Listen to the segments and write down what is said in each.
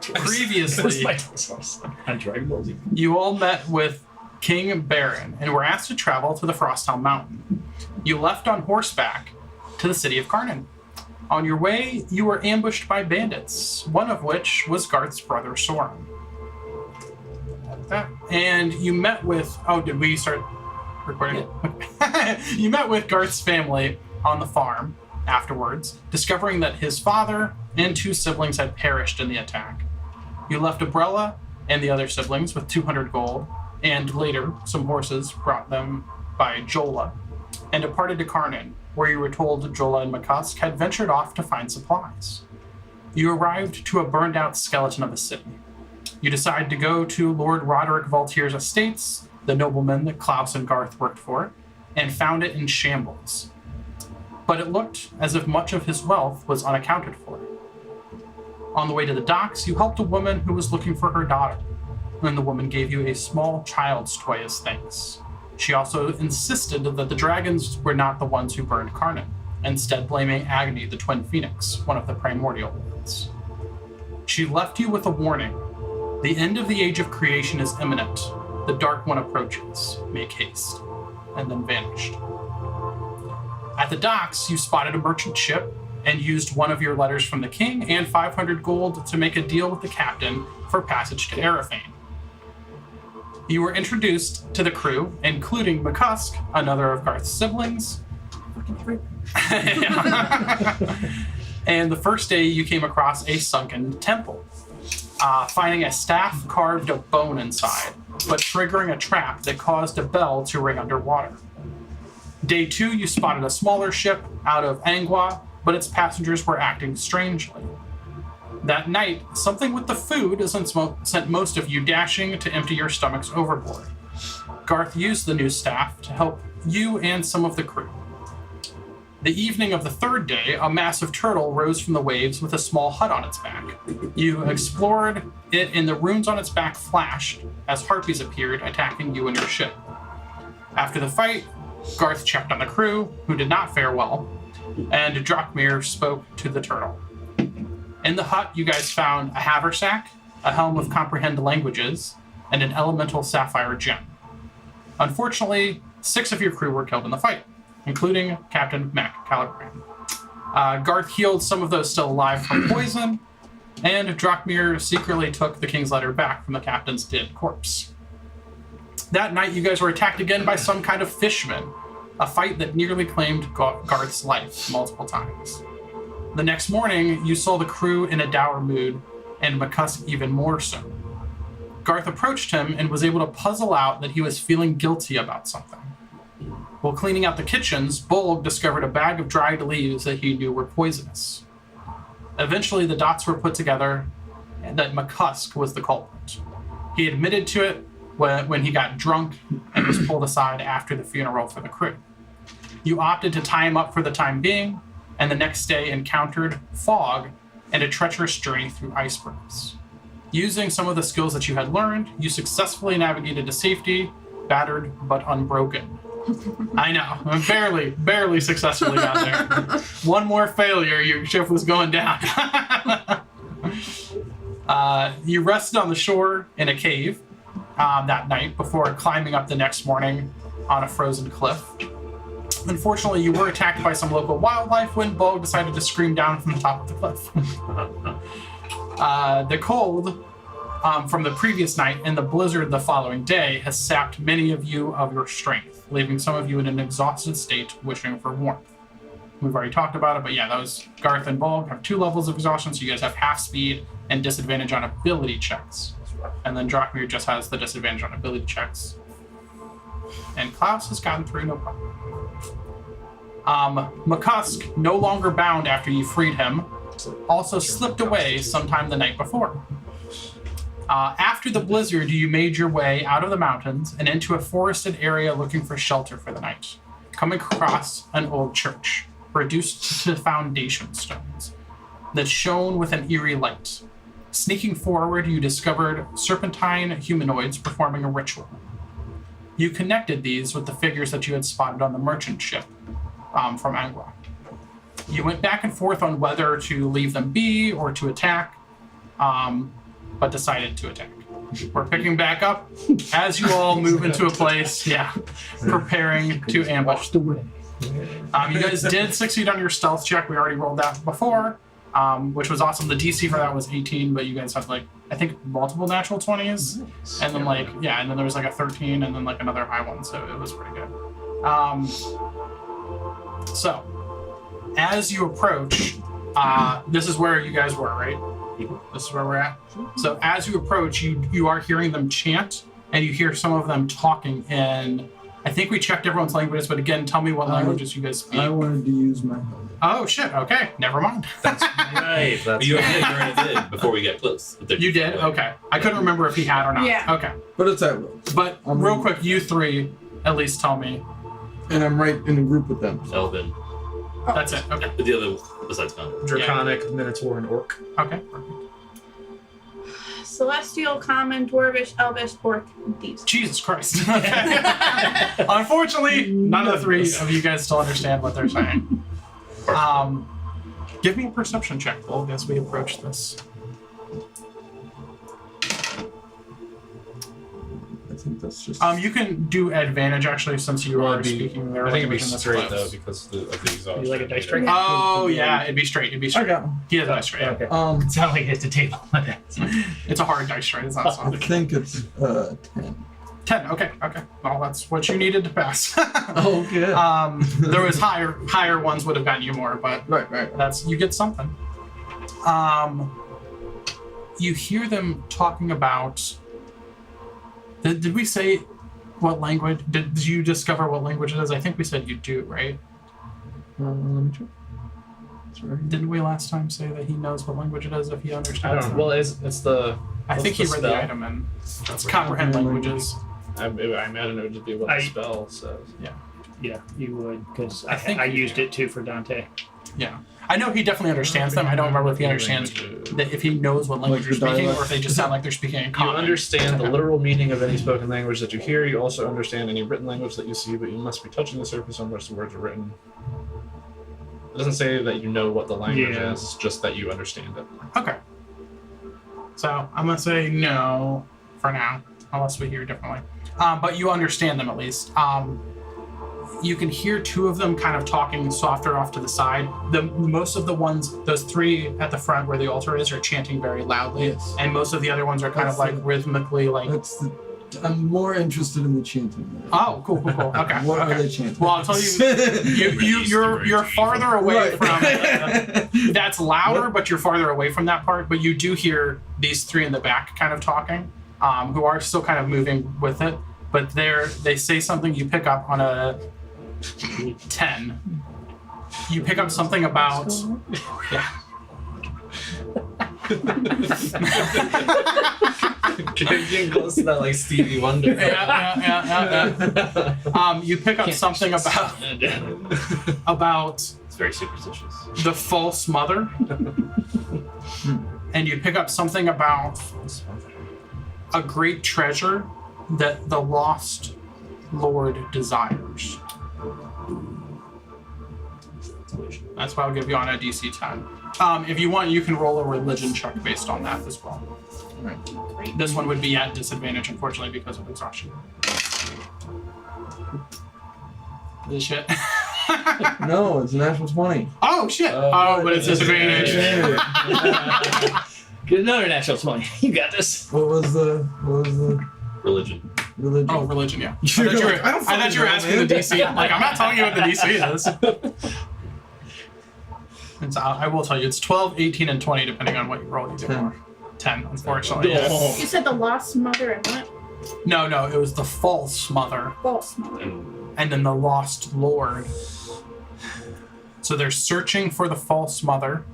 Previously, you all met with King Baron and were asked to travel to the Frosthelm Mountain. You left on horseback to the city of Karnan. On your way, you were ambushed by bandits, one of which was Garth's brother Soren. And you met with... Oh, did we start recording? Yeah. You met with Garth's family on the farm afterwards, discovering that his father and 2 siblings had perished in the attack. You left Abrella and the other siblings with 200 gold, and later some horses brought them by Jola, and departed to Karnan, where you were told Jola and McCusk had ventured off to find supplies. You arrived to a burned-out skeleton of a city. You decided to go to Lord Roderick Valtier's estates, the nobleman that Klaus and Garth worked for, and found it in shambles. But it looked as if much of his wealth was unaccounted for. On the way to the docks, you helped a woman who was looking for her daughter, and the woman gave you a small child's toy as thanks. She also insisted that the dragons were not the ones who burned Karnan, instead blaming Agni, the twin phoenix, one of the primordial ones. She left you with a warning. The end of the age of creation is imminent. The Dark One approaches. Make haste. And then vanished. At the docks, you spotted a merchant ship and used one of your letters from the king and 500 gold to make a deal with the captain for passage to Arafane. You were introduced to the crew, including McCusk, another of Garth's siblings. And the first day you came across a sunken temple, finding a staff carved of bone inside, but triggering a trap that caused a bell to ring underwater. Day 2, you spotted a smaller ship out of Angua, but its passengers were acting strangely. That night, something with the food sent most of you dashing to empty your stomachs overboard. Garth used the new staff to help you and some of the crew. The evening of the 3rd day, a massive turtle rose from the waves with a small hut on its back. You explored it, and the runes on its back flashed as harpies appeared, attacking you and your ship. After the fight, Garth checked on the crew, who did not fare well, and Drakmir spoke to the turtle. In the hut, you guys found a haversack, a helm of comprehend languages, and an elemental sapphire gem. Unfortunately, 6 of your crew were killed in the fight, including Captain Mac Caliban. Garth healed some of those still alive from poison, and Drakmir secretly took the king's letter back from the captain's dead corpse. That night, you guys were attacked again by some kind of fishman, a fight that nearly claimed Garth's life multiple times. The next morning, you saw the crew in a dour mood, and McCusk even more so. Garth approached him and was able to puzzle out that he was feeling guilty about something. While cleaning out the kitchens, Bolg discovered a bag of dried leaves that he knew were poisonous. Eventually, the dots were put together and that McCusk was the culprit. He admitted to it when he got drunk and was pulled aside after the funeral for the crew. You opted to tie him up for the time being, and the next day encountered fog and a treacherous journey through icebergs. Using some of the skills that you had learned, you successfully navigated to safety, battered but unbroken. I know, barely successfully got there. One more failure, your ship was going down. You rested on the shore in a cave that night before climbing up the next morning on a frozen cliff. Unfortunately, you were attacked by some local wildlife when Bolg decided to scream down from the top of the cliff. The cold from the previous night and the blizzard the following day has sapped many of you of your strength, leaving some of you in an exhausted state wishing for warmth. We've already talked about it, but yeah, those Garth and Bolg have 2 levels of exhaustion, so you guys have half speed and disadvantage on ability checks. And then Drakmir just has the disadvantage on ability checks. And Klaus has gotten through, no problem. McCusk, no longer bound after you freed him, also slipped away sometime the night before. After the blizzard, you made your way out of the mountains and into a forested area looking for shelter for the night, coming across an old church, reduced to foundation stones, that shone with an eerie light. Sneaking forward, you discovered serpentine humanoids performing a ritual. You connected these with the figures that you had spotted on the merchant ship from Angua. You went back and forth on whether to leave them be or to attack, but decided to attack. We're picking back up as you all move into a place, preparing to ambush. away. You guys did succeed on your stealth check. We already rolled that before, which was awesome. The DC for that was 18, but you guys had like, I think, multiple natural 20s. And then and then there was like a 13 and then like another high one. So it was pretty good. So as you approach, this is where you guys were, right? This is where we're at. So as you approach, you are hearing them chant, and you hear some of them talking in, I think we checked everyone's languages, but again, tell me what languages you guys speak. I wanted to use my helmet. Oh shit, okay, never mind. Right. But you already did before we got close. You did? Okay. I couldn't remember if he had or not. Yeah. Okay. But it's at will. But real quick, you three at least tell me. And I'm right in a group with them. Elven. That's it. Okay. The other besides Gun. Draconic, Minotaur, and Orc. Okay. Perfect. Celestial, Common, Dwarvish, Elvish, Orc, and Thieves. Jesus Christ. Okay. Unfortunately, none of the three of you guys still understand what they're saying. Give me a perception check, Bull, as we approach this. I think that's just. You can do advantage actually, since you are speaking their I think it'd be language in this straight place. though because of the exhaustion. You like a dice strike? Oh yeah, it'd be straight. It'd be I straight. got one. He has a dice straight. Okay. It's Sound like it hit the table. It's a hard dice straight. It's not I soft. think it's 10. 10. Okay. Well, that's what you needed to pass. Oh, good. There was higher ones would have gotten you more, but Right. that's, you get something. You hear them talking about. Did we say what language? Did you discover what language it is? I think we said you do, right? Let me check. It's right here. Didn't we last time say that he knows what language it is if he I understands? don't know. Well, it's the. I think he what's read the the spell? item and it's comprehend languages. I imagine it would just be what the spell says. Yeah, you would, because I think I you used do. it too for Dante. Yeah, I know he definitely understands them. I don't remember if he understands that if he knows what language Like you're the speaking, dialect? or if they just sound like they're speaking in You common. understand the literal meaning of any spoken language that you hear. You also understand any written language that you see, but you must be touching the surface on which the words are written. It doesn't say that you know what the language Yeah. is, just that you understand it. Okay. So I'm gonna say no for now, unless we hear differently. But you understand them at least. You can hear two of them kind of talking softer off to the side. Most of the ones, those three at the front where the altar is, are chanting very loudly, Yes. and most of the other ones are kind of like rhythmically like. I'm more interested in the chanting. Oh, cool. Okay. What are okay. they chanting? Well, I'll tell you're farther away Right. from. That's louder, but you're farther away from that part. But you do hear these three in the back kind of talking, who are still kind of moving with it. But they say something. You pick up on a 10. You pick up something about. Yeah. Getting close to that like Stevie Wonder. Yeah. You pick up something about It's very superstitious. the false mother, and you pick up something about a great treasure that the lost lord desires. That's what I'll give you on a DC 10. If you want, you can roll a religion check based on that as well. Right. This one would be at disadvantage, unfortunately, because of exhaustion. This shit. No, it's a natural 20. Oh shit! Oh, but it's disadvantage. Get another natural 20. You got this. What was the Religion. religion? Oh, religion, yeah. I You're thought you were, like, I don't I thought you were fucking asking know, the man. DC. I'm like, I'm not telling you what the DC is. It's, I will tell you, it's 12, 18, and 20, depending on what you roll. You get 10. more. 10, unfortunately. Oh. You said the lost mother and what? No, it was the false mother, False mother. and then the lost lord. So they're searching for the false mother,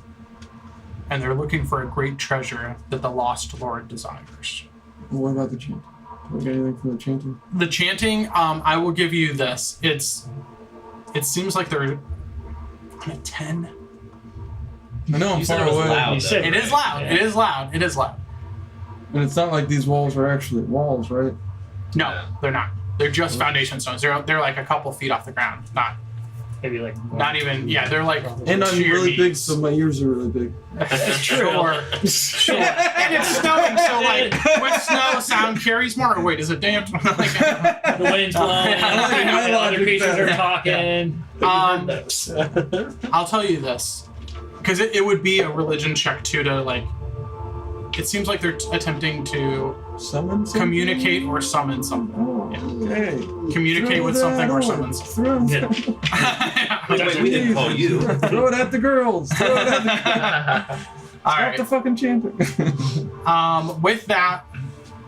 and they're looking for a great treasure that the lost lord desires. What about the chanting? Do we get anything from the chanting? The chanting, I will give you this. It seems like they're on a 10. I know I'm You said far it was away. loud. You said It is loud. Yeah. It is loud. It is loud. And it's not like these walls are actually walls, right? No, Yeah. they're not. They're just foundation stones. They're like a couple feet off the ground. Maybe like Not even. Yeah, they're like. And I'm to your really big, knees. so my ears are really big. Sure. Sure. And it's snowing, so like with snow, sound carries more. Or wait, is it damped? Like, The wind's blowing. I like Other creatures that. are talking. I'll tell you this, because it would be a religion check too to like. It seems like they're attempting to Summon something? communicate or summon something. Oh, hey. Communicate Throw with that something or out. summon something. Throw Yeah. Wait, we didn't call you. Throw it at the girls. Throw it at the All Stop right. the fucking chanting. With that,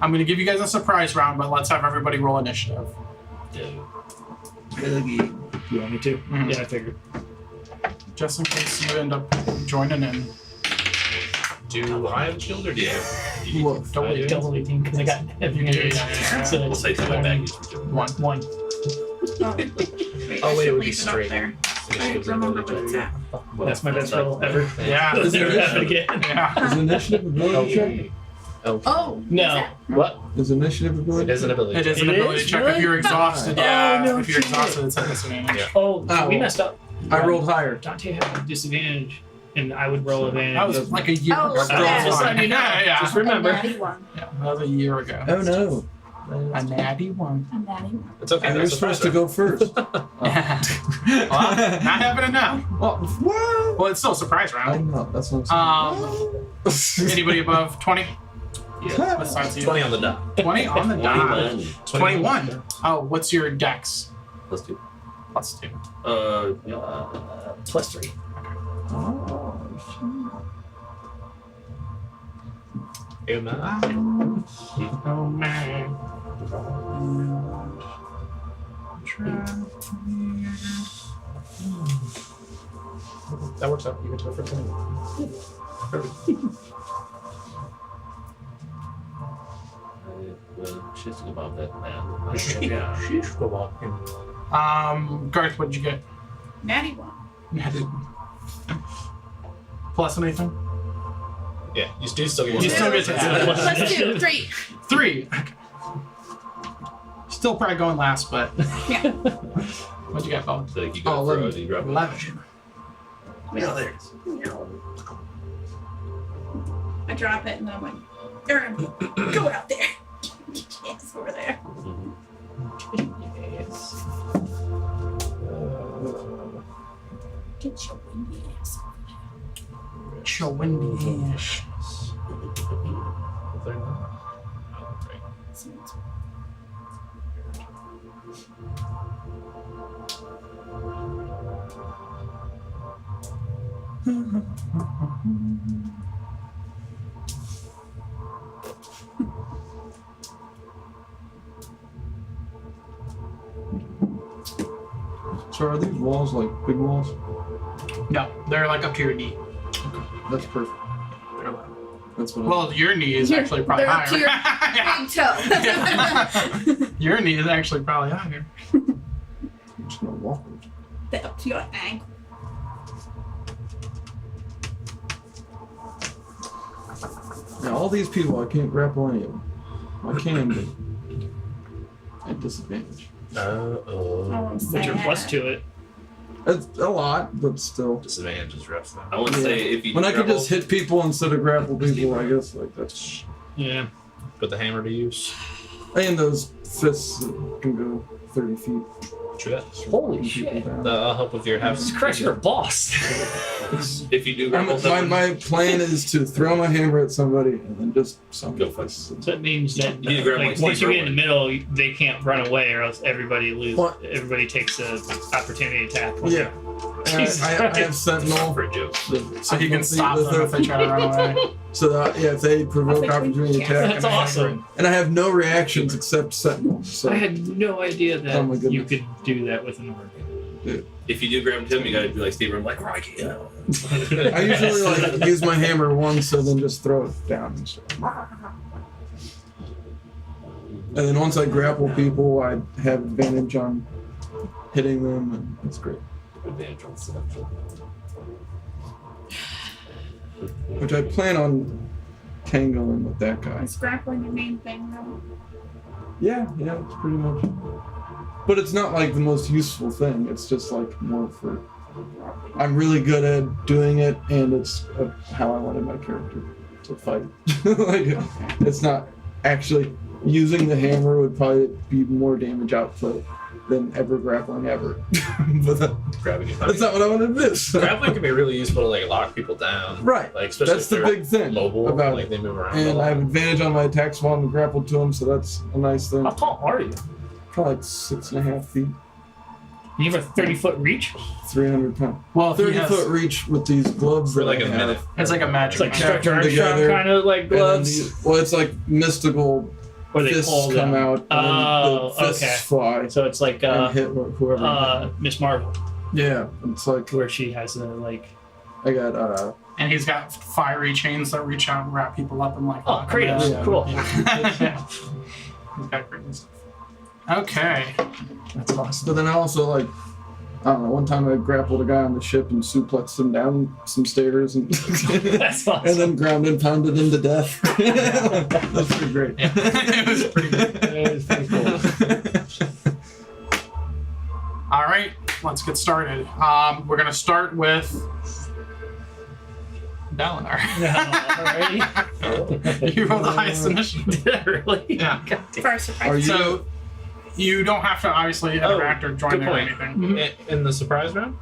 I'm gonna give you guys a surprise round, but let's have everybody roll initiative. You want me to? Mhm. Yeah, I figured. Just in case you end up joining in. Do I have a shield or do you? Look. Don't I do. Double 18 because I got advantage. Yeah. So We'll say 2 baggage. One. One. Oh, wait, Oh, wait, it would be leave straight. up there. I remember what it's at. That's my best roll ever. Yeah. Does it happen again? Yeah. Is initiative ability check? Oh. No. What? Is initiative It ability is an ability. It is an It ability is? check if Really? you're exhausted. Oh, Yeah. no if you're shit. exhausted, it's at disadvantage. Yeah. Oh, Oh. we messed up. I rolled higher. Dante had a disadvantage, and I would roll advantage. That was like a year Oh, ago. look at Oh, that. just letting you know. Yeah. Just remember. A natty one. Yeah, that was a year ago. Oh no. A natty one. A natty one. It's okay. And you're that's a supposed to fighter. go first. Yeah. Well, not happening now. Oh, what? Well, it's still a surprise I round. know, that's what I'm saying. Anybody above 20? Yeah. Besides you. 20 on the dot. 20 on the dot. 21. 21. Oh, what's your dex? Let's do. Plus 2. Plus 3. Oh, Hey, man. Oh, man. That works out. You get to go first. She's about that man. Garth, what'd you get? Natty one. Plus anything? Yeah, you do still get You still get to add. Plus 2. 3. 3. Okay. Still probably going last, but Yeah. what'd you get, Bob? So like you go Oh, throw 11. it, you drop it. 11. Oh, there it is. I drop it and then I'm like, Aaron, go out there. Yes, over there. Mhm. Get your windy ass over Show windy ash. there. so are these walls like big walls? No, they're like up to your knee. That's perfect. They're like, That's what well, your knee is Your- actually probably they're up to higher. Big toe. Your knee is actually probably higher. I'm just gonna walk. They're up to your ankle. Now all these people, I can't grapple any of them. I can, but at disadvantage. Oh, But you're plus 2 it. It's a lot, but still. Disadvantage is rough though. I want to say if you When I could grapple- just hit people instead of grapple people, I guess like that's. Yeah. Put the hammer to use. And those fists that can go 30 feet. True that. Holy Keep people shit. down. That'll help with your half. Jesus Christ, you're a boss. if you do grapple My, someone, my plan is to throw my hammer at somebody and then just summon Go for it. fists. So that means that You need to grab like, like once Steve you get in the Irwin. middle, they can't run away, or else everybody loses. What? Everybody takes a opportunity attack. Yeah. And Jesus I have Christ. Sentinel. for a joke. So he can stop them if they try to run away. So that, yeah, if they provoke That's opportunity like- attack, That's and I have- awesome. and I have no reactions except Sentinel. So I had no idea that Oh my goodness. you could do that with an orc. If you do grab him, you gotta be like Steve. I'm like Rocky. Yeah. I usually like use my hammer once and then just throw it down and stuff. And then once I grapple people, I have advantage on hitting them, and it's great. Advantage on seduction. Which I plan on tangling with that guy. Is grappling the main thing though? Yeah, it's pretty much. But it's not like the most useful thing. It's just like more for. I'm really good at doing it, and it's how I wanted my character. to fight. Like, it's not actually using the hammer would probably be more damage output than ever grappling ever. But Grabbing it. that's not what I wanted to do. Grappling can be really useful to like lock people down. Right. Like especially That's if the they're big thing mobile, about like it. they move around. a And I lot. have advantage on my attacks while I'm grappled to him, so that's a nice thing. How tall are you? Probably like 6.5 feet, You have a 30-foot reach? 300 pounds. Well, if he 30-foot has, reach with these gloves for that like I a have. minute. it's like a magic. It's like map. Stretch Stretch them Armstrong together, kind of like And then gloves. well, it's like mystical Where they fists pull come them. out and Oh, the fists okay. fly So it's like and hit whoever. Miss Marvel, Yeah, it's like where she has a like. I got And he's got fiery chains that reach out and wrap people up and like. Oh, lock them Kratos, in. Yeah. cool. Yeah. He's got crazy stuff. Okay. That's awesome. But then I also like, I don't know. One time I grappled a guy on the ship and suplexed him down some stairs and That's awesome. and then ground and pounded him to death. That's pretty great. Yeah. It was pretty good. That is pretty cool. All right, let's get started. We're gonna start with Dalinar. Alrighty. You rolled the highest initiative. Did I really? Yeah. God damn. For a surprise. Are you- So you don't have to obviously interact or join good there or point. anything. In the surprise round?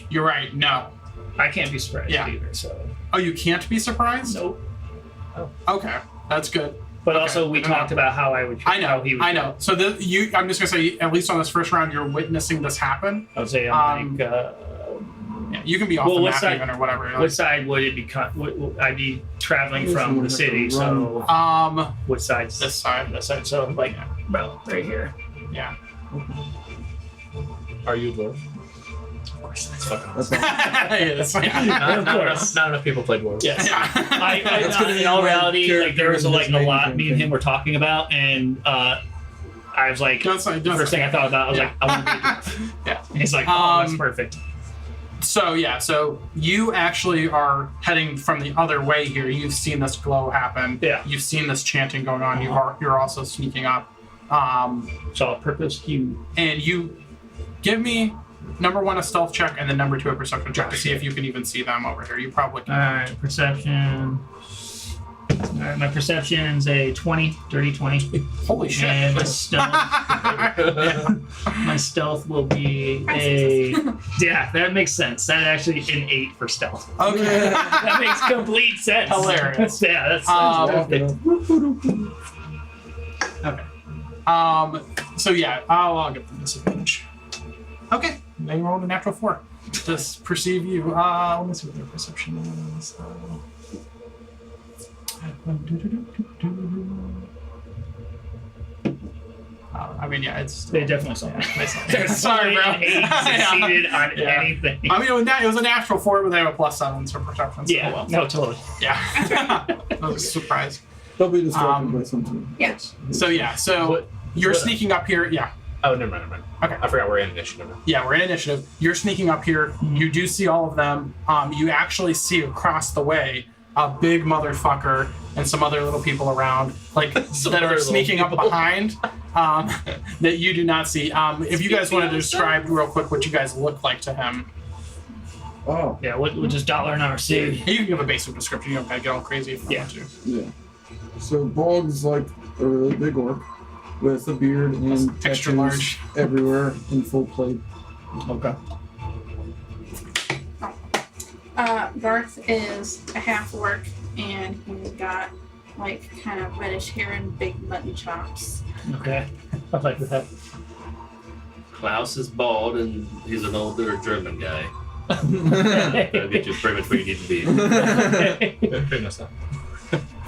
You're right. No. I can't be surprised Yeah. either. So Oh, you can't be surprised. nope. Okay, that's good. But Okay, also, we good to know. talked about how I would. I know. How he would. I know. So I'm just gonna say, at least on this first round, you're witnessing this happen. I would say I'm like. Yeah, you can be off Well, the what map side- even or whatever. What side would it be? Would I'd be traveling from the city? So what side's This side. This side. So like about right here. Yeah. Are you a dwarf? Of course. That's fucking That's awesome. Yeah, that's fine. Of course. Not enough people play dwarves. Yes. Yeah. That's gonna in be all my reality, like character there was in like his a main lot me and campaign. him were talking about, and I was like, Just like- the first thing I thought about, I was Yeah. like, I want to be a dwarf. Yeah. And he's like, oh, that's Um, perfect. So yeah, so you actually are heading from the other way here. You've seen this glow happen. Yeah. You've seen this chanting going on. You're also sneaking up. So I'll purpose you. And you give me number 1 a stealth check and then number 2 a perception check to see if you can even see them over here. You probably All can. right, perception. All right, my perception's a 20, dirty 20. Holy shit. And my stealth, my stealth will be a. Yeah, that makes sense. That actually an 8 for stealth. Okay. That makes complete sense. Hilarious. Yeah, that's Um, perfect. Okay. So yeah, I'll give them disadvantage. Okay. They rolled a natural 4 to perceive you. Let me see what their perception is. I mean, yeah, it's. They definitely saw me. There's sorry, bro. An 8 succeeded on Yeah. anything. I mean, it was a natural 4, but they have a +7 for perception. So Yeah, well. no, totally. Yeah. I was surprised. They'll be distracted by something. Yes. So yeah, so What- you're what- sneaking up here. Yeah. Oh, never mind. Okay. I forgot we're in initiative now. Yeah, we're in initiative. You're sneaking up here. You do see all of them. You actually see across the way a big motherfucker and some other little people around, like Some that other are little sneaking up people. behind. That you do not see. If you guys want to describe real quick what you guys look like to him, Oh, Yeah, what does dollar an hour see? you can give a basic description. You don't gotta get all crazy if you Yeah. want to. yeah. So Bog's like a really big orc with a beard and Extra tattoos large. everywhere in full plate. Okay. Garth is a half orc and he's got like kind of reddish hair and big mutton chops. Okay. I like that. Klaus is bald and he's an older German guy. That'll get you pretty much where you need to be. Pretty much that.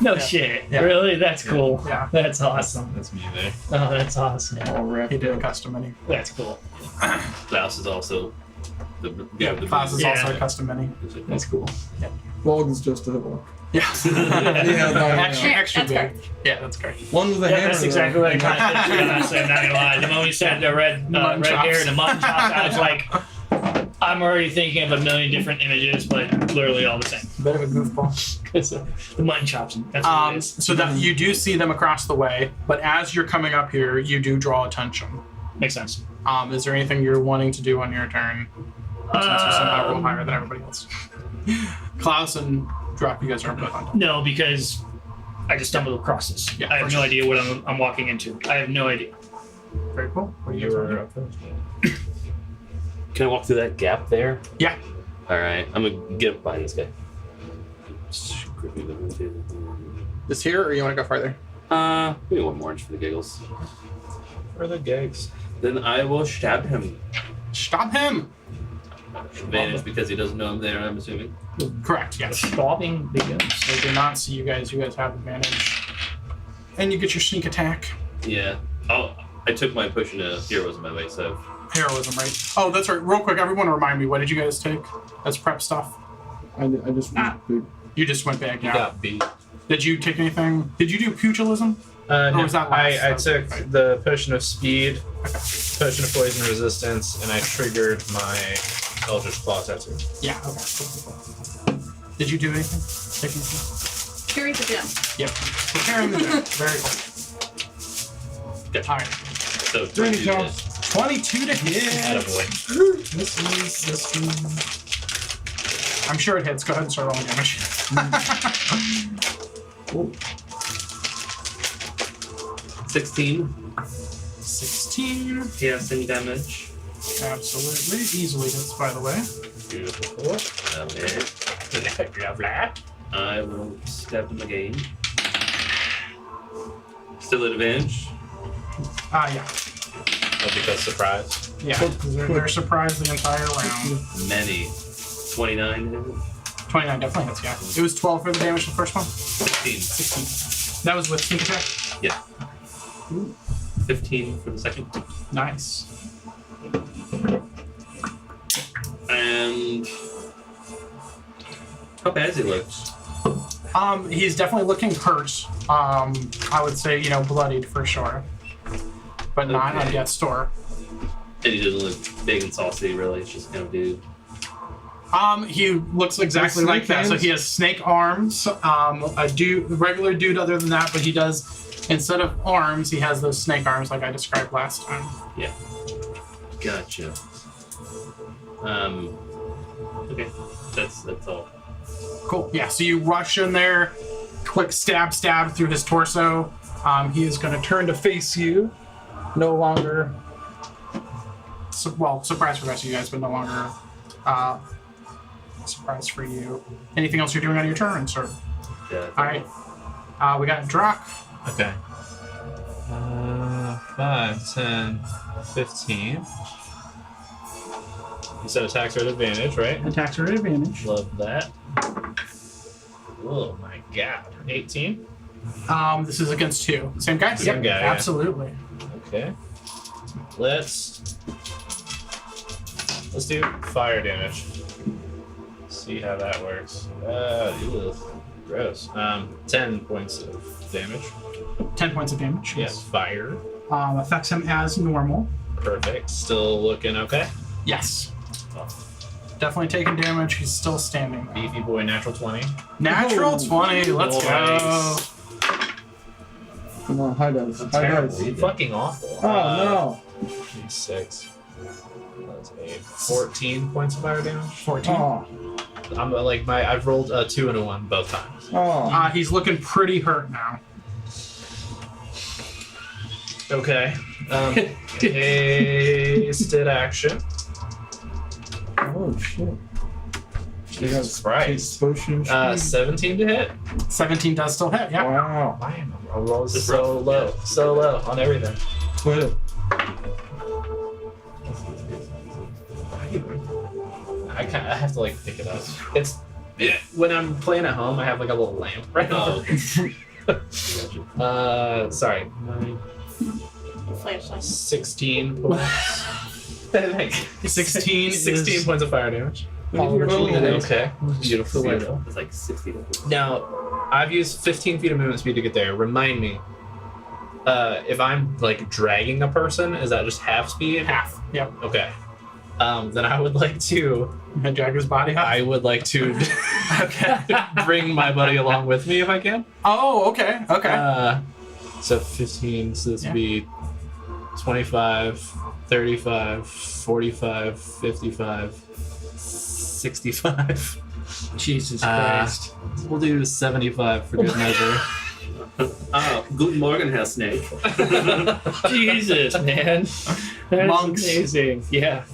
No Yeah. shit. Yeah. Really? That's cool. Yeah. That's awesome. That's me there. Oh, that's awesome. All wrapped He did a up. custom mini. That's cool. Klaus is also the Yeah, the class is Yeah. also a custom mini. That's cool. Bog is just a orc. Yeah. Yeah, no, extra, Yeah, extra that's big. Yeah, that's great. One with a Yeah, hammer. that's though. exactly what I kind of pictured. Honestly, I'm not gonna lie. The moment you said the red Mutton chops. hair and the mutton chops, I was like, I'm already thinking of a million different images, but literally all the same. Bit of a goofball. It's the mutton chops. That's what it is. So that you do see them across the way, but as you're coming up here, you do draw attention. Makes sense. Is there anything you're wanting to do on your turn? Since you're somehow a little higher than everybody else. Klaus and drop you guys are both on. No, because I just stumbled across this. Yeah, I have for no sure. idea what I'm walking into. I have no idea. Very cool. What do you You guys were want up there. Can I walk through that gap there? Yeah. All right, I'm gonna get up behind this guy. This here, or you want to go farther? Maybe one more inch for the giggles. Where are the gigs? Then I will stab him. Stop him! Advantage because he doesn't know I'm there. I'm assuming. Correct, yes. Stopping begins. They do not see you guys. You guys have advantage. And you get your sneak attack. Yeah. Oh, I took my push into heroism by way, so Heroism, right? Oh, that's right. Real quick, everyone remind me, what did you guys take as prep stuff? I just big. You just went back You out. got beat. Did you take anything? Did you do pugilism? No, was that last? I That was took right. the potion of speed, potion of poison resistance, and I triggered my Eldritch Claw tattoo. Yeah, okay. Cool. Did you do anything? Take anything? Carry the gem. Yep. Preparing the gem. Very cool. Gotcha. Alright. so 22 Jones. hit. 22 to hit. Attaboy. This is. I'm sure it hits. Go ahead and start rolling damage. Oh, 16. 16. Piercing damage. Absolutely. Easily hits, by the way. Beautiful. Okay. I will stab him again. Still at advantage. Yeah. Oh, because surprise. Yeah. They're surprised the entire round. Many. 29. 29 definitely hits, yeah. It was 12 for the damage the first one? 16. 16. That was with sneak attack? Yeah. 15 for the second. Nice. And how bad is he look? He's definitely looking hurt. I would say, bloodied for sure. But not on Okay. death's door. And he doesn't look big and saucy, really. It's just kind of dude. He looks exactly like snake that. So hands? he has snake arms. Regular dude other than that, but he does, instead of arms, he has those snake arms like I described last time. Gotcha. Okay. That's all. Cool. Yeah, so you rush in there, quick stab through his torso. He is going to turn to face you. No longer, surprise for the rest of you guys, but no longer surprise for you. Anything else you're doing on your turn, sir? Yeah. All right. We got Drock. Okay. 5, 10, 15. You said attacks are at advantage, right? Attacks are at advantage. Love that. Oh my god. 18? This is against 2. Same guy? Same Yep, guy, yeah. absolutely. Okay. Let's do fire damage. See how that works. Ew, gross. 10 points of damage. 10 points of damage. Yes, fire. Affects him as normal. Perfect. Still looking okay. Yes. Definitely taking damage. He's still standing. Beefy boy, natural 20. Natural 20. Let's go. Nice. come on, high dice. High Terrible. dice. Fucking awful. Oh 6. That's 8. 14 points of fire damage. 14. no. I'm like I've rolled a 2 and a 1 both times. Oh. He's looking pretty hurt now. Okay. Hasted action. Oh shit. They got Jesus Christ. potion. 17 to hit. 17 does still hit. Yeah. Wow. Why am I rolling It's so rough. low? So low on everything. Quit it. I have to like pick it up. It's when I'm playing at home, I have like a little lamp right Oh, now. Sorry. Flashlight. 16 points. 16 16 is points of fire damage. Oh, Okay. Beautiful. it's like 60. Now, I've used 15 feet of movement speed to get there. Remind me, if I'm like dragging a person, is that just half speed? half. Yep. Okay. Then I would like to. And drag his body up. I would like to bring my buddy along with me if I can. Oh, okay. Okay. So 15. So this would be 25, 35, 45, 55, 65. Jesus Christ. We'll do 75 for good measure. Good morning, Herr Snake. Jesus, man. That's Monks. amazing. Yeah.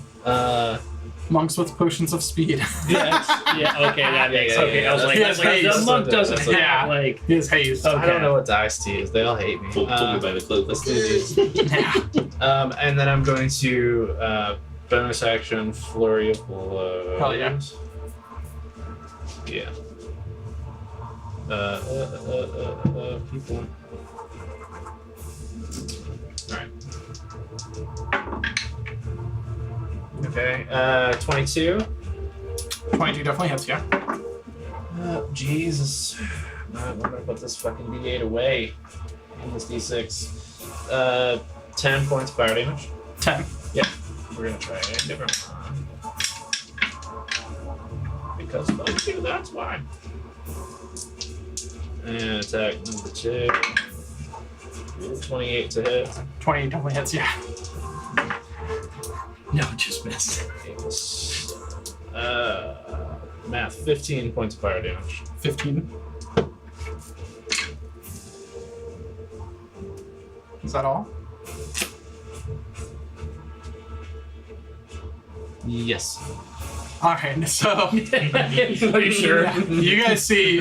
Monks with potions of speed. Yeah, okay, that makes Yeah, okay. I was like, yeah. that's like the monk doesn't have Yeah. like He is hazed. Okay. I don't know what dice to use. They all hate me. Pulled me by the cloak. Let's do these. Yeah. And then I'm going to bonus action flurry of blows. Hell yeah. Yeah. People. Alright. Okay, 22. 22 definitely hits, yeah. Jesus. I wonder if I put this fucking D8 away in this D6. 10 points fire damage. 10. We're gonna try a different one. Because those two, that's why. And attack number 2. 28 to hit. 28 definitely hits, yeah. no, just missed. Math, 15 points of fire damage. 15. Is that all? Yes. Alright, so Are you sure? yeah, you guys see,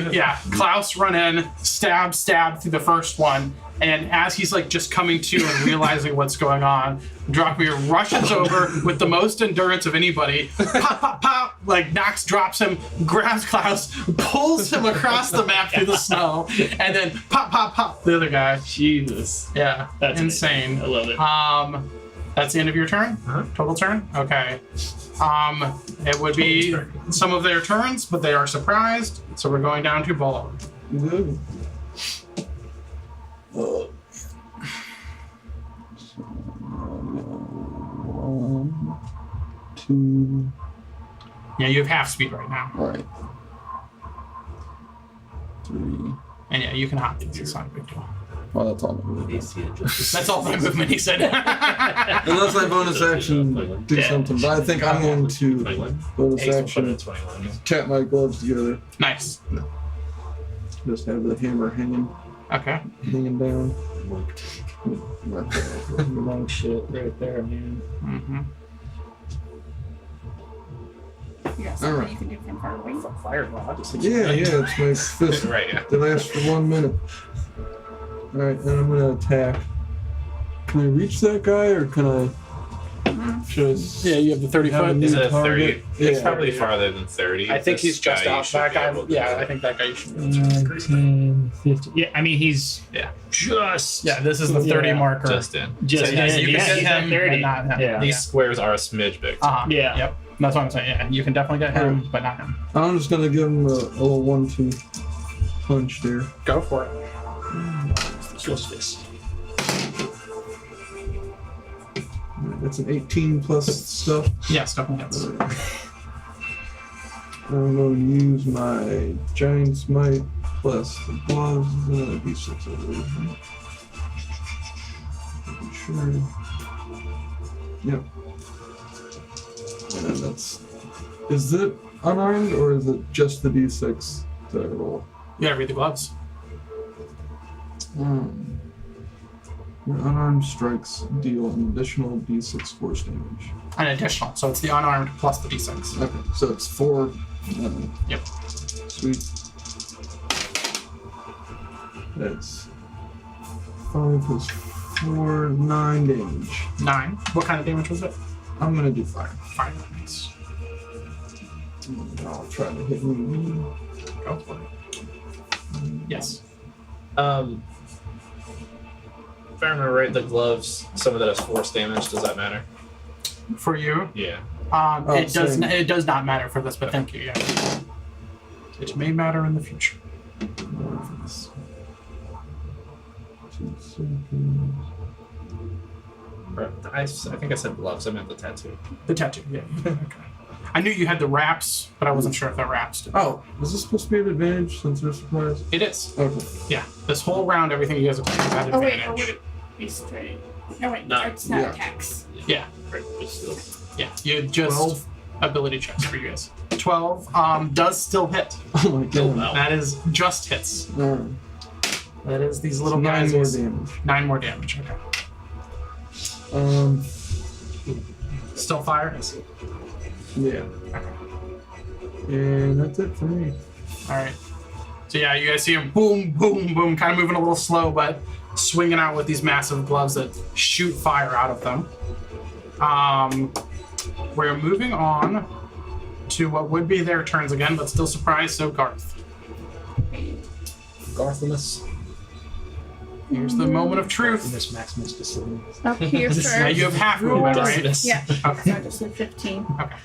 Klaus run in, stab through the first one, and as he's like just coming to and realizing what's going on, Drachmir rushes over with the most endurance of anybody, pop, pop, pop, like drops him, grabs Klaus, pulls him across the map through the snow, and then pop, pop, pop, the other guy. Jesus. Yeah, That's insane. I love it. That's the end of your turn? Uh-huh. Total turn? Okay. It would be some of their turns, but they are surprised, so we're going down to Bolo. Good. One, two. Yeah, you have half speed right now. All right. 3. And yeah, you can hop these, it's not a big deal. Oh, that's all. my movement. AC adjusted. That's all my movement, he said. Unless I bonus action do Yeah. something, but I think I'm going to 21. bonus Ace will put it action at 21. tap my gloves together. Nice. Just have the hammer hanging Okay. down. Monk shit right there, man. Mm-hmm. You got something Alright. you can do from far away. Fireball. Yeah, it's my fist. Right, yeah. They last for 1 minute. Alright, then I'm gonna attack. Can I reach that guy or can I just Yeah, you have the 30 have a foot. new Is it a target? 30? It's Yeah. probably farther than 30. I think This he's just guy you out. should That be guy, able to yeah, do I it. think that guy you should be able to. 10, 15. Yeah, I mean, he's Yeah. just. Yeah, this is the 30 Yeah. marker. Just in. Just So, yeah, in, so you can yeah, get he's at him, 30. but not him. Yeah. These squares are a smidge big. Uh-huh. Yeah. Yep. That's what I'm saying. Yeah, you can definitely get him, but not him. I'm just gonna give him a little 1-2 punch there. Go for it. Close fist. That's an 18 plus stuff. Yes, definitely hits. I'm going to use my giant smite plus the gloves and a d6 over. Sure. Yep. And that's. Is it unarmed or is it just the d6 that I roll? You gotta read the gloves. Your unarmed strikes deal an additional d6 force damage. An additional, so it's the unarmed plus the d6. Okay, so it's 4. Yep. Sweet. That's 5 plus 4, 9 damage. 9. What kind of damage was it? I'm gonna do 5. 5 damage. I'll try to hit you. Go for it. Yes. If I remember right, the gloves, some of that has force damage. Does that matter? For you, Yeah. it does. same. It does not matter for this, but thank you. Yeah. It may matter in the future. 2 seconds. I think I said gloves. I meant the tattoo. The tattoo. Yeah. Okay. I knew you had the wraps, but I wasn't sure if they're wraps. Did. Oh, is this supposed to be an advantage since they're surprised? It is. Okay. Yeah. This whole round, everything you guys have played had Oh wait, or advantage. would it be straight? No wait, No. it's not Yeah. attacks. Yeah. Right, but still. Yeah. You just 12. ability checks for you guys. 12. 12 does still hit. Oh my Oh, god. wow. That is just hits. Alright. That is these So little 9 guys. more is damage. 9 more damage. Okay. Still fire. Yeah. And that's it for me. All right. So yeah, you guys see him boom, boom, boom, kind of moving a little slow, but swinging out with these massive gloves that shoot fire out of them. We're moving on to what would be their turns again, but still surprised. So Garth, Garthamus. here's the moment of truth. Miss Maximus facility. Up here first. Now you have half movement, right? Yeah. Okay. So I just did 15. Okay.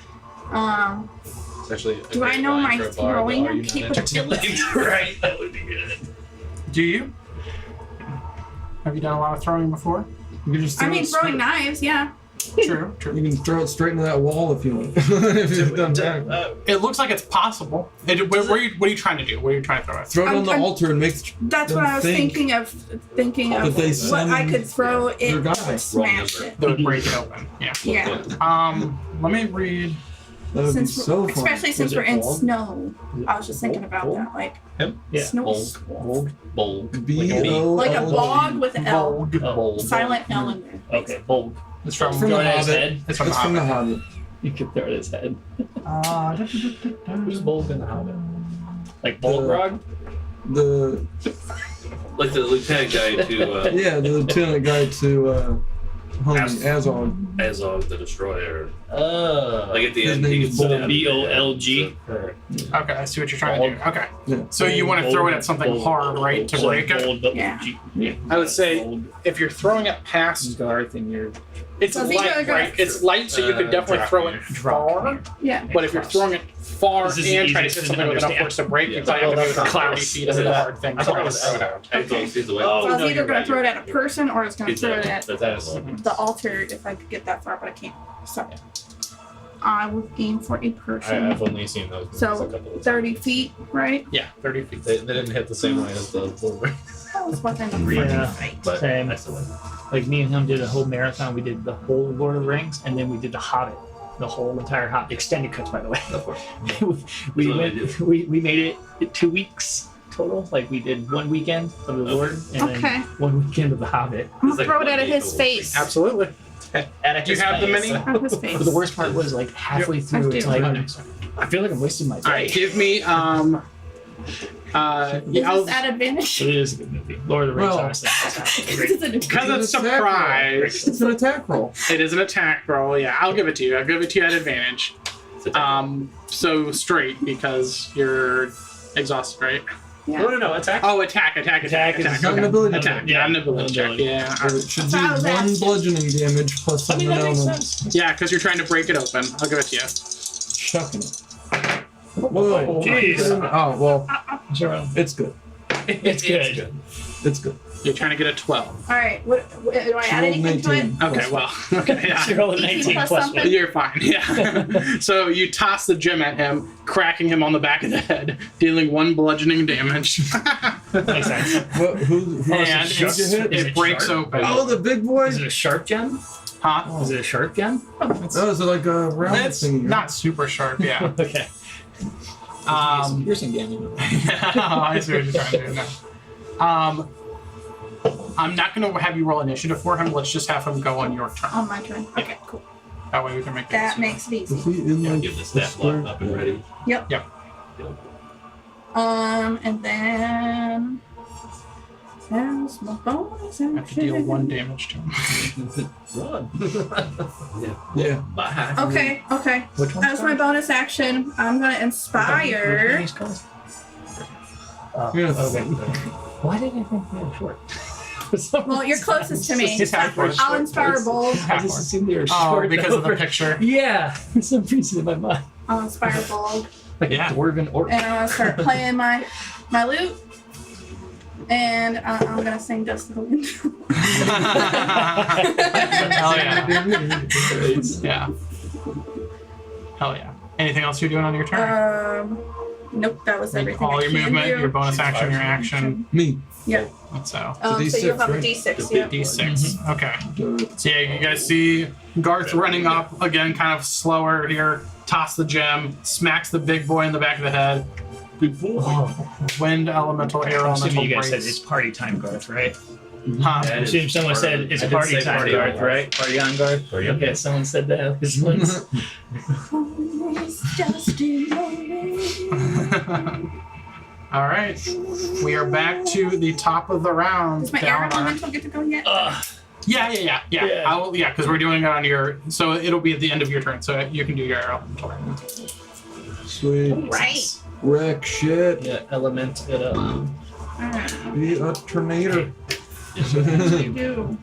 It's actually. a Do I great know line my for a bard, but throwing are you not capability? Right, that would be good. Do you? Have you done a lot of throwing before? You can just I throw mean, it straight- throwing knives, yeah. True, true. You can throw it straight into that wall if you want. if you've done that. It looks like it's possible. What are you trying to do? What are you trying to throw at? Throw it on the I'm- altar and make. That's Then what I was think thinking of. that they What I send could throw their it guy. that would smash number. it. That would break it open. Yeah. Yeah. Let me read. That would be Since so we're, fun. especially since it we're in bald? snow, I was just thinking about Bald? that, like Yeah. snow Bald. squall. Bold. B-O-L-G. Like a bog with an L, Vogue. Oh, silent L in there. okay, bold. It's from, From Throw the it at his Hobbit. head. it's from It's the from the Hobbit. Hobbit. You could throw it at his head. Who's bold in the Hobbit? Like Bolgrog? The Like the lieutenant guy to yeah, the lieutenant guy to homie Azog. Azog the Destroyer. Oh. Like at the His end, name he is gets stabbed. B-O-L-G? Okay, I see what you're trying to do. Okay. Yeah. So you want to throw it at something hard, right, to break it? Bold, but Yeah. Yeah. I would say Bold. if you're throwing it past, Garth and your it's So these are light, the right? guys- It's light, so you could definitely drop throw here. it far. Yeah. But if you're throwing it far This is and trying to easiest hit to something with enough understand. force to break, Yeah. you probably have to Well, do it from Klaus. 30 feet is a hard thing. I to thought it try was to throw. Azog. Azog sees the way. So I was no, either you're going right, to throw it you're at a person or I was going to He's throw it dead. at That's Azog. the altar if I could get that far, but I can't. So I will aim for a person. I've only seen those movies a So couple of times. 30 feet, right? Yeah, 30 feet. They didn't hit the same way as the Wolverine. That was within a freaking Yeah. fight. But Same. I still win. Like me and him did a whole marathon. We did the whole Lord of the Rings, and then we did the Hobbit, the whole entire Hobbit, extended cuts, by the way. Of course. we, That's what I went, we made it in 2 weeks total. Like we did one weekend of the Lord, and Okay. then one weekend of the Hobbit. I'm It's going to like throw it one at day his to face. Absolutely. And Do you have the mini? At his face. But the worst part was like halfway through, I it's do. like I feel like I'm wasting my All right, day. give me Is yeah, this at advantage? It is a good movie. Lord of the Rings, Well- honestly. Is this an because it's It's an attack surprise. It's an attack roll. It is an attack roll. Yeah, I'll give it to you. I'll give it to you at advantage. It's a technical. So straight because you're exhausted, right? No, attack. Oh, attack. Attack is attack. not an Okay. ability Attack. check. Yeah, not an ability check. Ability. Yeah. Or it should be So I was 1 asking. bludgeoning damage plus I mean, something that makes else. sense. Yeah, because you're trying to break it open. I'll give it to you. Chucking it. Whoa. Jeez. Oh, well, Sure. it's good. It's good. It's good. You're trying to get a 12. All right. What do I add Roll anything to it? 19. Okay, well, okay, yeah. She rolled a 18 19 plus plus something. one. You're fine, yeah. So you toss the gem at him, cracking him on the back of the head, dealing 1 bludgeoning damage. Makes sense. What, who And did you hit? Is it it breaks sharp? open. Oh, the big boy? Is it a sharp gem? Huh? Is it a sharp gem? Oh, is it like a round It's thing? not super sharp, yeah. Okay. Um, Piercing damage. I see what you're trying to do now. I'm not going to have you roll initiative for him. Let's just have him go on your turn. On my turn. Okay, cool. That way we can make That it makes it Is easy. he in like Give the stat block up and ready. And then there's my bonus I have to deal action. 1 damage to him. Run. Yeah. Bye. Okay. Which one? As my bonus action, I'm gonna inspire. Oh, Yes. okay. Why did I think they were short? Well, you're closest to me. He's half orc. I'll inspire Bold. I just assumed they were Oh, short. because of the over- picture. Yeah, for some reason in my mind. I'll inspire Bold, Like Yeah. a dwarven orc. and I'm gonna start playing my lute. And I'm gonna sing "Dust to the Wind." Hell yeah. Yeah. Hell yeah. Anything else you're doing on your turn? Nope, that was everything. All I your can movement, do. your bonus action, your action. Me. Yeah. So So D6, you'll have a right? D6. Yeah. D6. Okay. So yeah, you guys see Garth running up again, kind of slower here, toss the gem, smacks the big boy in the back of the head. Big boy. Wind elemental, air I'm assuming elemental you guys said breaks. it's party time, Garth, right? Huh? That I is assume someone part said of- it's I did party say time, party Garth, on. right? Party on, Garth? Party on. Okay, someone said that this once. All right, we are back to the top of the round. Does my air Down our- elemental get to go yet? Yeah. Yeah. Because we're doing it on your. So it'll be at the end of your turn, so you can do your elemental. Sweet. Right. Wreck shit. Yeah, element it up. Alright. Be a tornado. You do.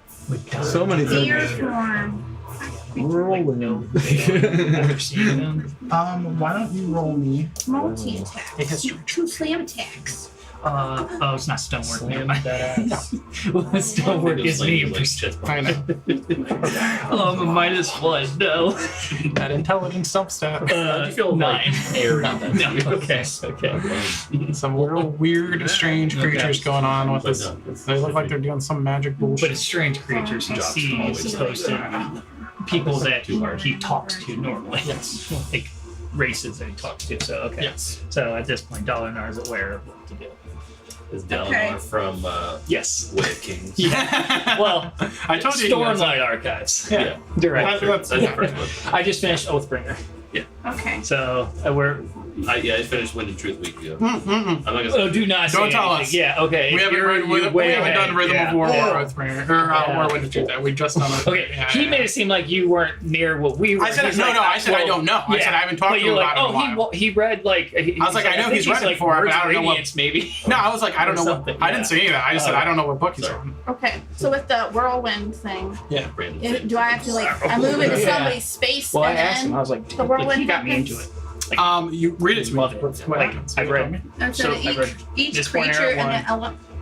So many Deer things. form. Whirlwind. Never seen them. Why don't you roll me Multi attacks. a history? Two slam attacks. Oh, it's not stonework. Never Slam mind. that ass. Well, stonework is me. Like chest I know. Oh, I'm a -1. No. That intelligence stat. How'd you feel like 9. airy? No. Okay. Some real weird, strange creatures going on with this. They look like they're doing some magic But bullshit. it's strange creatures he Job's sees always as opposed to people that he talks to normally. Yes. Like races that he talks to. So okay. Yes. So at this point, Dalinar is aware of what to do. Is Dalinar Okay. from Yes. Way of Kings? Yeah. Well, I told you. he was- Stormlight Archives. Yeah. Direct. That's- That's the first one. I just finished Oathbringer, Okay. so we're. I finished Wind and Truth week ago. Mm-mm-mm. I'm not gonna Oh, say do not say Don't tell anything. us. Yeah. Okay. We haven't, You're- read, you're we way haven't ahead. done Rhythm Yeah. of War Yeah. or Oathbringer. Or Yeah. War Wind of Truth. We've just done it. Okay. Yeah, He yeah, made yeah. it seem like you weren't near what we were. I said He's no, like, no. I said I well, don't know. I said I haven't talked but to him you're like, about it in a while. he read like. I was like, I know think he's read it like before, but Words I of don't know what- Radiance, maybe. No, I was like, I don't know. What, Something, I didn't say any of that. I just said I don't know what book he's Sorry. on. Okay. So with the whirlwind thing, Brandon. do I have to I move into Yeah. somebody's space Well, I and asked him. I then was like, the like, whirlwind he got me happens? into it. You read it to me. Love it. What Like, happens? I've read so I've read each this one, creature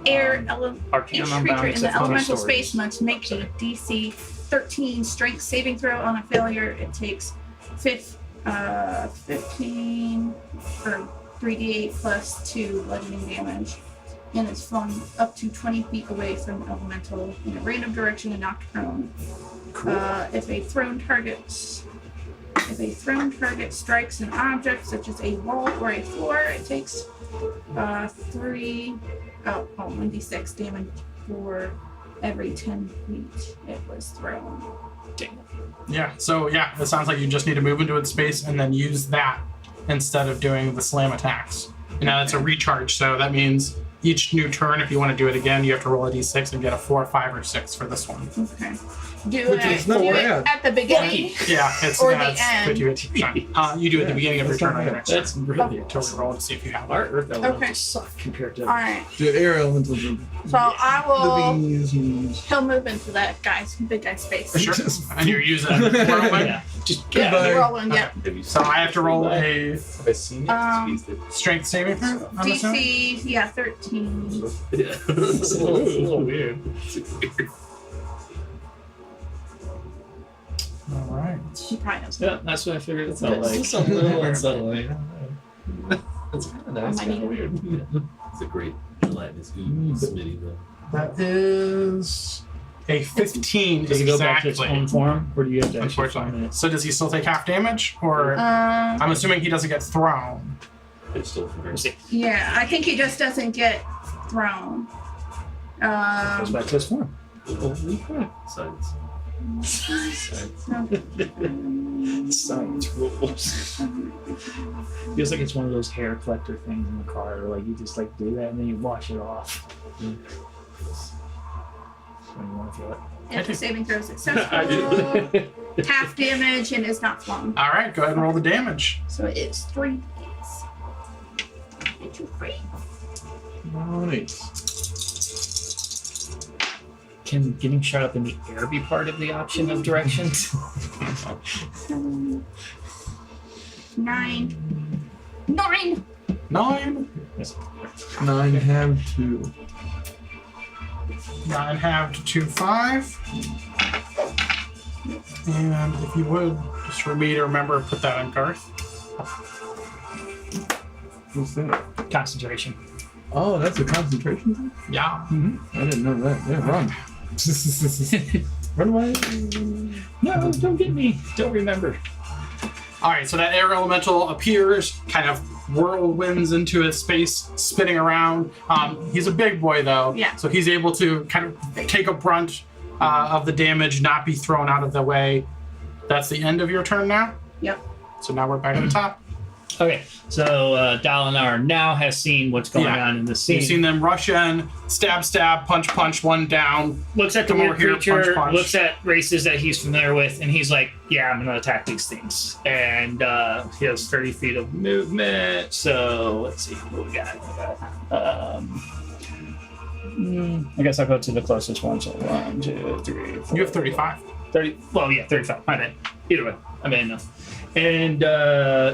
Air in the each Arcanum creature Unbound, in the except for elemental stories. space must make a DC 13 strength saving throw. On a failure, it takes 15 or 3d8 plus 2 bludgeoning damage, and is flung up to 20 feet away from the elemental in a random direction and knocked prone. If a thrown target strikes an object such as a wall or a floor, it takes 1d6 damage for every 10 feet it was thrown. Yeah. So yeah, it sounds like you just need to move into its space and then use that instead of doing the slam attacks. Now that's a recharge, so that means each new turn, if you want to do it again, you have to roll a d6 and get a 4, 5, or 6 for this one. Okay. Do Which it, is not do it bad. at the beginning. Yeah, it's Or yeah, the it's end. 50%. You do it at the beginning of your turn on your next That's turn. really You totally roll to see if you have it. Our Earth elementals Okay. suck compared to. Alright. The air elementals are So I the will. bees and He'll move into that big guy's space. Sure. And you're using whirlwind. Yeah. Just Yeah, Goodbye. whirlwind, yeah. Have you So I have to roll a Have I seen it? strength saving throw. I'm assuming? DC, yeah, 13. Yeah. It's a little weird. All right. She probably knows. Yeah, that's what I figured it felt It's like. just a little unsettling. It's kind of nice, might kind need of weird. It's a great gelatinous goo Smitty though. That is a 15 Does it go back to its exactly. own form, or do you have to actually find Unfortunately. it? So does he still take half damage, or I'm assuming he doesn't get thrown? It's still very Let's see. Yeah, I think he just doesn't get thrown. Goes back to its form. Holy crap. Science. Science rules. Feels like it's one of those hair collector things in the car, where like you just like do that and then you wash it off. When you want to feel it. If the saving throw is I successful, do. half damage and is not flung. All right, go ahead and roll the damage. So it is 3 days. Get you free. nice. Can getting shot up in the air be part of the option of direction? 9. 9. 9 have 2. 9 halved to 5. And if you would, just for me to remember, put that on Garth. What's that? Concentration. Oh, that's a concentration thing? Yeah. I didn't know that. Yeah, run. Run away. No, don't get me. Don't remember. All right, so that air elemental appears, kind of whirlwinds into his space, spinning around. He's a big boy, though, Yeah. so he's able to kind of take a brunt of the damage, not be thrown out of the way. That's the end of your turn now. Yep. So now we're back at the top. Okay, so Dalinar now has seen what's going Yeah. on in the scene. You've seen them rush in, stab, stab, punch, punch, one down. Looks at the Come weird over here, creature, punch, punch. looks at races that he's familiar with, and he's like, yeah, I'm gonna attack these things. And he has 30 feet of movement, so let's see what we got. I guess I'll go to the closest one. So 1, 2, 3, 4. You have 35. 30. Well, yeah, 35. My bad. Either way, I'm in enough. And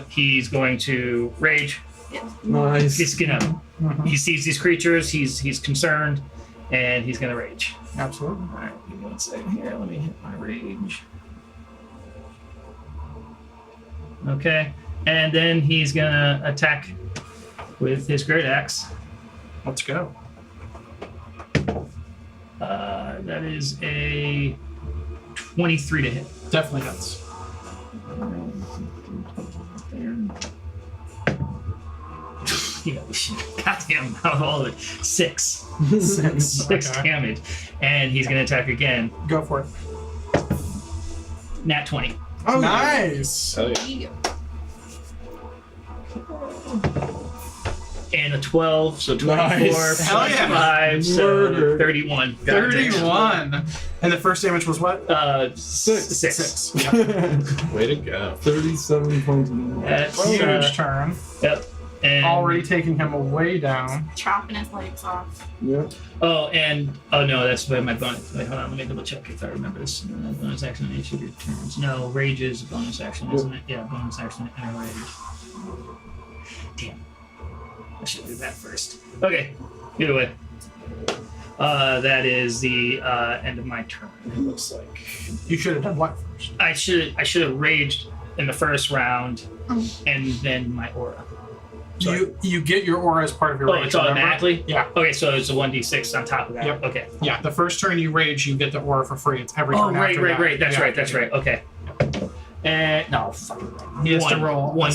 he's going to rage. Nice. He's gonna. He sees these creatures. He's concerned, and he's gonna rage. Absolutely. All right, give me 1 second here. Let me hit my rage. Okay, and then he's gonna attack with his great axe. Let's go. That is a 23 to hit. Definitely does. Yeah, goddamn, out of all of it, 6. 6 Okay. damage, and he's gonna attack again. Go for it. Nat 20. Oh, Nice. Hell yeah. There you go. And a 12, so 24 Nice. plus Hell yeah. 5, so Murder. 31. 31. And the first damage was what? 6. 6. Yep. Way to go. 37 points of damage. That's Huge turn. Yep. And Already taking him way down. Chopping his legs off. Yeah. oh no, that's my bonus. Wait, hold on, let me double check if I remember this. Bonus action on each of your turns. No, rage is a bonus action, isn't it? Yeah, bonus action and a rage. Damn. I should do that first. Okay. Either way. That is the end of my turn. It looks like You should have done what first? I should have raged in the first round, and then my aura. Sorry. You get your aura as part of your Oh, rage. it's remember? automatically? Yeah. Okay, so it's a 1d6 on top of that. Yep. Okay. Yeah. The first turn you rage, you get the aura for free. It's every Oh, turn right. after that. That's Yeah. right. That's right. Okay. And no, fuck. He has to roll one.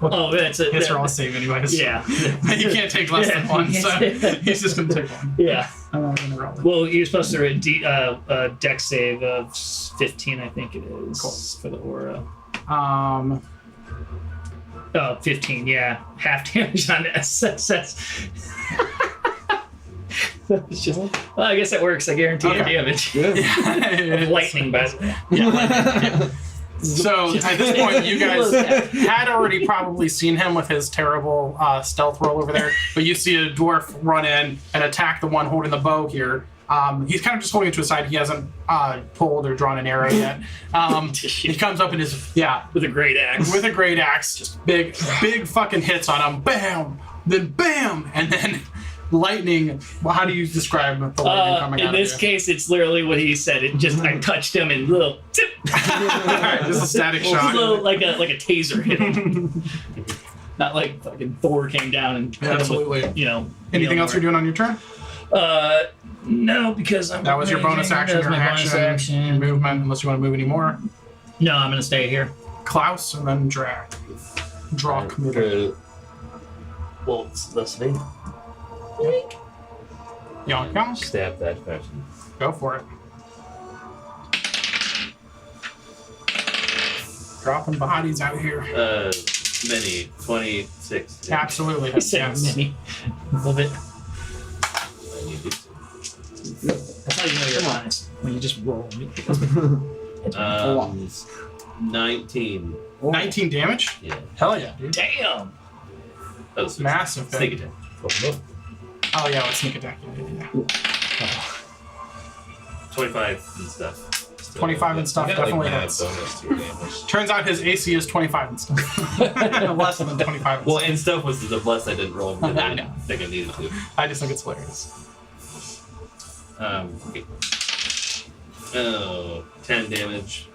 Oh, that's a. He has to roll a save anyways. Yeah. He can't take less than one, so he's just gonna take one. Yeah. I'm not gonna roll it. Well, you're supposed to dex save of 15, I think it is, Cool. for the aura. 15, yeah. Half damage on SSS. It's just, well, I guess that works. I guarantee you Okay. damage. Yeah. Lightning, by the way. So at this point, you guys had already probably seen him with his terrible stealth roll over there, but you see a dwarf run in and attack the one holding the bow here. He's kind of just holding it to his side. He hasn't pulled or drawn an arrow yet. He comes up and is With a great axe. with a great axe, just big fucking hits on him. Bam, then bam, and then lightning. Well, how do you describe the lightning coming in out this of you? case, it's literally what he said. It just I touched him and little tip, Alright, just a static just a shot. little, like a taser hit him. Not like fucking Thor came down and hit him with, Absolutely. Anything else you're doing on your turn? No, because I'm. That was your bonus action, That was your my bonus action, your action. movement, unless you want to move any more. No, I'm gonna stay here. Klaus, and then drag. Draw committed. Waltz listening. Yonk, yonk. Stab that person. Go for it. Dropping bodies out here. Many. 26. Absolutely. He said Yes. mini. Love it. I need it. That's how you know you're honest when you just roll. 19. 19 damage? Yeah. Hell yeah, dude. Damn. That was Massive. Sneak attack. Oh yeah, let's sneak attack. Yeah. 25 and stuff. Still 25 and stuff You got, definitely like, mad hits. bonus to your damage. Turns out his AC is 25 and stuff. Less than 25 and Well, stuff. and stuff was the bless I didn't roll because I I know. didn't think I needed to. I just think it's hilarious. Okay. Oh, 10 damage.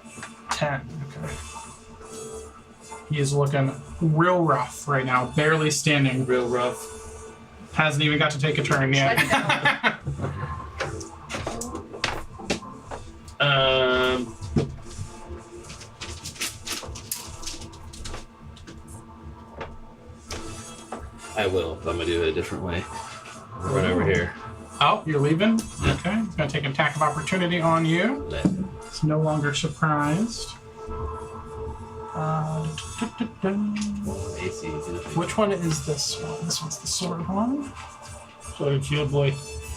10. Okay. He is looking real rough right now, barely standing. Real rough. Hasn't even got to take a turn yet. will. I'm gonna do it a different way. Run over here. Oh, you're leaving? Okay. He's going to take an attack of opportunity on you. He's no longer surprised. AC. Which one is this one? This one's the sword one. Sort of shield boy.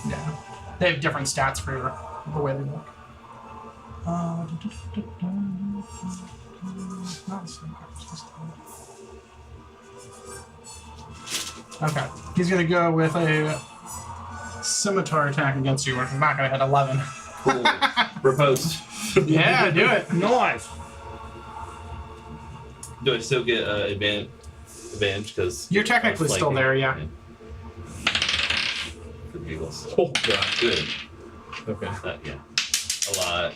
Yeah. They have different stats for the way they look. Not okay. He's going to go with a scimitar attack against you, which is not going to hit 11. Cool. Riposte. Yeah, do it. Nice. Do I still get advantage? Because You're technically still there, yeah. For giggles. Oh god. Good. Okay. Yeah. A lot.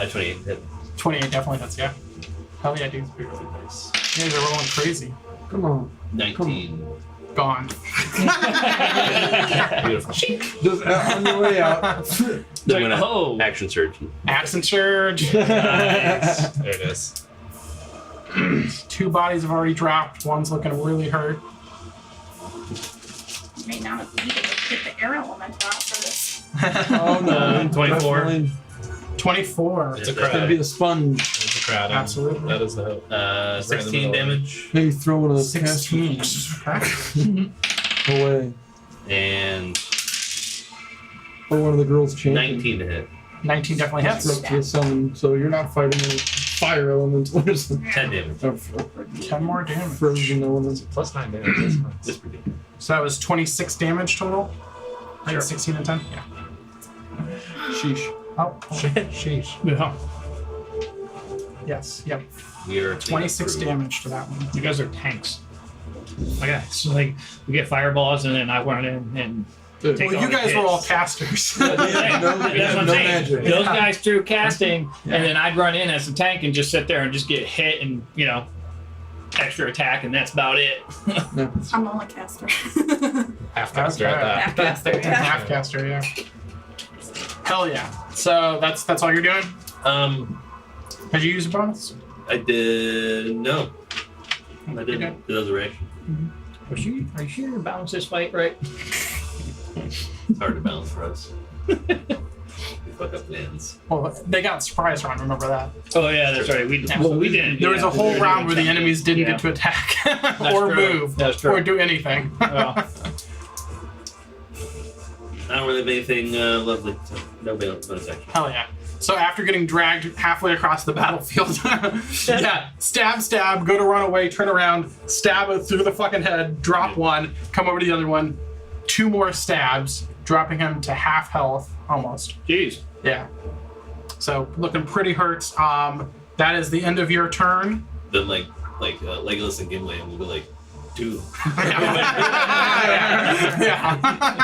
28 hit. 28 definitely hits, yeah. Hell yeah, dude. Nice. Yeah, they're rolling crazy. Come on. 19. Gone. Beautiful. Just on your way out. Then I'm gonna oh. action surge. Accent surge. Nice. There it is. 2 bodies have already dropped. One's looking really hurt. May not be able to get the air element out for this. Oh no. 24. Definitely. 24. It's a It's gonna crowd. be the sponge. It's a crowd. Absolutely. That is the hope. Right in the 16 middle. damage. Maybe throw one of those 16. casters away. And Or one of the girls chanting. 19 to hit. 19 definitely hits. Up to a summon, so you're not fighting any fire elementals. 10 damage. 10 more damage. Frozen elements. Plus 9 damage. That's nice. That's pretty good. So that was 26 damage total. I think Sure. 16 and 10. Yeah. Sheesh. Oh, Sheesh. Yeah. yes. Yep. We are 26 through. damage to that one. You guys are tanks. Okay, so like we get fireballs and then I run in and Dude, Take Well, all you the guys were all hits. casters. Yeah, That's no- what yeah, I'm no saying. magic. Those guys threw casting, Yeah. and then I'd run in as a tank and just sit there and just get hit and extra attack, and that's about it. No. I'm only caster. Half caster Okay. at that. Half caster, yeah. Half caster, yeah. Hell yeah. So that's all you're doing? Did you use a bonus? I did. No. I You didn't. That was a reaction. Are you sure you balance this fight right? It's hard to balance for us. We fuck up wins. Well, they got surprise round, remember that? Oh yeah, that's right. We didn't. There was a whole round where the enemies didn't Yeah. get to attack That's or true. move That's true. or do anything. Well, I don't really have anything lovely. So no bonus action. Hell yeah. So after getting dragged halfway across the battlefield, yeah, stab, go to run away, turn around, stab it through the fucking head, drop one, come over to the other one, 2 more stabs, dropping him to half health almost. jeez. Yeah. So looking pretty hurt. That is the end of your turn. Then Legolas and Gimli will be like, dude. yeah.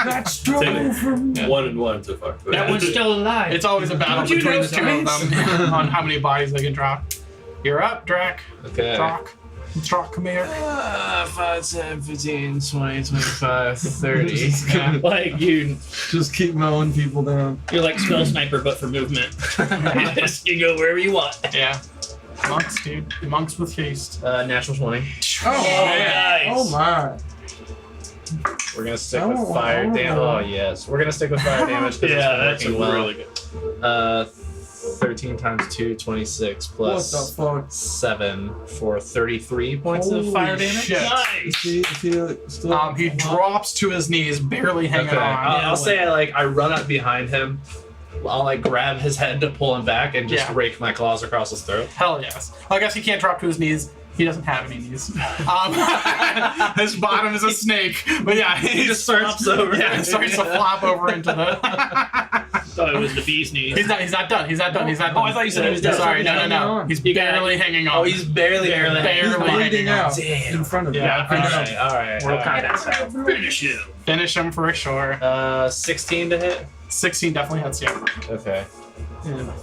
That's trouble from. 1 and 1 so far. That one's still alive. It's always a battle Don't you between know the 2 of them on how many bodies they can drop. You're up, Drac. Okay. Drock, come here. 5, 7, 15, 20, 25, 30. like you. Just keep mowing people down. You're like spell sniper, but for movement. You go wherever you want. Yeah. Monks, dude. Monks with haste. Natural 20. Oh, Nice. Oh my. We're gonna stick Oh, with fire oh. damage. Oh yes, we're gonna stick with fire damage because Yeah, it's that's been working well. really good. 13 times 2, 26 plus What the fuck? 7 for 33 points of Holy fire damage. shit. Nice. Is he still? He drops to his knees, barely hanging Okay, on. I'll say I run up behind him. I'll grab his head to pull him back and just Yeah. rake my claws across his throat. Hell yes. Well, I guess he can't drop to his knees. He doesn't have any knees. His bottom is a snake. But yeah, he just flops over. Yeah, he starts to flop over into the. Thought it was the bee's knees. He's not done. He's not done. Oh, I thought you said he was done. Sorry, no. He's barely hanging on. Oh, he's barely Barely He's bleeding hanging on. out Damn. in front of you. Yeah, I know. Alright. We're kind of Finish him. finish him for sure. 16 to hit. 16 definitely hits you. Okay.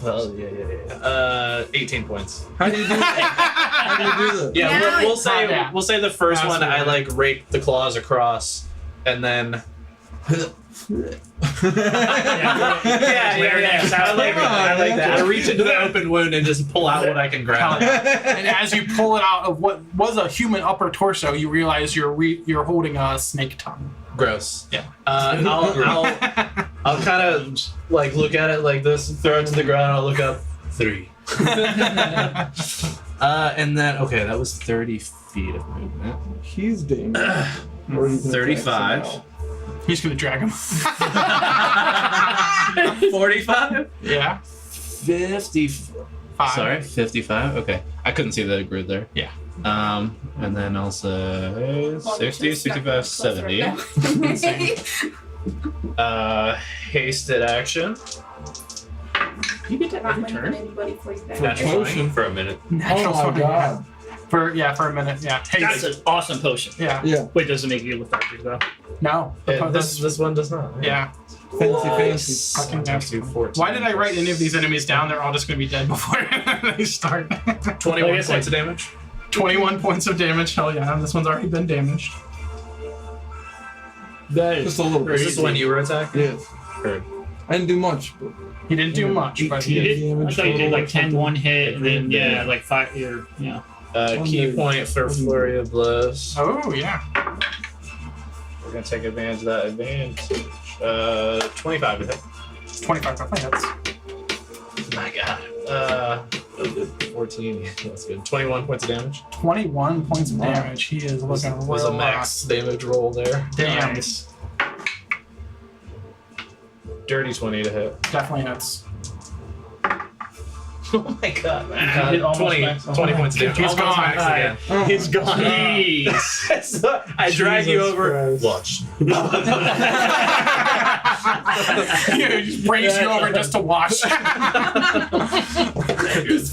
Well, yeah. 18 points. How do you do that? How do you do that? Yeah, Yeah, we'll say yeah. the first one I Absolutely. rake the claws across, and then I like that. I reach into the open wound and just pull out what I can grab. And as you pull it out of what was a human upper torso, you realize you're holding a snake tongue. Gross. Yeah. I'll kind of like look at it like this, throw it to the ground. I'll look up. 3. And then that was 30 feet of movement. He's dangerous. Or you can attack 35. someone else. He's gonna drag him. 45. Yeah. 50. 5. Sorry, 55. Okay, I couldn't see the grid there. Yeah. And then also 60, 65, 70. Hasted action. You get that Not every letting turn. anybody for you back. Natural Potion. For a minute. Natural Oh my 20. god. For a minute. Yeah. Hey. That's an awesome potion. Yeah. Yeah. Wait, does it make you lethargic though? No. This one does not. Yeah. Fancy. Fucking nasty. 14. Why did I write any of these enemies down? They're all just gonna be dead before they start. 21 Like I said- points of damage. 21 points of damage. Hell yeah. This one's already been damaged. That Just a little bit. Is this when you were attacking? Yes. Or- I didn't do much, but He didn't do much, but You he did? I damage thought you did total like or 10 something. one hit, and then like 5 or yeah. Key point for Flurry of Blows. Oh yeah. We're gonna take advantage of that advantage. 25 to hit. 25 definitely hits. My god. 14. Yeah, that's good. 21 points of damage. 21 points of damage. He is looking Was a real max damage roll there. Damn. Nice. Dirty 20 to hit. Definitely hits. Oh my god, man. You hit almost 20, max. 20 points of damage. He's Almost gone. max again. oh, He's gone. Jeez. So I drag you Jesus over. Christ. Watch. He just brings you over just to watch.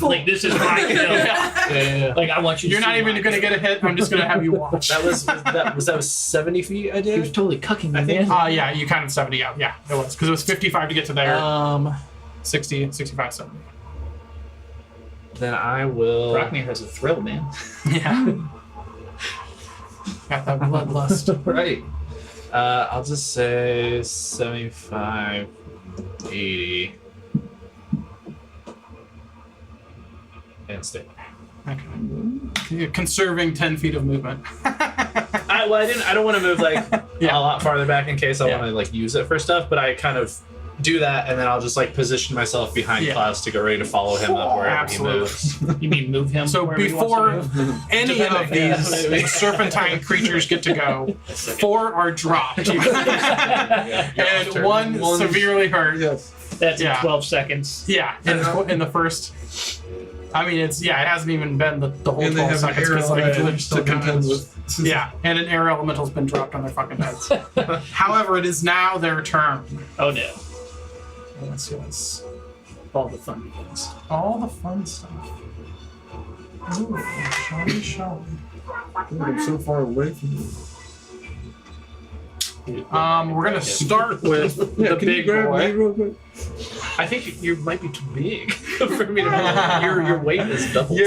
Like this is my kill. Yeah. Like I want you. You're to not see even my gonna kill. get a hit. I'm just gonna have you watch. That was 70 feet I He was did? totally cucking me, I think- man. Yeah, you counted 70 out. Yeah, it was. Because it was 55 to get to there. 60, 65, 70. Then I will. Rockmere has a thrill, man. Yeah. Got that bloodlust. Right. I'll just say 75, 80. And stay. Okay. You're conserving 10 feet of movement. I don't want to move like Yeah. a lot farther back in case I Yeah. want to like use it for stuff, but I kind of do that and then I'll just like position myself behind Yeah. Klaus to get ready to follow him up wherever Absolutely. he moves. You mean move him? So wherever he wants to before move? any of these serpentine creatures get to go, 4 are dropped. And one severely hurt. yes. That's in Yeah. 12 seconds. Yeah, in the first. I mean, it hasn't even been the whole And they 12 have an seconds air because like they're element still to contend going. with. Yeah, and an air elemental's been dropped on their fucking heads. However, it is now their turn. Oh no. Let's see what's All the fun begins. all the fun stuff. Ooh, shall we? I'm so far away from you. We're gonna start with Yeah, the can you big grab me boy. real quick? I think you might be too big for me to your weight is doubled.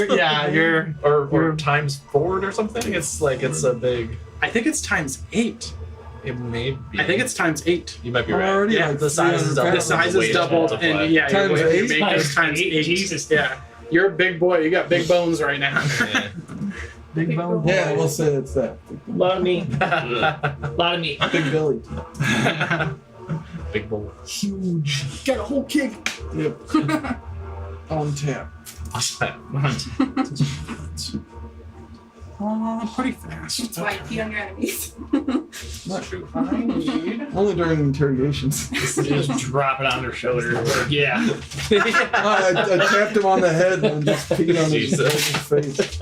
or times 4 or something. It's like it's a big. I think it's times 8. It may be. I think it's times 8. You might be I'm right. already Yeah, like the size is 300 doubled. The size is weight is doubled, multiplied. and yeah, Times your weight eight? is times 8. Jesus. Yeah, you're a big boy. You got big bones right now. Yeah. Big bone. Yeah, we'll say it's that. Lot of meat. Lot of meat. Big belly. Big bull. Huge. Got a whole kick. Yep. On tap. Pretty fast. That's why you pee on your enemies. Not I need. only during interrogations. Just drop it on their shoulder. Like, yeah. I tapped him on the head and just peed on his Jesus. face.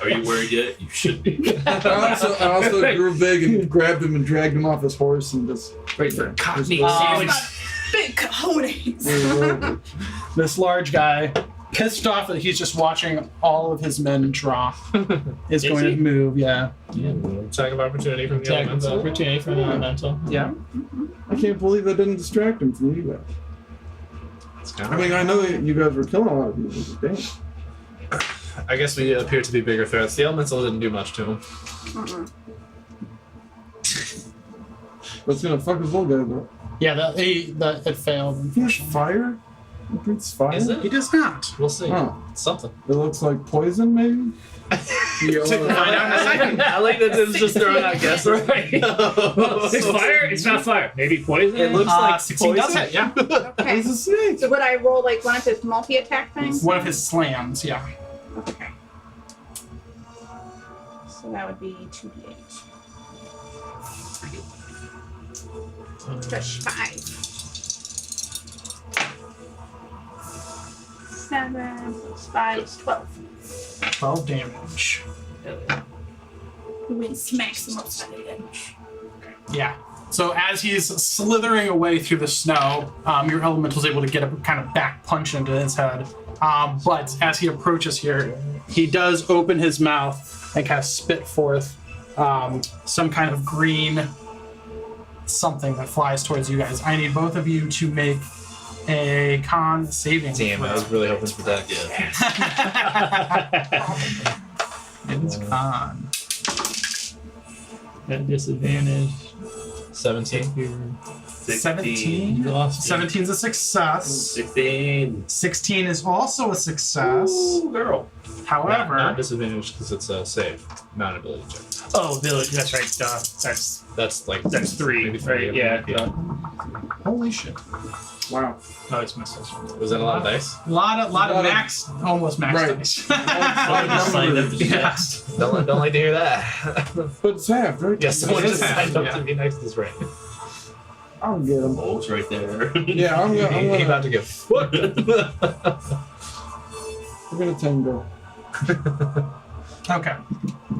Are you worried yet? You should be. I also grew big and grabbed him and dragged him off his horse and just. Ready for a cockney Oh, sandwich. Big cojones. This large guy, pissed off that he's just watching all of his men drop, is Is going he? to move. Yeah. Attack of opportunity from the Attack of elemental. opportunity for an elemental. Yeah. I can't believe I didn't distract him from you guys. It's kinda I mean, I know you guys were killing a lot of people, but damn. I guess we appear to be bigger threats. The elemental didn't do much to him. What's gonna fuck his little guy though? Yeah, it failed. He has fire? He breathes fire? Is He it? does not. We'll see. Huh. It's something. It looks like poison, maybe? I like that it was just throwing out guesses. Right. It's fire. It's not fire. Maybe poison. It looks like 16 does poison. hit, yeah. Okay. It's a snake. So would I roll like one of his multi-attack things? One of his slams, yeah. Okay. So that would be 2d8. Just 5. 7 plus 5 is 12. 12 damage. The wind smacks the most out of it. Yeah. So as he's slithering away through the snow, your elemental's able to get a kind of back punch into his head. But as he approaches here, he does open his mouth and kind of spit forth some kind of green something that flies towards you guys. I need both of you to make a con saving Damn, I throw. was really hoping for that. It's con. At disadvantage. 17. You're 17. lost. 17's a success. 16. 16 is also a success. Ooh, girl. However, Not disadvantage because it's a save, not ability check. Oh, village. That's right. That's like That's 3. maybe Right? Yeah. holy shit. Wow. Oh, it's missed this one. Was that a lot of dice? Lot of max, almost max Right. dice. Someone just signed up to do Yeah. that. Don't like to hear that. But it's half, right? Yes, someone It just is signed half, up to be next to this right. I'll get him. Oh, it's right there. Yeah, I'm He gonna about to get fucked. we're gonna tango. Okay.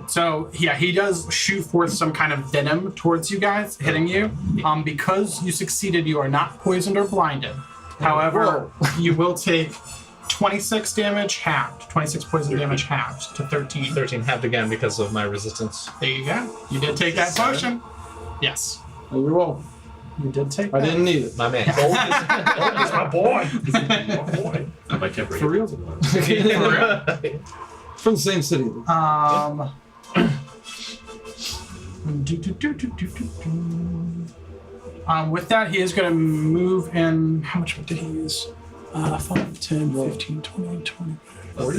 So yeah, he does shoot forth some kind of venom towards you guys, hitting you. Because you succeeded, you are not poisoned or blinded. However, you will take 26 damage halved, 26 poison damage halved to 13. 13 halved again because of my resistance. There you go. You did take that potion. Yes, Oh, you're welcome. you did take I that. didn't need it. My man. Gold is my boy. My temper. For real? From the same city. With that, he is going to move in. How much did he use? 5, 10, 15, 20, 20,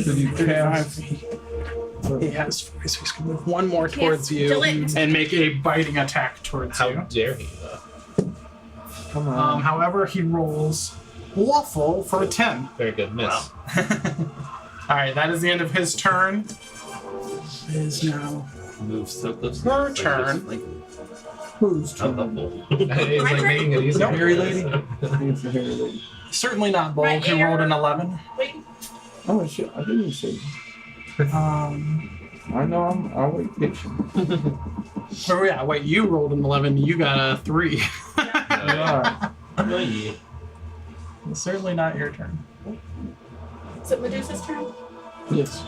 Did you 35. cast? He has 40, so he's going to move one more towards you delete. and make a biting attack towards How you. dare he? Come on. However, he rolls awful for a 10. Very good miss. Wow. All right, that is the end of his turn. It is now Move so close. her turn. Like, Who's out the turn? hole. It's like making it easy. Nope. Hairy lady? It's the hairy lady. Certainly not bold. Right He here. rolled an 11. Wait, Oh shit, I didn't say. Um, I know I'll wait patient. oh yeah, wait, you rolled an 11. You got a 3. Alright. Oh, yeah. Certainly not your turn. is it Medusa's turn? Yes.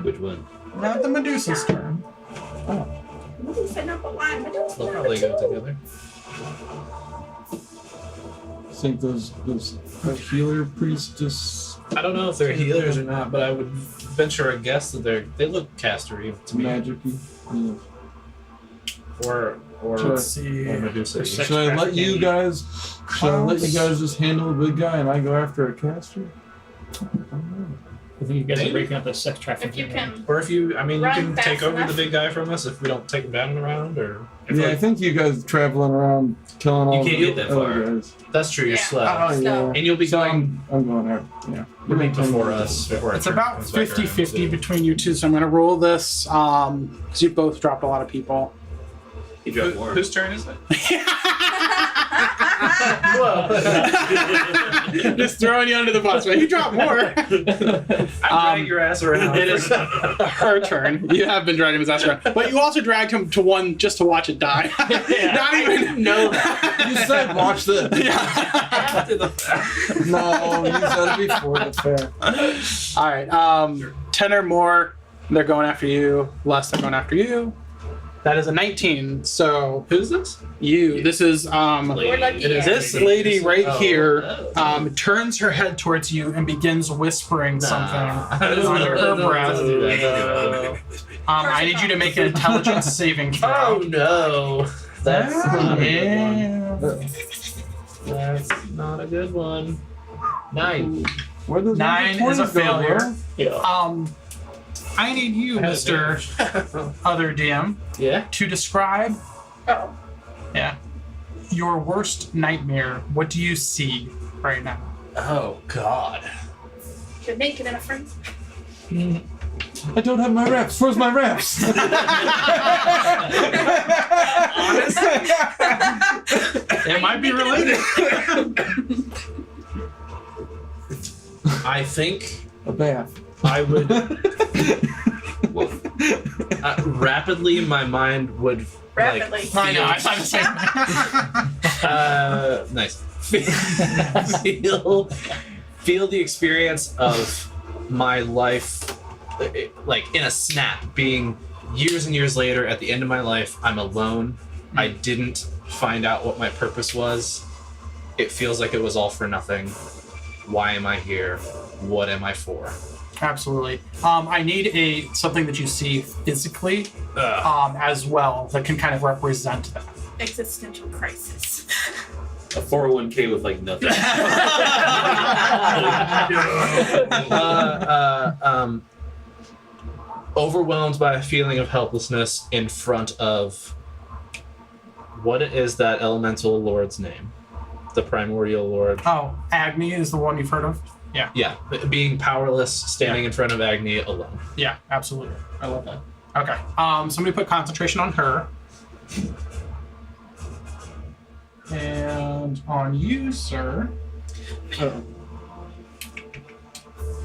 Which one? Not the Medusa's turn. Medusa number 1, Medusa They'll number probably 2. go together. Think those healer priests just I don't know if they're healers or not, but I would venture a guess that they look castery to me. magic-y. Yeah. Or Let's see. or Medusa. Sex Should I let you trafficking. guys? Should I let you guys just handle the big guy and I go after a caster? I don't know. I think you guys are Maybe. breaking up the sex If trafficking. you can. Or if you, I mean, you Run can fast take over enough. the big guy from us if we don't take him down in a round, or if Yeah, I think you guys traveling around killing all You can't the get that other far. guys. that's true. You're Yeah. slow, Oh yeah. and you'll be So going. I'm going after. Yeah. You'll be before us. Before our It's turn about comes back around, 50-50 too. between you two, so I'm going to roll this because you both dropped a lot of people. He dropped more. Whose turn is it? Just throwing you under the bus, but you dropped more. I'm dragging your ass around. It is her turn. You have been dragging his ass around, but you also dragged him to one just to watch it die. Not even know that. You said watch this. Yeah. After the fact. No, you said it before the fair. All right. 10 or more, they're going after you. Less, they're going after you. That is a 19. So Who's this? you. This is We're lucky. It is this lady right Oh. here. Turns her head towards you and begins whispering something under her breath. I need you to make an intelligence saving throw. Oh no. That's not a Yeah. good one. That's not a good one. 9. Where does 9 is a 20s go, failure. bro? Yeah. I need you, Mr. Other DM, Yeah. to describe Oh. your worst nightmare. What do you see right now? Oh God. You're naked in a frenzy. I don't have my reps. Where's my reps? It might be related. I think A bath. I would rapidly. My mind would Rapidly. I know. I thought the same. nice. Feel the experience of my life, like in a snap, being years and years later. At the end of my life, I'm alone. I didn't find out what my purpose was. It feels like it was all for nothing. Why am I here? What am I for? Absolutely. I need something that you see physically as well that can kind of represent that. Existential crisis. A 401k with like nothing. Overwhelmed by a feeling of helplessness in front of what is that elemental lord's name? The primordial lord. Oh, Agni is the one you've heard of? Yeah, being powerless, standing in front of Agni alone. Yeah, absolutely. I love that. Okay. Somebody put concentration on her. And on you, sir.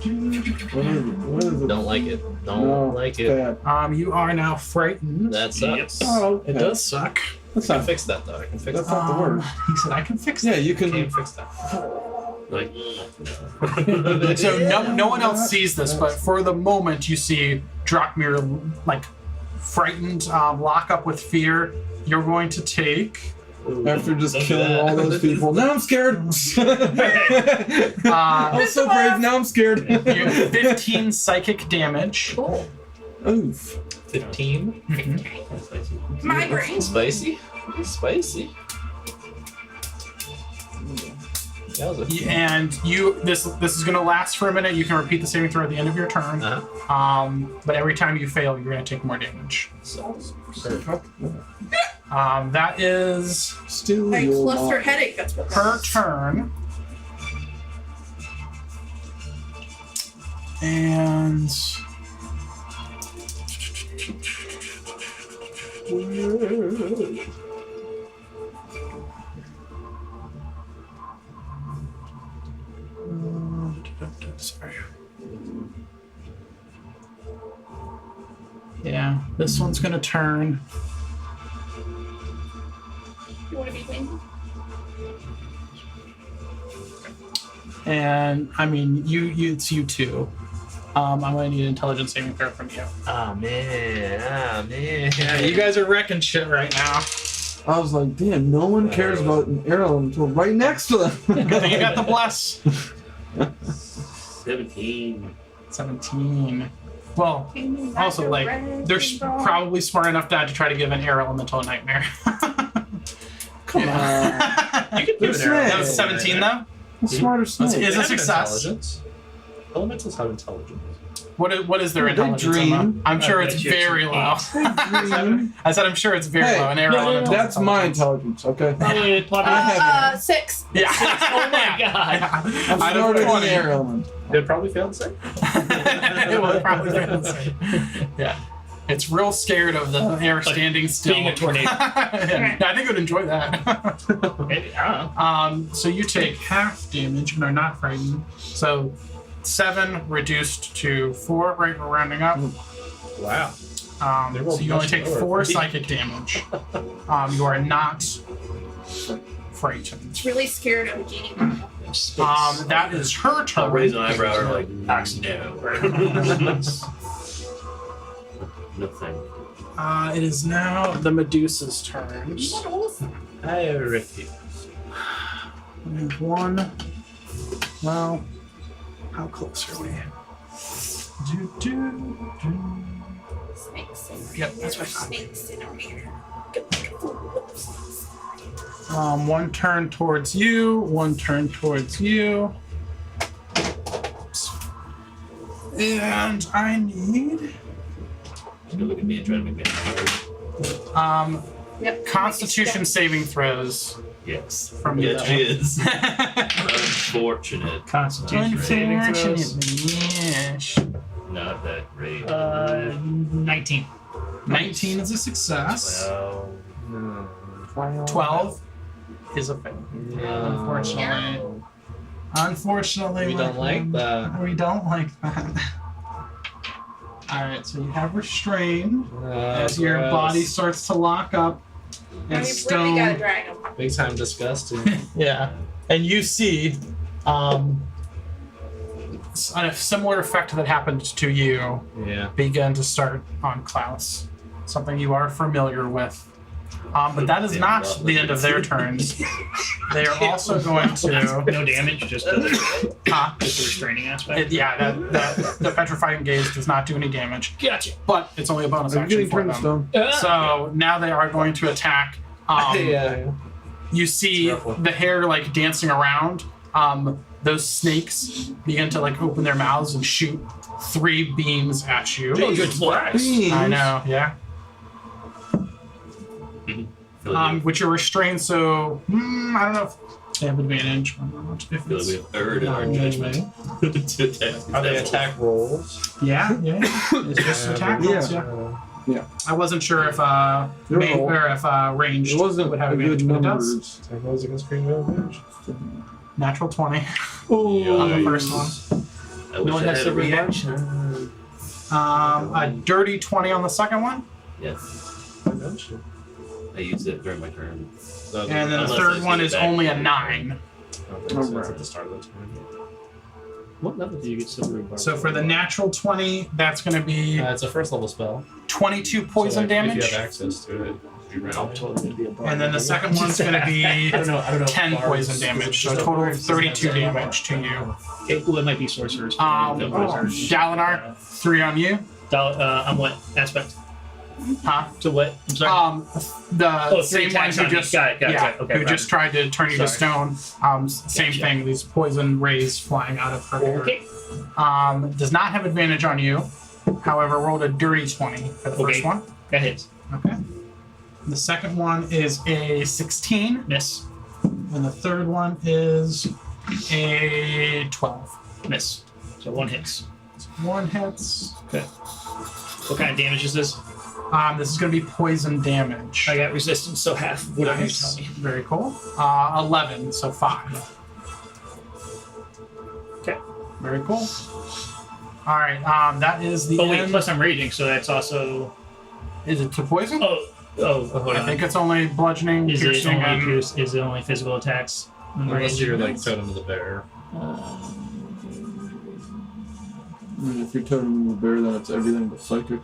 What is it? Don't like it. Don't No, like it. bad. You are now frightened. That sucks. Oh, okay. It does suck. That's I can not. fix that though. I can fix That's that. not the word. He said, I can fix Yeah, it. you I can can. fix that. Like, So no one else sees this, but for the moment you see Drakmir like frightened, lock up with fear. You're going to take After just Don't do killing that. all those people. Now I'm scared. I was so brave. Now I'm scared. you have 15 psychic damage. Cool. Oof. 15. Migraine. Spicy. Spicy. That was a And this is going to last for a minute. You can repeat the saving throw at the end of your turn. But every time you fail, you're going to take more damage. That is Still A your cluster mom. headache. That's what that her is. turn. And sorry. Yeah, this one's gonna turn. You want to be thinking? And I mean, it's you too. I'm gonna need an intelligence saving throw from you. Oh man. Yeah, you guys are wrecking shit right now. I was like, damn, no one cares about an arrow until right next to them. Good thing you got the bless. 17. 17. Well, Can you also, like, red they're ball? probably smart enough not to try to give an air elemental a nightmare. Come on. You could They're give an arrow. That was 17 though? The smarter snake. Is They a have success. Intelligence. Elementals have intelligence. What is their They intelligence? dream. Emma? I'm sure I it's bet you it's very an low. Dream. I said I'm sure it's very Hey, low. An air no, elemental. That's my intelligence, okay? Probably, I 6. Yeah. Oh my god. I'm Out of smarter than 20. the air element. They'd probably fail the same. It will probably be the same. Yeah. It's real scared of the air standing still. being a tornado. Yeah, I think it would enjoy that. Maybe, I don't know. So you take half damage and are not frightened. So 7 reduced to 4, right? We're rounding up. Wow. They So rolled you only much take lower. 4 psychic damage. You are not frightened. It's really scared of a genie. That is her turn. I'll raise an eyebrow and like, no. Nothing. It is now the Medusa's turn. I refuse. We have 1. Well, how close are we? Snakes in our Yep, ear. that's what I thought. Snakes in our ear. One turn towards you, one turn towards you. And I need You look at me and try to make me hard. Yep. Constitution saving throws Yes. from you. Yes, she is. Unfortunate. Constitution saving throws. Unfortunately, yes. Not that great. 19. 19 is a success. Well, 12 is a fail. Unfortunately. Unfortunately, We don't like that. We don't like that. Alright, so you have restrain as your body starts to lock up. And Really stone. gotta drag him. Big time disgusting. Yeah. And you see a similar effect that happened to you Yeah. begin to start on Klaus. Something you are familiar with. But that is not the end of their turns. They are also going to. No damage, just the Just restraining aspect. yeah, that the petrifying gaze does not do any damage, Gotcha. but it's only a bonus Are you action getting for turned to them. stone? So now they are going to attack. Yeah. You see It's rough. the hair like dancing around. Those snakes begin to like open their mouths and shoot 3 beams at you. Oh, good flash. I know, yeah. Which are restrained, so I don't know if they have advantage. I don't know if feel like we it's have erred in our not judgment. really. To attack. Are they attack rolls? Yeah, yeah. It's just attack rolls, yeah. I wasn't sure if They're main, roll. or if ranged It wasn't would have a good advantage, but it does. numbers. Attack rolls against green advantage. Natural 20 Oh, on the first one. I wish No one I has had to a react. reaction. A dirty 20 on the second one, Yes. I used it during my turn. and then the Unless I third see one it is back. only a 9. That's at the start of the turn. What level do you get silver bar? So for the natural 20, that's going to be It's a first level spell. 22 poison So, like, damage. If you have access to it, you round it. And then the second one's going to be I don't know. 10 poison damage, so a total of 32 damage to you. It might be sorcerers. Dalinar, 3 on you. On what aspect? Huh? To what? I'm sorry. The three same one attacks who on me. just Got it, yeah, okay, who just tried to turn you to stone. Same Gotcha. thing. These poison rays flying out of her. Okay. Does not have advantage on you. However, rolled a dirty 20 for the first Okay. one. That hits. Okay. The second one is a 16, Miss. and the third one is a 12. Miss. So 1 hits. One hits. Okay. What kind of damage is this? This is going to be poison damage. I got resistance, so half. Whatever you Nice. tell me. Very cool. 11, so 5. Okay. Very cool. All right. That is the Oh wait, end. plus I'm raging, so that's also. Is it to poison? Oh, hold I on. think it's only bludgeoning, Is it piercing, only and is it only physical attacks? Unless you're like totem of the bear. And if you're totem the bear, then it's everything but psychic.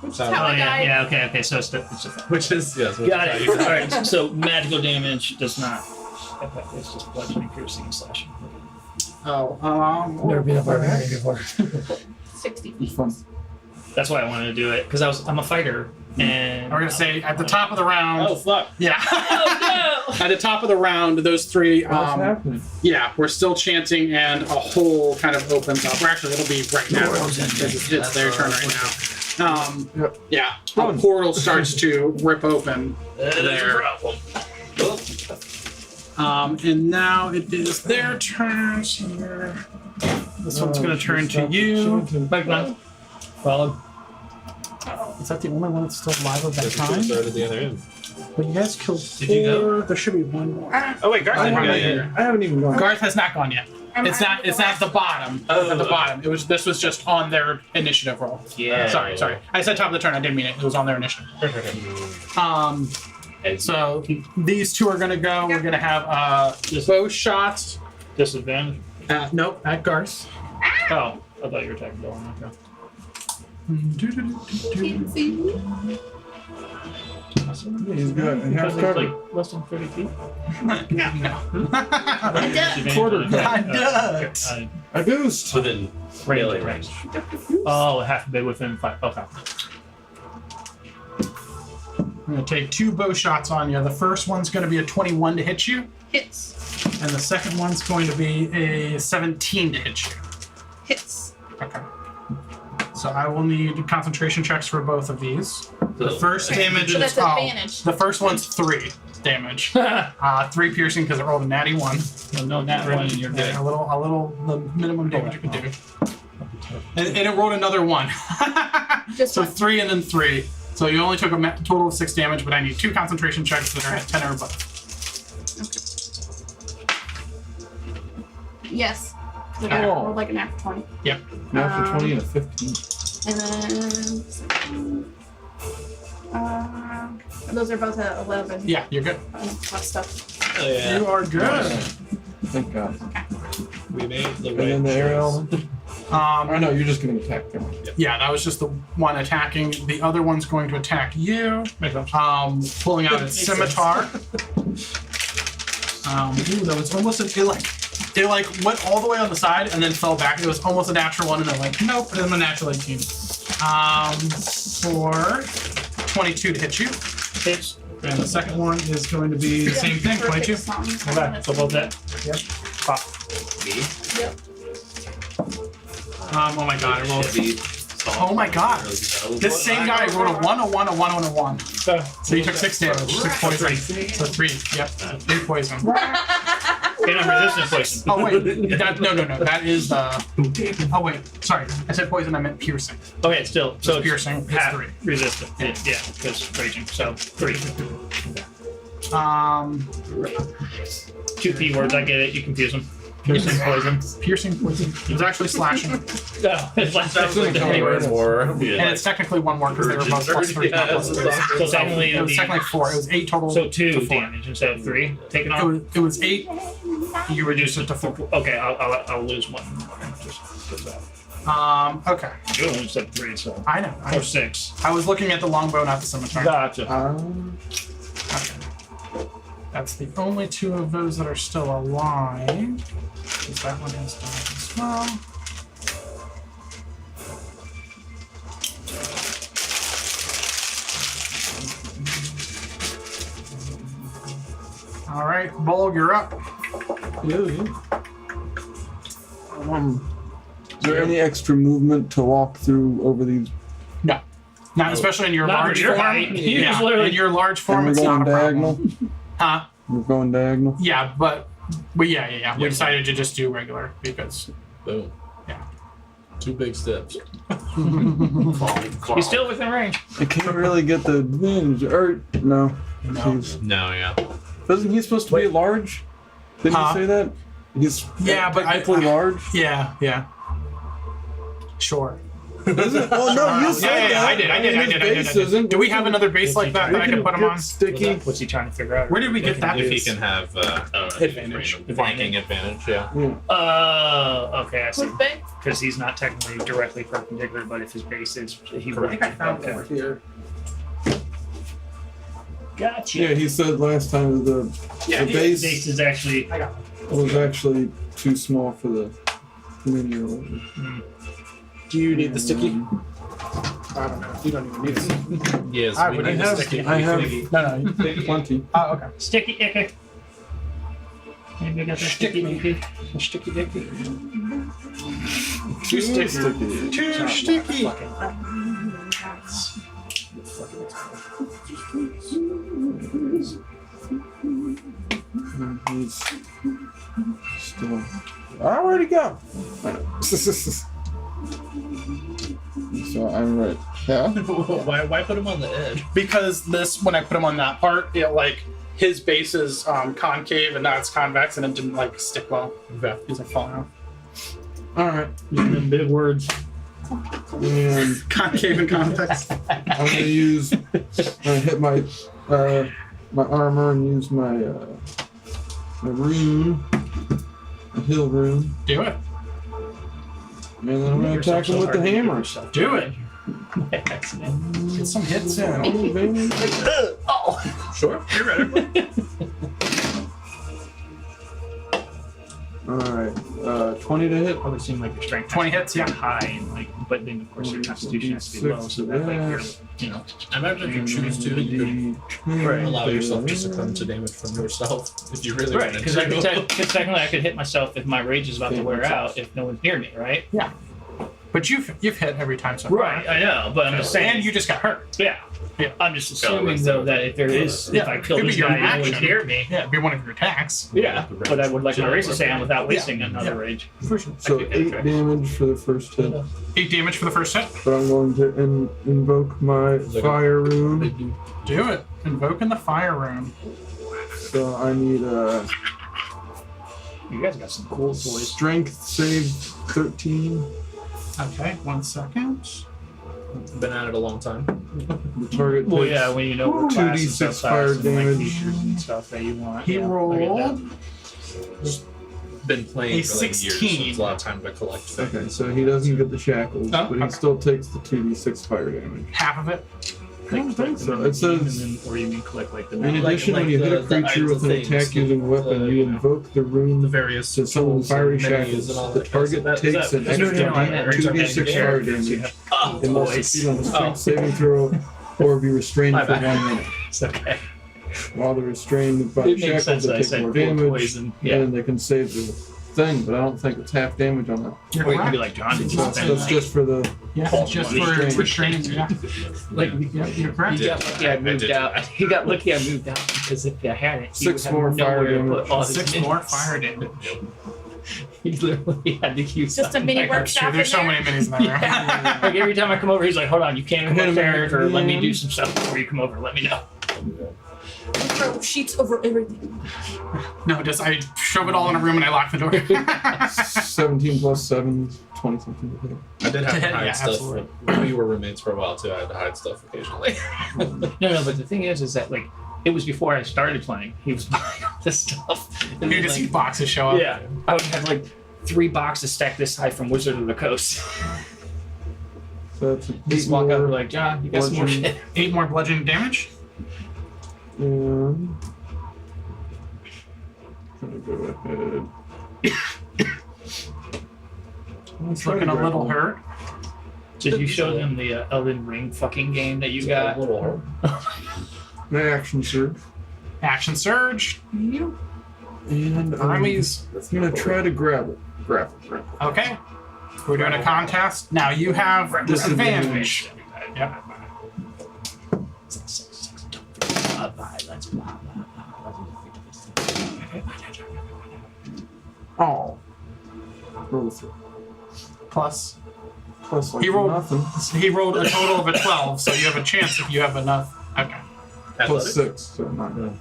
Which How Oh I yeah, died. yeah, okay, so it's a Which is yes. which got is it. how you- All right, so magical damage does not. It's just bludgeoning, piercing, and slashing. never been a barbarian before. 60 It's feet. fun. That's why I wanted to do it because I'm a fighter and. We're gonna say at the top of the round. Oh fuck! Yeah. Oh At the top of the round, those 3. What's happening? Yeah, we're still chanting, and a hole kind of opens up. Or actually, it'll be right now. It's their turn right now. Yep. Yeah, a Run. portal starts to rip open. That's a There. problem. And now it is their turns here. This one's gonna turn to you. Back on. Follow. Is that the only one that's still alive at that This should time? start at the other end. Well, you guys killed Did you go? 4. There should be one more. Oh wait, Garth I didn't go haven't, yet. I haven't even gone. Garth has not gone yet. It's not the bottom. Oh, At the okay. bottom. This was just on their initiative roll. Yeah. Sorry. I said top of the turn. I didn't mean it. It was on their initiative. And So these 2 are gonna go. We're gonna have bow shots. Disadvantage. Nope, at Garth. Oh, I thought you were attacking Dolan. Okay. Can't see me. He's good. And half Because it's cover. like less than 30 feet. No. I ducked. Quarter I ducked. A goose. within melee range. Oh, half a bit within 5. Okay. I'm going to take 2 bow shots on you. The first one's going to be a 21 to hit you, Hits. and the second one's going to be a 17 to hit you. Hits. Okay. So I will need concentration checks for both of these. The first damage So is that's advantage. the first one's 3 damage. 3 piercing because it rolled a natty 1. No, not one, and you're good. Yeah, a little, the minimum damage you can do. And it rolled another 1. Just So one. 3 and then 3. So you only took a total of 6 damage, but I need 2 concentration checks that are at 10 or above. Yes. The Oh. rolled like an after 20. Yep. After 20 and a 15. And then. Those are both at 11. Yeah, you're good. Plus stuff. Oh yeah. You are good. Thank God. We made the And right then the air choice. element. I Um, know, you're just going to attack them. yeah, that was just the one attacking. The other one's going to attack you. Pulling out its Makes sense. scimitar. Ooh, that was almost it went all the way on the side and then fell back. It was almost a natural 1, and then like nope, and then the natural 18. For 22 to hit you, Hits. and the second one is going to be the same thing, 22. Okay, so above that. Pop. Yep. Oh my god, I rolled. Heavy, Oh my god. This same guy rolled a 1, a 1, a 1, and a 1. So you took 6 damage, 6 poison. So 3. Yep, 3 poison. And I'm resistant poison. Oh wait, no. That is the. Oh wait, sorry. I said poison. I meant piercing. Okay, still. So it's Piercing is half 3. resistant. Yeah, because raging. So 3. 2 P words, I get it. You confuse them. Piercing poison. Piercing poison. It was actually slashing, and No, it's like Sounds like Hey, a word war. it's technically 1 more because they were both plus 3, not plus 2. So technically It was technically 4. It was 8 total. so to 2 4. damage instead of 3. Taken It off. was 8. You reduced it to 4. Okay, I'll lose 1 more. Just because that. Okay. You only said 3, so I know. or 6. I was looking at the longbow, not the scimitar. Gotcha. Okay. That's the only 2 of those that are still alive. Because that one is done as well. All right, Bulg, you're up. Yeah. Is there any extra movement to walk through over these? No, not especially in your Not large with your form. height. You Yeah, just literally- in your large And form, we're it's going not a diagonal? problem. Huh? We're going diagonal? Yeah, but yeah. We decided to just do regular because Boom. Yeah. 2 big steps. He's still within range. I can't really get the advantage. Or, no. No. Jeez. No, yeah. Isn't he supposed to be large? Didn't Huh? you say that? He's Yeah, but technically large? yeah. Sure. Is it? Well, no, you said Yeah, that. I did. his base isn't. Do we have another base like that that I can put him on? Sticky. What's he trying to figure out? Where did we get that If he base? can have Advantage. flanking advantage, yeah. Okay, I see. With Bay? Because he's not technically directly perpendicular, but if his base is, he I think I found it okay. over here. Gotcha. Yeah, he said last time that Yeah, the His base base is actually. I got it. was actually too small for the linear one. Do you need the sticky? I don't know. You don't even need it. Yes, I we would need have to sticky. I have No. plenty. Oh, okay. Sticky icky. Maybe I got that sticky Sticky. icky. Sticky dicky. Too sticky. sticky. Too sticky. He's still. Where'd he go? So I'm right. Yeah. Why put him on the edge? Because this, when I put him on that part, it like his base is concave and now it's convex, and it didn't like stick well. Okay. He's like falling off. All right. Using them big words. And Concave and convex. I'm gonna use. Hit my my armor and use my my rune, a hill rune, Do it. and then I'm gonna attack him with the hammer. Do it. Accident. Get some hits in. Oh, baby. Sure. You're ready. Alright, 20 to hit. I would assume like your strength 20 hits, yeah. high and like, but then of course your constitution has to be low, so that like you're, you know, I imagine if you choose to, you Right. could allow yourself to to succumb to damage from yourself if you really right? wanted Because to. technically I could hit myself if my rage is about to Okay, wear what's up? out if no one's near me, right? But you've hit every time so far. Right, I know, but I'm just saying. And you just got hurt. Yeah. Yeah. I'm just Yeah, assuming like though that. that if there is, Yeah, if I kill it'd be this your guy and no one's action. near me, Yeah, it'd be one of your attacks. yeah. But I would like my race to stay on without Yeah. wasting another Yeah. rage. For sure. So Okay, 8 okay. damage for the first hit. 8 damage for the first hit. But I'm going to invoke my Like a- fire rune. Do it. Invoking the fire rune. So I need a You guys got some cool toys. strength save 13. Okay, 1 second. Been at it a long time. The target Well, takes yeah, when you know what 2d6 class and stuff fire and like damage. features and stuff that you want. He yeah, I get rolled. Been playing A for like years, so 16. it's a lot of time to collect things. Okay, so he doesn't get the shackles, Oh, but he okay. still takes the 2d6 fire damage. Half of it. I don't think so. It says, or you mean collect like the in addition, like when you hit a the creature with an things, attack using a weapon, the, you you know, invoke the The rune various to summon tools fiery and menus shackles. and all The that kind of target stuff. takes an No, no, extra no, I meant 2d6 fire characters. You damage. have- Oh, It must boys. succeed on a strength Oh. saving throw or be restrained My for bad. 1 minute. It's okay. While they're restrained by It makes shackles, sense that I they take said more cool damage, toys and yeah. and they can save the thing, but I don't think it's half damage on that. You're Or you can correct. be like John and So just spend that's like, just for the. Yeah, Oh, it's just money. for Restraint. restraining. Yeah. like Yeah, you're correct. he got lucky I moved did out. He got lucky I moved out because if I hadn't, he 6 would more have fire nowhere to damage. put all his 6 more minions. fire damage. He literally had to use Just a something mini like work- That's true. Workshop There's in so there. many minis in that room. Yeah. Like every time I come over, he's like, "Hold on, you can't Hit come him upstairs, or let me again. do some stuff before you come over. Let me know." Throw sheets over everything. No, just I shove it all in a room and I lock the door. 17 plus 7, 20 something to hit. I did have to Yeah, hide stuff. absolutely. We were roommates for a while too. I had to hide stuff occasionally. No, but the thing is that like it was before I started playing. He was buying all this stuff. And You then, just see like, boxes show up. yeah, I would have like 3 boxes stacked this high from Wizard of the Coast. So that's an 8 Just walk up and more. be like, "John, you got some more bludgeoning. shit." 8 more bludgeoning damage. And. Gonna go ahead. He's looking a little hurt. Did you show them the Elden Ring fucking game that you got? A little My action surge. Action surge. And Hermes. I'm gonna try to grab it. Grapple. Okay. We're doing a contest. Now you have Disadvantage. disadvantage. Yep. Oh. Roll 3. Plus. Plus like He rolled- nothing. He rolled a total of a 12, so you have a chance if you have enough. Okay. Plus Athletics. 6, so 9.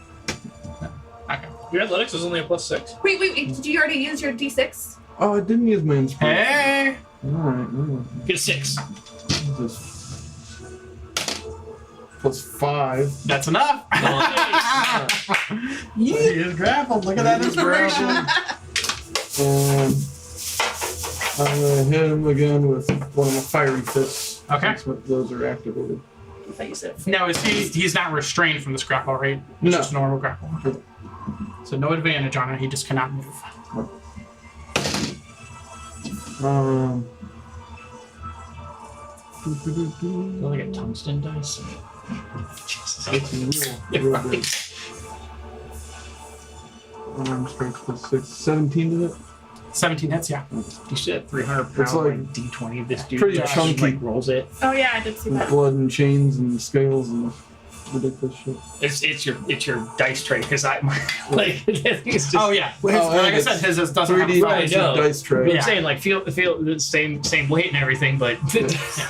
Okay. Your athletics was only a +6. Wait. Did you already use your D6? Oh, I didn't use my inspiration. Hey. Alright, Get a 6. plus 5. That's enough. He is grappled. Look at that inspiration. And I'm gonna hit him again with one of my fiery fists. Okay. Since those are activated. I thought you said Now is he's not restrained from this grapple, right? It's No. just normal grapple. Okay. So no advantage on it. He just cannot move. like a tungsten dice. It's real big. Strength plus 6. 17 to hit. 17 hits. Yeah. You said 300 It's pound like like D20. This dude pretty just, chunky. like rolls it. Oh yeah, I did see With that. blood and chains and scales and ridiculous shit. It's your dice tray because I like it's just. Oh yeah. Well, Oh, like I and said, his doesn't have 3D a Right, phone. no. dice tray. I'm Yeah. saying like feel the same weight and everything, but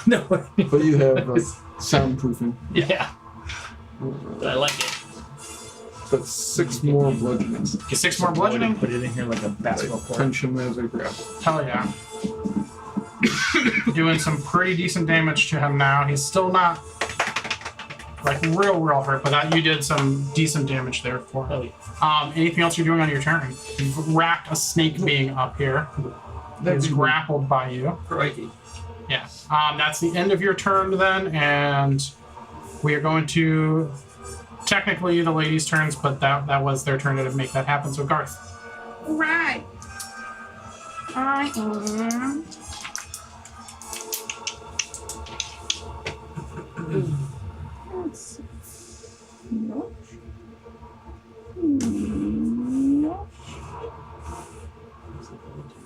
no. But you have soundproofing. Yeah, but I like it. But 6 more bludgeoning. Get 6 more bludgeoning. Put it in here like a basketball court. Punch him as I grapple. Hell yeah. Doing some pretty decent damage to him now. He's still not like real hurt, but that you did some decent damage there for him. Oh, yeah. Anything else you're doing on your turn? You've wrapped a snake being up here. He's grappled by you. Crikey. Yeah. That's the end of your turn then, and we are going to technically the ladies' turns, but that was their turn to make that happen. So Garth. Right. I am. Let's see. Nope. Nope.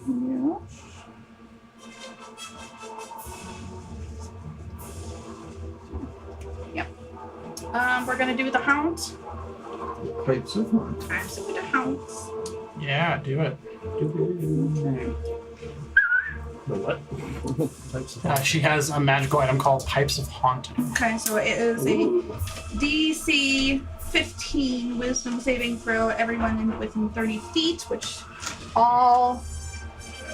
Nope. Yep. We're gonna do the hounds. Pipes of Hunt. Time to do the hounds. Yeah, do it. The what? She has a magical item called Pipes of Haunting. Okay, so it is a DC 15 Wisdom saving throw. Everyone within 30 feet, which all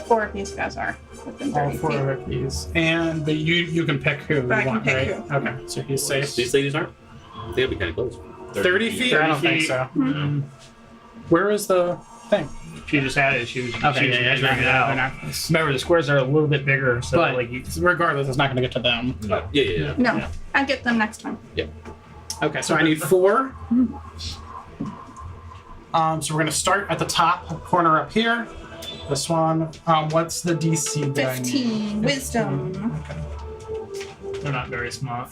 4 of these guys are within 30 All feet. 4 of these. And but you can pick who But I you can want, pick right? who. Okay, so he's safe. These ladies aren't. They'll be kind of close. 30 feet? I don't think so. Where is the thing? She just had it. She was Okay, measuring it they're out. not- Remember, the squares are a little bit bigger, so But like you. regardless, it's not going to get to them. Yeah. No, Yeah. I'll get them next time. Okay, so I need 4. So we're going to start at the top corner up here. This one. What's the DC that I need? 15 Wisdom. They're not very smart.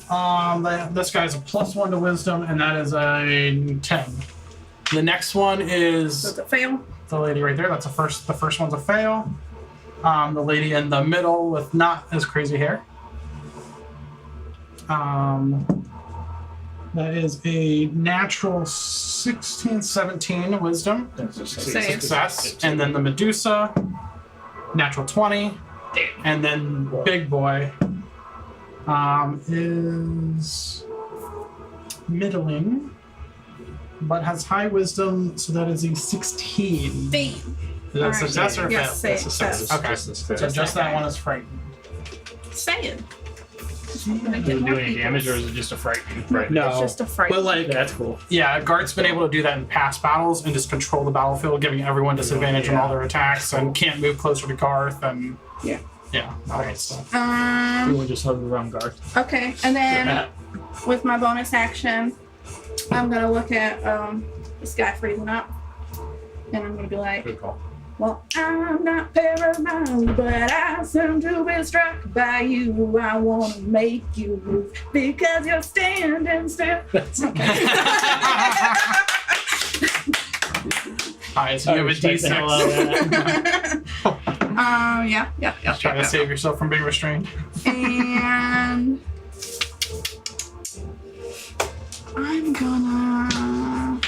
This guy's a +1 to wisdom, and that is a 10. The next one Does is it fail? the lady right there. That's the first one's a fail. The lady in the middle with not as crazy hair. That is a natural 16, 17 wisdom. Save. Success. And then the Medusa, natural 20. And then Big Boy is middling, but has high wisdom, so that is a 16. Fail. Is that Alright. success or Yes, fail? save, Success. save. Okay. So just that one is frightened. Say it. Does it do any damage, or is it just a frightening? No. It's just a fright. But like, That's cool. yeah, Gart's been able to do that in past battles and just control the battlefield, giving everyone disadvantage on all their attacks and can't move closer to Garth and Yeah. yeah, all that stuff. You would just hover around guard. Okay, and then with my bonus action, I'm gonna look at this guy freezing up, and I'm gonna be like, Good call. well, I'm not paramount, but I seem to be struck by you. I wanna make you move because you're standing still. Alright, so you have a Respect the hell out of D6. that. Yeah. Trying to save yourself from being restrained. And I'm gonna.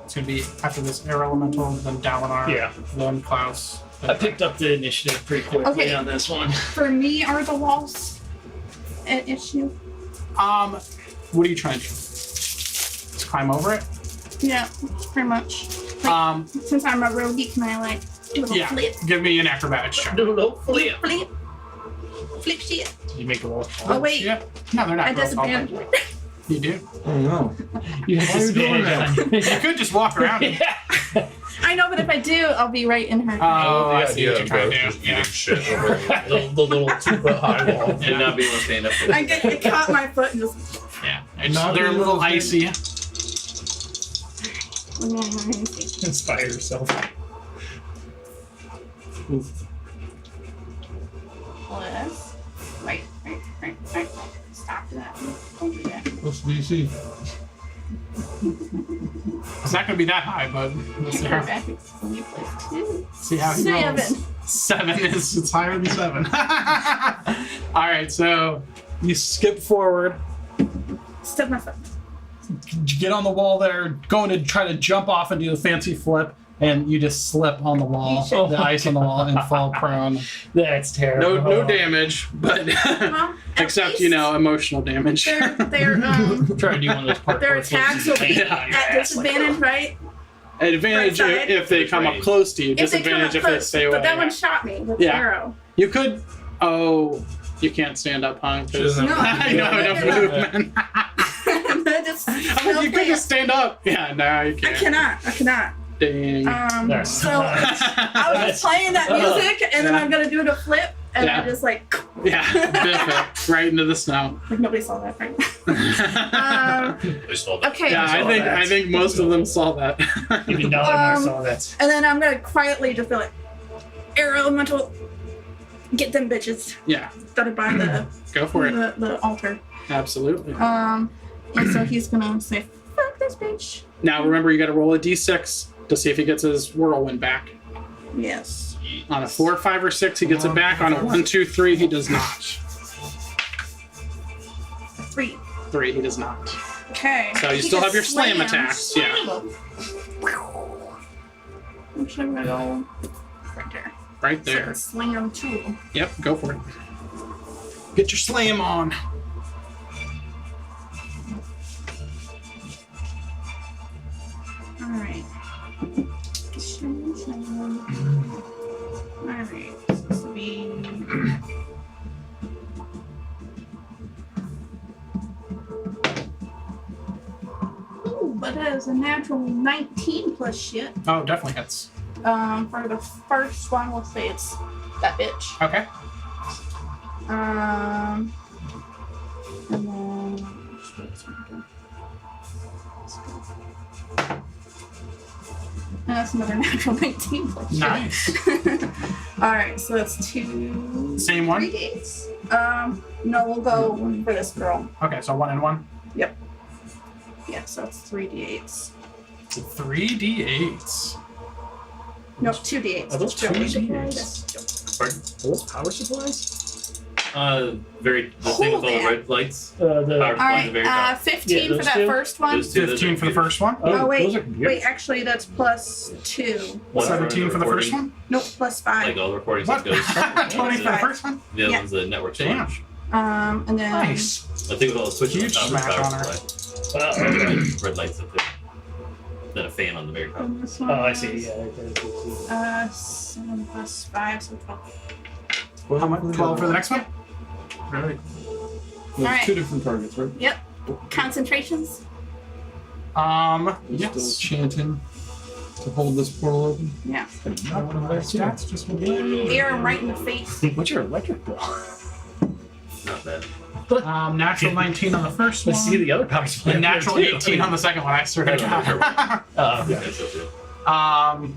It's gonna be after this air elemental, then Dalinar, Yeah. then Klaus. then I picked up the initiative pretty quickly Okay. on this one. For me, are the walls an issue? What are you trying to do? Just climb over it? Yeah, pretty much. Since I'm a rogue, can I like do a little Yeah. flip? Give me an acrobatics check. Do a little flip. Flip. Flip shit. Did you make a roll? Oh, wait. Yeah. No, they're not. I real tall. disadvantage. You do? Oh no. You Why are you doing disadvantage You could just walk around it. I know, but if I do, I'll be right in her. Oh, I the see what idea you're of trying both to is do. Yeah. eating shit over the little 2-foot high wall and not being able to stand up. I caught my foot and just. Yeah. It's, Not they're a being little able to icy. Inspire yourself. Plus. Right. Stop that. Don't do that. What's DC? It's not going to be that high, but let's see how, Acrobatics is only plus 2. see how he 7. rolls. 7 is it's higher than 7. All right, so you skip forward, Step my foot. get on the wall there, going to try to jump off and do the fancy flip, and you just slip on the wall, You should- the ice on the wall, and fall prone. That's terrible. No damage, but Well, at except least emotional damage. Their Try to do one of those parkour their flips attacks will and be land on your at ass like disadvantage, right? Advantage Right side. if they come up close to you. If they come up Disadvantage if they close, stay away. but that one shot me with Yeah. arrow. You could. Oh, you can't stand up, huh? 'Cause She doesn't No, I don't have enough movement. Just, I'm like, you could just stand up. Yeah, no, you I can't. cannot. Dang. There's So I was just playing that music, and then I'm gonna do the flip, and Yeah. I just like Yeah, biff it right into the snow. nobody saw that, right? I saw that. Okay. Yeah, saw that. I think most of them saw that. Even Dollar saw that. And then I'm gonna quietly just be like, air elemental, get them bitches Yeah, that are by the go for it. the altar. Absolutely. And so he's gonna say, fuck this bitch. Now remember, you got to roll a d6 to see if he gets his whirlwind back. Yes. On a 4, 5, or 6, he gets it back. On a 1, 2, 3, he does not. 3. 3, he does not. Okay. So you He still just have your slam slams. attacks, yeah. Actually, I'm gonna go right there. Right So there. slam 2. Yep, go for it. Get your slam on. Alright. Alright. This will be. Ooh, but that is a natural 19 plus shit. Oh, definitely hits. For the first one, we'll say it's that bitch. Okay. And then. And that's another natural 19 plus shit. Nice. Alright, so that's 2. Same 3 one? days. No, we'll go for this girl. Okay, so 1 and 1. Yeah, so it's 3d8s. 3d8s. No, 2d8s. Are those Just joking. 2d8s? Just joking. Pardon? Are those power supplies? The thing with all the Hold red lights. The Power supply at the very top. Alright, 15 Yeah, for those that two? first one. Those two, those 15 are for the computers. first one. Oh, wait. those are computers. Wait, actually, that's plus 2. One for 17 for the first recording, one. Nope, plus 5. Like all the recordings What? that goes. 20 for the first one. The other Yeah. one's the network Damn. storage. And then. Nice. I think with all the switches Huge on top of the smash power on her. supply. Red lights up there. Then a fan on the very top. And this one Oh, I see. is, Yeah. 7 plus 5, so 12. How much? 12 for the next one? Really? There's Alright. 2 different targets, right? Yep. Concentrations? You're Yes. still chanting to hold this portal open. Yeah. Stats just Air 'em right in the face. What's your electric bill? Not bad. Natural 19 on the first one. Let's see the other power supply. And up natural there, too. 18 on the second one. I swear to I don't know. God. Okay. That's up there.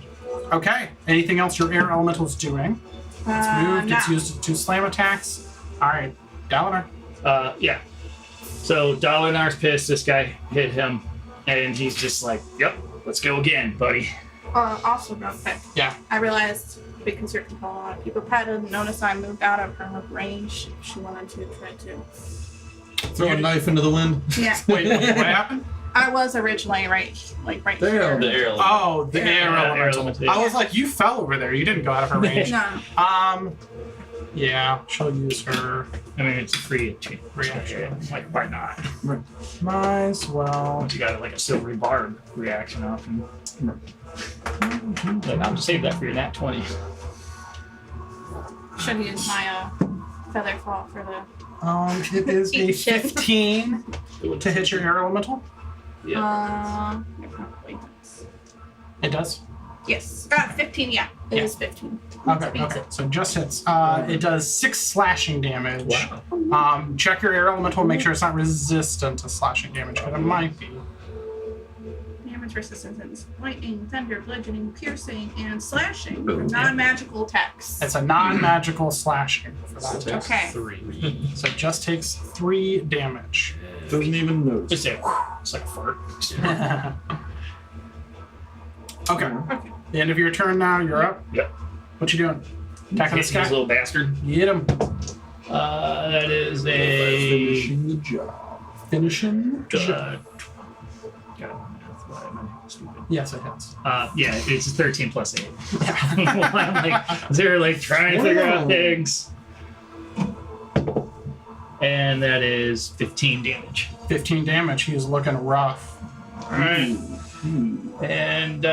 Okay. Anything else your air elemental's doing? It's moved. It's Nah. used to slam attacks. All right. Dalinar. Yeah. So Dalinar's pissed. This guy hit him, and he's just like, "Yep, let's go again, buddy." Also, real quick. Yeah. I realized because you're calling a lot of people, Pat didn't notice I moved out of her range. She wanted to try to. Throw a knife into the wind. Yeah. Wait, what happened? I was originally right There. here. The air. Oh, the air Yeah, air elemental. elemental. I was like, you fell over there. You didn't go out of her range. No. Yeah, she'll use her I mean, it's a free change. reaction. Like, why not? Might as well. Once you got like a silvery barb reaction option. Like, I'll just save that for your nat 20. Should use my feather fall for the. It is a Eat shit. 15 to hit your air elemental. Yeah. It probably does. It does. Yes. 15. Yeah. It Yeah. is 15. Okay, Beats okay. it. So it just hits. It does 6 slashing damage. Wow. Check your air elemental. Make sure it's not resistant to slashing damage, but it might be. Damage resistance is lightning, thunder, bludgeoning, piercing, and slashing for Boom. non-magical attacks. It's a non-magical slashing for that attack. Okay. 3. So it just takes 3 damage. Doesn't even notice. Just say, it's like a fart. Okay. The end of your turn now. You're up. Yep. What you doing? Attacking this Hit this guy? little bastard. Hit him. That is a. Finishing the job. Finish him. God, why am I stupid? Yes, it hits. Yeah, it's 13 plus 8. Yeah. I'm like, they're like trying to figure out Wow. things. And that is 15 damage. 15 damage. He is looking rough. Alright. And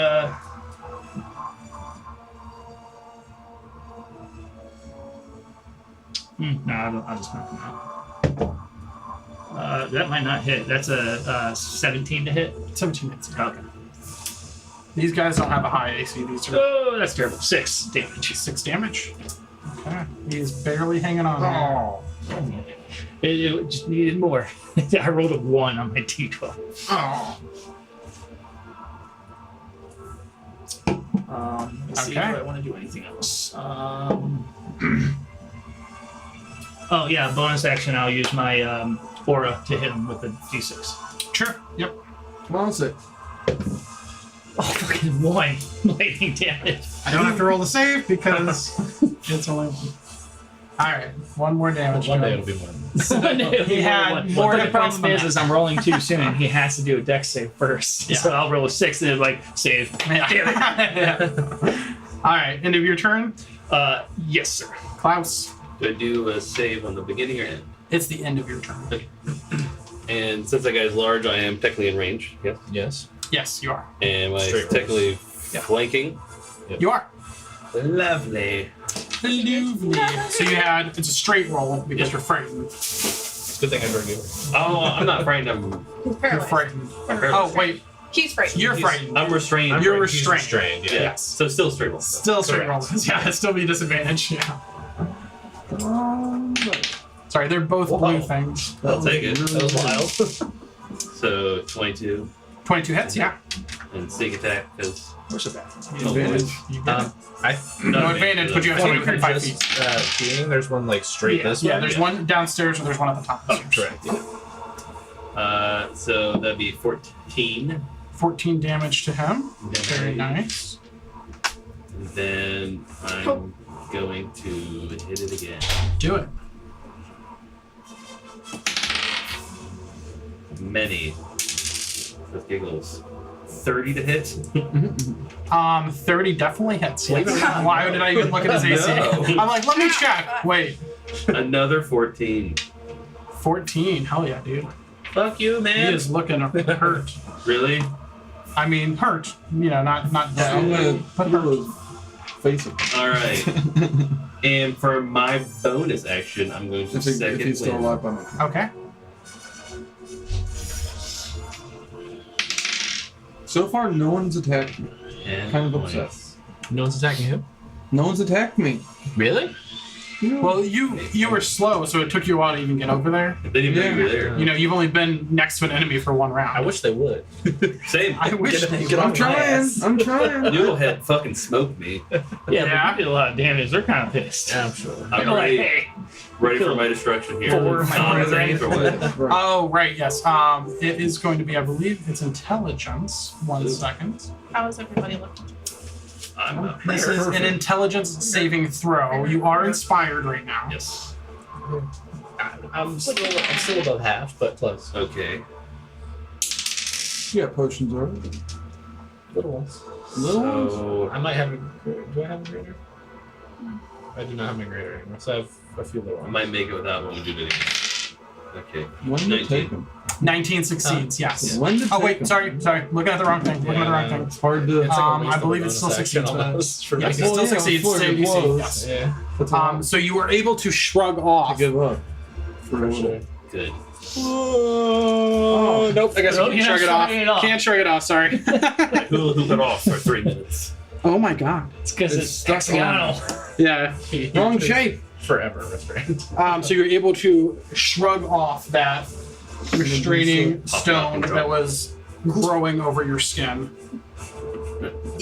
no, I'll just knock him out. That might not hit. That's a 17 to hit. 17 hits. Okay. These guys don't have a high AC. These are Oh, that's terrible. 6 damage. 6 damage. Okay. He's barely hanging on. here. It just needed more. I rolled a 1 on my d12. Oh. Let's see if Okay. I want to do anything else. Oh yeah, bonus action. I'll use my aura to hit him with a d6. Sure. Yep. Come on, 6. Oh, fucking 1 lightning damage. I don't have to roll the save because it's only one. All right. One more damage. One to day him. it'll be one. He had more But hit the problem points than is that. I'm rolling too soon. He has to do a dex save first. Yeah. So I'll roll a 6 and then like save. Yeah. Yeah. All right. End of your turn, Yes, sir. Klaus. Do I do a save on the beginning or end? It's the end of your turn. And since that guy's large, I am technically in range. Yes. Yes. Yes, you are. Am I Straight technically Yeah. flanking? You are. Lovely. So you had it's a straight roll because you're frightened. Good thing I heard you. Oh, I'm not frightened. I'm He's You're paralyzed. frightened. paralyzed. Oh wait, He's frightened. you're frightened. I'm restrained. You're He's restrained. Yeah. Yes. So still straight roll. Still straight roll. Yeah, it'd still be a disadvantage. Yeah. Sorry, they're both blue things. I'll take it. That was wild. So 22 22 hits. Yeah. and sneak attack because Where's the bathroom? Advantage. You get it. No advantage, but you have to Well, be within 5 just, feet. being, there's one like straight this Yeah, way. there's one downstairs and there's one at the top. Oh, correct. Yeah. so that'd be 14. 14 damage to him. Very Then, nice. then I'm going to hit it again. Do it. Many. With giggles. 30 to hit. 30 definitely hits. Believe Yes. it or not, Why no. did I even look at his AC? No. I'm like, let me check. Wait. Another 14. 14. Hell yeah, dude. Fuck you, He man. is looking hurt. Really? I mean, hurt. You know, not I'm dead. gonna But put hurt. his face up. All right. And for my bonus action, I'm going to If second he's still wind. alive, I'm okay. Okay. So far, no one's attacked me. And Kind of upset. points. No one's attacking him. No one's attacked me. Really? Well, you were slow, so it took you a while to even get over there. They didn't even know you were there. You know, you've only been next to an enemy for one round. I wish they would. Same. I wish they get would. I'm off my trying. ass. I'm trying. Noodlehead fucking smoked me. Yeah, Yeah. but you did a lot of damage. They're kind of pissed. I'm sure. I'm They're like, ready, hey, ready for my destruction here. Four of my Arms friends. or what? Right. Oh, right, yes. It is going to be, I believe, it's intelligence. 1 second. How is everybody looking? I'm up. This is an intelligence saving throw. You are inspired right now. Yes. I'm still above half, but close. Okay. You got potions already. Little ones. Little ones? So I might have a. Do I have a greater? I do not have my greater anymore, so I have a few little I ones. might make it without when we do it again. Okay. When to 19. take them? 19 succeeds, yes. When to Oh, take wait, 'em? sorry. Looking at the wrong thing. Looking at the wrong thing. It's hard to. It's like a I waste of a believe it bonus still action succeeds. almost for Yes, me. it still Well, yeah, succeeds. before Same you're DC. close. Yes. Yeah, That's a lot So you were able to shrug to off. give up. For a for little. sure. Good. Oh, Nope, I guess Nope, we you're can't shrug it not off. shrugging it off. Can't shrug it off, sorry. Hula hoop it off for 3 minutes. Oh my god. it's because It's it's stuck hexagonal. Yeah. Wrong shape. Forever restrained. So you're able to shrug off that restraining Pop it up stone and drop that it. was growing over your skin.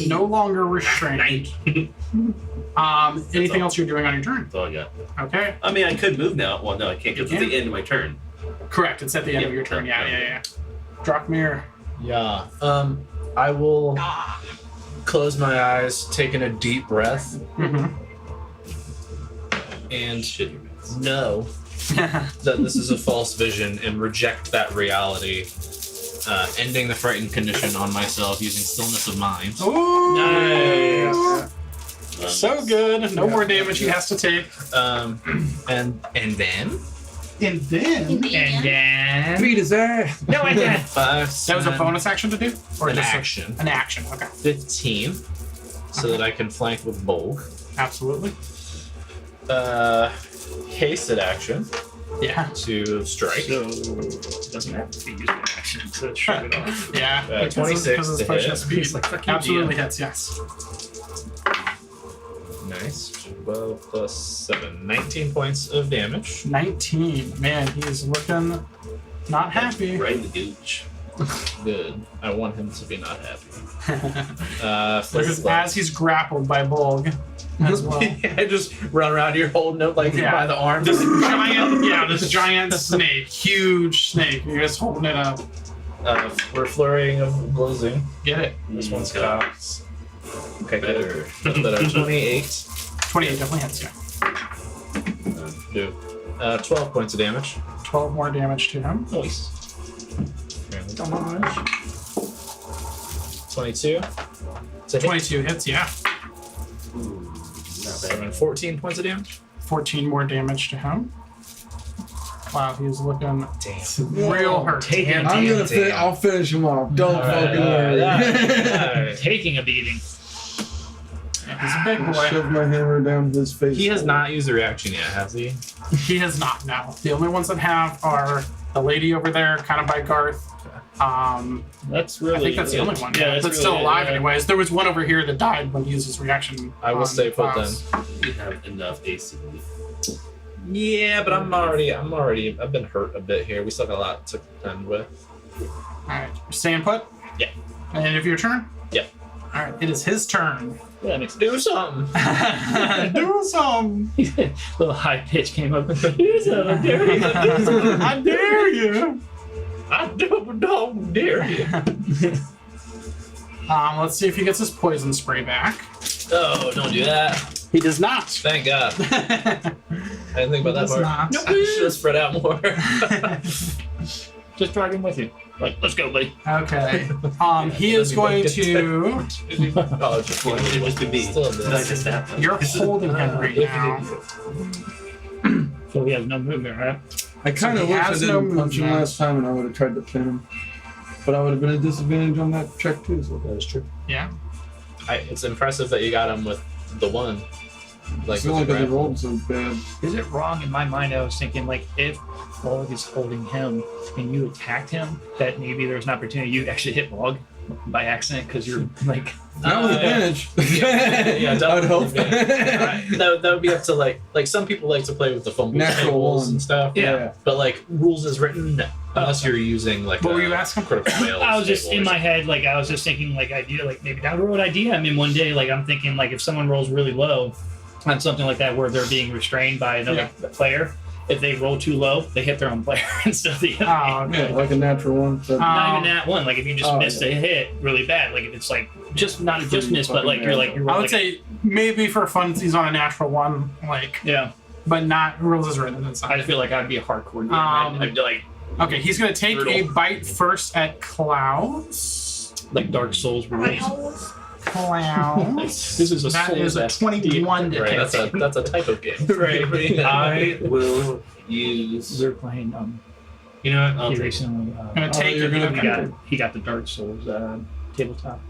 No longer restrained. Anything else you're doing on your turn? That's all I got. Okay. I mean, I could move now. Well, no, I can't because You it's can. the end of my turn. Correct. It's at the end Yeah, of your turn. yeah, Yeah, yeah. yeah, yeah. Drakmir. Yeah. I will close my eyes, taking a deep breath, Mm-hmm. and Shit, you guys. know that this is a false vision and reject that reality, ending the frightened condition on myself using stillness of mind. Ooh. Nice. So good. No more damage he has to take. And then And then In the And end, then. Beat his ass. No, I didn't. 5, that was a bonus action to do, or an just action. an action. Okay. 15, so that I can flank with Bolg. Absolutely. Hasted action Yeah. to strike. So, doesn't have to use an action to shrug it off. Yeah. because of- 26 because of to his push hit. and speed. It's like, fuck you, Absolutely DM. hits. Yes. Nice. 12 plus 7. 19 points of damage. 19. Man, he's looking not happy. Right in the gooch. Good. I want him to be not happy. Because as he's grappled by Bolg as well. I just run around here holding him like Yeah. by the arm. This giant snake, huge snake. You're just holding it up. We're flurrying of blazing. Get it? This one's got cocked. Okay, better. That are 28. 28 definitely hits you. Do 12 points of damage. 12 more damage to him. Nice. 22. It's a hit. 22 hits, yeah. Not And bad. 14 points of damage. 14 more damage to him. Wow, he's looking Damn. real hurt. Taking, I'll finish him off. Don't fucking worry. Alright. taking a beating. He's a big I'll boy. shove my hammer down his face. He has not used the reaction yet, has he? He has not now. The only ones that have are the lady over there, kind of by Garth. That's really. I think that's the only one Yeah, that's really still it, alive. yeah. Anyways, there was one over here that died when he used his reaction. I will stay put class. You have enough AC. Yeah, but I've been hurt a bit here. We still got a lot to contend with. All right, staying put. Yeah. And if your turn. Yeah. All right, it is his turn. Yeah, that makes Do something. Do some. little high pitch came up. Here's a dare you. I dare you. I don't dare you. Let's see if he gets his poison spray back. Oh, don't do that. He does not. Thank God. I didn't think about that Does part. not. I should have spread out more. Just drag him with you. Like, let's go, buddy. Okay. He is going to. Oh, just one. It was to be. Still Did I this. just happen? You're holding him right now. So he has no movement, right? I kind So of he wish I has no didn't punch him movement. last time and I would have tried to pin him. But I would have been at a disadvantage on that check too. So That is true. Yeah. It's impressive that you got him with the one. Like, it's only with the because he grapple. rolled so bad. Is it wrong in my mind? I was thinking, like, if Log is holding him and you attacked him, that maybe there's an opportunity you actually hit Log by accident because you're like. Not with yeah. advantage. Yeah, I would hope. That would be up to like some people like to play with the fumble Natural tables one. and stuff. Yeah. But like rules as written, no. Unless you're using like What a were you asking? critical fail. I was just table in or my head, like I was just thinking, like idea, like maybe down the road idea. I mean, one day, like I'm thinking, like if someone rolls really low on something like that, where they're being restrained by another player, if they roll too low, they hit their own player instead of the other. Oh, Yeah, okay. like a natural one. So Not even that one. Like if you just Oh, missed a hit really bad, like if it's like just not just miss, but like you're like you're I would like, say maybe for funsies on a natural one, like, yeah. but not rules as written I inside. just feel like I'd be a hardcore game. I'd be like Okay, he's gonna take a Brutal. bite first at Klaus. Dark Souls rules. Klaus. This is a That is a Souls-esque 21 to Right, hit. that's a type of game. Right. I will use. They're playing. You know what? I'll He take it. recently. Gonna take you're it. gonna Okay. He got the Dark Souls tabletop,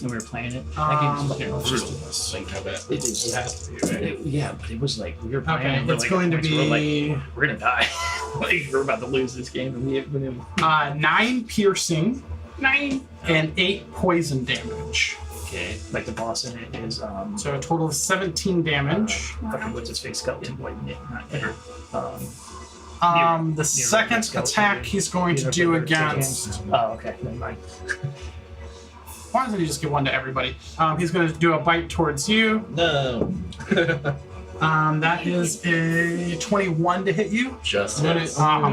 and we were playing it. That game's fucking brutal. Like how bad? It is. It has to be, right? Yeah, but it was like we were playing. Okay, and we're it's like, going to at points where be we're gonna die. Like we're about to lose this game, and we haven't been able. 9 piercing, 9 and 8 poison damage. Okay. Like the boss in it is So a total of 17 damage. fucking what's his face, Skeleton Boy, not Ender. The second attack he's going to do against. Oh, okay, never mind. Why doesn't he just give one to everybody? He's going to do a bite towards you. No. That is a 21 to hit you. Just What yes. is- Oh, I'm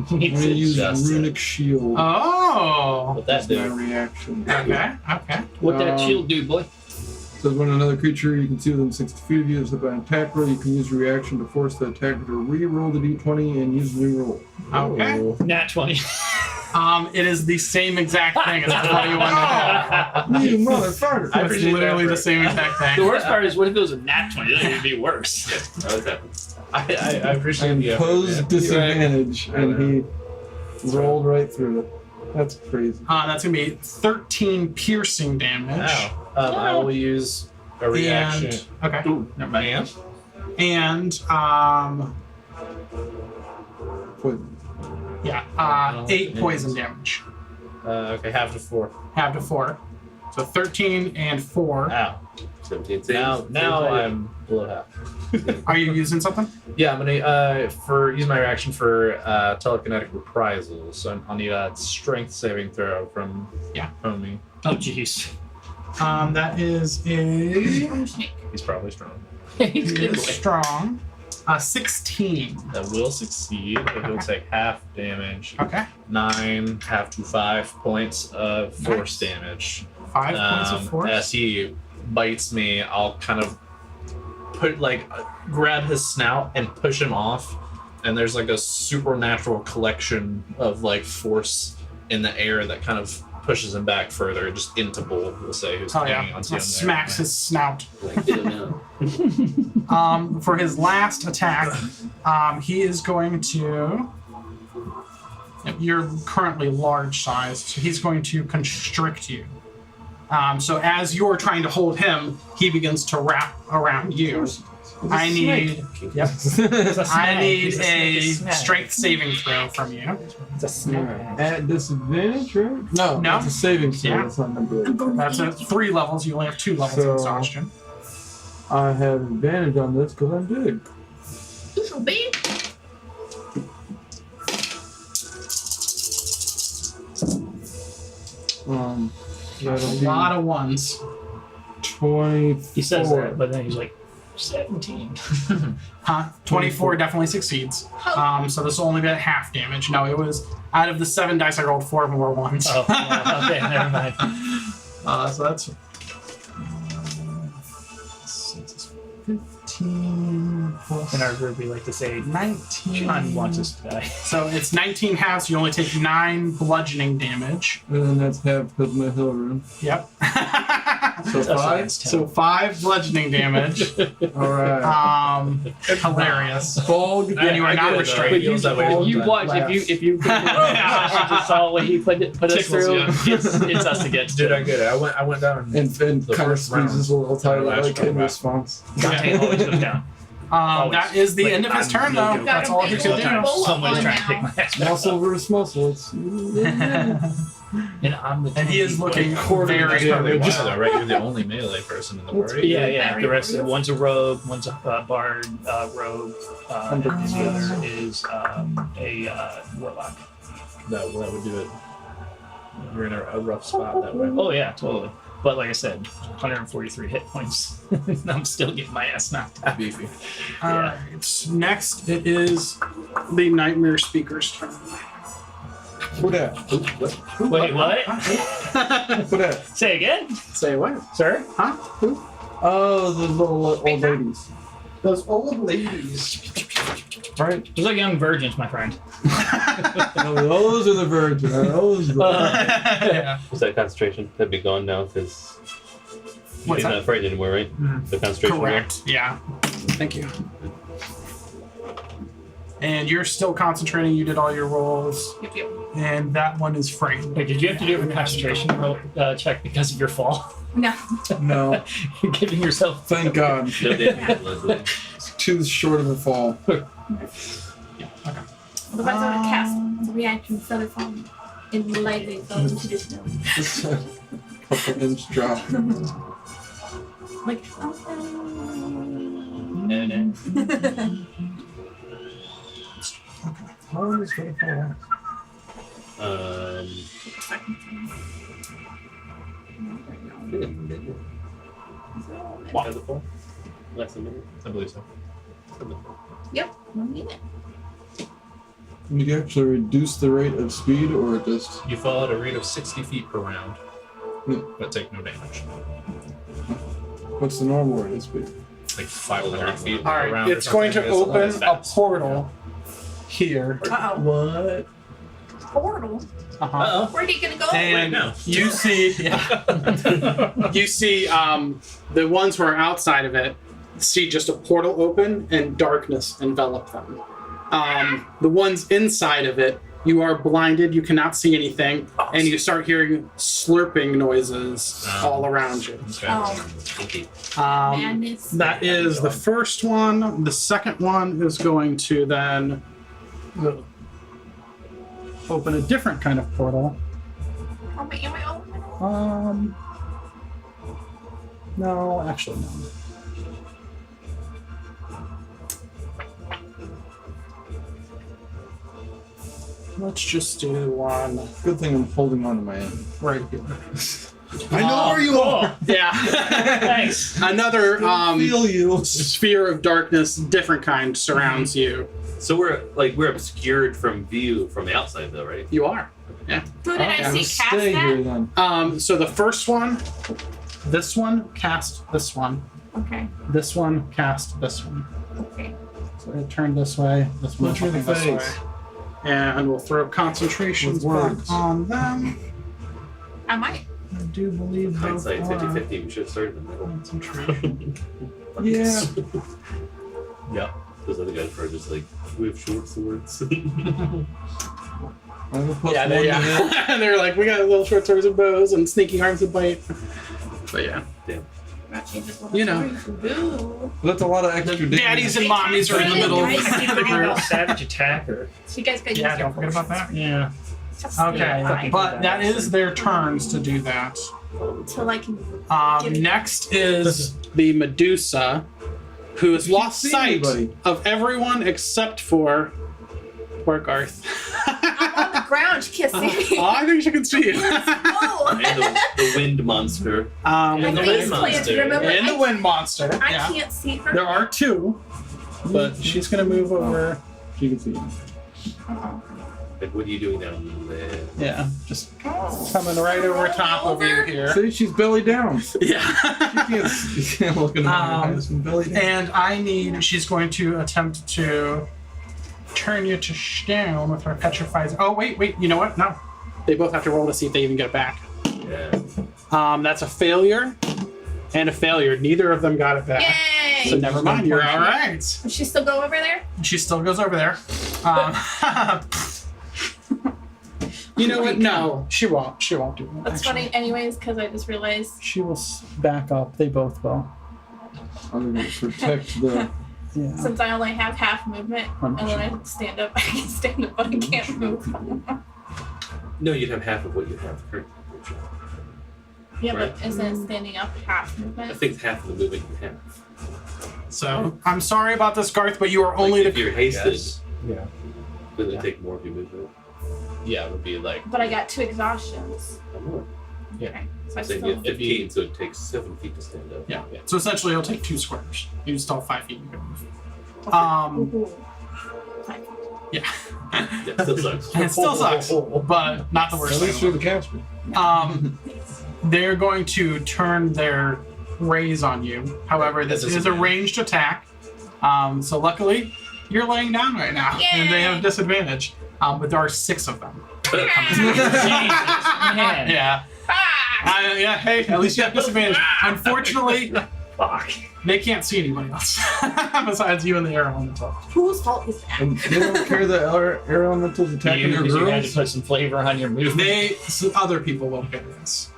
gonna use Just runic shield. Oh. What that That's my do? reaction. Okay. Okay. what that Um, shield do, boy? Says when another creature you can see within 60 feet of you is hit by an attack roll, you can use your reaction to force the attacker to re-roll the d20 and use the new roll. Okay. Oh. Nat 20. It is the same exact thing as 21 to hit. You motherfucker! I It's appreciate the literally the effort. same exact The thing. worst part is, what if it was a nat 20? That would be worse. How does that? I appreciate the effort. Imposed man. disadvantage, and he rolled right through it. That's crazy. That's going to be 13 piercing damage. Wow. I will use a reaction. And, okay. Ooh, never mind. And And, Poison. yeah, 8 poison damage. okay, half to 4. Half to 4. So 13 and 4. Ow. 17 saves. Now I'm below half. Are you using something? Yeah, I'm gonna use my reaction for telekinetic reprisal. So I'll need a strength saving throw from Homie. Oh, jeez. That is a He's probably strong. He's he good is boy. strong. 16. That will succeed. But he'll take half damage. Okay. 9 half to 5 points of force Nice. damage. 5 points of force. As he bites me, I'll kind of grab his snout and push him off, and there's like a supernatural collection of like force in the air that kind of pushes him back further, just into Bull, we'll say, who's Oh hanging yeah. onto him there. Smacks his snout. Like, get him out. For his last attack, he is going to. You're currently large sized, so he's going to constrict you. So as you're trying to hold him, he begins to wrap around you. I need. Yep. I need a strength saving throw from you. It's a snake. At disadvantage, right? No, No. it's a saving throw. Yeah. That's not number 8. That's at 3 levels. You only have 2 levels of So- exhaustion. I have advantage on this because I'm big. You so big. That'll A be lot of ones. 24. He says that, but then he's like, 17. Huh? 24 definitely succeeds. So this will only be at half damage. No, it was out of the 7 dice I rolled, 4 of them were 1s. Oh, well, okay, never mind. So that's 15 plus In our group, we like to say, 19. John wants us to die. So it's 19 halves. You only take 9 bludgeoning damage. And then that's half because my hill rune. Yep. So That's 5. against him. So 5 bludgeoning damage. Alright. Hilarious. Fog. And you are I not get it, restrained. though. It feels that way all the you time. watch, if you just saw what he put us Tickles through, you. it's us against Dude, him. I get it. I went down. And The kind of first round. squeezes a little tighter Last like in combat. response. Dante always goes down. That is the Like, end of his I'm turn, no though. good. That's all he can do. Bull Someone's on trying to now. take my ass back. Muscle versus muscle. It's And I'm the And he is looking Quarter very damage. Really hurt. wild, though, right? You're the only melee person in the party. Yeah. The rest of one's a rogue, one's a bard, rogue, and the other is a warlock. That would do it. You're in a rough spot that way. Oh yeah, totally. But like I said, 143 hit points. I'm still getting my ass knocked out. Beefy. Alright. Next, it is the Nightmare Speaker's turn. What that? Wait, what? What that? Say again, Say what? sir? Huh? Who? Oh, the little old ladies. Those old ladies. Right? Those are young virgins, my friend. No, those are the virgins. Those are the Yeah. What's that concentration? That'd be gone now because What's you're that? not afraid anymore, right? Mhm. The concentration. Correct. Yeah. Thank you. And you're still concentrating. You did all your rolls, Yep. and that one is frightened. Wait, did you have to do a concentration roll, check because of your fall? No. No, You're giving yourself. thank God. No damage, Leslie. It's too short of a fall. Otherwise, I would have cast the reaction feather form and lightly fell into the snow. Just a couple inch drop. Like, No. How long is it gonna Has it fall? Less than a minute. I believe so. Yep, 1 minute. fall? You actually reduce the rate of speed, or just You fall at a rate of 60 feet per round, Hmm. but take no damage. what's the normal rate of speed? Like 500 feet All per right. round. It's going to open a portal here. Uh-oh. What? Portal. Uh-huh. Uh Where are you gonna go? And no. you see, you see, the ones who are outside of it see just a portal open and darkness envelop them. The ones inside of it, you are blinded, you cannot see anything, and you start hearing slurping noises all around you. Okay. Okay. Madness. That is the first one. The second one is going to then open a different kind of portal. Oh, wait, am I open? No, actually, no. Let's just do one Good thing I'm holding on to my end. right here. I know where you are. Yeah. Thanks. Another Feel you. sphere of darkness, different kind, surrounds you. So we're obscured from view from the outside, though, right? You are. Who did I see cast Stay here that? then. So the first one, this one, cast this one. Okay. This one, cast this one. Okay. So I turn this way, this one, Punch you in the this face. way. And we'll throw concentrations With back words. on them. I might. I do believe both Hindsight are 50-50. We should have started in the middle. concentration. Yeah. Yeah. Those other guys were just like, we have short swords. I have a plus Yeah, one to hit. yeah. They're like, we got little short swords and bows and sneaky arms that bite. But yeah. That changes what You know. I'm going to do. That's a lot of extra damage. Daddies and mommies are in the middle of Guys, the group. Savage attack or So you guys gotta Yeah, use your don't forget about that. yeah. potions. Okay, Yeah. but that is their turns to do that. Until I can. Next is the Medusa, who has You lost can't see sight anybody. of everyone except for poor Garth. I'm on the ground. You can't see me. Oh, I think she can see you. Oh. And the wind monster. My And the face wind planted. monster. Remember, and the I, wind monster. I Yeah. can't see her. There are two, but she's gonna move over. She can see you. Uh-oh. Like, what are you doing down there? Yeah, just coming right over top of you here. See, she's belly down. Yeah. You can't look at her eyes from belly down. And I need. She's going to attempt to turn you to stone with her petrifies. Oh wait. You know what? No. They both have to roll to see if they even get it back. Yeah. That's a failure and a failure. Neither of them got it back. Yay! So never mind. You're all right. Does she still go over there? She still goes over there. You know what? No, she won't. She won't do it. That's funny, anyways, because I just realized. She will back up. They both will. I'm gonna protect the. Yeah. Since I only have half movement, and then I stand up, I can stand up, but I can't move. No, you'd have half of what you have currently. Yeah, Right. but isn't standing up half I movement? think half of the movement you have. So I'm sorry about this, Garth, but you are only Like, if the. you're hasted, Yeah. does it take more of your movement? Yeah, it would be like But I got 2 exhaustions. I don't know. Okay, so I So you still. have 15, so it takes 7 feet to stand up. Yeah. So essentially, it'll take 2 squares. You still have 5 feet. You can move. Ooh. Yeah. Yeah, still sucks. And it still sucks, but not the worst At least thing. you're the caster. They're going to turn their rays on you. However, this is a ranged attack. So luckily, you're laying down right now, and they have Yay! disadvantage. But there are 6 of them. Jesus, man. Yeah. Ah! Yeah. Hey, at least you have disadvantage. Unfortunately, Fuck. they can't see anybody else besides you and the air elemental. Whose fault is that? And they don't care that air elementals attacking their You had to girls. put some flavor on your movement. Other people won't get this.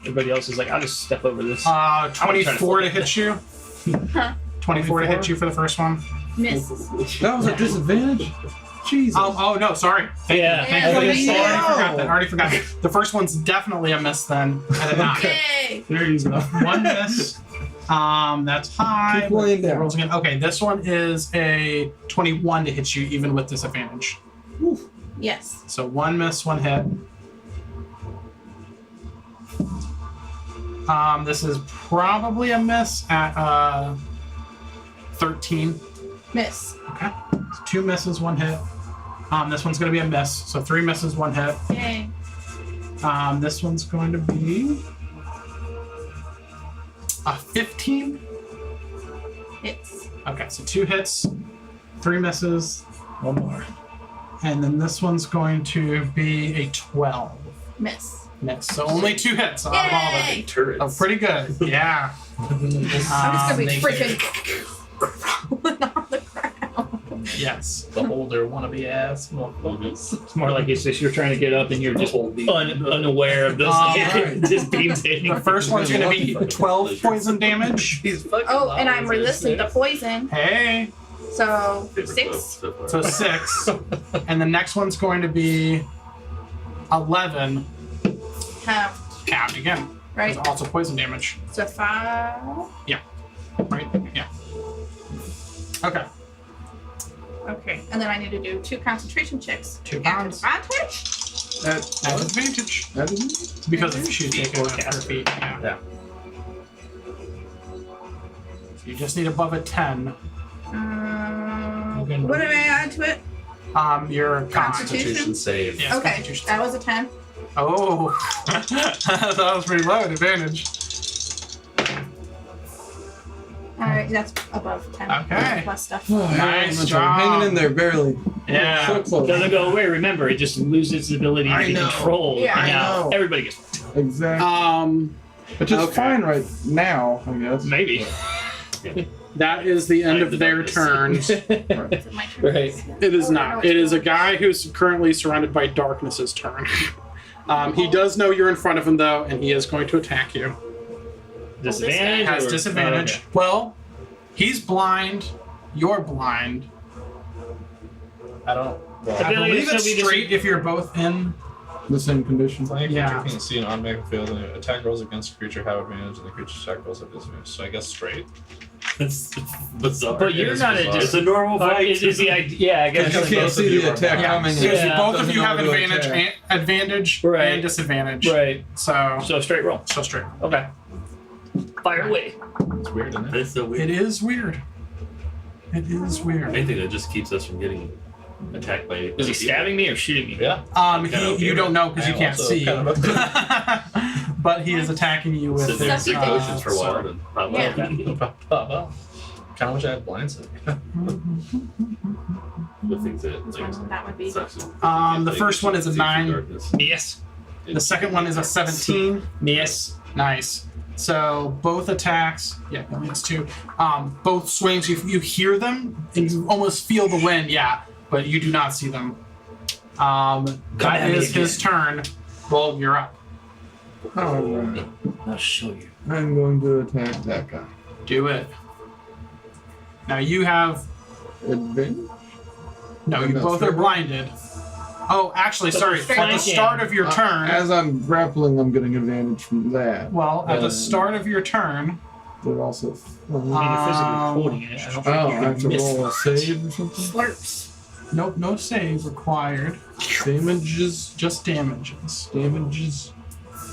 Everybody else is like, I'll just step over this. 24 to hit you. 24 to hit you for the first one. Miss. That was a disadvantage. Jesus. Oh no, sorry. Yeah, thank I you. already Yeah. forgot that. I already forgot. The first one's definitely a miss then. And a 9. Yay! There you go. One miss. That's high. Keep laying down. Rolls again. Okay, this one is a 21 to hit you, even with disadvantage. Yes. So 1 miss, 1 hit. This is probably a miss at 13. Miss. Okay. So 2 misses, 1 hit. This one's going to be a miss. So 3 misses, 1 hit. Yay. This one's going to be a 15. Hits. Okay, so 2 hits, 3 misses, One more. and then this one's going to be a 12. Miss. Miss. So only 2 hits out of all of Yay! them. Turrets. Oh, pretty good. Yeah. I'm just gonna be they freaking crawling on the ground. Yes. the holder wannabe ass motherfuckers. It's more like it's just you're trying to get up and you're just unaware of this. Alright. Just beams hitting. The first one's going to be 12 poison damage. He's fucking Oh, and I'm lousy, resisting the man. poison. Hey. So They were close 6. so far. So 6. And the next one's going to be 11. Have. Halved again. right? There's also poison damage, So 5. right? Yeah. Okay. Okay, and then I need to do 2 concentration checks. 2 At pounds. advantage. At advantage. That is Because of she's taking her Forecast. feet. Yeah. Yeah. You just need above a 10. Okay. What do I add to it? Your Constitution? Constitution save. Yes, Okay, Constitution. that was a 10. Oh, that was pretty low at advantage. Alright, that's above 10. Okay. Plus stuff. Nice I'm job. hanging in there barely. Yeah. So close. Doesn't go away. Remember, it just loses its ability to I be know. controlled. Yeah, and I now know. everybody gets Exactly. Which is okay. fine right now, I guess. maybe. That is the end I of their developed turn. Is it my turn? Right. It is Oh, no, not. it's It is a not. guy who's currently surrounded by darkness's turn. He does know you're in front of him though, and he is going to attack you. Disadvantage. Has or- disadvantage. oh, okay. Well, he's blind. You're blind. I don't. Well, I Ability to believe it's still be straight if you're both in. The same condition. Flying Yeah. creature can see an automatic field and attack rolls against a creature have advantage and the creature's attack rolls have disadvantage. So I guess straight. It's bizarre. But you're is not bizarre. It's a normal fight. is the idea? Yeah, I guess. Because you can't see the attack Yeah. coming. So Yeah. both of Doesn't you know have how to advantage, attack. advantage Right. and disadvantage. Right. So So straight roll. straight. Okay. Fire away. It's weird, isn't it? It's so weird. It is weird. It is weird. Anything that just keeps us from getting attacked by. Is he stabbing me or shooting me? Yeah. You don't know because you I'm can't also see. kind of But he is attacking you with Sit there and his dig potions for a while sword. and pop Yeah. out Kind of wish I had blindsight. with things that Which like, one that would be? sucks. The first one is a 9. Darkness. Miss. The second one is a 17. Miss. Nice. So both attacks, yeah, that means 2. Both swings, you hear them and you almost feel the wind, yeah, but you do not see them. That at me is his turn. Well, you're up. Alright. I'll show you. I'm going to attack that guy. Do it. Now you have Advantage? no, you No, both are straight roll? blinded. Oh, actually, sorry. At the flanking. start of your turn, As I'm grappling, I'm getting advantage from that. well, at the Uh, start of your turn, But also. I mean, you're physically holding it. I don't think Oh, you I can have to miss roll a that. save or something? Slurps. nope, no save required. Damages. Just damages. Damages.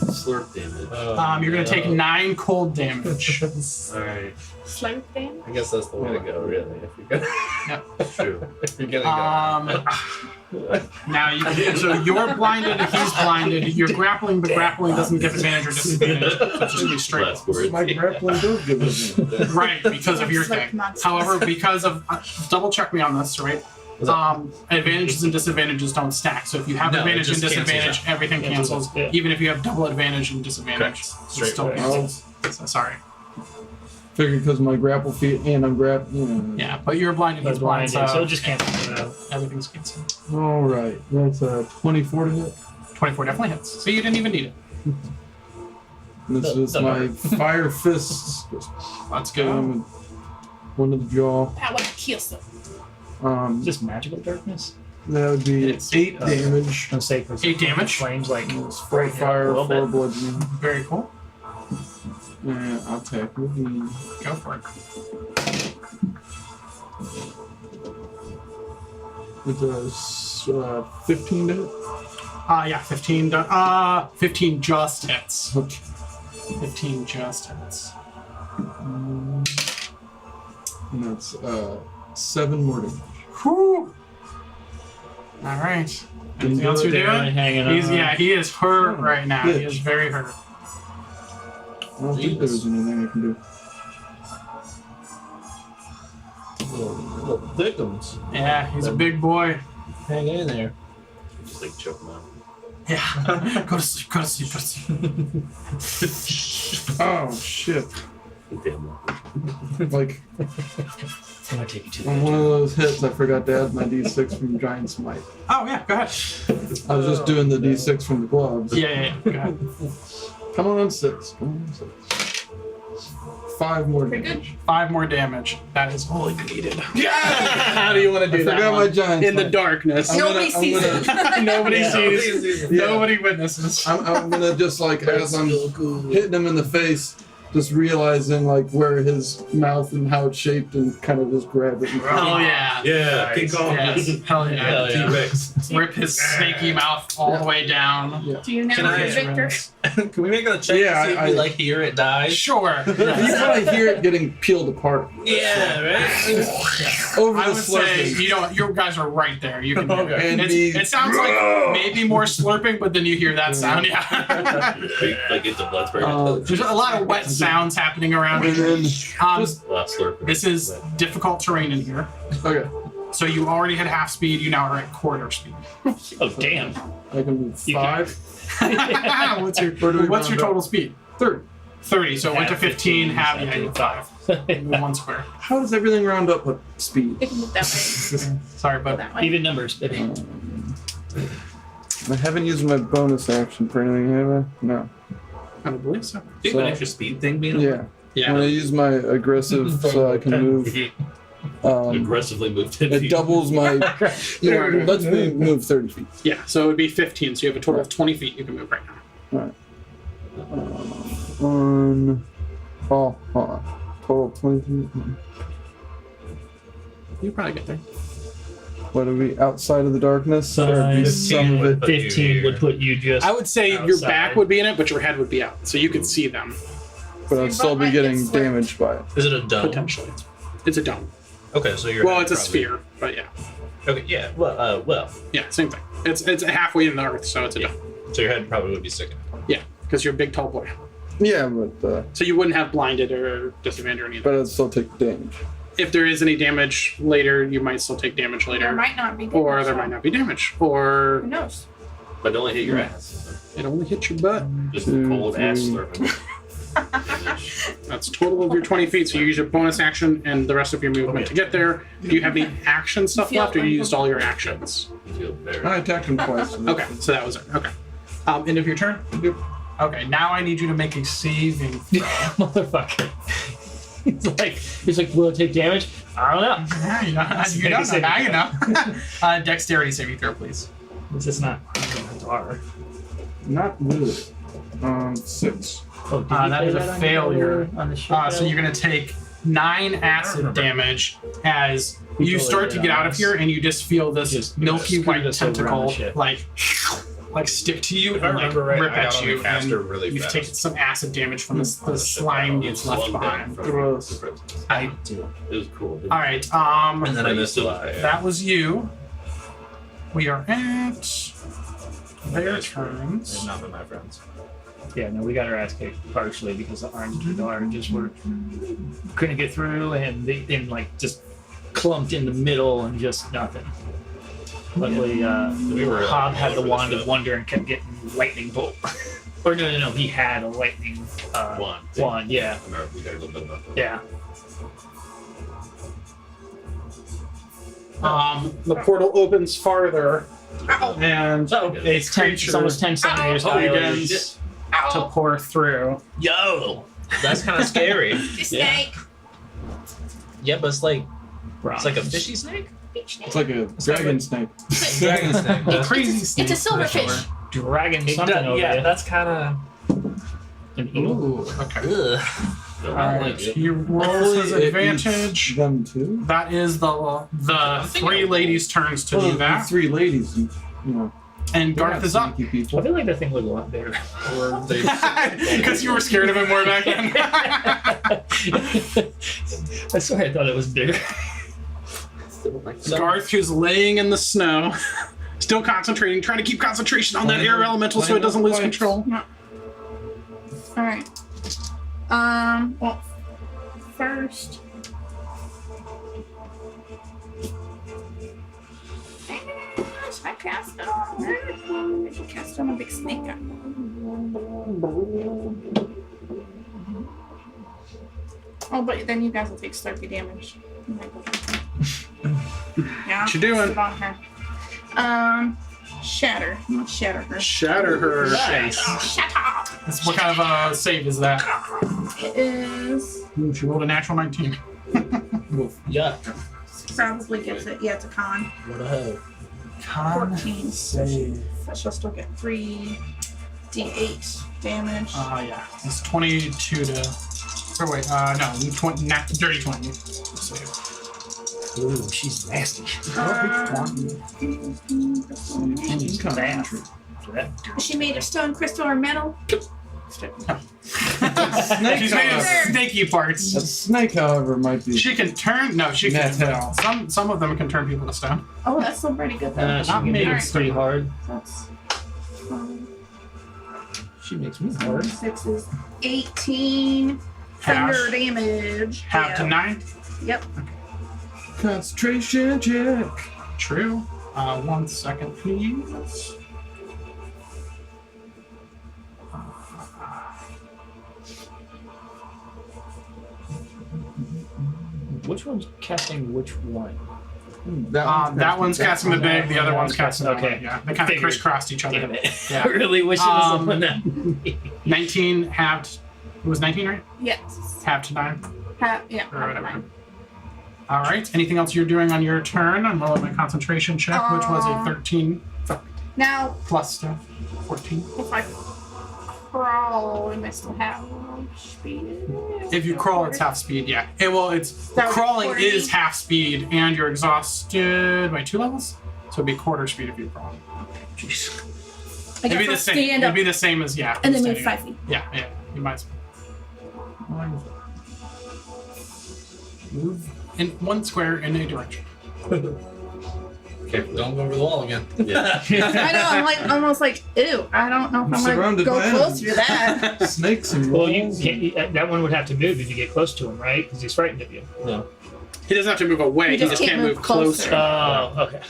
Slurp damage. You're gonna take 9 cold damage. Alright. Slurp damage? I guess that's the way to go, really. If you're gonna, True. if you're gonna Now so you're blinded, he's blinded. You're grappling, but grappling doesn't give advantage or disadvantage. So it's just gonna be straight. Last word. My grappling does give advantage. Right, because of your It's like thing. nonsense. However, because of double check me on this, right? Advantages and disadvantages don't stack. So if you have No, it advantage and just cancels disadvantage, everything Cancels cancels. out, yeah. Even if you have double advantage and disadvantage, Correct. it Straight still away. cancels. So, sorry. Figured because my grapple feet and I'm grappling. Yeah, but you're blinded, he's But blind, blinded, so so it just cancels it out. everything's canceled. Alright, that's a 24 to hit. 24 definitely hits. So you didn't even need it. And this is my fire fists. Just Let's get go. him with one to the jaw. Power kills them. Is this magical darkness? That would be It's, 8 damage. No sacred. 8 damage. Flames like It's 4 yeah, fire, a little 4 bit. bludgeoning. Very cool. And I'll take with the Go for it. with a 15 to hit. Yeah, 15. 15 just hits. Okay. 15 just hits. And that's 7 more damage. Whew. All right. Anything else you're They're only doing? hanging He's on. he is hurt right now. He Bitch. is very hurt. I don't think there's anything I can do. little victims. Yeah, he's a big boy. Hang in there. Just like choke him out. Yeah. Go to sleep. Go to sleep. Go to sleep. Oh shit! Damn. Like I'm gonna take you to on one of those hits, I forgot to add my D6 from Giant Smite. Oh yeah. Go ahead. I was just doing the D6 from the gloves. Yeah. Go ahead. Come on, 6. Come on, 6. 5 more Pretty damage. good. 5 more damage. That is all you needed. Yeah! How do you want to I do that? forgot my one? giant In the fight. darkness. I'm Nobody gonna- sees I'm it. Nobody Yeah. sees. Yeah. Nobody witnesses. I'm gonna just like as I'm hitting him in the face, just realizing like where his mouth and how it's shaped and kind of just grab it. And Hell yeah. Yeah, Nice. King Kong. Yes. Hell yeah. Hell yeah. T-Rex. Rip his snaky mouth all the way down. Do you now Can I- hear Victor? Can we make a check Yeah, to see if I- we like hear it die? Sure. You kind of hear it getting peeled apart Yeah, right. over I the would say slurping. you don't. You guys are right there. You can. hear it. And It sounds like maybe more slurping, but then you hear that sound. Yeah. Like get the blood spray. There's a lot of wet sounds happening around. And then Um, Last slurp. this is difficult terrain in here. okay, So you already had half speed. You now are at quarter speed. Oh damn. I can move You 5. what's your Where do we What's your round up? total speed? 30. 30. So it went to 15. Half. Yeah, you 5. Move 1 square. How does everything round up with speed? It can move that way. Sorry, Go but that way. Even numbers. Baby. I haven't used my bonus action for anything, have I? No. I don't believe so. Do you have an So- extra speed thing being Yeah. Yeah. When I use my aggressive so I can move, Aggressively moved 10 it feet. doubles my. You know, lets me move 30 feet. Yeah. So it would be 15. So you have a total of 20 feet you can move right now. Hold on. Total 20 feet. You probably get there. What are we outside of the darkness? Or would be some of it. 15 would put you just. I would say your outside. back would be in it, but your head would be out, so you could see them But I'd still be getting Might get damaged by it. Is it a dome? potentially. It's a dome. Okay, so you're. Well, it's a sphere, but yeah, Okay, yeah. Well, yeah, same thing. It's halfway in the earth, so it's a dome. so your head probably would be sticking. Yeah, because you're a big, tall boy, Yeah, but so you wouldn't have blinded or disadvantage or anything. I'd still take damage. If there is any damage later, you might still take damage There later, might not be. or damage, there so might not be damage, Who or knows? But only hit your ass. it only hits your butt. Just Two, cold ass three. slurping. That's total of your 20 feet. So you use your bonus action and the rest of your movement to get there. Do you have any action stuff Feel left, or you used uncomfortable. all your actions? You feel very. I attacked him twice. Okay, so that was it. Okay. End of your turn? Yep. Okay, now I need you to make a saving throw. Motherfucker. He's like, will it take damage? I don't know. Yeah, you Make a don't know. saving Now you know. Dexterity saving throw, please. It's just not. Hard. Not really. 6. Oh, did you That play is a on your- failure. On the ship, So you're going to take 9 acid damage as you start to get out of here and you just feel this Just milky screwed white us over on the tentacle ship. like stick to you If I and like remember right, rip I got at on you, the caster and really you've fast. taken some acid damage from the slime that's left behind. Gross. I, It was cool. all right, And then I missed it. that was you. We are at their turns. They've not been my friends. Yeah, no, we got our ass kicked partially because the oranges were couldn't get through and they like just clumped in the middle and just nothing. Luckily, We were, Hob had the over wand the of ship. wonder and kept getting lightning bolt. Or no, he had a lightning wand. Yeah, Remember, we got a little bit of yeah. The portal opens farther, and It's 10. It's almost 10 centimeters high. begins to pour through. Yo, that's kind of scary. The snake. Yeah, but it's like Bronze. a fishy snake. Beach snake. It's like a dragon snake. Dragon snake. It's, crazy it's, snake, it's a for sure. silverfish. dragon It something does- over yeah, there. that's kind of. An eagle. Ooh, okay. Ugh. Alright, you roll his It advantage. eats them too. That is the three ladies' turns to Well, do the that. 3 ladies, you know. And they're Garth not is up. sneaky I people. feel like that thing looked a lot bigger. Or they. Because you were scared of him more back then. I swear I thought it was bigger. Garth, who's laying in the snow, still concentrating, trying to keep concentration on that air elemental so it doesn't lose control. Alright. Well, first. Should I cast it on her? I should cast it on a big snake guy. Oh, but then you guys will take slurpy damage. Yeah, What you doing? cast it on her. Shatter. I'm gonna shatter her. Shatter her. Nice. Shut up! What kind of save is that? It is Ooh, she rolled a natural 19. Yeah. probably gets it. Yeah, it's a con. What a hell. 14. Save. I shall still get 3d8 damage. Yeah. It's 22 to. Or wait, no, 20, dirty 20. Save. Ooh, she's nasty. Income. Is she made of stone, crystal, or metal? Snake, She's made of however, snaky parts. a snake, however, might be. She can turn. No, she can. Metal. Some of them can turn people to stone. Oh, that's still pretty good though. She Not can me. make it pretty hard. That's She makes me hard. 6 is 18 Half. thunder damage. Half to 9. Yep. Concentration check. True. 1 second, please. Which one's casting which one? That one's casting the big. The other one's casting the Okay. one. Yeah, they kind of Figured. crisscrossed each other. Damn it. Yeah. I really wish it was Um, someone that. 19 halved. It was 19, right? Yes. Halved to 9. Yeah. Or whatever. All right. Anything else you're doing on your turn? I'm rolling my concentration check, which was a 13 Now, plus 14. if I crawl, am I still have speed? If you crawl, it's half speed. Yeah. It's That was crawling 40. is half speed, and you're exhausted by 2 levels, so it'd be quarter speed if you crawl. Jeez. I It'd be guess the I'll same. stand It'd up be the same as yeah. and then move standing 5 up. feet. Yeah. You might as well. Move in 1 square in a direction. Okay, don't go over the wall again. Yeah. I know. I'm like almost like, ew. I don't know if I'm gonna Surrounded go by closer to that. Snakes and Well, you walls. can't, that one would have to move if you get close to him, right? Because he's frightened of you. No. He doesn't have to move away. He just can't move closer. Oh, okay.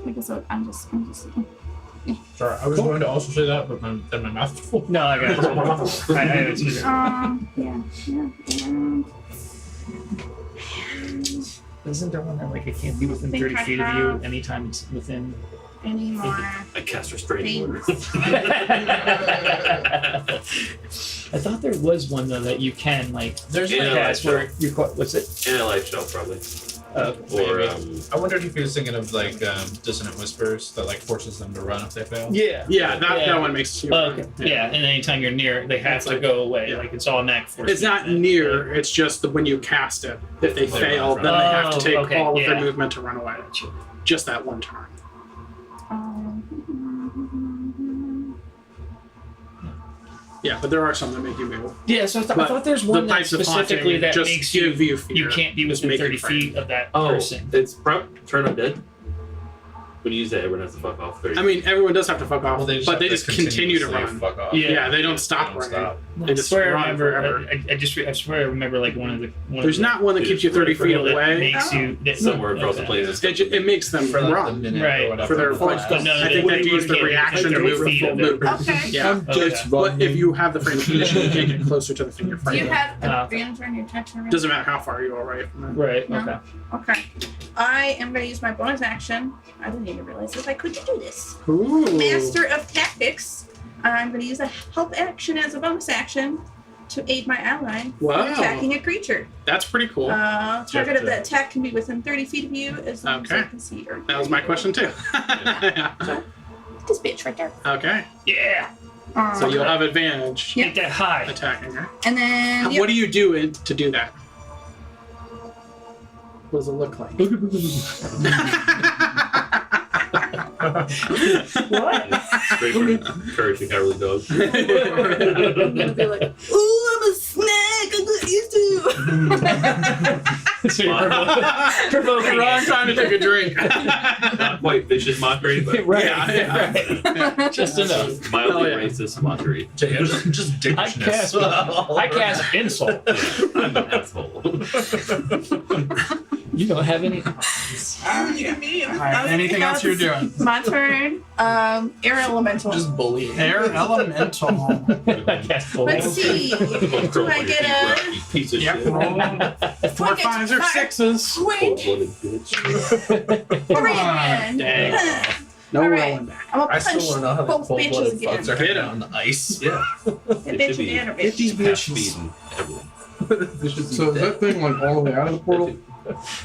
Like, so I'm just. Sorry, I was going to also say that, but then my mouth was full. No, I got it. I know it's easier. Yeah. Isn't there one that like it can't be within think 30 I feet of you have- anytime it's within? Any more I cast restraining order. things? I thought there was one though that you can like. There's Yeah, cast sure. where you what's it? And a life shell, probably. Or, maybe. um, I wondered if he was thinking of like dissonant whispers that like forces them to run if they fail. Yeah. Yeah, that Yeah. one makes you. Oh, okay. Yeah, and anytime you're near, they have It's to like- go away. yeah. Like it's all neck force. It's not near. It's just that when you cast it, if they They fail, run. then they have to Oh, take okay, all of their yeah. movement to run away. Just that one turn. Yeah, but there are some that make you move. Yeah, so I But thought there's The one that types of specifically haunting that just makes give you you fear. you can't be Just within make you 30 frightened. feet of that oh, person. it's turn undead. When you use that, everyone has to fuck off 30. I mean, everyone does have to fuck off, Well, they just but have they to just continue to continuously run. Fuck off. Yeah, they don't stop They don't running. stop. They just I swear run I remember. forever. I swear I remember like one of the. There's not one that keeps you 30 feet that away. makes you that, somewhere across the okay. places. It makes them For like the run. minute Right. or whatever. For their before full- that. But no, I they- think they they use the can't be reaction to within move 30 the feet full of their- movement. Okay. Yeah. I'm just But running. if you have the frame condition, you can't get closer to the thing you're Do you fighting. have Ah. advantage on your touch already? Doesn't matter how far you are away from it. Right. No. Okay. Okay. I am going to use my bonus action. I didn't even realize this. I could do this. Ooh. Master of Tactics. I'm going to use a help action as a bonus action to aid my ally in Wow. attacking a creature. That's pretty cool. Target of the attack can be within 30 feet of you as long as I Okay. can see her. That was my question too. This bitch right there. Okay. Yeah. So you'll have advantage Yep. Get that high. attacking her. And then What do you do to do that? What does it look like? What? Straight from Courage the Cowardly Dog. I'm gonna be like, ooh, I'm a snack. I'm not used to. So you're provoking Wrong it. time to take a drink. Not quite vicious mockery, but Right. Yeah, Right. Just enough. mildly Hell yeah. racist mockery. Just I cast, I cast insult. I'm an asshole. You don't have any. Alright, anything else you're doing? My turn. Air elemental. Just bullying. Air elemental. I cast full. Let's see. Do I get a You piece of Yep, shit. roll 4 5s or 6s. wait? Cold-blooded bitch. 3 on, again. dang. No All right. rolling back. I'm gonna I punch still want to know how both the cold-blooded bitches again. fucks are hidden on the ice. Yeah. The It bitch should be and the other bitch. half speed and everything. So is that thing like all the way out of the portal?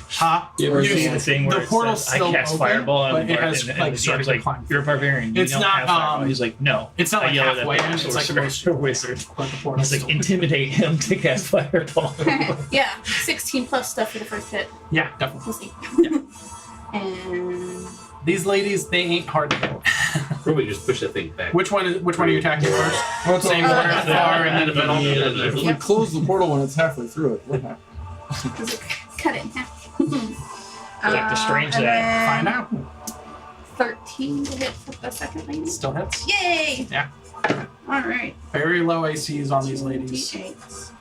Huh? You ever You see see the thing the where it portal's says, still I cast open, fireball but and it has, and like, the started DM's to like, climb. you're a barbarian. It's you don't not, have fireball. um, He's like, no. it's not I like yelled at halfway the in, it's like sorcerer wizard. But the portal's He's like, still- intimidate him to cast fireball. Yeah, 16 plus stuff for the first hit. Yeah, definitely. We'll see. And These ladies, they ain't hard to hit. Probably just push that thing back. Which one are you attacking first? Well, it's Same all- order, far, and then the middle. If we Yep. close the portal when it's halfway through it, what happens? does it cut it in half? Like the strange and that. Find then out. 13 to hit for the second lady. Still hits. Yay! Yeah. All right. Very low ACs on these ladies. 2d8s.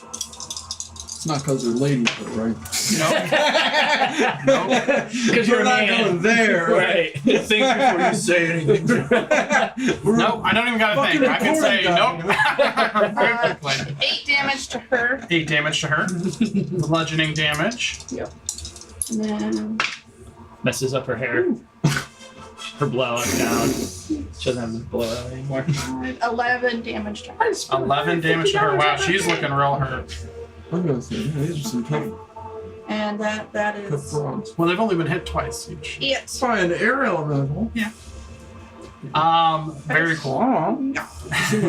It's not because they're ladies, though, right? Nope. Because you're We're a not man. going there. Right. Think before you say anything. Nope, I don't even gotta think. I can say nope. Very quickly. 8 damage to her. 8 damage to her. Bludgeoning damage. And then Messes up her hair. Her blowout down. She doesn't have the blowout anymore. 11 damage to her. 11 damage to her. Wow, she's looking real hurt. I'm gonna say, yeah, these are some tough And that is frogs. Well, they've only been hit twice each. it. It's fine, air elemental. Very cool. Oh.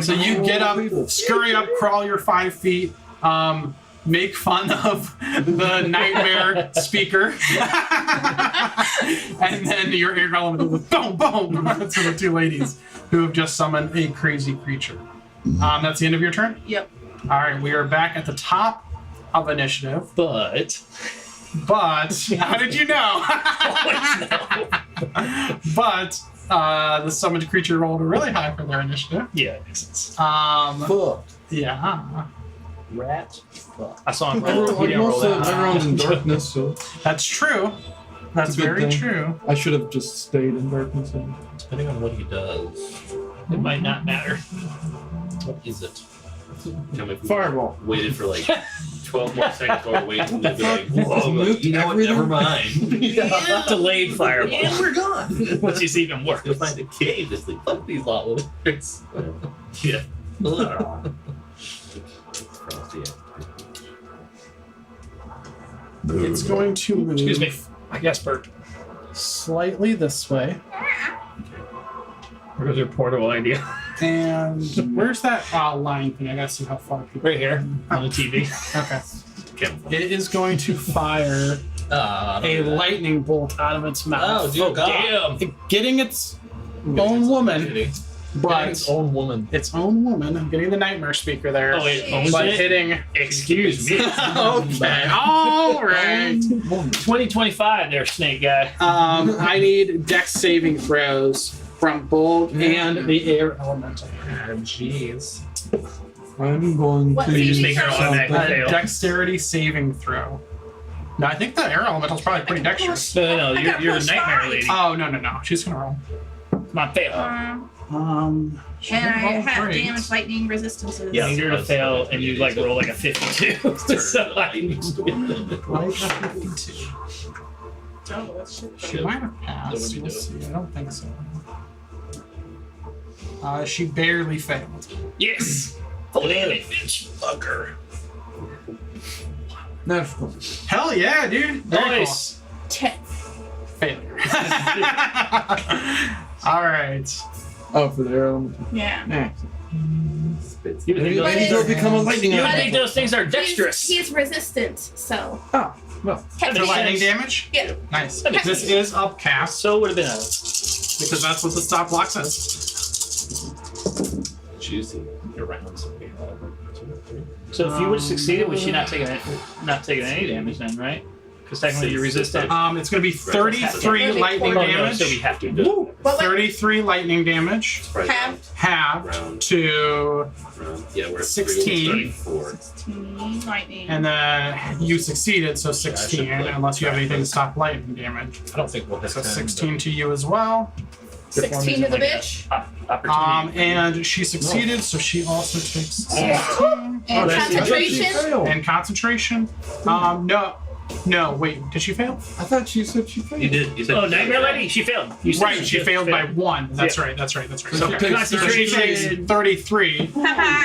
So you get up, scurry up, crawl your 5 feet, make fun of the nightmare speaker, and then your air element goes boom, boom to the 2 ladies who have just summoned a crazy creature. That's the end of your turn. Yep. All right, we are back at the top of initiative. But But how did you know? But the summoned creature rolled really high for their initiative. yeah, it makes sense. Fuck. Yeah, Rat. I saw him roll. Everyone, He like didn't roll most that of high. everyone's in darkness, so that's true. That's It's a good very thing. true. I should have just stayed in darkness. And Depending on what he does. It might not matter. What is it? Tell me if we Fireball. waited for like 12 more seconds while we're waiting to be like, It's whoa, moved you know what, everything. never mind. Delayed fireball. And we're gone. Which is even worse. You'll find a cave that's like, fuck these lot lizards. Yeah. It's going to move Excuse me. I guess burped. slightly this way. Where goes your portal idea? And where's that line thing? I gotta see how far people. Right here on the TV. Okay. It is going to fire a lightning bolt out of its mouth. Oh, dear God. Damn. Getting its own woman, but His own woman. its own woman. I'm getting the nightmare speaker there. Oh, wait. Oh, but was it? hitting. Excuse me. Okay. All right. 2025 there, snake guy. I need dex saving throws from Bold and the air elemental. Jeez. I'm going What to saving use Make her throw? automatic A fail. dexterity saving throw. No, I think the air elemental's probably pretty dexterous. No, I you're, got you're a plus nightmare 5. lady. Oh no! She's gonna roll. Come on, fail. She And I didn't roll have great. damage lightning resistances. Yeah, need her to fail, and you like roll like a 52. So, Light of 52. Oh, that shit. She might have passed. That would be We'll dope. see. I don't think so. She barely failed. yes. Full damage, bitch. Fucker. Natural. Hell yeah, dude! Very Nice. 10. cool. Failure. All right. Oh, for the air elemental. Yeah. Nah. You would think Ladies those, will become a lightning you would think elemental. those things are dexterous. He's resistant, so. Oh, well. For makes lightning sense. damage? Yeah. Nice. That makes This is upcast So it would have been a. because that's what the stop block says. Juicy. Around. So if you would have succeeded, was she not taking any damage then, right? Because technically you're resistant. It's going to be 33 lightning Oh, no, damage. so we have to. But like, 33 lightning damage. Half. Halved Round. to, Yeah, we're at 16. 4. 16 lightning. and then you succeeded, so 16, Yeah, I should, like, unless you have anything to stop lightning damage. I don't think we'll hit So 10, 16 to you as well. 16 to the bitch. Opportunity. And she succeeded, so she also takes 16. And Oh, that's- concentration. And concentration. No, No, wait, did she fail? I thought she said she failed. You did. You said. Oh, Nightmare Lady, she failed. You said Right, she just failed by 1. That's Yeah. right. That's right. So Okay. she takes So she 33. takes 33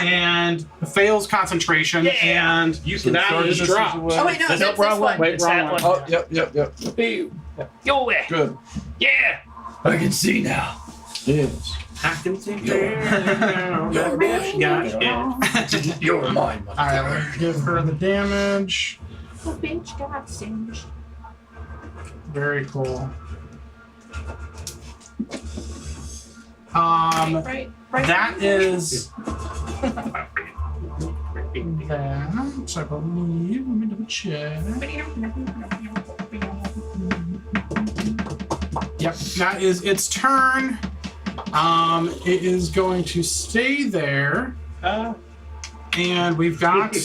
and fails concentration, Yeah. and that is dropped. Oh wait, no, That's that's wrong this one. one. Wait, It's wrong that one. one. Oh, yep. Yo, way. Good. Yeah. I can see now. Yes. I can see You're mine. All right, let's give her the damage. The bitch got singed. Very cool. Right. That is that. I believe. Let me double check. Yep, that is its turn. It is going to stay there. And we've got.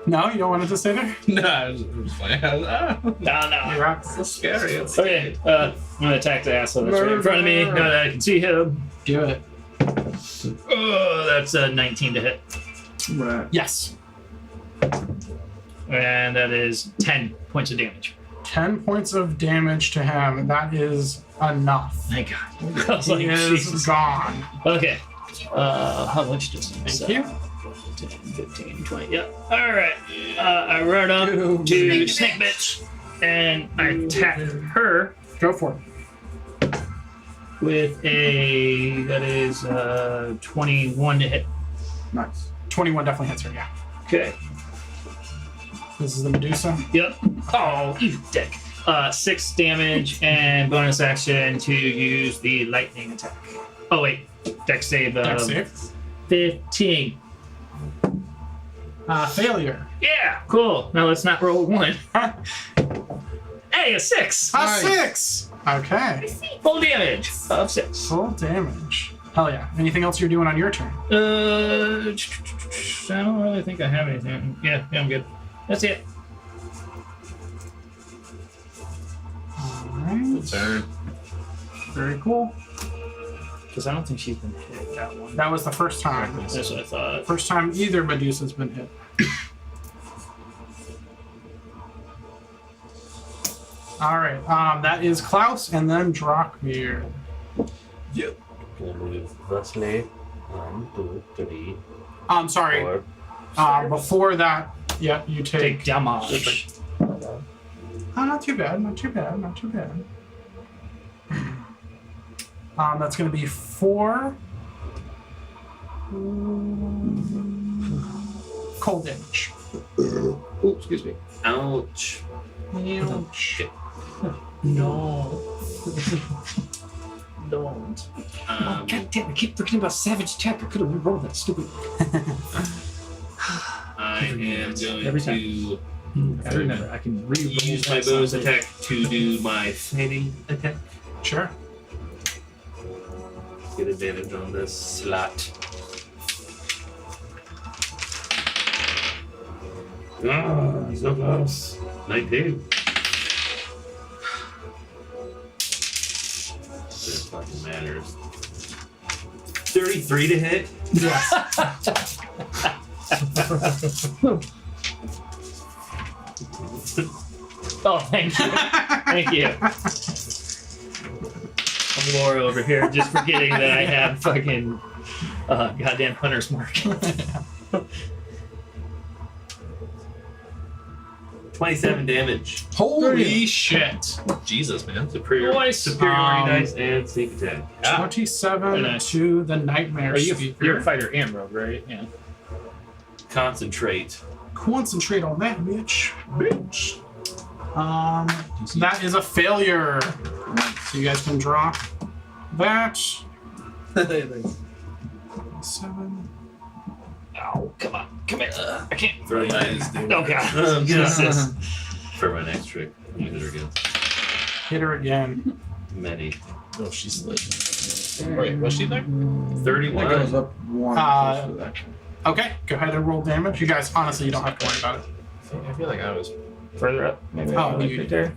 No, you don't want it to stay there? No, it was funny. No. You're up. So scary. It's Okay, I'm gonna attack the asshole that's right in front of me. Now that I can see him. Do it. Oh, that's a 19 to hit. Right. Yes. And that is 10 points of damage. 10 points of damage to him. That is enough. Thank God. I was He like, is Jesus. gone. Okay. How much distance? Thank you. 10, 15, 20. Yep. Alright. I run up to Snake Bitch and I attack her Go for it. with a. That is 21 to hit. Nice. 21 definitely hits her, yeah. Okay. This is the Medusa. Yep. Oh, you dick. 6 damage and bonus action to use the lightning attack. Oh, wait. Dex save. Dex save. 15. Failure. Yeah, cool. Now let's not roll 1. Hey, a 6. A Nice. 6. Okay. Full damage of 6. Full damage. Hell yeah. Anything else you're doing on your turn? I don't really think I have anything. Yeah, I'm good. That's it. Alright. turn. Very cool. Because I don't think she's been hit that one. That was the first time. That's what I thought. First time either Medusa's been hit. Alright, that is Klaus and then Drakmir. Gonna move thusly. 1, 2, 3, I'm sorry. 4. Before that, yep, you Take take. damage. Oh, not too bad, not too bad, not too bad. That's going to be 4 cold damage. Oops, excuse me. Ouch. Ouch. No. Don't. Um, damn, I keep forgetting about Savage Tech. I could have re-rolled that stupid. I am going Every time. to I remember, I can re-roll use my that bonus sound. attack to do my fighting attack. Sure. Get advantage on this slot. Ah, so close. 19. This fucking matters. 33 to hit. Yes. Oh, thank you. Thank you. I'm Laura over here, just forgetting that I have fucking goddamn hunter's mark. 27 damage. Holy shit. Jesus, man. Superior, Nice. superiority Um, dice and sneak attack. 27 Nice. to the Nightmare You're a Speaker. fighter and rogue, right? Yeah. Concentrate. Concentrate on that, bitch. Bitch. That is a failure. So you guys can drop that. 7. Oh, come on. Come here. I can't. Throw your eyes, dude. Oh, God. Oh, Jesus. For my next trick. I'm gonna hit her again. Hit her again. Many. Oh, she's lit. Wait, was she there? That 31. goes up 1. Uh, close to that. Okay, go ahead and roll damage. You guys, honestly, you don't have to worry about it. I feel like I was. Further up, maybe. Oh, like you- right there.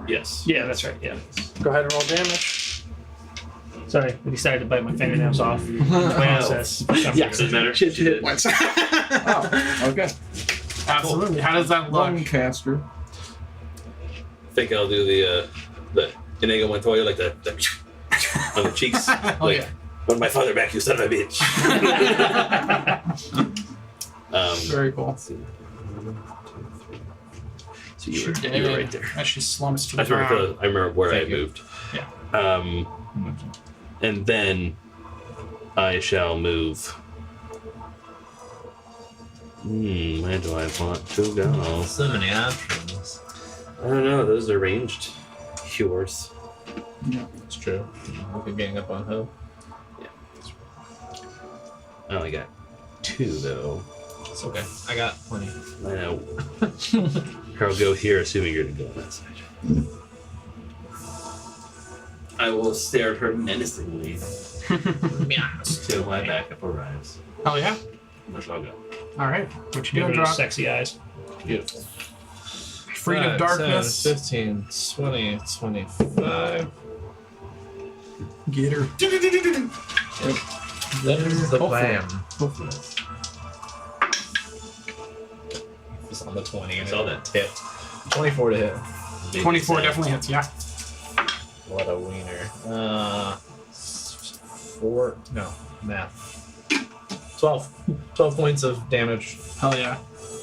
Yes. Yeah, that's right. Yeah. Go ahead and roll damage. Sorry, I decided to bite my fingernails off. Wow. Process. Doesn't matter. Oh, okay. Absolutely. How does that look? One caster. I think I'll do the Inigo Montoya, like the on the cheeks. Oh, like, yeah. Run my father back, you son of a bitch. Very cool. So you were right there. As she slumps to I the just remember, ground. I remember where Thank I you. moved. Yeah. And then I shall move. Where do I want to go? So many options. I don't know. Those are ranged cures. It's true. Look at getting up on hill. I only got 2 though. It's okay. I got plenty. I know. I'll go here, assuming you're gonna go on that side. I will stare at her menacingly till my backup arrives. Hell yeah. That's all I'll go. All right. What you Give doing, her Drop? sexy eyes. Beautiful. Freed of 5, darkness. 10, 15, 20, 25. Get her. That is the Hopefully. plan. Hopefully. It's on the 20 and I saw it hit. 24 to hit. 24 definitely hits, yeah. What a wiener. 4. No, math. 12. 12 points of damage. Hell yeah.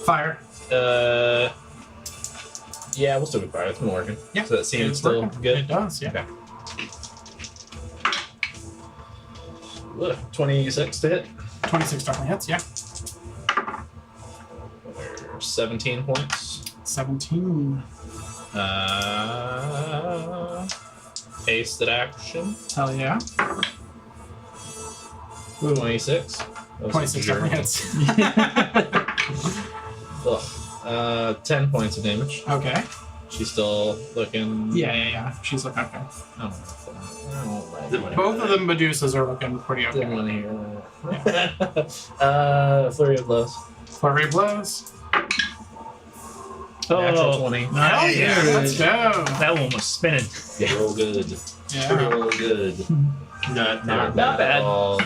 Fire. Yeah, we'll still be fire. It's been working. Yeah. So that seems It's still working. good. It does, yeah. Okay. Look, 26 to hit. 26 definitely hits, yeah. 17 points. 17. Hasted action. Hell yeah. 26. That was 26 German. definitely hits. Ugh. 10 points of damage. Okay. She's still looking. Yeah. She's looking okay. I don't like Didn't wanna Both hear of that. them Medusas are looking pretty Didn't okay. want to hear that. Flurry of blows. Flurry of blows. Natural 20. Hell Nice. yeah. Let's go. That one was spinning. Roll good. Yeah. Roll good. Not Not bad. at all.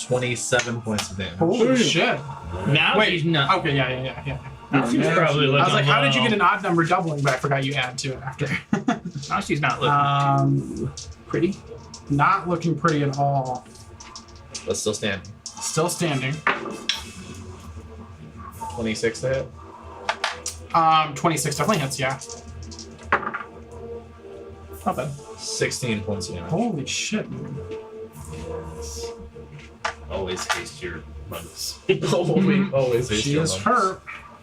27 points of damage. Holy shit. Now Wait. she's not. Okay, yeah. Now she's probably looking I was like, how did you low. get an odd number doubling? But I forgot you add to it after. Now she's not looking pretty. Not looking pretty at all. But still standing. Still standing. 26 to hit. 26 definitely hits, yeah. Not bad. 16 points of damage. Holy shit, man. Always haste your runs. Always haste She your is lumps. hurt.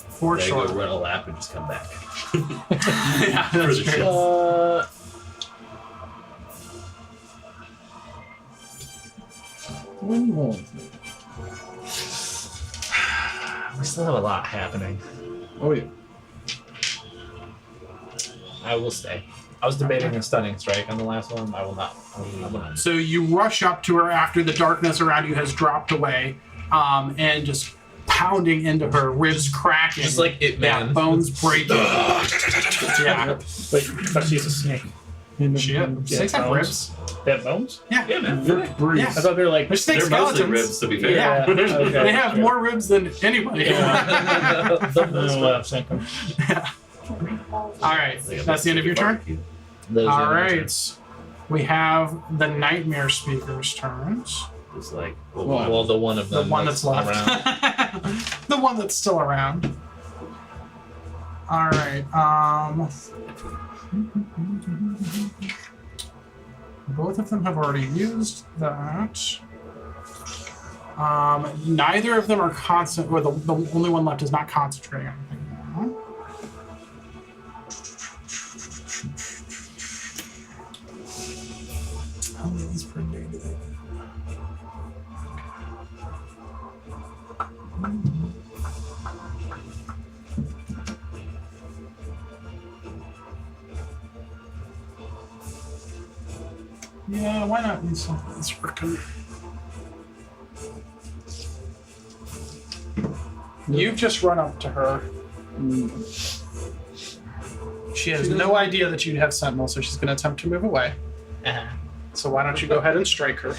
For I go sure. run a lap and just come back. Yeah, For that's the true. shit. One more. We still have a lot happening. Oh yeah. I will stay. I was debating a stunning strike on the last one. I will not. I will not. So you rush up to her after the darkness around you has dropped away, and just pounding into her, ribs cracking. Just like it, yeah, man. bones breaking. Yeah, Wait, but she's a snake. she snakes have bones. ribs. They have bones? Yeah, Yeah, man. They're brief. Yeah. I thought they were like. They're snake They're mostly skeletons. ribs, to be fair. Yeah, there's- Okay, they have sure. more ribs than anybody. All right, that's the end of your turn. Those All are the right, we have the Nightmare Speaker's turns. It's like, Well, Well, the one of The them. one that's left. around. The one that's still around. All right. Both of them have already used that. Neither of them are constant. Or the only one left is not concentrating on anything now. How many of these per day do they do? Yeah, why not use something that's working? You've just run up to her. She has no idea that you have Sentinel, so she's going to attempt to move away. So why don't you go ahead and strike her?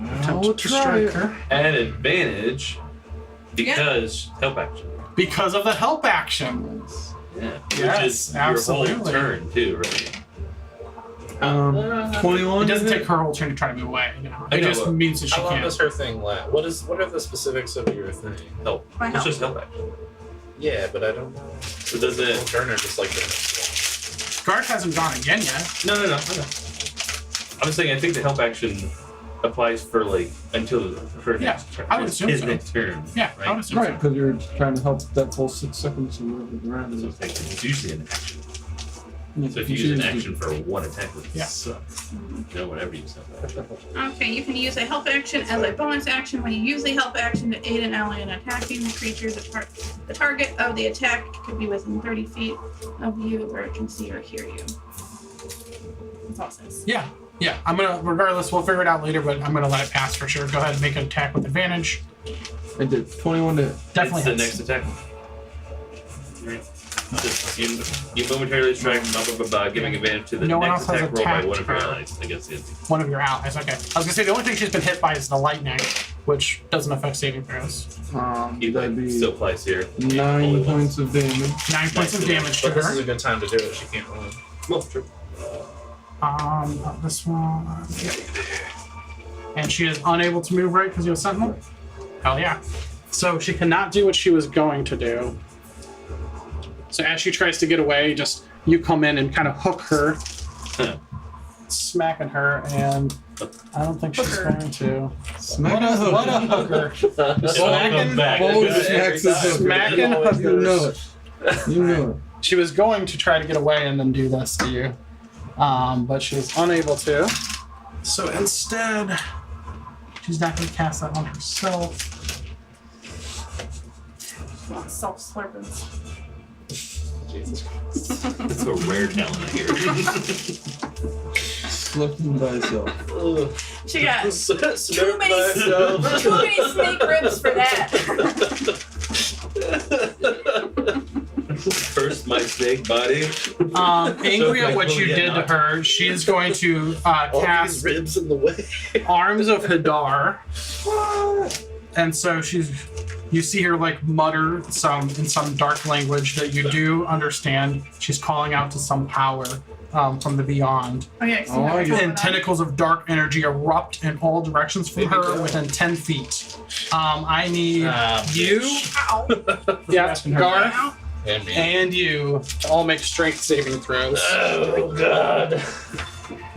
Attempt I'll to try strike it. her. At advantage because help action. Because of the help action. Yeah. Yes, Which is absolutely. your whole turn too, right? 21. It doesn't is take her whole turn to try to move away. You know? I It know, just but means that she How long can't. does her thing last? What are the specifics of your thing? Help. My It's help. just help action. Yeah, but I don't know. But does Whole it? turn or just like the Garth hasn't gone again yet. No. I'm saying I think the help action applies for like until her Yeah, next turn. I would assume his so. next turn. Yeah, I would right. assume Right, so. because you're trying to help that full 6 seconds or whatever the round So is. it's usually an action. Yeah, So if you use an action for one attack, it Yeah. sucks. No, whatever you use help action. Okay, you can use a help action as a bonus action when you use the help action to aid an ally in attacking the creature. The target of the attack could be within 30 feet of you where it can see or hear you. That's all it says. Yeah, I'm gonna, regardless, we'll figure it out later, but I'm gonna let it pass for sure. Go ahead and make an attack with advantage. I did 21 to. Definitely It's the hits. next attack. Right. Just, you momentarily strike, giving advantage to the No one next else has attack roll by one of your attacked her. allies against the enemy. One of your allies, okay. I was gonna say, the only thing she's been hit by is the lightning, which doesn't affect saving throws. You That'd like be still applies here. 9 points of damage. 9 points of damage to But this is her. a good time to do it. She can't run. Well, true. This one. And she is unable to move, right? Because you have Sentinel? Hell yeah. So she cannot do what she was going to do. So as she tries to get away, just you come in and kind of hook her, smacking her, and I don't think she's Hooker. going to. Smack What a hooker. Welcome back. Bold Good smacks every his time. hooker. Smacking You know hookers. it. You know it. She was going to try to get away and then do this to you, but she was unable to. So instead, she's not going to cast that on herself. Self-slurpers. It's a rare talent here. Slipping by itself. She got Too too many snake ribs for that. First, my snake body. Angry at what So you did to her, she is going to All these cast ribs in the way. Arms of Hadar. And so you see her like mutter in some dark language that you do understand. She's calling out to some power from the beyond. Oh yeah, Oh, I get And tentacles of dark energy erupt in all directions from her within 10 feet. I need you, Ow. yeah, Garth, And me. and you to all make strength saving throws. Oh god.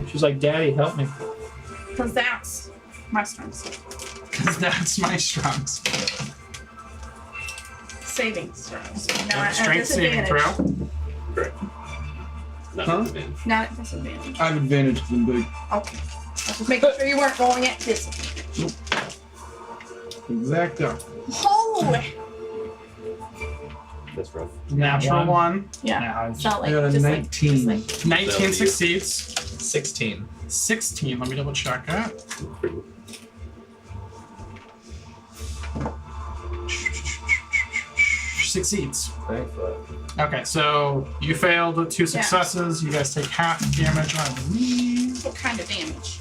She's like, Daddy, help me. Because that's my strength. Because that's my strengths. Saving throws. Not at Strength saving disadvantage. throw. Correct. Not Huh? advantage. Not at disadvantage. I have advantage because I'm big. Okay. I was just making sure you weren't rolling at disadvantage. Exact up. Oh! That's rough. Natural one. Yeah. Now It's not like I got a just 19. like 19 That'll be succeeds. 16. 16. Let me double check that. Succeeds. Okay, so you failed 2 successes. You guys take half damage, I believe. what kind of damage?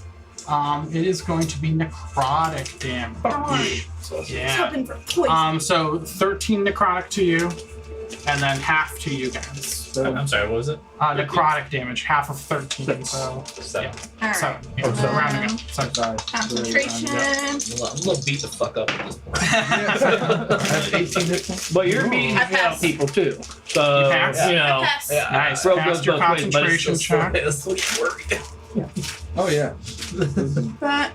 It is going to be necrotic damage. Darn. Yeah. It's hoping for poison. So 13 necrotic to you, and then half to you guys. I'm sorry, what was it? Necrotic damage, half of 13. So 7. Alright. 7. Yeah, so rounding up. 7. Sorry. Concentration. I'm gonna beat the fuck up at this point. I have 18 hit points. But you're beating I passed. people too. So You passed? you know. Pass. Nice. Roll Pass goes your both ways, but it's concentration check. It's so worried. Oh, yeah. But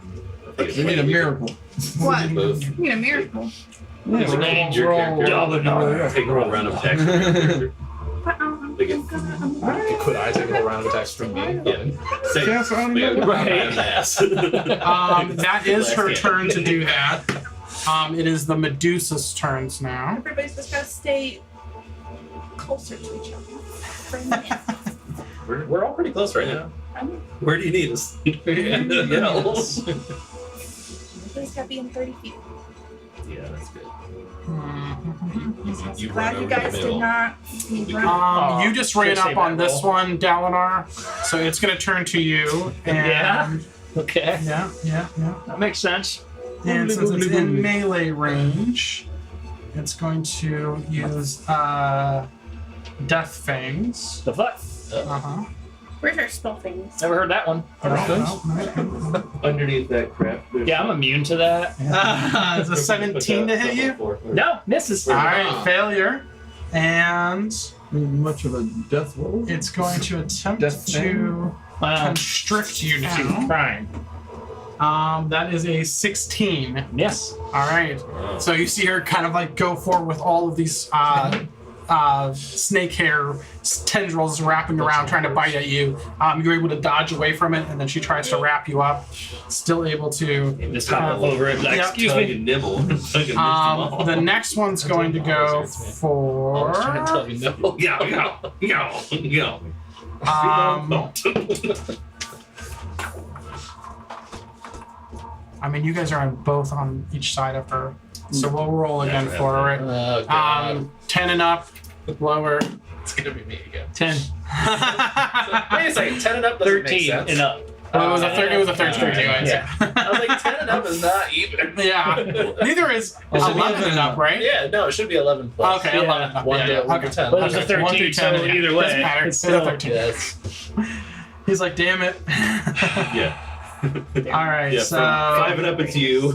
We need a miracle. what? Move. You need a miracle. Yeah, Change your character. Take a roll round of attacks from your character. But They get- Could I take a round of attacks from me? Yeah. Say, Yes, I don't they know. got Right. an ass. That is her Yeah. turn to do that. It is the Medusa's turns now. Everybody's just gotta stay closer to each other. For a minute. We're all pretty close right now. I'm- Where do you need us? Yeah. Everybody's gotta be in 30 feet. Yeah, that's good. I'm You glad run you over the guys did middle. not. You run. You just ran Should I up save on that this roll? one, Dalinar. So it's going to turn to you. And Yeah. Okay. Yeah. That makes sense. And since it's in melee range, it's going to use Death Fangs. The fuck? Uh-huh. Where's our spell things? Never heard that one. Underneath that crap. there's- Yeah, I'm immune to that. Is a 17 to hit you? No, misses. Alright, failure. And Much of a death roll. it's going to attempt Death to Wow. constrict you She's now. crying. That is a 16. Yes. Alright. Wow. So you see her kind of like go forward with all of these snake hair tendrils wrapping around trying to bite at you. You're able to dodge away from it, and then she tries to wrap you up. Still able to. Just hop over it. Like, Yeah. excuse Tug me. and nibble. Tug and missed them all. The next one's going to go for. Tug and nibble. Go. I mean, you guys are both on each side of her, so we'll roll again Yeah, for it. Oh, God. 10 and up, lower. It's gonna be me again. 10, Wait a second, 10 and up doesn't make 13 sense. and up. Well, it was a third. It was a third straight anyway. Yeah. I was like, 10 and up is not even. Yeah. Neither is 11 and up, right? Yeah, no, it should be 11 plus. Okay, Yeah. 11 and up. One Yeah, to yeah. one Okay. to 10. But it was a Okay, 1 through 13, so 10, either yeah. way, Doesn't matter. it's It's a still- 13. Yes. He's like, damn it. Yeah. All right, Yeah, so. from 5 and up, it's you.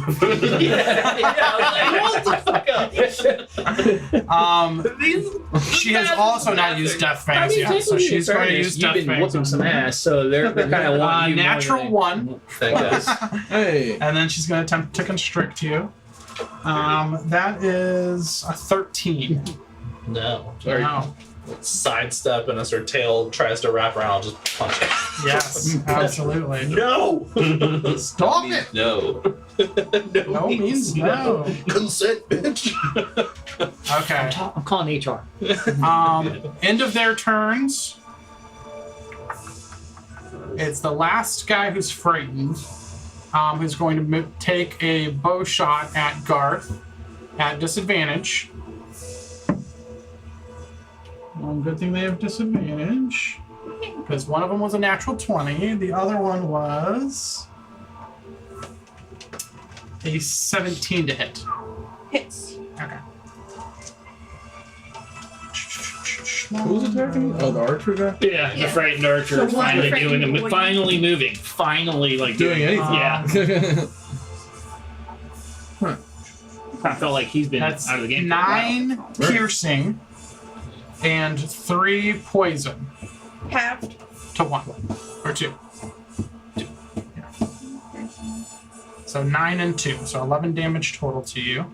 She has also not used Death Fangs yet, so she's going to use You've Death been Fangs. whooping some ass, so they're kind of wanting you more Natural than 1, Thank goodness. Hey. and then she's going to attempt to constrict you. That is a 13. No. Wow. Sidestep and as her tail tries to wrap around, I'll just punch it. Yes, absolutely. No! Stop it! No. No means no. Consent, bitch. Okay. I'm calling HR. End of their turns. It's the last guy who's frightened, who's going to take a bow shot at Garth at disadvantage. Well, good thing they have disadvantage, because one of them was a natural 20, the other one was a 17 to hit. Hits. Okay. Who's attacking? Oh, the archer guy? Yeah, Yeah. the frightened archer The is one finally frightened doing boy. finally moving, finally like Doing anything. Yeah, Huh. I felt like he's been That's out of the game. for a while. 9 piercing and 3 poison Halved. to 1 or 2. So 9 and 2, so 11 damage total to you.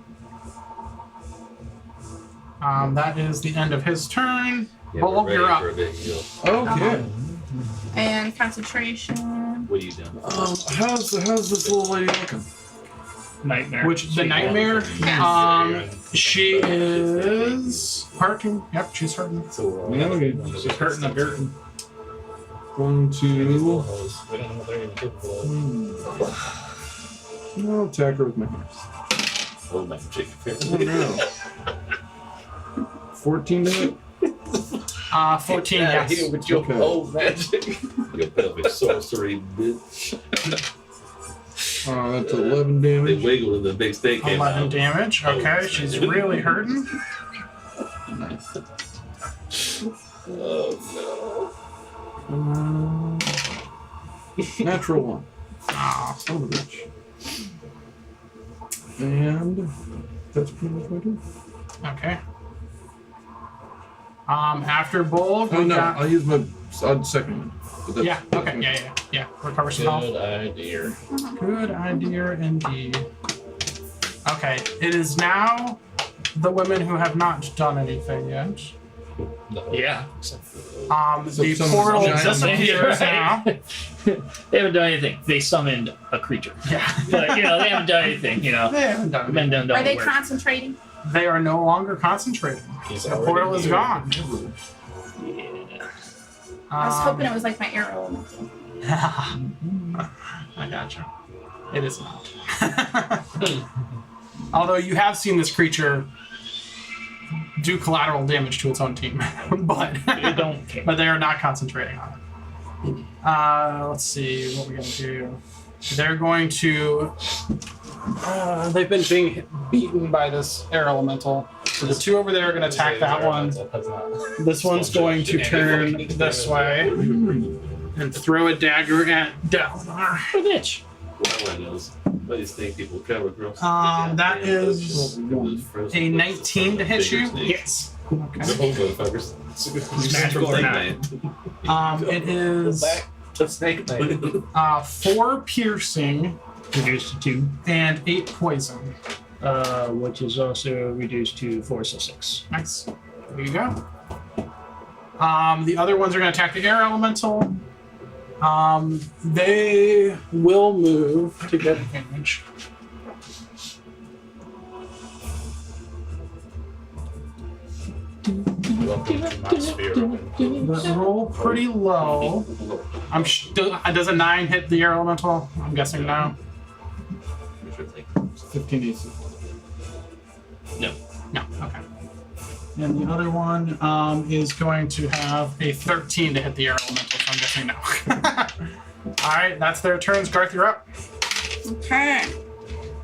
That is the end of his turn. Yeah, Bulb, we're ready you're up. for a big deal. Okay. And concentration. What are you doing? How's this little lady looking? Nightmare. Which the nightmare? She is hurting. Yep, she's hurting. So we're all Yeah, okay. She's hurting the dirt. Going These to. little hoes. We don't know what they're even capable of. I'll attack her with my hands. Hold my chicken Oh, apparently. no. 14 to hit. 14, Yeah, yes. here with your Okay. old magic. Your pelvic sorcery, bitch. That's 11 They damage. wiggled and the big steak came 11 out. damage. Okay, she's really hurting. Oh Natural 1. Ah, Son of a bitch. And that's pretty much my turn. okay. After Bulb, Oh we no, got. I'll use my second one. But that's- Yeah, that's okay, my- yeah. Recover some health. Good idea. Good idea indeed. Okay, it is now the women who have not done anything yet. Yeah. The some portal giant disappears now. They haven't done anything. They summoned a creature. Yeah. But, they haven't done anything, They haven't done Men anything. done Are they work. concentrating? They are no longer concentrating. He's The already portal is here. gone. Yeah. I was hoping it was like my arrow. I gotcha. It is not. Although you have seen this creature do collateral damage to its own team, but They don't care. but they are not concentrating on it. Let's see what we're gonna do. They're going to. They've been being beaten by this air elemental, So the two over there are going to attack that one. This one's going to turn this way and throw a dagger at Dalinar. What a bitch. Well, I knows. What do you think people cover girls? That is a 19 to hit you. Yes. Okay. Magical or not. It is To Snake Knight. 4 piercing Reduced to 2. and 8 poison. Which is also reduced to 4, so 6. Nice. There you go. The other ones are going to attack the air elemental. They will move to get advantage. Welcome to my sphere. But roll pretty low. Does a 9 hit the air elemental? I'm guessing no. 15 AC. No. Okay. And the other one is going to have a 13 to hit the air elemental, so I'm guessing no. All right, that's their turns. Garth, you're up. Okay.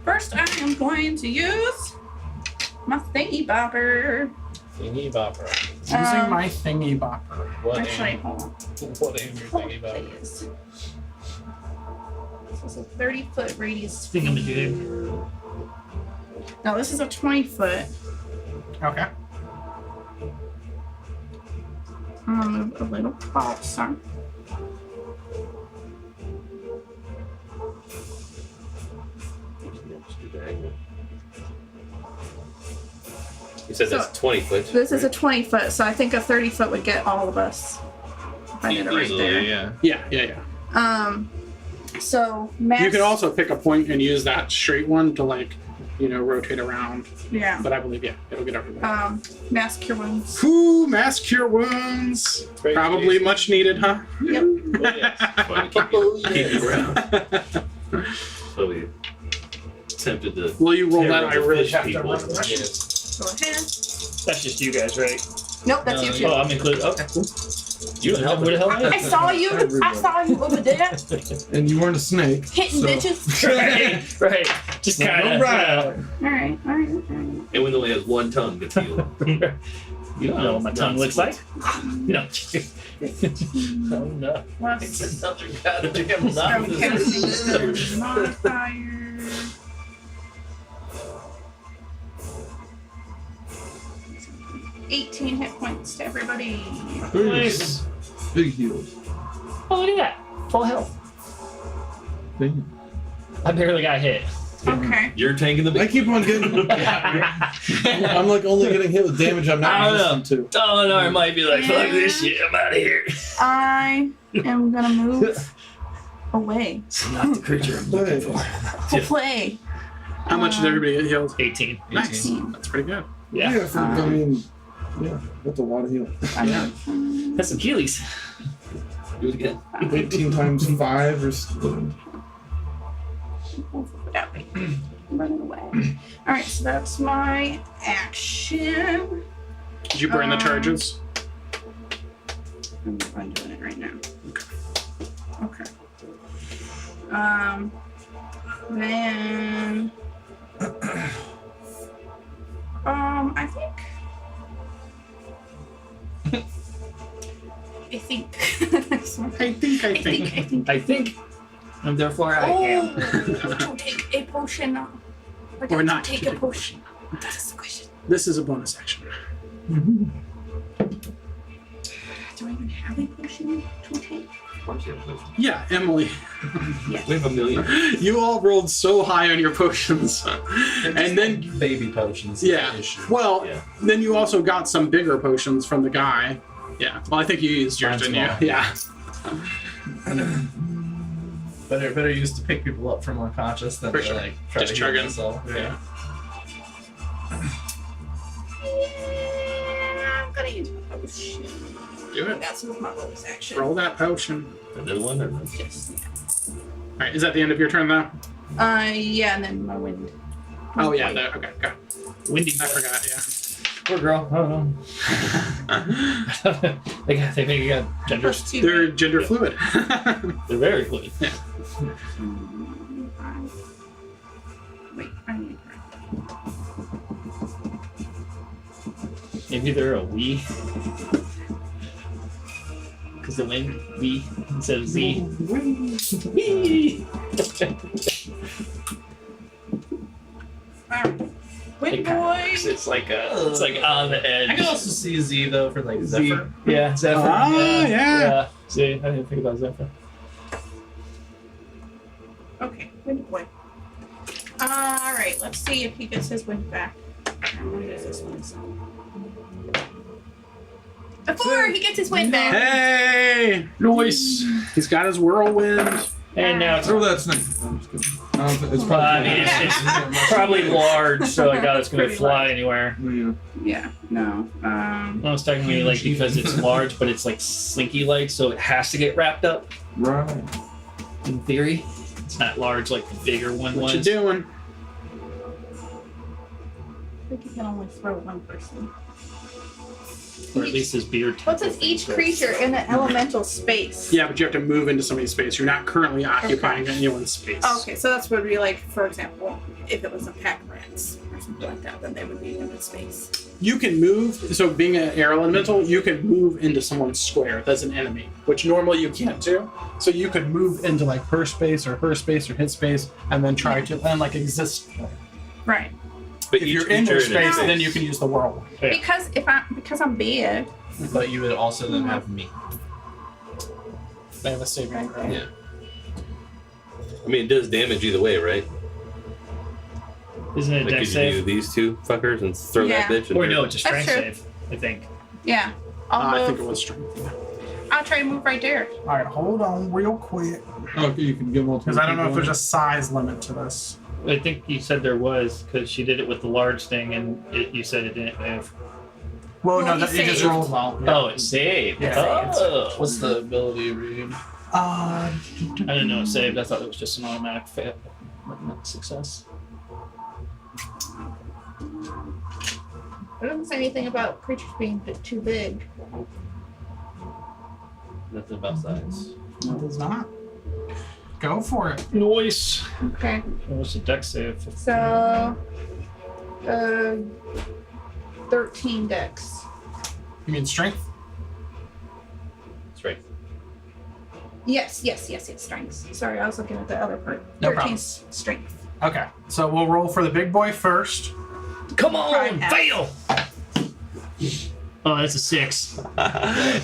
First, I am going to use my thingy bobber. Thingy bopper. Using my thingy bopper. What Actually, aim? hold on. What aim your Hold thingy on, bopper? please. This is a 30-foot radius. Thingamajig. No, this is a 20-foot. Okay. I'm gonna move a little closer. You said that's 20 foot. This is a 20-foot, so I think a 30-foot would get all of us. If I did it right Easily, there. Yeah. Yeah. So mass. You can also pick a point and use that straight one to rotate around. Yeah. But I believe, yeah, it'll get everybody. Mass cure wounds. Whew, mass cure wounds. Great Probably case. much needed, huh? Yep. Well, yes. Keep you around. So we tempted to. Will you roll tear that? up I the really fish have to people. run the rest. Go ahead. That's just you guys, right? Nope, that's No, you too. Oh, I'm included. Okay, cool. You Where the hell am I saw you. I saw you over there And you weren't a snake. hitting so- bitches. right. Just kind of. Alright. All right. And when only has one tongue to feel. You don't know what my tongue looks like. No. Oh no. Plus Another goddamn from novice. casting modifier. $18 hit points to everybody. Nice. Big heals. Oh, look at that. Full health. Big- I barely got hit. Okay. You're tanking the I big. keep on getting. I'm like only getting hit with damage I'm I not don't used to. Dalinar might be like, fuck this shit, I'm out of here. I am gonna move away. It's not the creature I'm looking for. Away. How much did everybody get healed? 18. Nice. That's pretty good. Yeah. Yeah, I mean, yeah, that's a lot of heal. That's some Heelys. Do it again. 18 times 5 or something. Without me running away. Alright, so that's my action. Did you burn the charges? I'm doing it right now. Okay. Then I think I think. And therefore I am. to take a potion. Or not take to a take potion. That's the question. This is a bonus action. Do I even have a potion to take? Of course you have a potion. Yeah, Emily. We have a million. You all rolled so high on your potions. And then, baby potions. yeah. Well, Yeah. then you also got some bigger potions from the guy. Yeah. Well, I think you used yours, Mine's didn't small. you? Yeah. Better used to pick people up from unconscious than For to sure. like try Just to heal chugging. myself. Yeah. I'm gonna use my potion. Do it. That's my bonus action. Roll that potion. Another one or no? Just, yeah. All right. Is that the end of your turn, though? Yeah, and then my wind. Oh, yeah. Okay. Go. Windy. I forgot. Yeah. Poor girl. I don't know. they maybe got gender. Plus 2. They're gender fluid. They're very fluid. Wait, I need Maybe they're a we. Because the wind, we, instead of Z. Wee! Alright. Wind boy. It's like on the edge. I can also see Z though for like Z. Zephyr. Yeah, Zephyr. Ah, yeah. See, I didn't think about Zephyr. Okay, wind boy. Alright, let's see if he gets his wind back. What is this one? A 4, he gets his wind back. Hey, Noise. He's got his whirlwind. And now it's Throw that snake. I'm just kidding. It's Well, I probably. mean, it's probably large, so I doubt it's going to Pretty fly large. anywhere. Yeah. Yeah, no. No, it's technically like because it's large, but it's like slinky like, so it has to get wrapped up. Right. In theory, it's not large like the bigger one What was. you doing? I think you can only throw one person. Or at least his beard. What says each creature in an elemental space? Yeah, but you have to move into somebody's space. You're not currently occupying anyone's space. Okay, so that's what would be like, for example, if it was a pack rats or something like that, then they would be in the space. You can move. So being an air elemental, you can move into someone's square that's an enemy, which normally you can't do. So you could move into like her space or his space, and then try to and like exist there. Right. But If each you're in their creature space, its then you can use the whirlwind. Yeah. Because I'm big. But you would also then have me. They have a saving throw. Yeah. I mean, it does damage either way, right? Isn't it a Like, dex could you do save? these two fuckers and throw Yeah. that bitch? And Or no, it's a strength true. save, I think. Yeah. I'll I move. think it was strength. I'll try to move right there. All right, hold on real quick, Okay, you can give multiple. because I don't know if people there's a size limit to this. I think you said there was, because she did it with the large thing, and you said it didn't move. Well, Well, no, he that, it just saved. rolled well. Yeah. Oh, it saved. Yeah. Oh. What's the ability read? I didn't know it saved. I thought it was just an automatic fit. Success. It doesn't say anything about creatures being too big. Nothing about size. No, it does not. Go for it. Noise. Okay. What's the dex save? So, 13 dex. You mean strength? Strength. Yes, strengths. Sorry, I was looking at the other part. No 13 problem. strength. Okay, so we'll roll for the big boy first. Come on, Prime half. fail! Oh, that's a 6.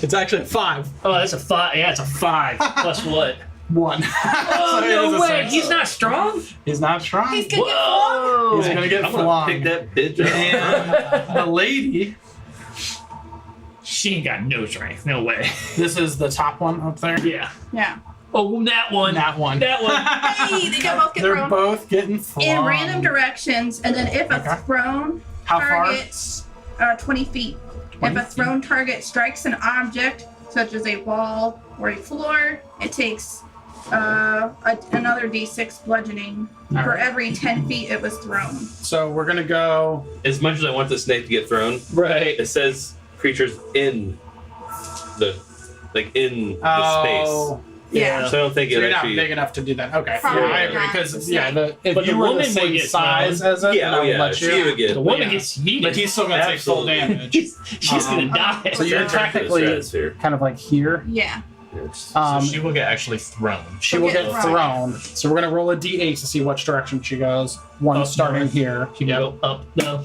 It's actually 5. Oh, that's a 5. Yeah, it's a 5. Plus what? 1. Oh, So it is no a way! 6. He's not strong? He's not strong. He's gonna Whoa! He's gonna get I'm gonna flung. pick that bitch up. And the lady, She ain't got no strength. No way. this is the top one up there. Yeah. Yeah. Oh, that one. That one. That one. Hey, they can both get They're thrown both getting flung. in random directions, and then if a Okay. thrown How far? target, 20 feet. 20 If a thrown target strikes an object, such as a wall or a floor, it takes another d6 bludgeoning for Alright. every 10 feet it was thrown. So we're gonna go. As much as I want the snake to get thrown, Right. it says creatures in the space. Oh, Yeah. So I don't think so it you're not actually. big enough to do that. Okay, Probably yeah, I agree not. because if But you the were woman the would same get size thrown. as it, Yeah, then I oh would yeah, let you. she would get. The woman yeah. gets heated. But he's still gonna take full Absolutely. damage. She's gonna die. So you're Turn to the technically stratosphere. kind of like here. Yeah. It's- Um, so she will get actually thrown. she will get get thrown. thrown. So we're gonna roll a d8 to see which direction she goes. One Up starting north. here. She can go up, no.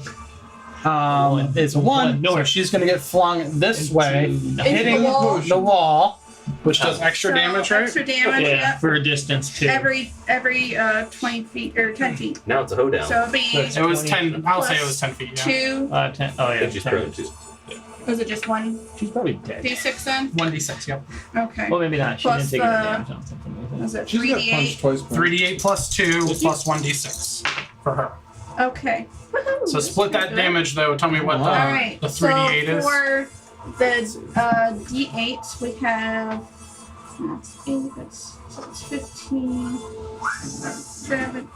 It's One one. So north. she's gonna get flung this way, Into hitting the wall. the wall, which does extra So, damage, right? Extra damage, Yeah, yeah. for a distance too. Every 20 feet or 10 feet. now it's a hoedown. So it'd be That's- It was 20 10. I'll say it plus was 10 feet. Yeah. 2. 10. Oh yeah. And she's 10. prone too. Was it just 1 She's probably dead. d6 then? 1d6. Yep. Okay. Well, maybe not. She Plus, didn't take any damage on something like that. Was it She's got punched 3d8? twice. before. 3d8 plus 2 plus 1d6 for her. Okay. Woohoo, So this split is that good. damage though. Tell me what All Alright, the 3d8 so is. for the d8, we have that's 8, that's 15,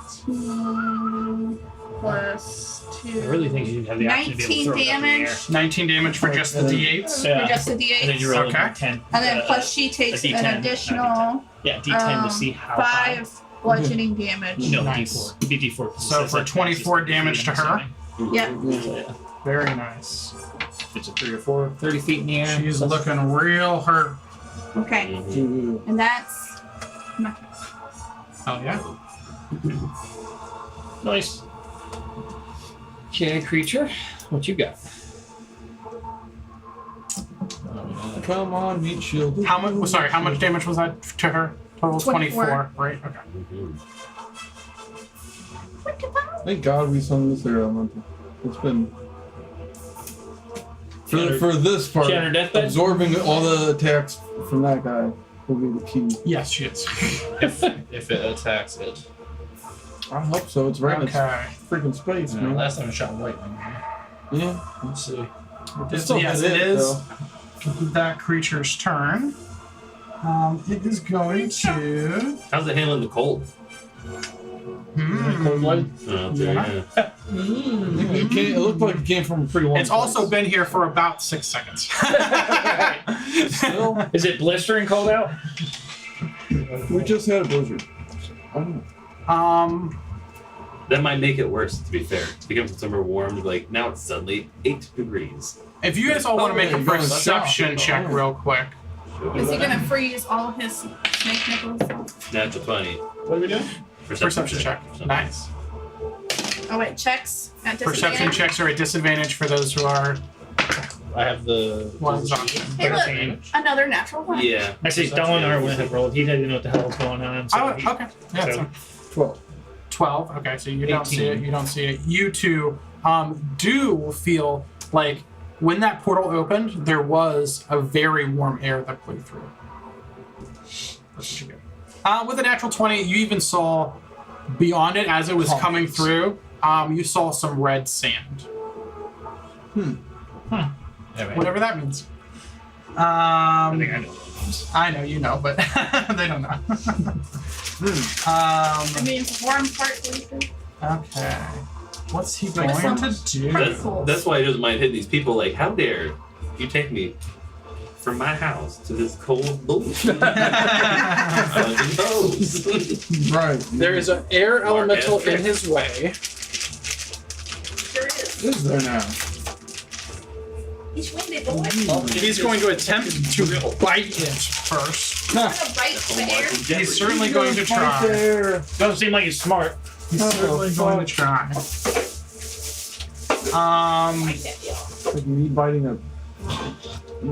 17 plus 2. I really think you should have the option to be able to 19 throw it up in the air. damage. 19 damage for just the d8s. Yeah. For just the And then d8s. you roll Okay. a 10. And then plus she takes D10, an not additional Yeah, D10 to see how high. 5 bludgeoning damage. No, Nice. D4. It'd be D4. 'cause it So says for that 24 it's damage to her? Yep. So, yeah. Very nice. if it's a 3 or 4, 30 feet in the air. She's looking real hurt. Okay, Ooh. and that's my turn. Oh yeah. Nice. Okay, creature. What you got? Come on, meat shield. How much? Sorry, how much damage was that to her? Total 24. 24, right? Okay. Thank God we sung this air elemental. It's been Shattered- for this part. Shattered deathbed? Absorbing all the attacks from that guy will be the key. Yes, she is. If it attacks it. I hope so. It's right in its Okay. freaking space, man. Last time I shot lightning. Yeah. Let's see. It's still Yes, hit it is. though. That creature's turn. It is going to. How's it handling the cold? Cold light. Oh, yeah. It looked like it came from a pretty long It's also place. been here for about 6 seconds. Still, Is it blistering cold out? we just had a blizzard. I don't know. That might make it worse, to be fair. It becomes summer warm, like now it's suddenly 8 degrees. If you guys all want to make yeah, a you're going perception south. check Oh. real quick. Is he gonna freeze all his snake nipples? Natural 20. What are we doing? Perception check. Nice. Oh wait, checks at Perception disadvantage. checks are at disadvantage for those who are I have the. ones option. Hey, look, 13. another natural one. Yeah. Actually, Dalinar wouldn't have rolled. He didn't know what the hell was going on. So Oh, he- okay. Yeah, so- so 12. 12. Okay, so you don't see 18. it. You don't see it. You two do feel like when that portal opened, there was a very warm air that blew through. That's what you get. With a natural 20, you even saw beyond it as it was coming through. You saw some red sand, whatever that means. I think I know. I know you know, but they don't know. I mean, it's warm part bleed. Okay. What's he going Like to some do? That's why he doesn't mind hitting these people. Like, how dare you take me from my house to this cold bullshit? Fucking toes. Right. There is an air elemental Mark has in his way. There it is. Is there now? He's winded, boy. He's going to attempt to bite it first. I'm gonna bite the air. He's certainly going to try. There. Doesn't seem like he's smart. He's certainly going to try. Bite that deal. Like me biting a.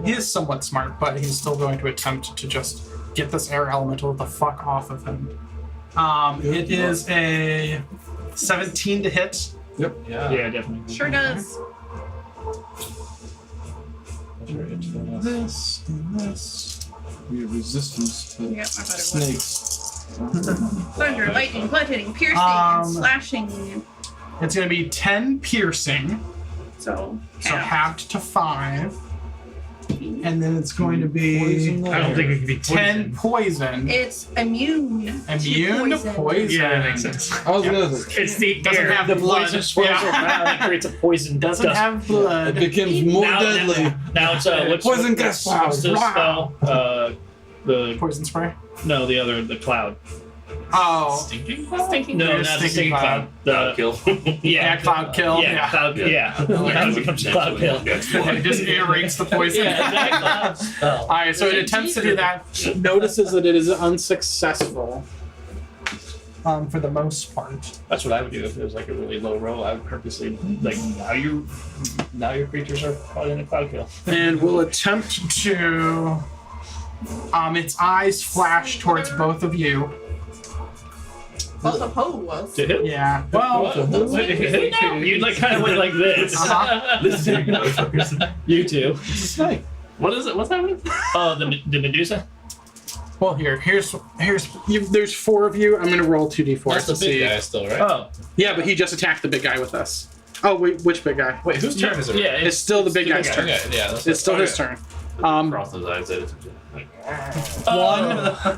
He is somewhat smart, but he's still going to attempt to just get this air elemental the fuck off of him. It is a 17 to hit. Yep. Yeah. Yeah, definitely. Sure does. This and this. We have resistance to Yep, I thought it was. snakes. Thunder, lightning, blood hitting, piercing, Um, and slashing. It's going to be 10 piercing, So, so half. halved to 5. And then it's going to be I don't think it could be 10 poison. It's immune. Immune to poison. Yeah, that makes sense. I was gonna say, It's the Doesn't air. have the blood. poison swirls Yeah. around and creates a poison. Doesn't dust. have it blood. becomes more now, deadly. Now it's what's Poison what's- gas what's the clouds. spell? The Poison spray. no, the other the cloud. Oh. Stinking No, not the Stinking stinking cloud. Cloud The kill. Yeah, cloud kill. Yeah, Yeah. cloud. Yeah, Now it becomes a cloud kill. It just aerates the poison. Yeah, exactly. Alright, so it attempts to do that. Notices that it is unsuccessful. For the most part. That's what I would do if it was like a really low roll. I would purposely like now your creatures are caught in a cloud kill. And will attempt to. Its eyes flash towards both of you. Also, Ho was. To hit? Yeah. Well. You'd like kind of went like this. Uh-huh. Listen, you motherfuckers. You two. Snake. What is it? What's happening? Oh, the Medusa. Well, here's. There's 4 of you. I'm gonna roll 2d4 That's to the big see. guy still, right? Oh, Yeah, but he just attacked the big guy with us. Oh wait, which big guy? Wait, whose turn is it? yeah, It's still the big the guy's big turn. guy. Okay, yeah. That's It's still his turn. Cross those eyes. That is. I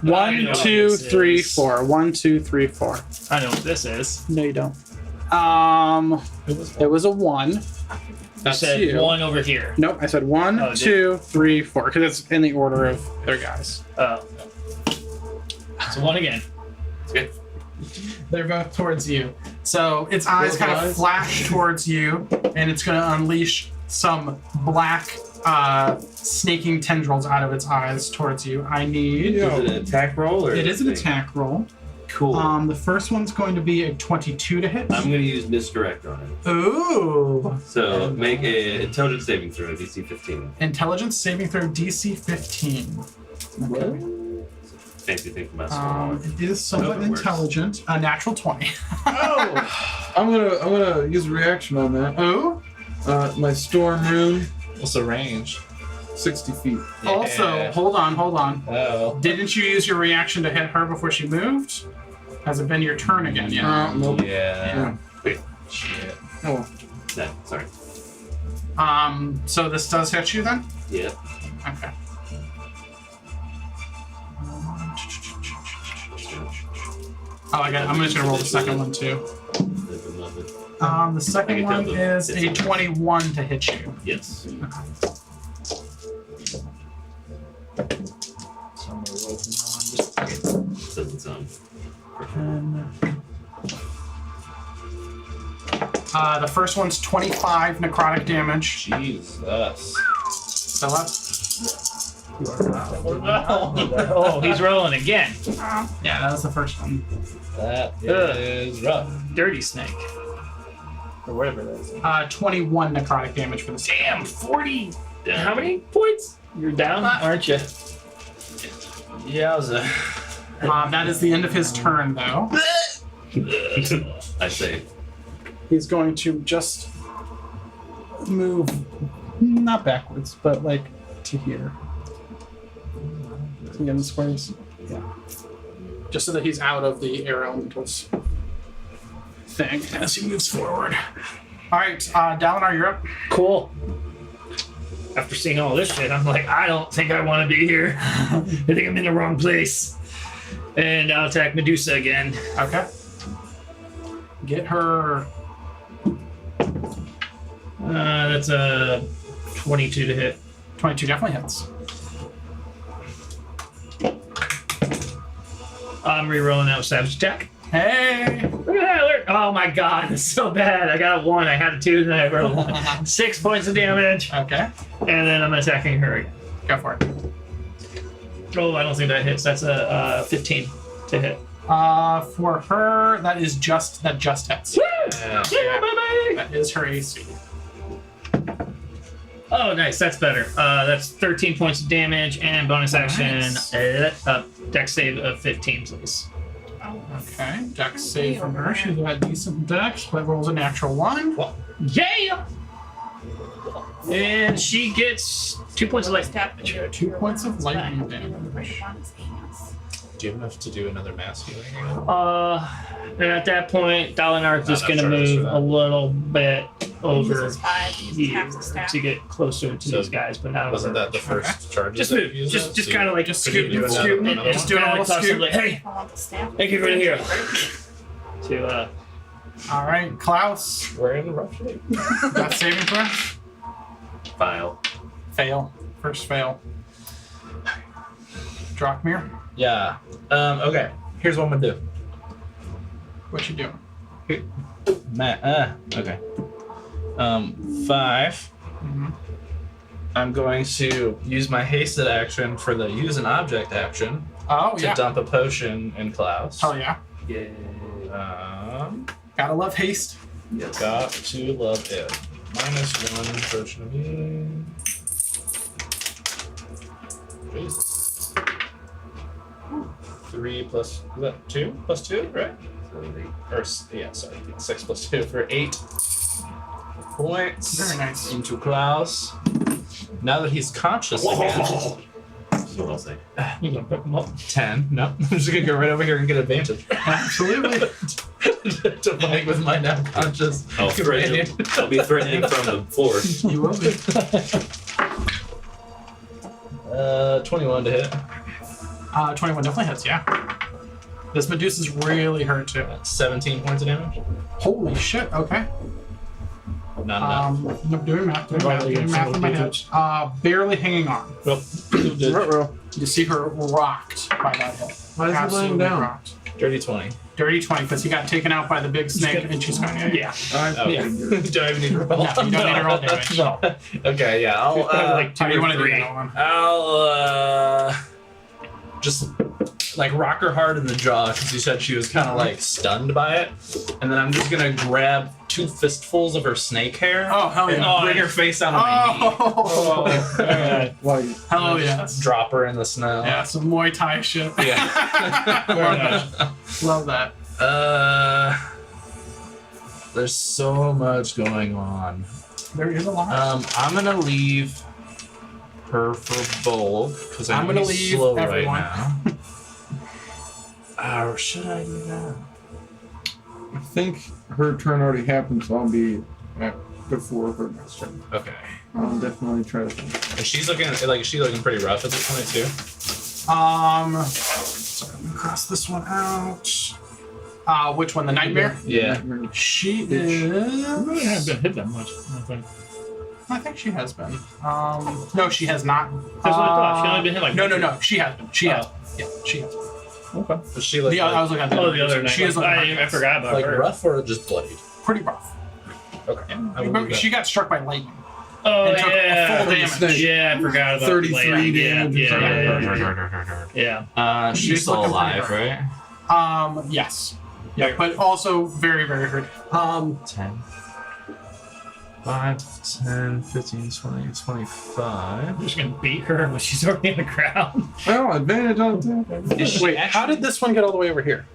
know 1, what 2, this 3, is. 4. 1, 2, 3, 4. I know what this is. No, you don't. It was a 1. You That's said you. one over here. Nope, I said 1, Oh, did- 2, 3, 4, because it's in the order of their guys. Oh. So one again. They're both towards you. So its eyes Both kind of eyes? flash towards you, and it's going to unleash some black snaking tendrils out of its eyes towards you. I need. Yeah. Is it an attack roll or? It is an attack roll. Cool. The first one's going to be a 22 to hit. I'm going to use misdirect on it. Ooh. So make a intelligence saving throw, DC 15. Intelligence saving throw DC 15. Okay. Fancy thing for my small. It is somewhat Hope it works. intelligent. A natural 20. Oh! I'm gonna use a reaction on that. Oh. My storm rune, What's the range? 60 feet. Also, hold on. Oh. Didn't you use your reaction to hit her before she moved? Has it been your turn again yet? Nope. Yeah. Wait. Shit. Oh, No, sorry. So this does hit you then? Yeah. Okay. Oh, I got it. I'm just gonna roll the second one too. Love it. The second one is a 21 to hit you. Yes. Doesn't sound. The first one's 25 necrotic damage. Jesus. Still up? Oh, he's rolling again. Yeah, that was the first one. That is rough. Dirty snake. Or whatever that is. 21 necrotic damage for the second. Damn, 40. How many points? You're down, aren't you? Yowza. That is the end of his turn, though. I say. He's going to just move, not backwards, but like to here. To the end squares. Yeah. Just so that he's out of the air elementals thing as he moves forward. All right, Dalinar, you're up. Cool. After seeing all this shit, I'm like, I don't think I want to be here. I think I'm in the wrong place. And I'll attack Medusa again. Okay. Get her. That's a 22 to hit. 22 definitely hits. I'm rerolling that with Savage Attack. Hey! Look at that alert! Oh my god, it's so bad. I got a 1, I had a 2, then I rolled 1. 6 points of damage, Okay. and then I'm attacking her again. Go for it. Oh, I don't think that hits. That's a 15 to hit. For her, that just hits. Yeah, baby! That is her AC. Oh, nice. That's better. That's 13 points of damage and bonus action. Nice. Dex save of 15, please. Okay. Dex save from her. She's got decent dex, but rolls a natural 1. Yeah! And she gets 2 points of light damage. 2 points of lightning damage. Do you have enough to do another mass healing? And at that point, Dalinar's just Not gonna enough charges move for that. a little bit over Uses 5, uses here half the staff. to get closer to So these guys, but not Wasn't over. that the first charge? Just that move. you used Just it? So kind of like just could you scoot, do scoot, another- and another just one? do a kinda little toss scoot. them like, hey, I want the staff. hey, get rid of here. To All right, Klaus. We're in rough shape. Got saving throw? File. Fail. First fail. Drakmir, Yeah. Okay. Here's what I'm gonna do. what you doing? Okay. 5. Mhm. I'm going to use my hasted action for the use an object action Oh, to yeah. dump a potion in Klaus. Hell yeah. Gotta love haste. Got to love it. -1 potion of healing. Jesus. 3 plus is that 2 plus 2, right? Or yeah, sorry, 6 plus 2 for 8 points. Very nice. Into Klaus. Now that he's conscious again. That's what I'll say. You can pick them up. 10. No, I'm just gonna go right over here and get advantage. Absolutely. To fight with my now conscious I'll companion. I'll be threatening from the floor. You will be. 21 to hit. 21 definitely hits, yeah. This Medusa's really hurt too. 17 points of damage. Holy shit, okay. Not enough. No, doing math in my head. Barely hanging on. Well, Ruh-roh. You see her rocked by that hit. Why is he laying Absolutely down? rocked. dirty 20. Dirty 20, because he got taken out by the big snake, and she's going, Yeah. Yeah. Do I even need to roll? No, you don't need to roll damage. No. Okay, yeah. I'll Like How do you want to do 3. that one? I'll just like rock her hard in the jaw because you said she was kind of like stunned by it, and then I'm just gonna grab 2 fistfuls of her snake hair Oh, hell and yeah. bring her face out on my knee. Oh, Alright. Why? hell yes. Drop her in the snow. Yeah, some Muay Thai shit. Yeah. Love that. Love that. There's so much going on. There is a lot. I'm gonna leave her for Bold because I'm I'm gonna he's leave slow everyone. right now. Or should I do that? I think her turn already happened, so I'll be at before her next turn. Okay. I'll definitely try to. And she's looking pretty rough at this point too. Sorry, I'm gonna cross this one out. Which one? The nightmare? Yeah. She I really is. haven't been hit that much. I think. I think she has been. No, she has not. That's what I thought. She only been hit like. No. She has been. She has. Yeah, she has. Okay. But she looked I was looking at the Oh, the other night. She is looking I forgot about like her. rough or just bloodied. pretty rough. Okay. I will Remember, do that. she got struck by lightning. Oh and took a yeah. full damage. Yeah, I forgot about 33 Lane. damage. Yeah. She's She's still looking alive, pretty right? Yes. Yeah, but also very, very hurt. 10. 5, 10, 15, 20, 25. I'm just gonna beat her when she's already on the ground. Oh, advantage on attack. Is she Wait, how did this one get all the way over here?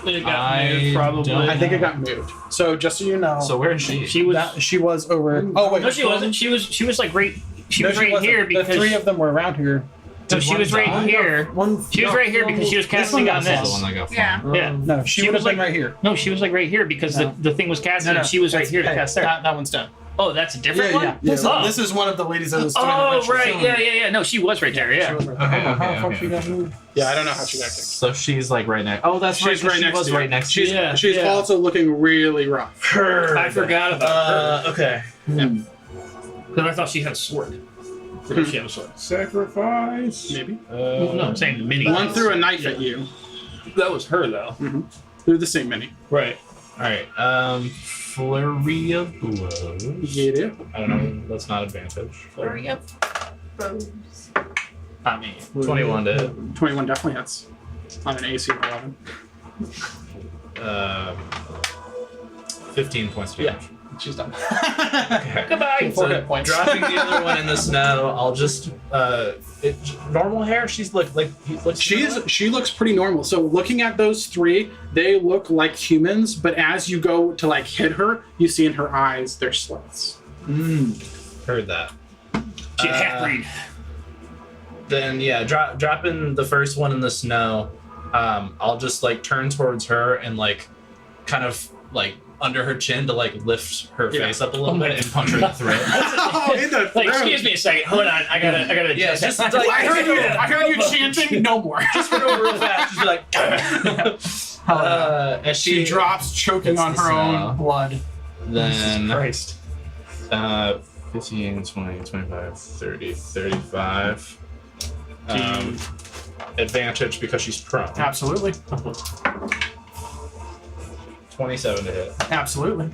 It got I moved, probably. don't- I think it got moved. So just so you know, So where is she? She was. she was over. Oh wait, No, she wasn't. She was like right. She No, was right wasn't. here because. the 3 of them were around here. No, she one was right die? here. One. She was right here because she was casting on This is the this. one that got Yeah. flung. Yeah. No, she She would have was been like- right here. No, she was like right here because No. the thing was casting and she was right here to cast there. That one's done. Oh, that's a different one? yeah. This is one of the ladies that was doing Oh, adventure right. filming. Yeah. No, she was right there. She Yeah. was right Okay, there. How the fuck okay, she got moved? Yeah, I don't know how she got kicked. So she's like right next. Oh, that's She's right. right She next was to you. right next to She's, you. Yeah, she's yeah. also looking really rough. I forgot about her. Okay. Because I thought she had a sword. Or did she have a sword? Sacrifice. Maybe. No, I'm saying the mini. One threw a knife at you That was her, though. through the same mini. Right. All right. Flurry of blows. Get it? I don't know. That's not advantage. Hurry up. Rose. I mean, 21 to hit. 21 definitely hits on an AC of 11. 15 points of damage. She's done. Okay. goodbye. 4 hit points. Dropping the other one in the snow, I'll just normal hair. She's like he looks. She looks pretty normal. So looking at those 3, they look like humans, but as you go to like hit her, you see in her eyes they're slits. heard that. She half-breed. Then yeah, dropping the first one in the snow. I'll just like turn towards her and like kind of like under her chin to like lift her Yeah. face up a little bit and punch her in the throat. Oh, in the Like, throat. excuse me a second. Hold on. I gotta. Yeah, adjust. just like I heard you chanting no more. just run over real fast, just be like. As She drops choking It's on the her snow. own blood. Then Christ. 15, 20, 25, 30, 35. Advantage because she's prone. Absolutely. 27 to hit. Absolutely.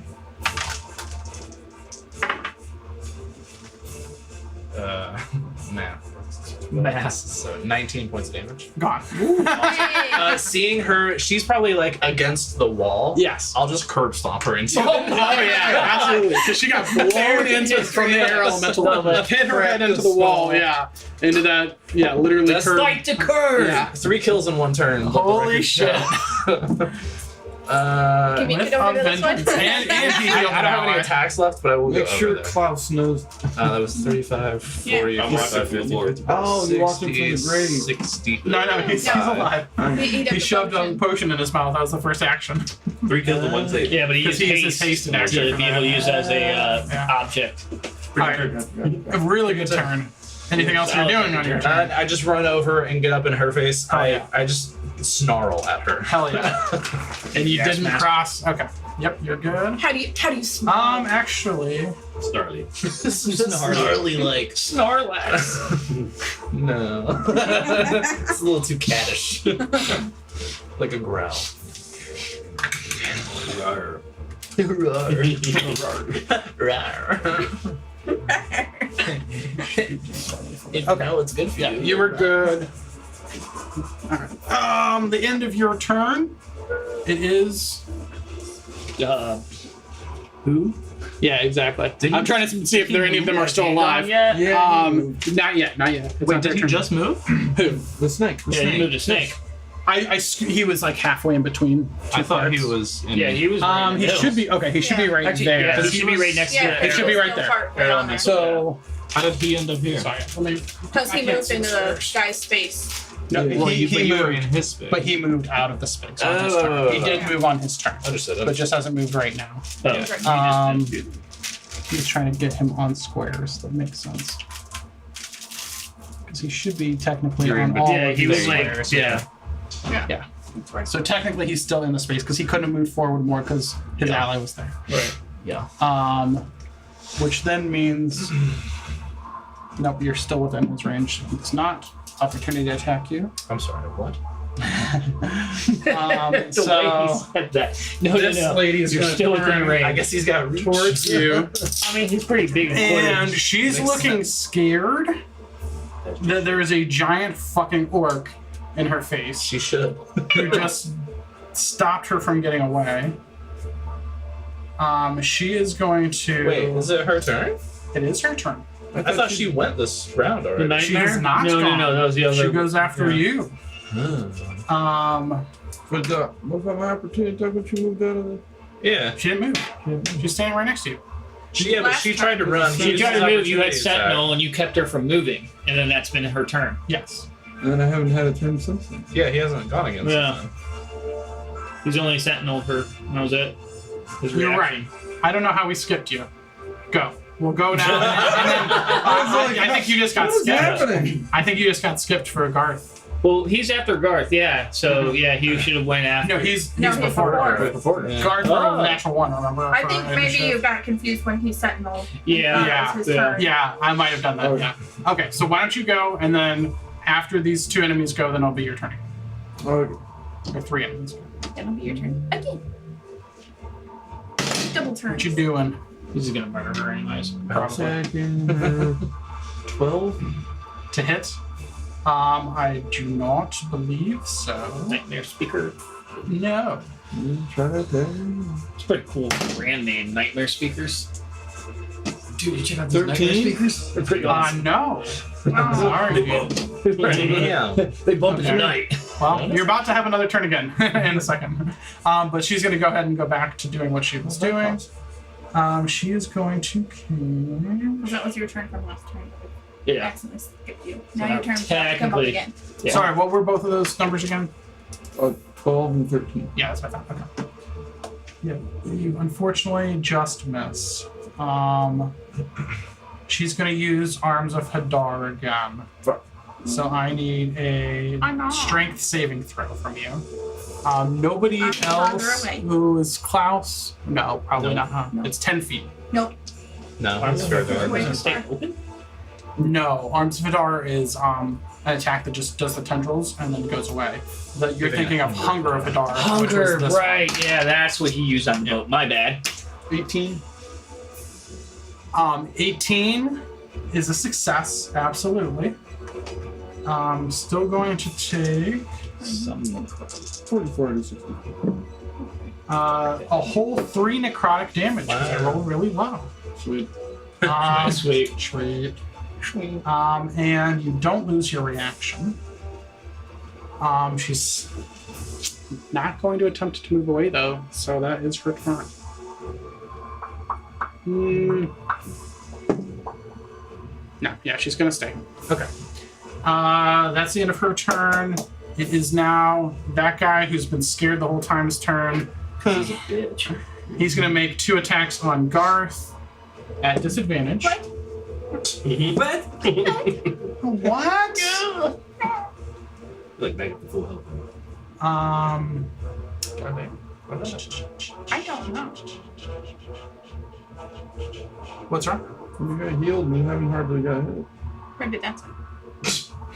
Math. So 19 points of damage. Gone. Hey. Seeing her, she's probably like against the wall. Yes. I'll just curb stomp her into Oh yeah, absolutely. Because she got blown into from the air elemental, hit her head into the wall. Yeah, into that. Yeah, literally. That's curved- Fight to curve. Yeah. 3 kills in 1 turn. Let the Holy record shit. Can we With get over to this one? vengeance. And he I healed don't have an any ally. attacks left, but I will Make go sure over there. Klaus knows. That was 35, 40, I'm watching from the floor. Oh, you walked him from the grave. 60. No, he's No. alive. He shoved a potion in his mouth. That was the first action. 3 kills in 1 save. Yeah, but he Because used he uses haste in action to for be able to that. use as a Yeah. object. Alright. A really good turn. Anything else you're doing on your turn? I just run over and get up in her face. Oh, yeah. I just snarl at her. Hell yeah. And you Gas didn't mask. cross. Okay. Yep, you're good. How do you smell? Actually, Snarly. Snarly like Snorlax. no. It's a little too cattish. Like a growl. Rawr. If you know it's good for Yeah, you. you were good. Alright. The end of your turn. It is. Who? Yeah, exactly. I'm trying to see if there any of them are still Gone alive. yet? Not yet. Not yet. It's Wait, not their did he turn. just move? Who? The snake. Yeah, you moved a snake. He was like halfway in between. I thought parts. he was in. Yeah, he was. Right in He the should middle. be okay. He should be right Actually, there. yeah, he should be right next Yeah, to. It should be right there. So How did he end up here? sorry. Let me. Because I he can't moved see into the the stairs. guy's space. No, Yeah. Well, he you were moved, in his space. but he moved out of the space on his turn. He did move on his turn, Understood. but just hasn't moved right now. Oh, Yeah. He's trying to get him on squares. That makes sense. Because he should be technically You're on in all yeah, of he these was like, squares. yeah. Yeah. So technically, he's still in the space because he couldn't have moved forward more because his ally was there. Right. Yeah. Which then means, nope, you're still within his range. It's not opportunity to attack you. I'm sorry. What? The way So he said that. No, this no. lady is You're gonna still within turn range. I guess he's got reach. towards you, I mean, he's pretty big. and she's Makes looking sense. scared that there is a giant fucking orc in her face She should. who just stopped her from getting away. She is going to. Wait, is it her turn? It is her turn. I thought she went this round The already. She nightmare? has not No, gone. that was the other. She goes after yeah. you. Hmm. But what about my opportunity to talk about you moved out of the... Yeah. She didn't move. She's standing right next to you. Yeah, but she tried to run. She used tried his to move. You had opportunity attack. Sentinel, and you kept her from moving, and then that's been her turn. Yes. And I haven't had a turn since then. Yeah, he hasn't gone against Yeah. him. He's only Sentinel for. That was it. His You're reaction. I don't know how we skipped you. Go. We'll go down. And then, I think you just got What is skipped. happening? I think you just got skipped for Garth. Well, he's after Garth, yeah. So yeah, he should have went after. No, he's No, he's before before. Garth. Yeah. Garth Oh. rolled a natural one, remember? I for think maybe initiative? you got confused when he Sentinel. Yeah. Yeah. It was his Yeah. turn. Yeah, I might have done that. Oh. Yeah. Okay, so why don't you go, and then after these two enemies go, then it'll be your turn. Okay. Or three enemies. It'll be your turn again. Double turn. What you doing? He's just gonna murder her anyways. Probably. Second. 12? To hit? I do not believe so. Nightmare Speaker. No. Try that then. It's pretty cool brand name, Nightmare Speakers. Dude, you check out these Nightmare 13? speakers? They're pretty awesome. No. Oh. Sorry, dude. Damn. They bump in Okay. the night. Well, you're about to have another turn again in a second. But she's going to go ahead and go back to doing what she was doing. She is going to. That was your turn from last turn. Yeah. Accidentally skipped you. Now now your turn to come up technically- again. Yeah. Sorry, what were both of those numbers again? 12 and 13. Yeah, that's what I thought. Okay. Yeah, you unfortunately just miss. She's going to use Arms of Hadar again. Fuck. So I need a I'm not. strength saving throw from you. Nobody I'm farther else away. who is Klaus? No, probably No. not. Huh? No. It's 10 feet. Nope. No, Arms it's of fair Hadar to Wait. doesn't stay open? No, Arms of Hadar is an attack that just does the tendrils and then goes away. That you're Giving thinking it of Hunger of Hadar. which was Hunger, this right? Yeah, that's what he used on the boat. My bad. 18. 18 is a success, absolutely. Still going to take 44 to 60. a whole 3 necrotic damage. 'Cause I rolled really low. Sweet. Sweet. Sweet. And you don't lose your reaction. She's not going to attempt to move away though, so that is her turn. No, yeah, she's gonna stay. Okay. That's the end of her turn. It is now that guy who's been scared the whole time's turn. He's a bitch. He's gonna make 2 attacks on Garth at disadvantage. What? What? What? Like back at the full health. I don't know. What's wrong? You got healed and you haven't hardly got hit. Maybe that's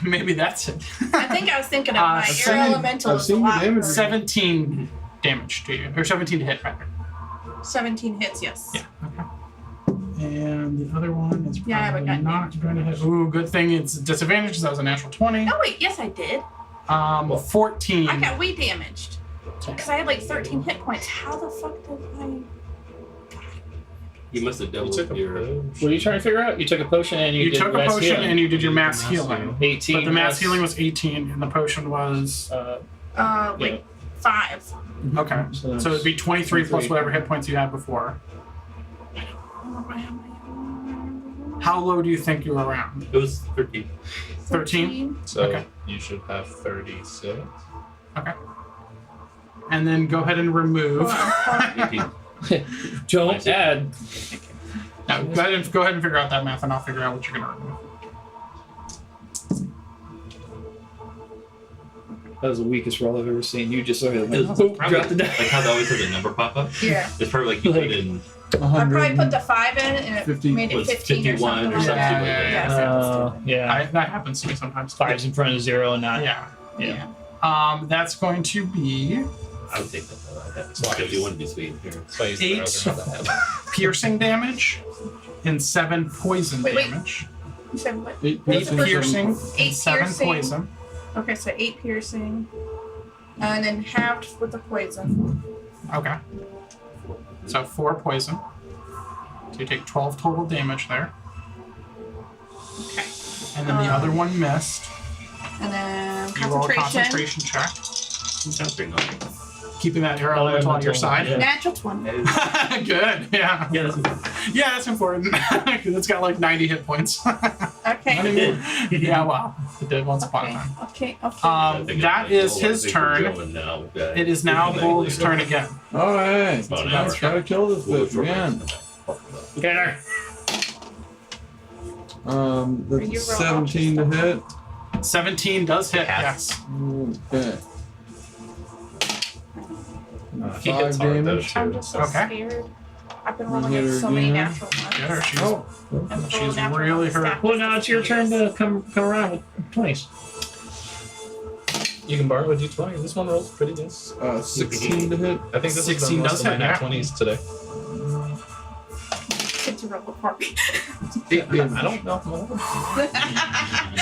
Maybe that's it. I think I was thinking of my air seen- elemental. I've is a seen the lot damage. for- 17 damage to you, or 17 to hit, rather. 17 hits, yes. Yeah. And the other one is Yeah, I haven't probably gotten not going to hit. Ooh, good thing it's a disadvantage because that was a natural 20. Oh wait, yes I did. 14. I got way damaged because I had like 13 hit points. How the fuck did I? You must have You doubled took a your. What are you trying to figure out? You took a potion and you, You did took a mass potion healing. and you did your mass Mass healing. healing. 18. But the mass plus, healing was 18 and the potion was. Like 5. Okay. So So it'd be 23 plus 23. whatever hit points you had before. How low do you think you were around? It was 13. 13? So Okay. you should have 36. Okay. And then go ahead and remove. 18. Don't add. No, go ahead and figure out that math, and I'll figure out what you're gonna remove. That was the weakest roll I've ever seen. You just sort of It's like, boop, probably dropped the die. like how they always have the number pop up. Yeah. It's probably like you put in. I probably put the 5 in and it 50 made it was 15 or 51 something. or like something that. like that. Yeah, so it's Yeah. That happens to me sometimes. 5's in front of 0 and not. Yeah. Yeah. That's going to be I would take that though. That's 51 would be sweet. Here. That's why I used the 8 browser, not the head. piercing damage and 7 poison Wait. damage. You said what? 8 8 the first piercing, one? 8 and 7 piercing. poison. Okay, so 8 piercing. And then halved with the poison. Okay. So 4 poison. So you take 12 total damage there. Okay. And then the other one missed. And then You roll a concentration. concentration check. Sounds pretty nice. Keeping that air elemental on your side. Yeah. Natural 20. Good. Yeah. Yeah, that's Yeah, that's important. Because it's got like 90 hit points. Okay. Not anymore. Yeah, well, it did once upon a Okay. time. Okay. Okay. I think That it's is like, oh, I his think we're turn. going now. We've got- It is now Bulg's turn again. Alright. About an Let's hour. try to kill this We'll bitch throw again. Get her. You That's roll 17 to hit. 17 does hit, yes. Okay. He hits 5 hard though damage. too. I'm just so Okay. scared. I've been You rolling hit her in so many again. natural ones. Get her. She's, Oh, And full she's natural really ones hurt. stacked. Well, now it's your turn to come around with 20s. You can borrow a d20. This one rolls pretty good. 16 to hit. I think this 16 is the does most of my hit, nat 20s today. Get to roll apart. 8 damage. I don't know.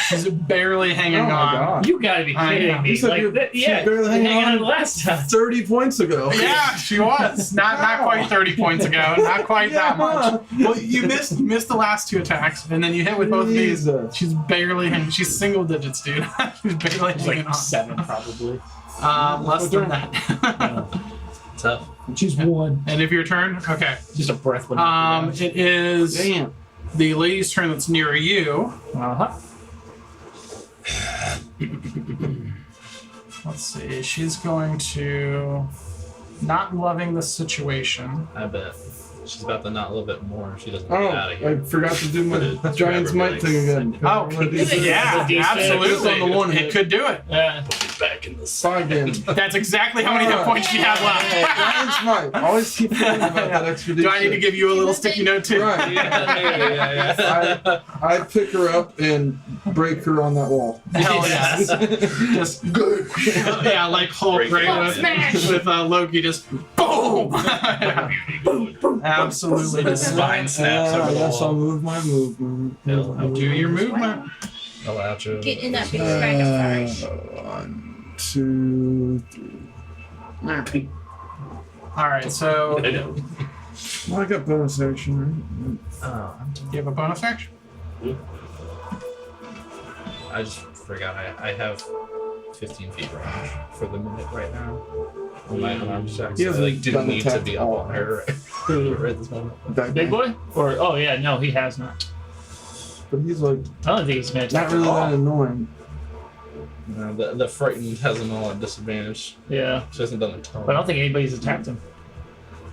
she's barely hanging Oh my on. god. You gotta be I know. kidding me. You said Like, you're- that, she's yeah, barely hanging on. last time. 30 points ago. Yeah, she was. Not quite 30 points ago. Not quite that much. Well, you missed the last 2 attacks, and then you hit with both of these. Jesus. She's barely hanging. She's single digits, dude. She's barely hanging Like on. 7 probably. Less than that. Yeah. Tough. She's 1. End of your turn. Okay. Just a breath. It is Damn. the lady's turn that's near you. Uh-huh. Let's see. She's going to. Not loving the situation. I bet. She's about to not a little bit more. She doesn't Oh, get out of I here. forgot to do my Let's giant grab her smite thing again. Oh, What is it? yeah, D6. absolutely. Just on the one It hit. could do it. Yeah. Put it back in the 5 damage. That's exactly how many hit points she has left. Giant smite. Always keep forgetting about that extra Do I need to D6. give you a little sticky note too? Right. Yeah. I pick her up and break her on that wall. Hell yes. Just yeah, like Hulk Break right it. with, Smash. with Loki, just boom. Yeah, absolutely. The spine snaps over I the guess I'll wall. move my movement. Do your movement. Allow Get in that big bag of fire. 1, 2, 3. All right, so I know. Well, I got bonus action, Oh, you have a bonus action. I just forgot. I have 15 feet range for the minute right now. On my unarmed check. He So I hasn't didn't done need to attack be at up all. on her right this moment. right? Big boy? Or, oh yeah, no, he has not. But he's like I don't think he's going to not attack really at all. that annoying. The frightened has them all at disadvantage. Yeah. She hasn't done a ton. But I don't think anybody's attacked him.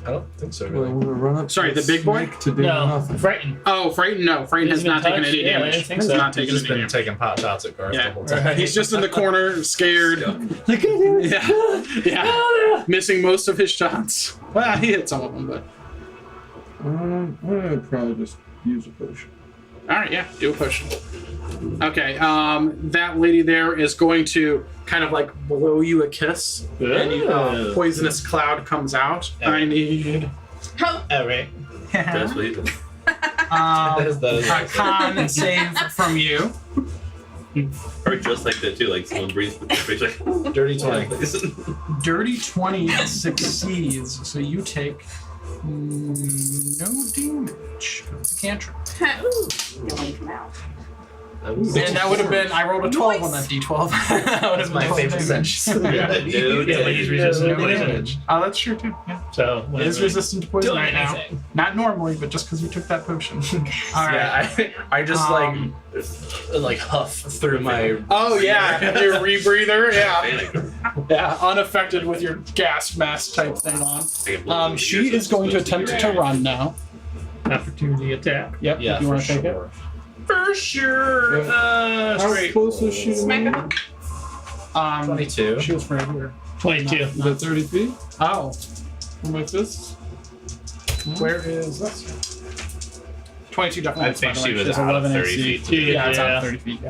I don't think so, Well, I really. want to run up. Sorry, to the big boy? snake to do No, nothing. frightened. Oh, Frighten, no. Frighten has He's been not taken touched? any Yeah, I damage. didn't think He's so. not He's taken just any been damage. taking pot shots at Garth Yeah. the whole time. Right. He's just in the corner, scared. Look at him. Yeah. Yeah. Missing most of his shots. Well, he hit some of them, but I would probably just use a potion. All right, yeah, do a potion. Okay, that lady there is going to kind of like blow you a kiss, and poisonous cloud comes out. I need How? All right. That's what he does. That is a con save from you. Or just like that too, like someone breathes with their face like Dirty 20. Dirty 20 succeeds, so you take no damage. It's a cantrip. Ooh, don't want to come out. And that would have been, I rolled a 12 on that d12. That would have my been favorite 12 damage. sentence. No Yeah, but he's resistant No to poison. damage. Oh, that's true too. Yeah. So It is resistant to poison Doing right now. anything. Not normally, but just because you took that potion. All right. Yeah, I just like huff through my. Oh yeah, your rebreather. Yeah, panic. yeah, unaffected with your gas mask type thing on. I get blown She in the ears, is going to it's supposed attempt be to run now. Opportunity attack. Yep. Yeah, if you want to take it. For sure. How Straight. close is she to Smack me? him. 22. She was right here. 22. Is that 30 feet Oh, from my fists? where is this? 22 definitely. I think by the she way. was She's out of 11 30 AC. feet to Yeah, it's out Yeah. of 30 feet.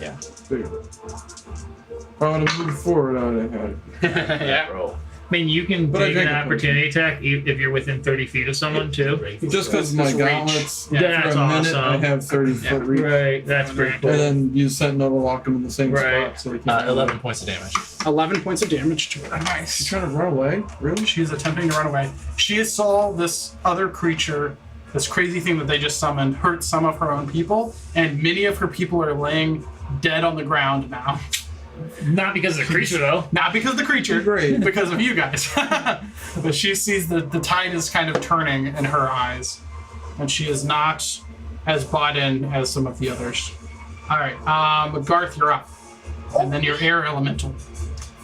Yeah. Bigger. If I would have moved forward, I would have had it. Yeah. Roll. I mean, you can But I take drank an a opportunity attack if you're within 30 feet of someone, too. Just because my It's reach. gauntlets, Yeah, That's for a minute, I awesome. have 30-foot reach. Right, that's pretty And cool. then use Sentinel to lock them in the same Right. spot so they can't. 11 points of damage. 11 points of damage to her. Nice. You trying to run away? Really? She's attempting to run away. She saw this other creature, this crazy thing that they just summoned, hurt some of her own people, and many of her people are laying dead on the ground now. Not because of the creature, though. Not because of the creature, Great. because of you guys. But she sees that the tide is kind of turning in her eyes, and she is not as bought in as some of the others. All right, Garth, you're up, and then your air elemental.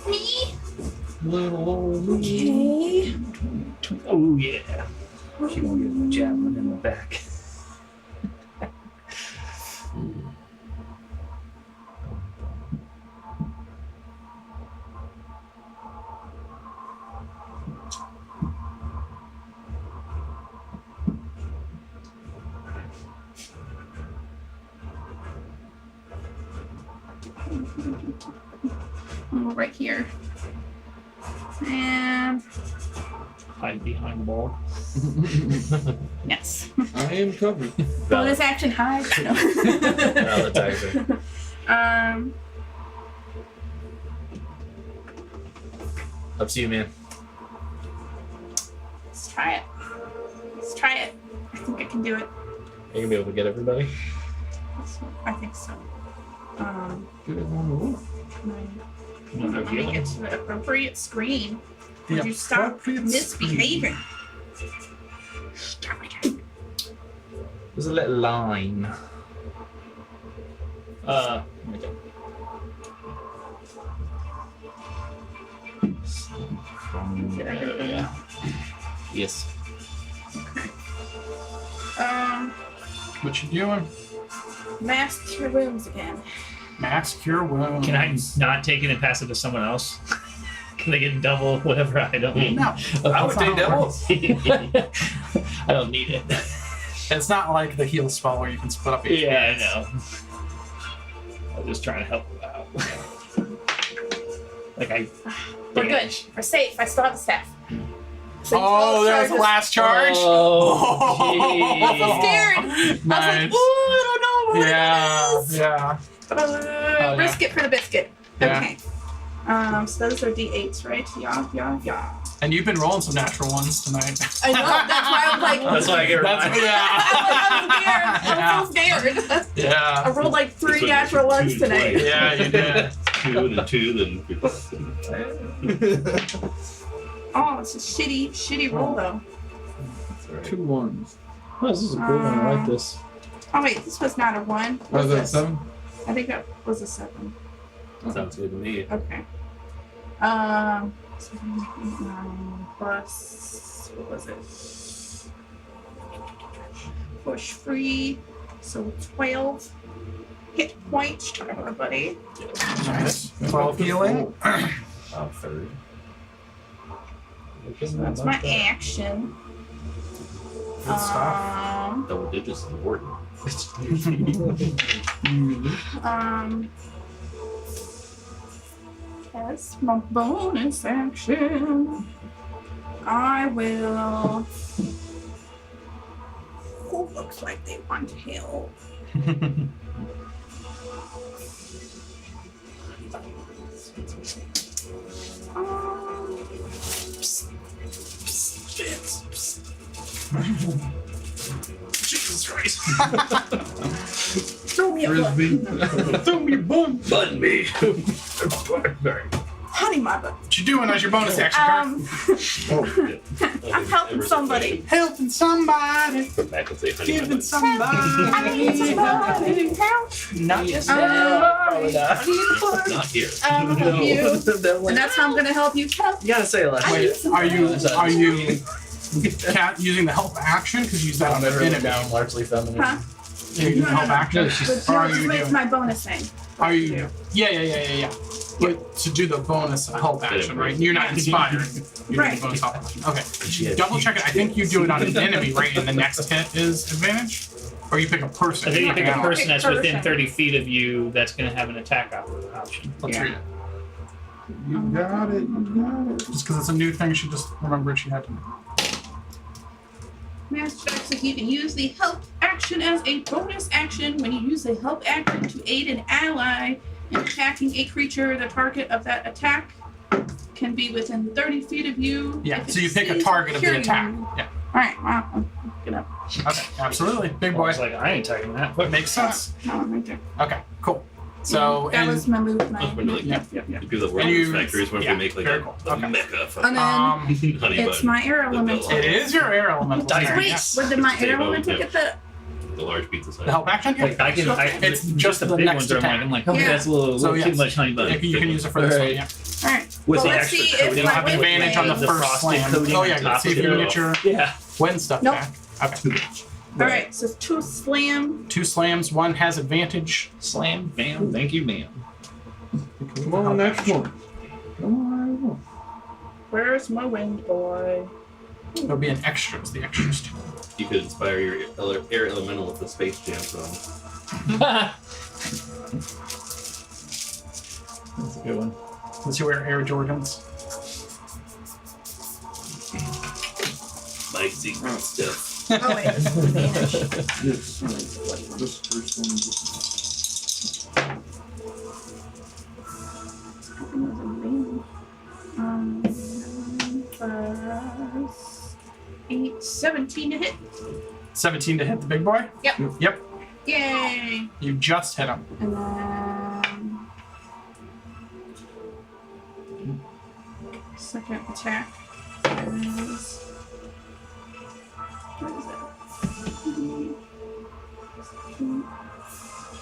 Me? Little old me. Okay. Oh, yeah. She won't get the javelin in the back. Oh, right here. And Hide behind the ball. yes. I am covered. Bonus action hide. No. Valid tiger. Up to you, man. Let's try it. Let's try it. I think I can do it. Are you gonna be able to get everybody? I think so. Get it on the wall. Another Let me healing. get to the appropriate screen. The Would you stop appropriate misbehaving? There's a little line. Okay. Did I get it? Yes. What you doing? Mask cure wounds again. Mask cure wounds. Can I not take it and pass it to someone else? Can I get double whatever I don't need? No. I would take double. I don't need it. It's not like the heal spell where you can split up HP. Yeah, I know. I'm just trying to help you out. Like We're good. We're safe. I still have the staff. So Oh, there's the last charge. Oh, I'm so jeez. scared. I Nice. was like, ooh, I don't know what Yeah, it is. yeah. Uh, risk it for the biscuit. Yeah. Okay. So those are D8s, right? Yeah. And you've been rolling some natural ones tonight. I know. That's why I'm like, That's why I get That's reminded. I'm so scared. I Yeah. rolled like 3 This natural one ones is tonight. twice. Yeah, you did. 2 and 2, then. Oh, it's a shitty roll though. 2 ones. Oh, this is a cool one. I like this. Oh wait, this was not a 1. What Was that this? 7? I think that was a 7. Sounds good to me. Okay. 9 plus what was it? Push free, so 12 hit points to everybody. Nice. 12 healing. Third. So that's my action. Good stuff. Double digits is important. As my bonus action, I will. Who looks like they want help? Jesus Christ. Throw me a butt. Frisbee. Throw me a bun. Button me. Honey, my butt. What you doing as your bonus action, Kirk? I'm helping somebody. Helping somebody. Back and say honey. Giving Button. somebody. I need somebody help. Not just Not here. Help you. And that's how I'm gonna help you. Help. You gotta say it last. I need Wait, some are you help. cat using the help action? Because you use that on the Never enemy. down, largely feminine. Huh? You're using help action? But Or are do you it with doing? my bonus thing. Are you? Yeah. But to do the bonus help action, right? You're not inspiring. You're doing the bonus help action. Okay. Double check it. I think you do it on an enemy, right? And the next hit is advantage? Or you pick a person? I think you pick a Now. person that's Person. within 30 feet of you that's going to have an attack option. Let's read it. You got it. You got it. Just because it's a new thing, she just remembered she had to. Master Access, you can use the help action as a bonus action when you use the help action to aid an ally in attacking a creature. The target of that attack can be within 30 feet of you. Yeah, if so it you pick a sees target of the hearing attack. you. Yeah. Alright, well, get up. Okay, absolutely. Big I boy. was like, I ain't taking that. But makes sense. No, I'm right there. Okay, cool. So, that and was my move. My That's when you're like, yeah. the people that work And in you- these factories where yeah, we make like very a, cool. a Okay. mecha fucking And then honey it's bun. my air elemental. it is your air elemental. Dice. turn, Wait, yes. but did my Stay air home, elemental yeah. get the? The large pizza The size. help action? Like I can, It's just just the the big next ones are attack. I'm like, okay, Yeah. that's a little So, too yes. much honey bun. You can use it for this one, Alright. yeah. Alright. With Well, the let's extra see coating. if You don't have my advantage on the The first frosted slam. coating Oh yeah, on good. top See if of you can it. get your Yeah. win stuff Nope. back. Okay. Alright, so 2 slam. 2 slams, 1 has advantage. Slam, bam, thank you, ma'am. Come on, next one. Come on. Where's my wind boy? There'll be an extra. It's the extras too. You could inspire your air elemental with the Space Jam song. That's a good one. Let's see where Air Jordans. Mike secret stuff. Oh wait, this is advantage. This first Plus 8, 17 to hit. 17 to hit the big boy. Yep. Yay! You just hit him. And then second attack is what is it?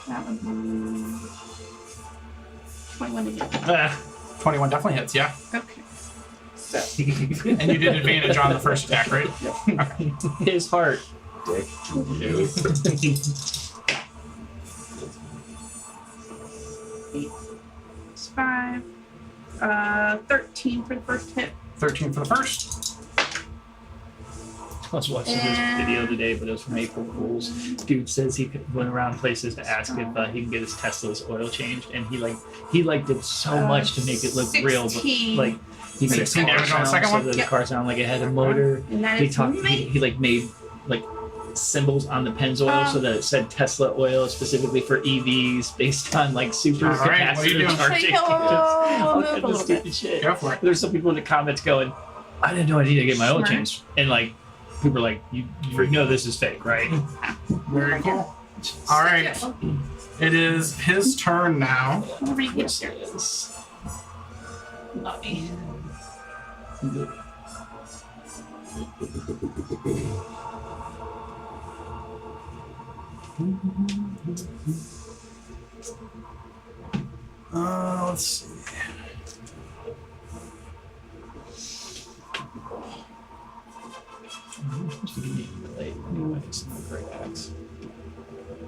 That would be 21 to hit. Ah. 21 definitely hits, yeah. Okay. So And you did advantage on the first attack, right? Okay. His heart. Ew. 5, 13 for the first hit. 13 for the first. I was watching this video today, but it was from April Fools. Dude says he went around places to ask if he can get his Tesla's oil changed, and he did so much to make it look real, but 16. like he made 16 car damage on the sound second so one? that the Yep. car sound like it had a motor. And that He is talked. me. He like made like symbols on the Pennzoil so that it said Tesla oil specifically for EVs based on like super All right, what are you capacitor doing? charging. Say hello, All move kinds a of little stupid bit. shit. Go for it. There's some people in the comments going, I didn't know I needed to get my oil Smart. changed. And like, people are like, you know this is fake, right? Very cool. All right. It is his turn now. Whenever you get there. is not me. Let's see.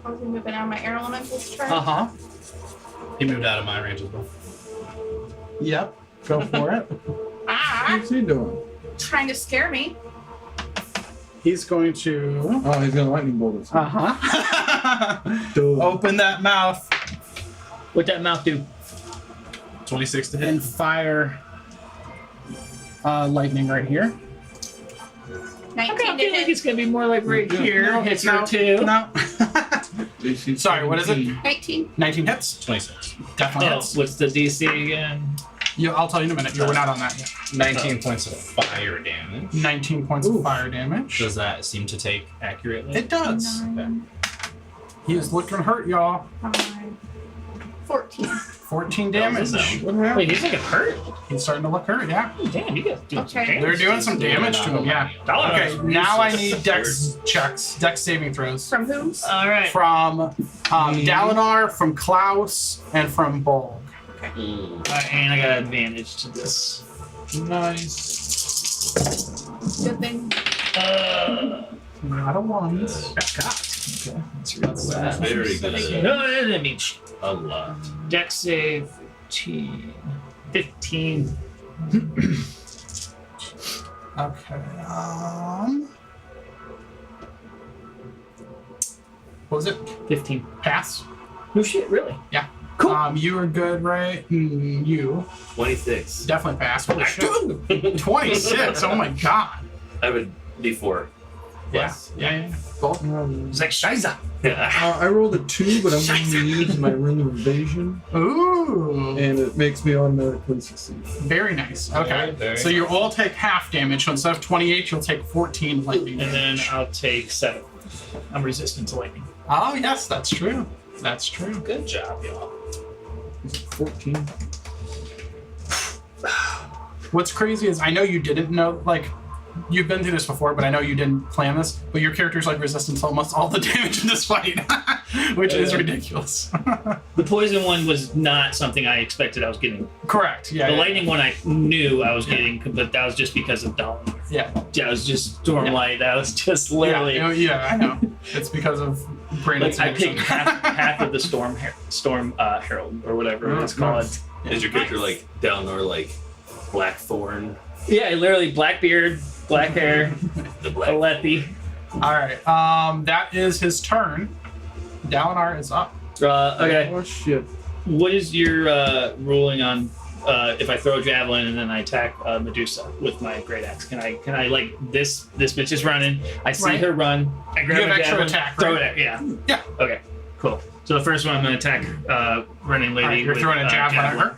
I was moving out of my air elementals turn. huh. He moved out of my range as well. Yep. Go for it. Ah, What's he doing? trying to scare me. he's going to. Oh, he's gonna lightning bolt us. Uh-huh. Dude. Open that mouth What'd that mouth do? 26 to hit. and fire lightning right here. 19 I to feel like hit. it's gonna be more like right here. No, Hits no, her too. No. DC Sorry, what is it? 17. 19. 19 hits. 26. Definitely Oh, hits. what's the DC again? I'll tell you in a minute. We're not on that yet. 19 points of fire damage. 19 points of fire damage. Does that seem to take accurately? It does. 9, He is looking hurt, y'all. 5, 14. 14 damage. What happened? Wait, he's looking hurt. He's starting to look hurt, yeah. Damn, you guys doing some Okay. damage. They're doing some damage to him, yeah. Okay, now I need dex checks, dex saving throws. From whom? All right. From Dalinar, from Klaus, and from Bolg. And I got advantage to this. Nice. Good thing. Not a one. Okay. Let's read that. Very good. No, that didn't mean shit. A lot. Dex save 15. Okay. What was it? 15. Pass. No shit, really? Yeah. Cool. You were good, right? You 26. definitely passed. Holy shit. 26. Oh my god. I would D4. Plus. Yeah. Both. It's like Shiza. I rolled a 2, but I'm going to use my ring of evasion, Ooh. and it makes me automatically succeed. Very nice. Okay. Very So you all take half damage. So instead of 28, you'll take 14 lightning And then damage. I'll take 7. I'm resistant to lightning. Oh, yes, that's true. That's true. Good job, y'all. Is it 14? What's crazy is I know you didn't know, like, you've been through this before, but I know you didn't plan this, but your character's like resistant to almost all the damage in this fight, which is ridiculous. The poison one was not something I expected I was getting. Correct. Yeah. The yeah, lightning one I knew I was getting, but that was just because of Dalinar. Yeah. That was just Stormlight. That was just literally. Yeah, I know. It's because of Brandon's Like I addiction. picked half of the Storm Herald or whatever it's called. Is your character like Dalinar, like Blackthorn? Yeah, literally black beard, black hair, The a Black. Lethy. All right. That is his turn. Dalinar is up. Okay, Oh shit. what is your ruling on if I throw a javelin and then I attack Medusa with my great axe? Can I like this bitch is running? I see Right. her run. I grab You have a extra javelin, attack, throw right? it at yeah. Yeah. Okay, cool. So the first one I'm gonna attack running lady. All right, you're with, throwing a javelin at her.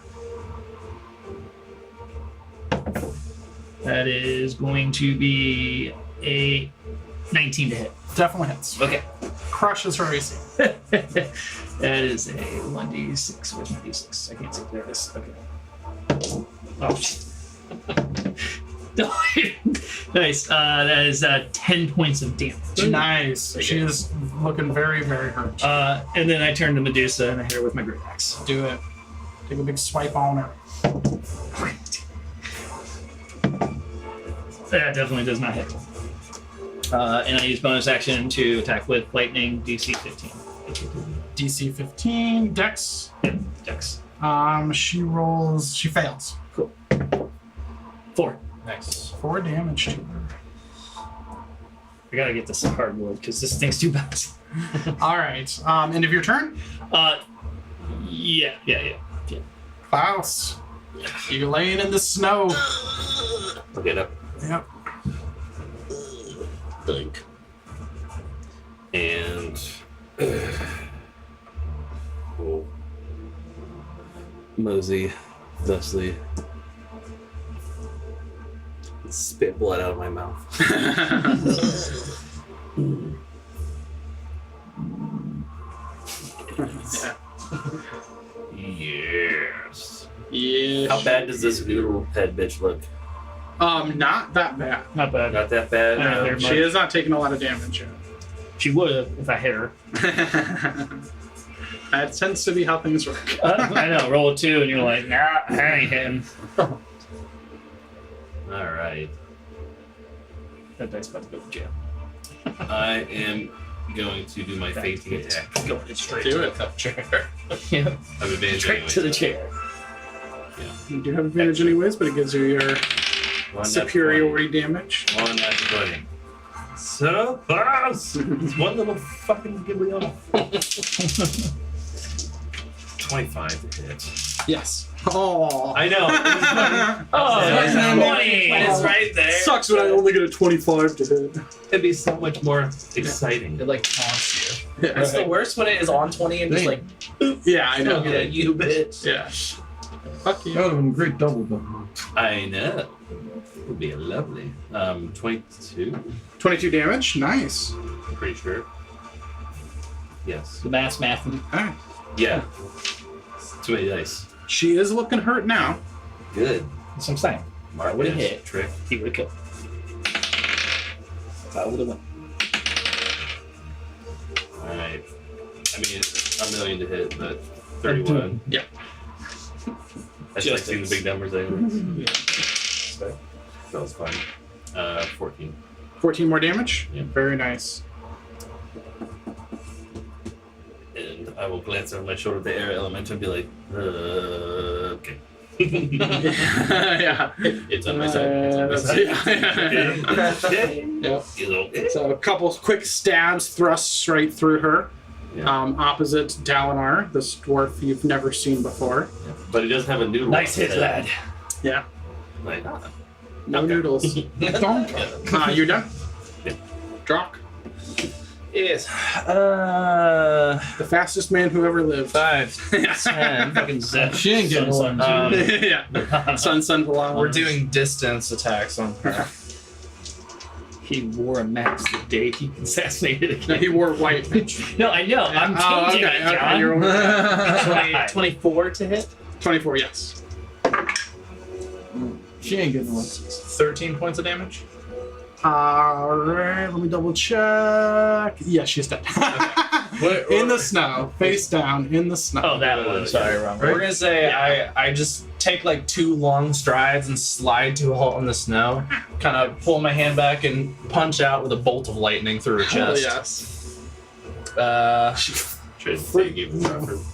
That is going to be a 19 to hit. Definitely hits. Okay. Crushes her AC. That is a 1d6. Where's my d6? I can't see. There it is. Okay. Oh, shit. Nice. That is 10 points of damage. Nice. She is looking very, very hurt. And then I turn to Medusa and I hit her with my great axe. Do it. Take a big swipe on her. That definitely does not hit. And I use bonus action to attack with lightning, DC 15. DC 15. Dex. Yep, Dex. She fails. 4. Nice. 4 damage to her. I gotta get this hardwood because this thing's too bad. All right. End of your turn. Yeah. Klaus. You're laying in the snow. I'll get up. Yep. Dunk. And. We'll mosey, thusly. Spit blood out of my mouth. Yes. Yeah. How bad does this noodle head bitch look? Not that bad. Not bad. Not that bad. Yeah, they're She is not taking a lot of damage yet. She would have if I hit her. That tends to be how things work. I know. Roll a 2 and you're like, nah, I ain't hitting. All right. That dice about to go to jail. I am going to do my fainting attack. Going straight Do to it. the chair. Yeah. I'm advantage Straight anyway, to the so- chair. You do have advantage anyways, but it gives you your One superiority damage. One natural 20. So close! It's one little fucking ghibli off. 25 to hit. Yes. Oh. I know. Oh, Yeah, it's I know. 20. But it's right there. Sucks when I only get a 25 to hit. It'd be so much more exciting. It like taunts you. Yeah, It's the worst when it is on 20 and just like, yeah I know. yeah, you bitch. Yeah. Fuck That you. would have been a great double double. I know. It would be lovely. 22, 22 damage. Nice. I'm pretty sure. Yes. The math. Alright. Yeah. Too many dice. She is looking hurt now. Good. That's what I'm saying. Mark would've this hit. trick. He would have killed. I would have won. Alright. I mean, it's a million to hit, but 31. Yeah. I just like seeing the big numbers anyways. So, that was fine. 14. 14 more damage. Yeah. Very nice. And I will glance over my shoulder at the air elemental and be like, okay. Yeah. It's on my side. It's on my side. Yeah. Okay. Yep. It's okay. So a couple quick stabs thrust straight through her. Yeah. Opposite Dalinar, this dwarf you've never seen before. Yeah. But he does have a noodle. Nice on hit, his head. lad. Yeah. Like, No Okay. noodles. Don't. You're done. Yeah. Drock. Yes. The fastest man who ever lived. 5, 10. Fucking Zed. She ain't getting Son, one. Yeah. Sun Palama. We're doing distance attacks on her. He wore a mask the day he assassinated a No, kid. he wore white. No, I know. I'm Oh, changing okay, it, okay, John. you're over- 24 to hit. 24, yes. She ain't getting one. 13 points of damage. Alright, let me double check. Yeah, she's dead. In the snow, face down, in the snow. Oh, that one. Sorry, wrong. We're gonna say I just take like 2 long strides and slide to a halt in the snow. Kind of pull my hand back and punch out with a bolt of lightning through her Hell chest. yes. Trying to say give him reference.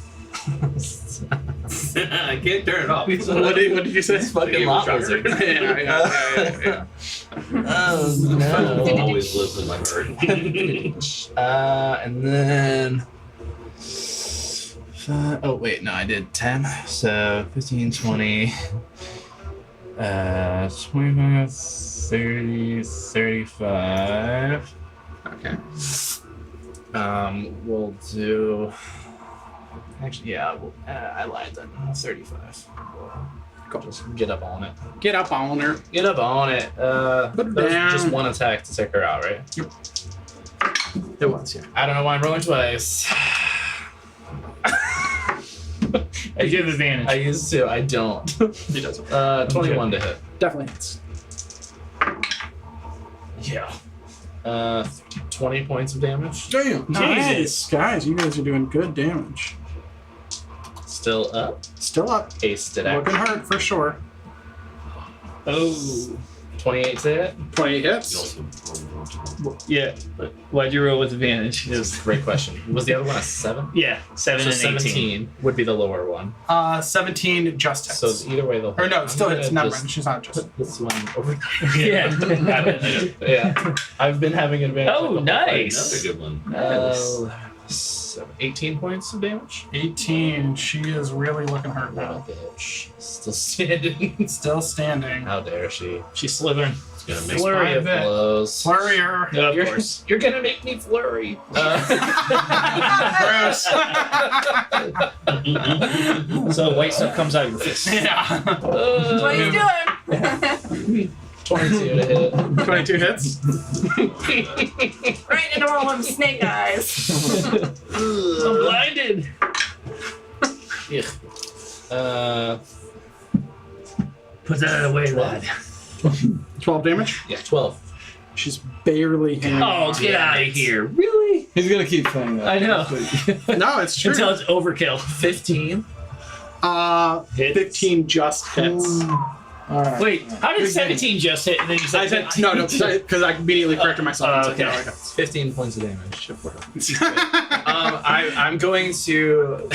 I can't turn it off. What did you say? Fucking lot lizard. yeah. Oh no. Always lives in my heart. And then. Oh, wait, no, I did 10. So 15, 20. 25, 30, 35. Okay. We'll do. Actually, yeah, I lied then. 35. We'll just get up on it. Get up on her. Get up on it. Put That it was down. just one attack to take her out, right? It was, yeah. I don't know why I'm rolling twice. I do have advantage. I used to. I don't. He does. 21 to hit. Definitely hits. Yeah. 20 points of damage. Damn. Nice. Guys, you guys are doing good damage. Still up. Still up. Aced it Looking out. hurt for sure. Oh. 28 to hit. 20 You hits. also Yeah. Why'd you roll with advantage? It was, Great question. Was the other one a 7? yeah, 7 So and 18. 17 would be the lower one. 17 just hits. So either way, they'll. or no, still I'm hits. gonna Never just mind. She's not just. Put this one over. Yeah. Yeah. I've been having advantage. Oh, like the whole fight. nice. another good one. 18 points of damage. 18. She is really looking hurt What a now. bitch. Still standing. Still standing. How dare she? She's slithering. It's gonna make Flurry of Five hit. blows. Flurry her. Yeah, of You're, course. you're gonna make me flurry. Gross. So white stuff comes out of your fist. Yeah. That's what he's doing. 22 to hit. 22 hits. Right into all them snake eyes. I'm blinded. Put that away, lad. 12 damage. Yeah, 12. She's barely hanging Oh, on. get out of here. Really? He's gonna keep saying that. I know. No, it's true. Until it's overkill. 15. Hits. 15 just hits. Alright. Wait, how did 17 just hit and then you I said said, no, because I immediately corrected myself. and said, okay. no, I got 15 points of damage. I'm going to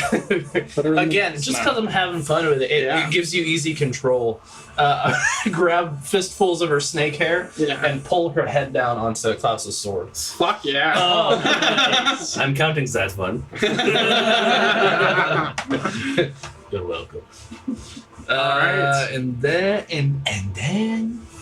again, just because I'm having fun with it, it gives you easy control. Grab fistfuls of her snake hair and pull her head down onto Klaus's sword. Fuck yeah. Oh, nice. I'm counting that's fun. You're welcome. Alright. And then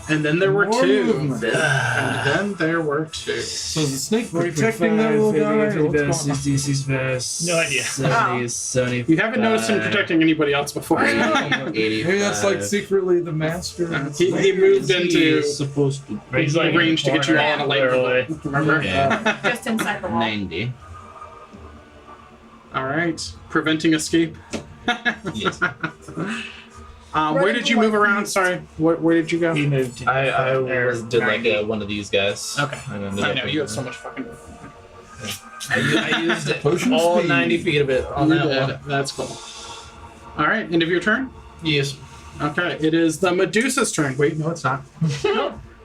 And then there were More two. movement. And then there were two. So is the snake protecting that little guy? Or what's going on? DC's best. No idea. 70, 75. You haven't noticed him protecting anybody else before. 85. Maybe that's like secretly the master. He moved into supposed to. He's like range to get you all in a corner lane. away. Remember? Yeah. Just inside the wall. 90. All right. Preventing escape. Yes. Where did you move around? Sorry. Where did you go? He moved to I there, did like 90. one of these guys. Okay. And ended I up know, being- you have so much fucking... I used it Potion all speed. 90 feet of it on You that did. one. That's cool. All right. End of your turn? Yes. Okay. It is the Medusa's turn. Wait, no, it's not.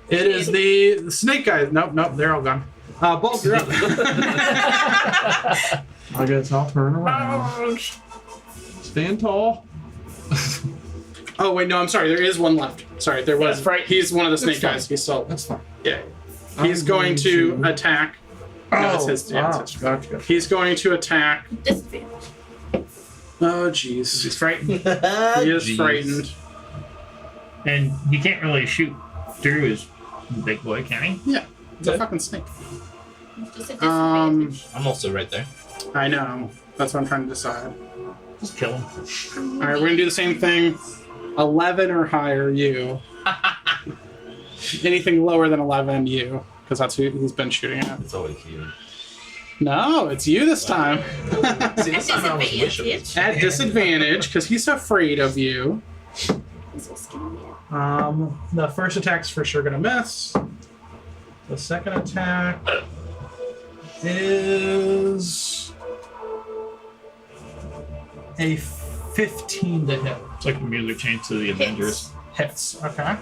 It is the snake guys. Nope, they're all gone. Bulk, you're up. I guess I'll turn around. Stand tall. Oh, wait, no, I'm sorry. There is one left. Sorry, there was. Yeah, right. He's one of the snake fine. guys. He's still. That's fine. Yeah. He's going to attack. No, it's his. Yeah, wow. it's his. Gotcha. He's going to attack. Disadvantage. Oh, jeez. He's frightened. He is Jeez. frightened. And he can't really shoot through his big boy, can he? Yeah, it's a fucking snake. Just a disadvantage. I'm also right there. I know. That's what I'm trying to decide. Just kill him. All right, we're gonna do the same thing. 11 or higher, you. Anything lower than 11, you, because that's who he's been shooting at. It's always you. No, it's you this time. See, this time I was wishing. Disadvantage. At disadvantage, because he's afraid of you. He's so skinny. The first attack's for sure gonna miss. The second attack is a 15 to hit. It's like the music changed to the Avengers. Hits. Okay.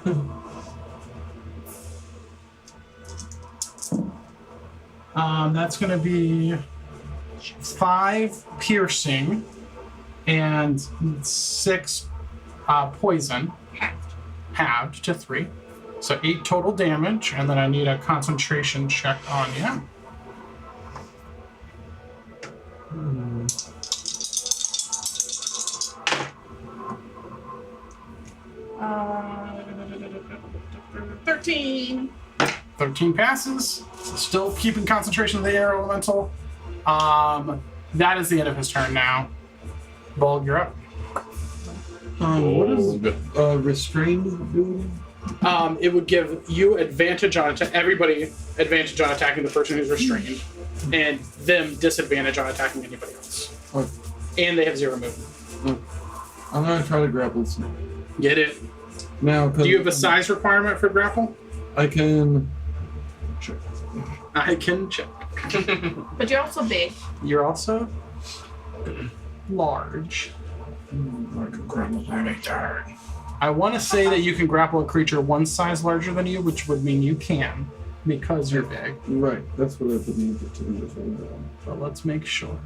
That's gonna be 5 piercing and 6 poison, halved to 3. So 8 total damage, and then I need a concentration check on you. Uh, 13. 13 passes. Still keeping concentration of the air elemental. That is the end of his turn now. Bulg, you're up. What is restrained doing? It would give you advantage on everybody advantage on attacking the person who's restrained, and them disadvantage on attacking anybody else. Oh, And they have 0 movement. I'm gonna try to grapple the snake. Get it? Now, Do you have a size requirement for grapple? I can. Check. I can check. But you're also big. You're also large. I can grapple any turn. I want to say that you can grapple a creature one size larger than you, which would mean you can, because you're big. Right, that's what I believe it to be as well. But let's make sure.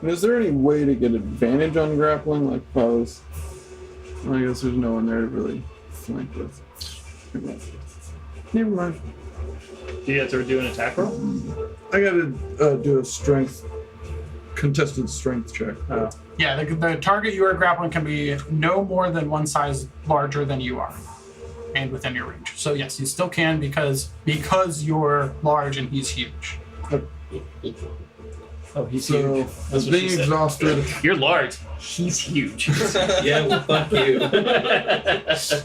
And is there any way to get advantage on grappling? Like, if I was. Well, I guess there's no one there to really flank with. Never mind. Do you have to do an attack roll? I gotta do a strength. Contested strength check. Yeah, the target you are grappling can be no more than one size larger than you are, and within your range. So yes, you still can because you're large and he's huge. Oh, he's So, huge. as being exhausted, You're large. He's huge. Yeah, well, fuck you.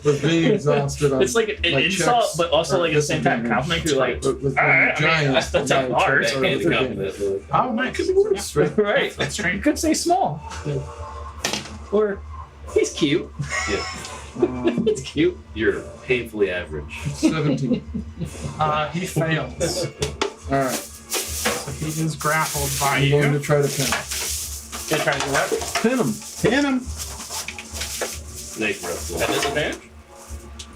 with being exhausted, I'm, It's like an insult, checks but also are like at the same time disadvantaged. compliment. You're like, But with "Alright, being I mean, giant, that's a my large." checks are Backhand disadvantaged. compliment, Lily. Oh, nice. Straight. right. That's You strange. could say small. Or he's cute. Yeah. It's cute. You're painfully average. 17. He fails. All right. So he is grappled by I'm going to you. try to pin him. Gonna try to do what? Pin him. Pin him. Snake wrestle. At disadvantage?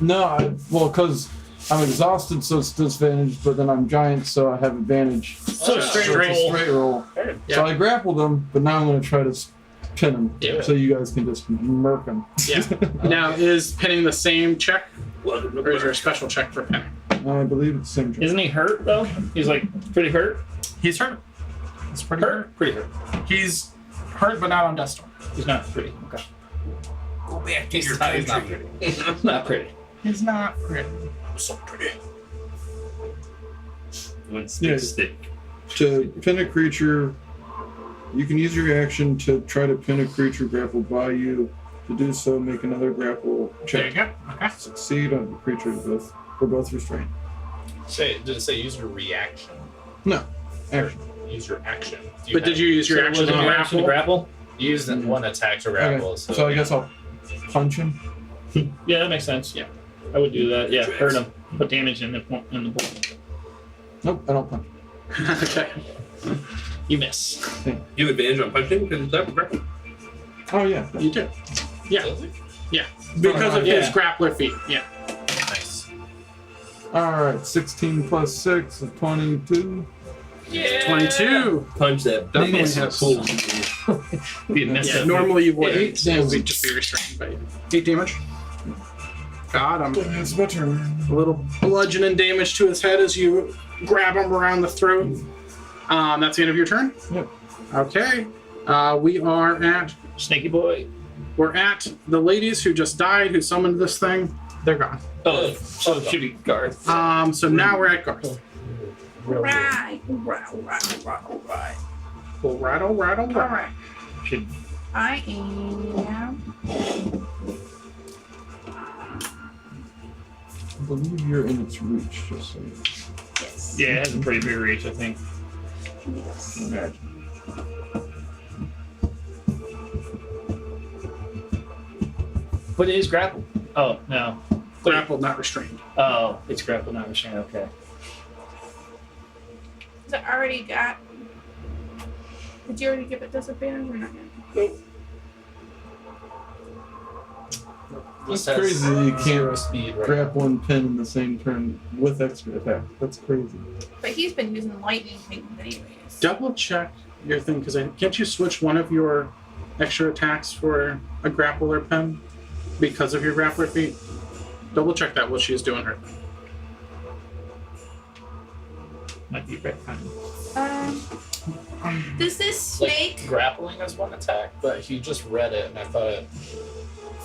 No, because I'm exhausted, so it's disadvantage, but then I'm giant, so I have advantage. So straight So it's a roll. straight roll. Yeah. So I grappled him, but now I'm going to try to pin him, Do it. so you guys can just murk him. Yeah. Now, is pinning the same check, Welcome to or is there a Burke. special check for pinning? I believe it's the same. Isn't he hurt though? He's like pretty hurt. He's hurt. He's pretty hurt. Pretty hurt. He's hurt, but not on Death Storm. He's not pretty. Okay. Go back to He's your not country. pretty. Not pretty. He's not pretty. So pretty. One Yeah. stick. To pin a creature, you can use your action to try to pin a creature grappled by you. To do so, make another grapple There you check. go. Okay. Succeed on the creature both. We're both restrained. Did it say use your reaction? No, action. Use your action. But did you use your So action was it to your action to grapple? grapple? You used in one attack to grapple. Okay. So I guess I'll punch him. Yeah, that makes sense. Yeah, I would do that. Yeah, hurt him. Put damage in the ball. Nope, I don't punch. Okay. You miss. You have advantage on punching because it's up grapple. Oh yeah. You do. Yeah. Yeah. Because of his grappler feat. Yeah. Nice. All right. 16 plus 6 is 22. Yeah. 22. Punch that Definitely miss. hits. Pull. Be a miss. Yeah, normally you would. 8 So damage. we'd just be restrained, but 8 damage. Got him. It's my turn. A little bludgeoning damage to his head as you grab him around the throat. That's the end of your turn? Yep. Okay. We are at Snaky boy. we're at the ladies who just died, who summoned this thing. They're gone. Oh, shooting guard. So now we're at Garth. Right. All right. Alright. Should I am. I believe you're in its reach, just so you Yes. yeah, it has a pretty big reach, I think. Yes. imagine. But it is grapple. Oh no. Grappled, not restrained. Oh, it's grapple, not restrained. Okay. Has it already got. Did you already give it disadvantage or not yet? That's This has crazy that you zero can't speed right grapple and pin in the same turn with extra attack. That's crazy. But he's been using lightning things anyways. Double check your thing, because can't you switch one of your extra attacks for a grapple or pin because of your grappler feat? Double check that while she's doing her thing. Might be right. Does this Like, snake? grappling is one attack, but he just read it and I thought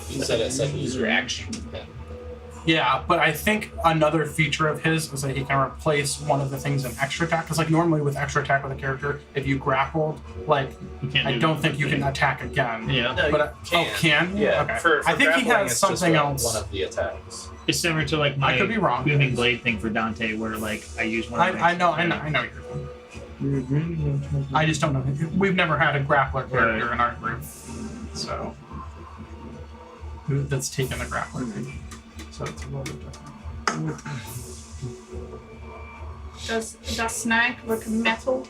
he said it said use your action to pin. Yeah, but I think another feature of his is that he can replace one of the things in extra attack. Because like normally with extra attack with a character, if you grappled, like You can't I do don't think you can attack again. Yeah. No, But can? Yeah, Okay. for I think he grappling, has it's just something one else. of the attacks. It's similar to like my I could be wrong. booming blade thing for Dante, where like I use one. Of my I know your thing. You're agreeing? I just don't know. We've never had a grappler character in our group, so that's taken the grappler feat. So it's a little bit different. Does snake look metal?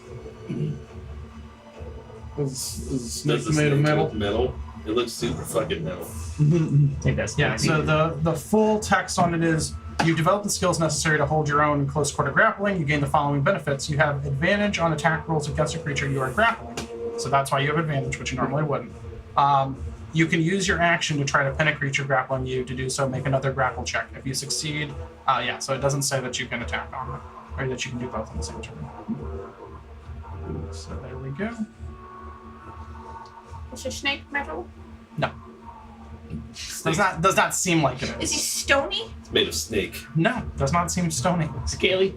Is the Does snake the made of snake metal? look metal? It looks super fucking metal. I think that's Yeah. So the full text on it is: you develop the skills necessary to hold your own in close quarter grappling. You gain the following benefits: you have advantage on attack rolls against a creature you are grappling. So that's why you have advantage, which you normally wouldn't. You can use your action to try to pin a creature grappling you. To do so, make another grapple check. If you succeed, so it doesn't say that you can attack on it, or that you can do both in the same turn. So there we go. Is your snake metal? Does not seem like it Is he is. stony? It's made of snake. No, does not seem stony. scaly.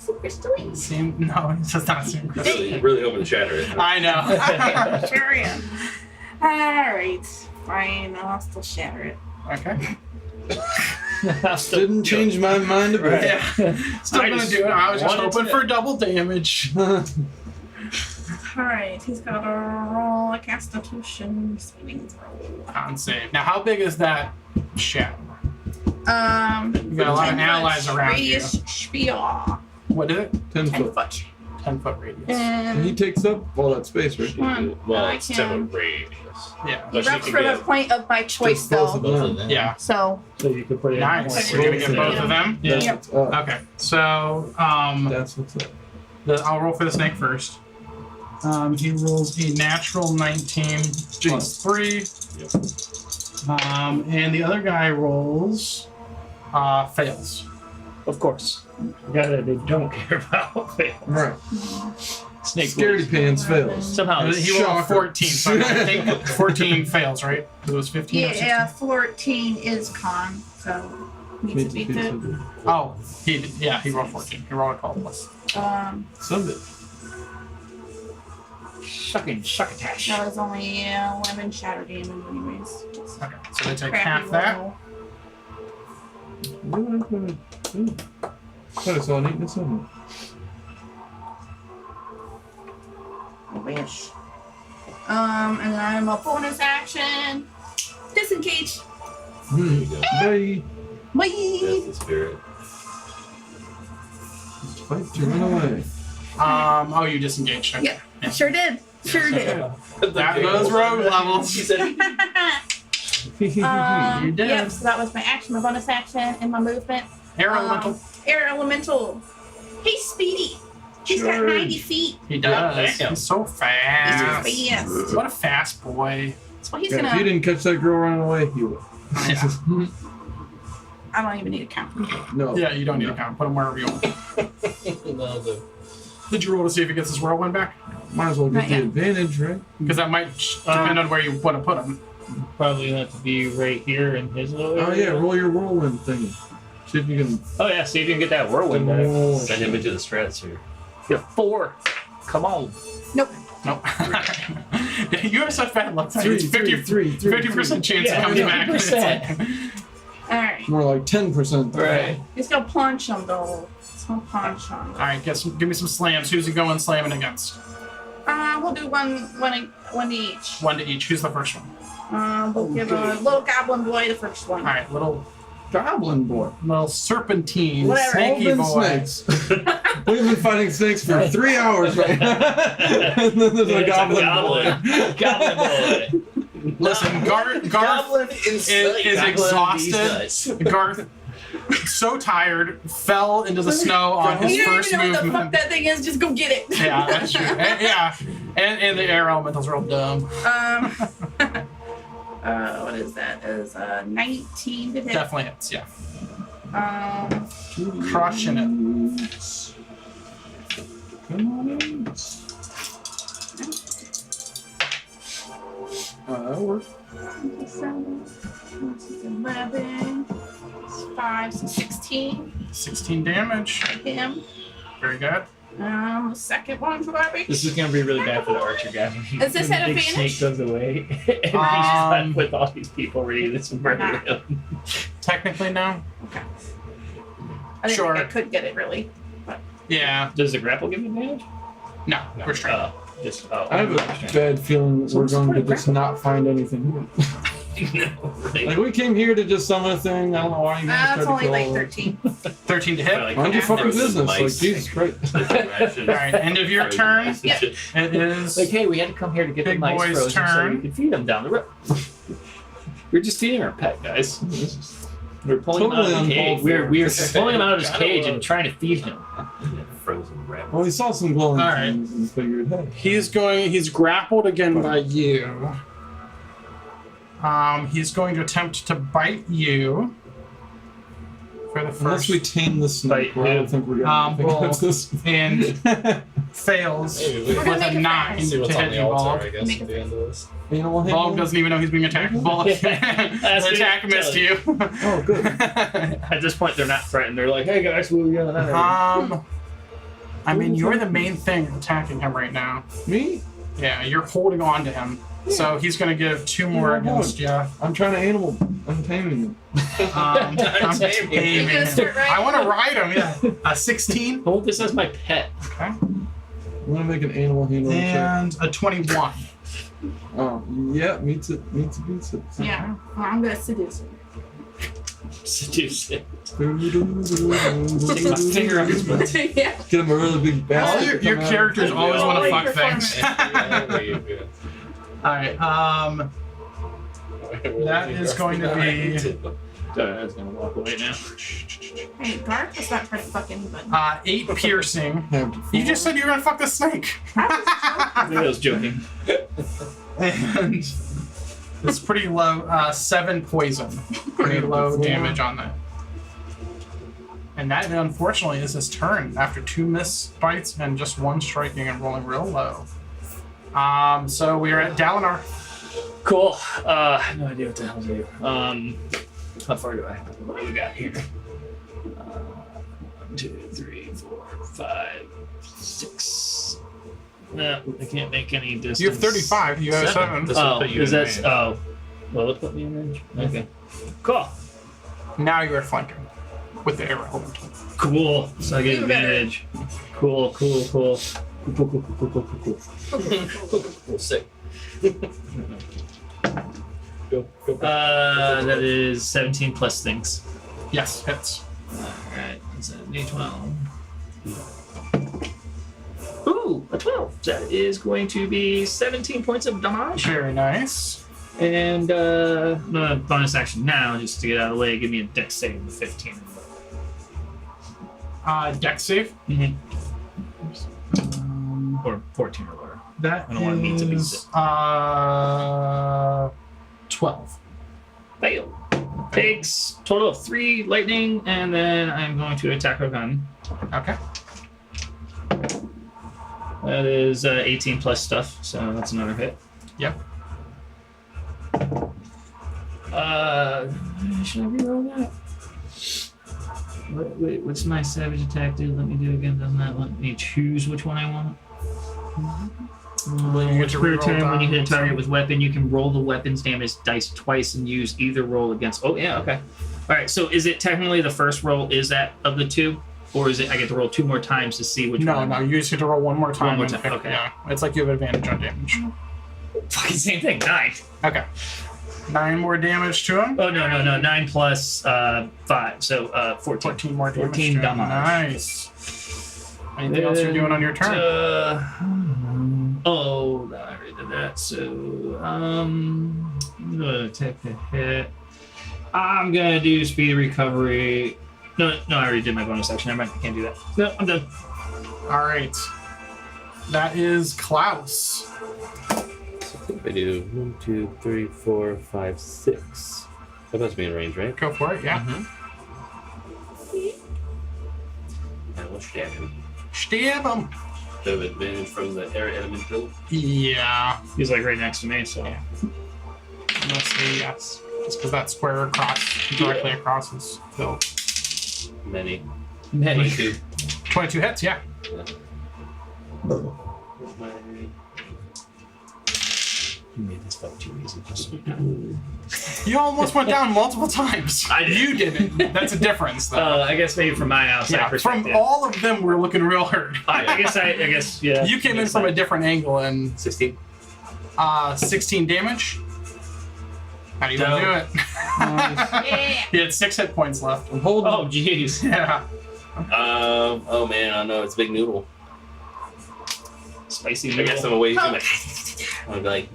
Is it crystalline? No, it does not seem crystal. Really hoping to shatter it. I know. Sure am. Alright. Fine, I'll still shatter it. Okay. Didn't change my mind a bit. Yeah. Still I gonna just do it. I was just wanted hoping to- for double damage. Alright, he's got to roll a Constitution saving throw. Con save. Now, how big is that shadow? You You got a lot of allies around radius sphere. What is it? 10 10 foot. foot. 10-foot radius. And he And takes up all that space, right? one. Well, I it's can. radius. Yeah. He But she reps could for the get- point of my choice, Just both though. of Both them. of them. Yeah. So, So you could put it Nice. in We're gonna get points. both of them. Yeah. yeah. That's up. Okay. So, That's what's up. I'll roll for the snake first. He rolls a natural 19 plus 3. And the other guy rolls fails. Of course. Yeah, they don't care about fail. Right. Snake Scaredy rules. pants fails. Somehow He rolled a Shocker. 14, so I think 14 fails, right? Because it was 15 or 16. Yeah, 14 is con, so needs to beat it. Oh, he rolled 14. He rolled a 12 plus. Sunday. Succotash. That was only 11 shatter damage, anyways. Okay, so they take Crappy half that. roll. I saw neatness on it. I wish. And then I'm a bonus action. Disengage. There you go. Bye. Bye. That's the spirit. Fight to run away. Oh, you disengaged. Okay. Yeah. Sure did. Sure did. That goes rogue levels. He said, You did. Yep, so that was my action, my bonus action, and my movement. Air elemental. Air elemental. He's speedy. He's got Sure. 90 feet. He does. Damn. He's so He's fast. fast. What a fast boy. That's why he's Yeah, if you gonna. didn't catch that girl running away, you would. Yeah. I don't even need a count. No. Yeah, you don't need to count. Put him wherever you want. no, the Did you roll to see if he gets his whirlwind back? Might as well Not get the yet. advantage, right? Because that might depend on where you want to put him. Probably have to be right here in his little Oh area. yeah, roll your whirlwind thing. See if you can. Oh yeah, see if you can get that whirlwind back. Oh, send him into the stratosphere. You're 4. Come on. Nope. You have such bad luck. It's 50% chance Yeah, it comes back. 50%. Alright. More like 10%. Right. He's gonna punch him though. He's gonna punch him. Alright, give me some slams. Who's he going slamming against? We'll do one each. One to each. Who's the first one? We'll give a little goblin boy the first one. Alright, little Goblin boy. serpentine, Whatever. snaky All boy. been snakes. We've been fighting snakes for 3 hours right now. And then there's a It's a goblin goblin. boy. Goblin boy. Listen, Garth Goblin is exhausted. Garth, so tired, fell into the snow on his You don't first even know what the fuck movement. that thing is, just go get it. Yeah, that's true. And the air elemental's real dumb. What is that? Is 19 to hit. Definitely hits, yeah. Crushing Crushing it. Come on in. That'll work. 11, 5, so 16 16 damage. him. Very good. The second one for Bobby. This is gonna be really bad for the archer guy. Is this When at the big advantage? snake goes away, and he's left with all these people ready to murder him. Technically, no. Okay. I didn't Sure. think I could get it really. Yeah. Does the grapple give advantage? No, restrained. I have a bad feeling we're going to just not find anything. Like we came here to just summon a thing. I don't know why you guys It's tried to only kill like us. 13. 13 to hit. Mind your fucking There was some business. Like mice. Jesus Christ. Alright, end of your turn. Yep. It is. Like, hey, we had to come here to get Big the mice boy's frozen so turn. we could feed them down the road. We're just feeding our pet, guys. We're pulling him out Totally of the cage. uncalled We're for. pulling him out of his cage and trying to feed him. Frozen rabbit. Well, he saw some glowing All right. things and figured, hey. He's grappled again by you. He's going to attempt to bite you. For the Unless first. we tame the snake, Bite well, I him. don't think we're gonna Well, against this. and fails Maybe we We're with gonna a make it 9 fast. see to what's on hit the you, altar, Bulb. I guess, Make at the end of this. You know what? Bulb doesn't even know he's being attacked. Bulb. the attack missed you. Oh, good. At this point, they're not threatened. They're like, hey, guys, what are we doing? I mean, you're the main thing attacking him right now. Me? Yeah, you're holding on to him. So he's going to give 2 more Yeah, against you. I'm trying to I'm taming him. I'm taming taming You gonna him. start riding I want to ride him, yeah. 16. Hold this as my pet. Okay. I'm gonna make an animal handling check. And a 21. Oh, yeah, meets it. Yeah. Well, I'm gonna seduce him. Seduce it. Stick my finger up his butt. Yeah. Get him a really big All basket. your characters always want to Always fuck things. Alright, that is going to be That's gonna walk away now. Hey, Garth was not trying to fuck anybody. 8 piercing. You just said you were gonna fuck the snake. I was joking. And it's pretty low. 7 poison. Pretty low damage on that. And that, unfortunately, is his turn after 2 miss bites and just 1 striking and rolling real low. So we are at Dalinar. Cool. No idea what the hell to do. How far do I have? What do we got here? 1, 2, 3, 4, 5, 6. No, I can't make any distance. You have 35. You have 7. This will Oh, put you is in that? range. Oh, well, it put me in range. Okay. Cool. Now you are flanking with the arrow. Cool. So I get Even better. advantage. Cool. Cool. Sick. That is 17 plus things. Yes, hits. Alright, that's a D12. Ooh, a 12. That is going to be 17 points of damage. Very nice. And bonus action now, just to get out of the way, give me a dex save of 15. Dex save. Mm-hmm. Or 14 or lower. That I don't want me to beat is, it. 12. Fail. Takes total of 3 lightning, and then I'm going to attack her gun. Okay. That is 18 plus stuff, so that's another hit. Yep. Should I reroll that? Wait, what's my savage attack do? Let me do again. Doesn't that let me choose which one I want? When you get to Per reroll turn, when you hit a that, target with weapon, you can roll the weapon's damage dice twice and use either roll against. Oh yeah, okay. All right. So is it technically the first roll is that of the 2, or is it I get to roll 2 more times to see which No, one? no, you just get to roll 1 more time. more and time, pick- okay. Yeah, it's like you have advantage on damage. Fucking same thing. 9. Okay. 9 more damage to him. Oh no. 9 plus 5, so 14. 14 more damage 14 to him. damage. Nice. Anything else you're doing on your turn? Oh, I already did that. So, I'm gonna take the hit. I'm gonna do speed recovery. No, I already did my bonus action. Never mind, I can't do that. No, I'm done. All right. That is Klaus. I do 1, 2, 3, 4, 5, 6. That must be in range, right? Go for it. Yeah. I will stab him. Stab him. Do I have advantage from the air elemental? Yeah. He's like right next to me, so. Yeah. I'm gonna say yes. Just because that square across, directly across is filled. Many. 22. 22 hits. Yeah. You made this fuck too easy. You almost went down multiple times. I did. You didn't. That's a difference, though. I guess maybe from my outside Yeah, perspective. from all of them, we're looking real hurt. I guess, yeah. You came in from a different angle and 16. 16 damage. How do you want to do it? Yeah. He had 6 hit points left. I'm holding. Oh, jeez. Yeah. Oh man, I know it's a big noodle. Spicy I guess I'm noodle. away from it. I'm like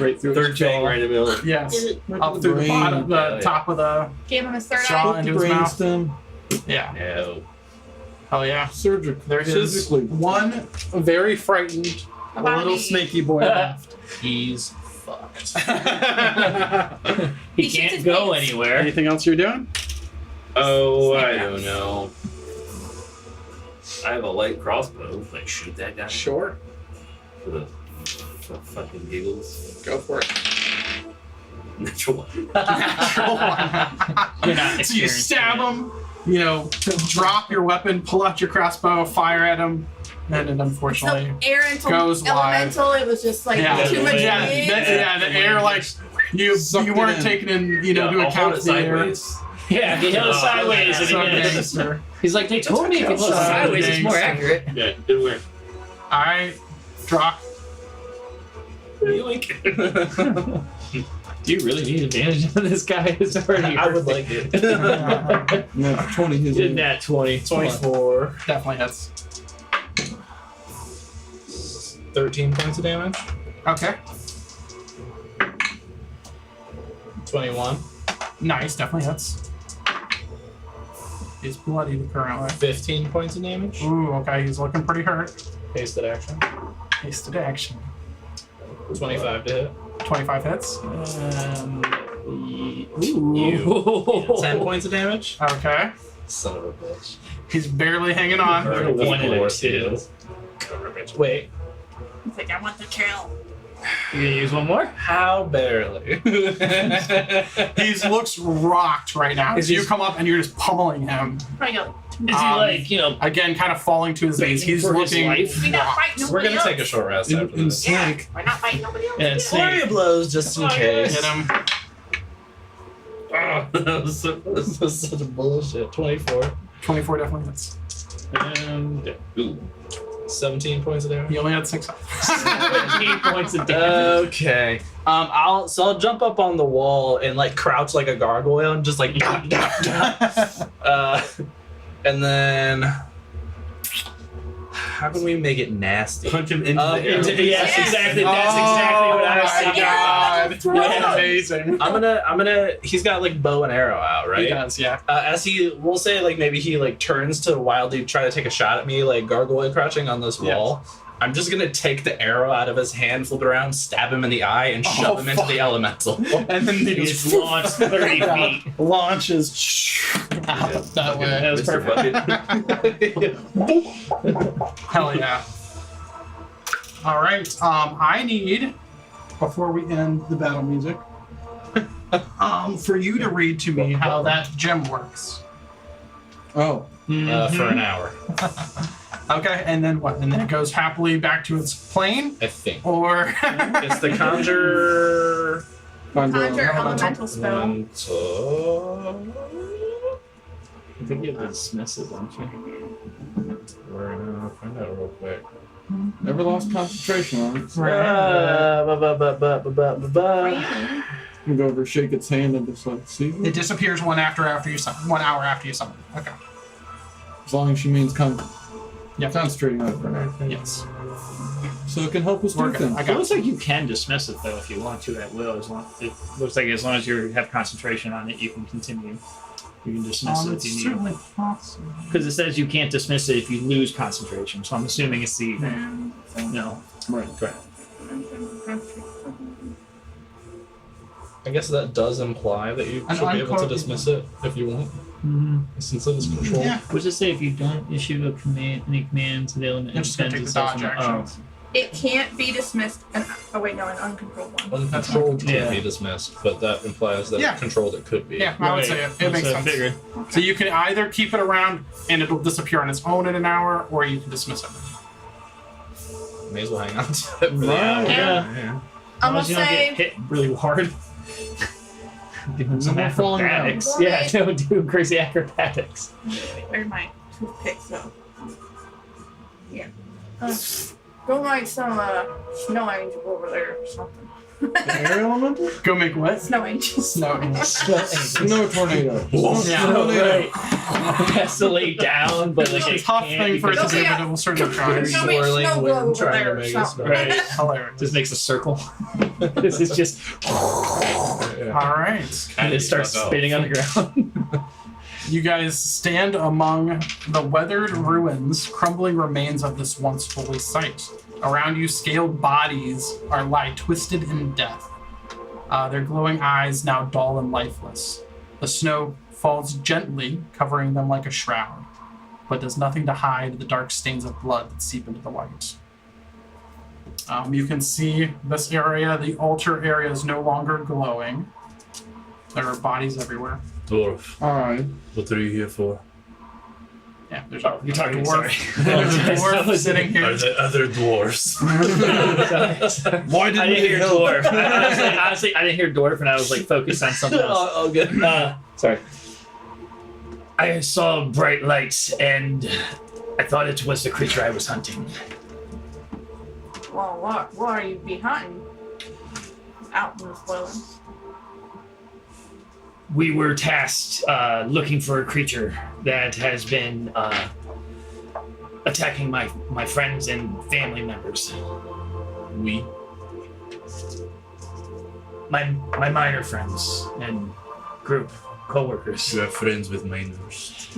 Right through third his chain jaw. right in the middle. Yes. Right Up to through the brain. bottom, the Yeah. top of the. Gave him his third Shaw. eye. into Put the his mouth. brainstem. Yeah. No. Oh yeah. Surgical. There is Surgically. one very frightened About little me. snaky boy left. He's fucked. He He shoots can't his go pants. anywhere. Anything else you're doing? Oh, I don't know. I have a light crossbow. Like shoot that guy Sure. for fucking giggles. Go for it. Natural one. You're not So you experienced stab in it. him, you know, drop your weapon, pull out your crossbow, fire at him, and it unfortunately. So air into goes wide. elemental, it was just like Yeah, too much yeah, wind. the air like you Sucked it weren't in. taking in, you know, Yeah, to I'll account hold it the air. sideways. Yeah, he held it sideways and he Some missed. gangster. He's like, they told me if you look Some sideways, it's more gangster. accurate. Yeah, didn't work. Alright, Drock. Yoink. Do you really need advantage of this guy? It's already I would like it. That's 20 his Did that 20. 24. Definitely hits. 13 points of damage. Okay. 21. Nice, definitely hits. He's bloodied currently. 15 points of damage. Ooh, okay, he's looking pretty hurt. Hasted action. Hasted action. 25 to hit. 25 hits. Ooh. 10 points of damage. Okay. Son of a bitch. He's barely hanging on. Or one and a two. Wait, He's like, I want the kill. You gonna use one more? how barely? He looks rocked right now. Is So you he- come up and you're just pummeling him. I go, Is he like, you know, Again, kind of falling to his knees. Begging He's for his looking life? we not rocked. fight nobody We're gonna else. take a short rest after in this. Snake. We're not fighting nobody else. and Flurry of blows just in Oh, case. Hit him. That was so- This is such bullshit. 24. 24 definitely hits. and Ooh. 17 points of damage. He only had 6 health. 17 points of damage. Okay. I'll jump up on the wall and like crouch like a gargoyle and just like and then how can we make it nasty? Punch him into the air. Yes, exactly. That's exactly what I was Oh thinking. my God. Yeah. Amazing. I'm gonna. He's got like bow and arrow out, He right? does, yeah. As we'll say, like maybe he like turns to wildly try to take a shot at me, like gargoyle crouching on this wall. I'm just gonna take the arrow out of his hand, flip it around, stab him in the eye, and shove him into the elemental. And then he He just just launched 30 feet. launches out that way. That was Mr. perfect. Bucket. Hell yeah. All right. I need, before we end the battle music, for you to read to me how that gem works. Oh, For an hour, Okay, and then what? And then it goes happily back to its plane, I think. or It's the conjure. Conjure elemental spell. I think you have to dismiss it, don't you? We're gonna find out real quick. never lost concentration on it. Really? You can go over, shake its hand, and just like, see? it disappears 1 hour after you summon. 1 hour after you summon. Okay. As long as she means Yep. concentrating on it for now. Yes. So it can help us We're do good. things. I It got looks like you can dismiss it though if you want to at will. As long as you have concentration on it, you can continue. You can dismiss it if it's you need. certainly possible. Because it says you can't dismiss it if you lose concentration. So I'm assuming it's the no. Right. Correct. I guess that does imply that you An should be able to unquote- dismiss it if you want, since it is controlled. Yeah. What does it say if you don't issue a command, any command to the element? I'm just gonna take the dodge actions. It can't be dismissed. Oh wait, no, an uncontrolled one. Uncontrolled Yeah. can be dismissed, but that implies that Yeah. controlled it could be. Yeah, I would say it makes sense. Figured. So you can either keep it around and it'll disappear on its own in an hour, or you can dismiss it. May as well hang on to it for the Right. hour. Yeah. I'm As long gonna as you don't say get hit really hard. Doing some more falling down. acrobatics. Yeah, don't do crazy acrobatics. where's my toothpicks though? Yeah. Go make some snow angel over there or something. Air elemental? Go make what? Snow angels. Snow. Snow tornado. Yeah. Right. Has to lay down, but like It's it a tough can't thing for it to because do, Yeah. but it will certainly try. Show me Swirling snow wind globe over trying to there or make it something. snow. Right. Hilarious. just makes a circle. This is just All right. and it starts spinning on the ground. You guys stand among the weathered ruins, crumbling remains of this once holy site. Around you, scaled bodies lie twisted in death. Their glowing eyes now dull and lifeless. The snow falls gently, covering them like a shroud, but does nothing to hide the dark stains of blood that seep into the white. You can see this area, the altar area, is no longer glowing. There are bodies everywhere. Dwarf, Alright. what are you here for? Yeah, there's Oh, you're talking dwarf. sorry. There's a dwarf Sorry. sitting here. Are there other dwarves? Why I didn't hear help? dwarf. Honestly, I didn't hear dwarf, and I was like focused on something else. Oh, good. Sorry. I saw bright lights and I thought it was the creature I was hunting. Well, what are you be hunting? Out in the dwellings. We were tasked looking for a creature that has been attacking my friends and family members. We. My minor friends and group co-workers. You are friends with minors.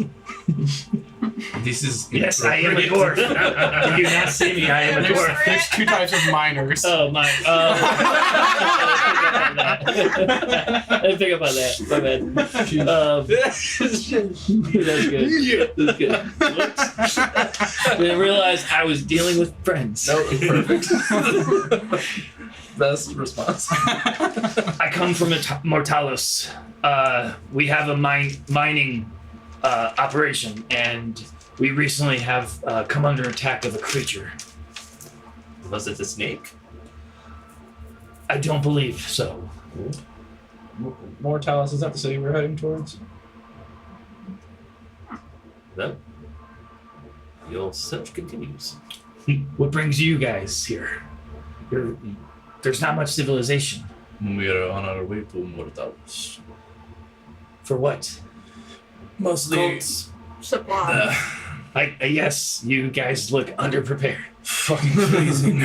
This is. Yes, I am a dwarf. Did you not see me? I am a dwarf. There's two types of minors. Oh my! I didn't pick up on that. My bad. That's good. That's good. Didn't realize I was dealing with friends. No, perfect. Best response. I come from Mortalos. We have a mining operation, and we recently have come under attack of a creature. Was it a snake? I don't believe so. Mortalis, is that the city we're heading towards? No. Your search continues. What brings you guys here? There's not much civilization. We are on our way to Mortalis. For what? Mostly Supply. Yes, you guys look underprepared. Fucking freezing.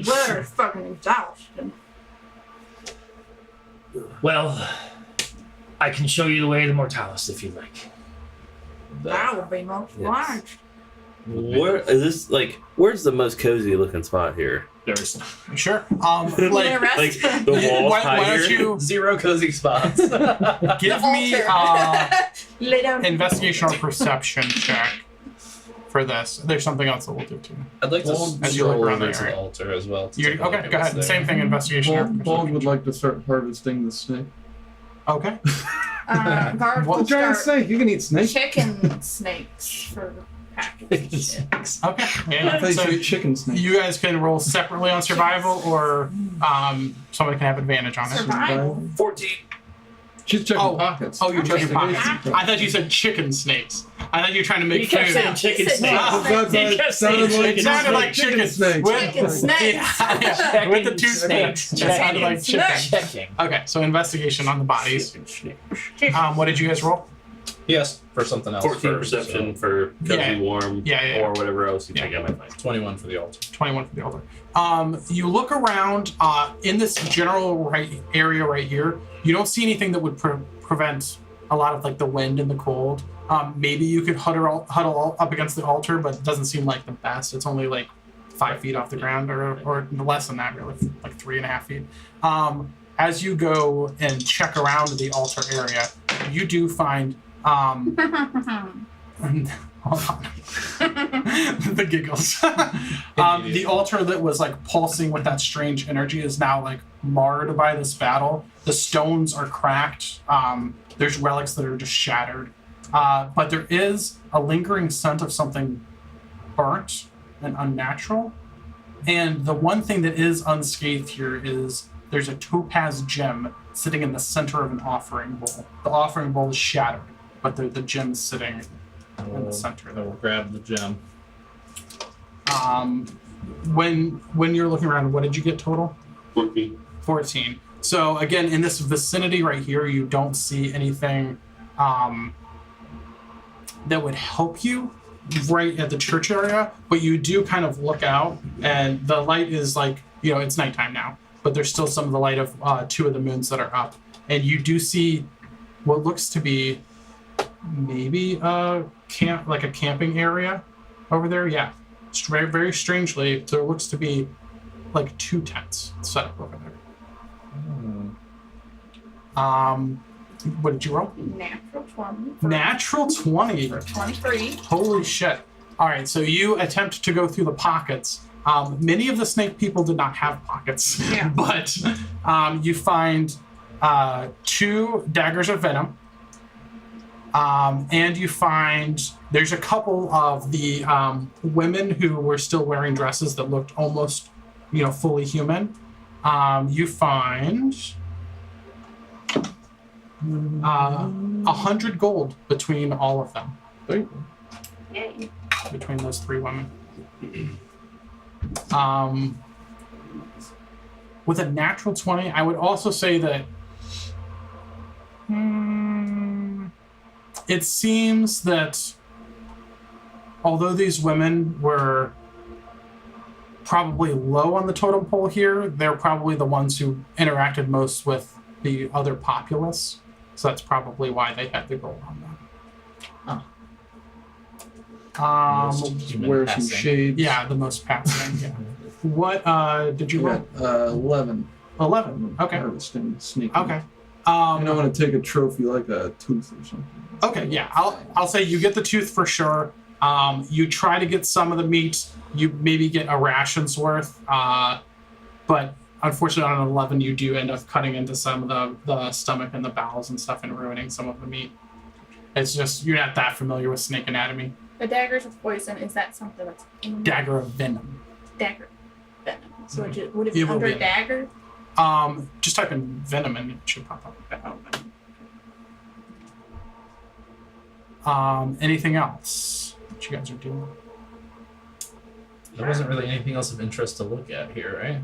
We're fucking exhausted. Well, I can show you the way to Mortalis if you like. That would be most obliged. Where is this? Like, where's the most cozy looking spot here? There's Sure. Wanna Like, rest? The walls why higher. don't you zero cozy spots. give me Lay down. investigation or perception check for this? There's something else that we'll do too. I'd like to As you look stroll around over the to the area. altar as well. to You're, take a look okay, at go what's ahead. there. Same thing, investigation or Bald perception. would like to start harvesting the snake. Okay. Guard What will The giant start snake, you can eat snake. chicken snakes for the package. Okay. I Yeah. thought So you eat chicken snake. you guys can roll separately on survival, or somebody can have advantage on it. Survival. 14. She's checking Oh. pockets. Oh, you're checking Investigation pockets. check. I thought you said chicken snakes. I thought you were trying to make He kept food. saying chicken He said snake. chicken That's He what kept it sounded saying like. It sounded like chicken chicken. snake. Chicken snakes. Yeah, with the two Snakes. snakes. It sounded like Chicken chicken. snakes. Checking. Okay, so investigation on the bodies. Chicken. What did you guys roll? Yes, for something else. 14 first, perception for cozy, Yeah. warm, Yeah. or whatever else you think Yeah. I might find. So 21 for the altar. 21 for the altar. You look around in this general area right here. You don't see anything that would prevent a lot of like the wind and the cold. Maybe you could huddle up against the altar, but it doesn't seem like the best. It's only like 5 feet off the ground, or less than that, really, like 3.5 feet. As you go and check around the altar area, you do find. Hold on. The giggles. The altar that was like pulsing with that strange energy is now like marred by this battle. The stones are cracked. There's relics that are just shattered. But there is a lingering scent of something burnt and unnatural. And the one thing that is unscathed here is there's a topaz gem sitting in the center of an offering bowl. The offering bowl is shattered, but the gem is sitting in the center I there. will grab the gem. When you're looking around, what did you get total? 14. 14. So again, in this vicinity right here, you don't see anything that would help you right at the church area, but you do kind of look out, and the light is like, it's nighttime now, but there's still some of the light of 2 of the moons that are up, and you do see what looks to be maybe a camping area over there. Yeah, very, very strangely, there looks to be like 2 tents set up over there. What did you roll? Natural 20. Natural 20. For 23. Holy shit. All right, so you attempt to go through the pockets. Many of the snake people did not have pockets, Yeah. but you find 2 daggers of venom, and you find there's a couple of the women who were still wearing dresses that looked almost, fully human. You find 100 gold between all of them, Thank you. Yay. between those 3 women. With a natural 20, I would also say that it seems that although these women were probably low on the totem pole here, they're probably the ones who interacted most with the other populace. So that's probably why they had the gold on them. Wear some shades. Yeah, the most passing. Yeah. What did you roll? 11. 11. Okay. Harvesting, sneaking. Okay. And I want to take a trophy like a tooth or something. Okay, yeah. I'll say you get the tooth for sure. You try to get some of the meat. You maybe get a ration's worth. But unfortunately on an 11 you do end up cutting into some of the stomach and the bowels and stuff and ruining some of the meat. It's just you're not that familiar with snake anatomy. The daggers of poison, is that something that's in Dagger of venom. dagger? Venom. So would it be It will under be. dagger? Just type in venom and it should pop up. Anything else that you guys are doing? There wasn't really anything else of interest to look at here, right?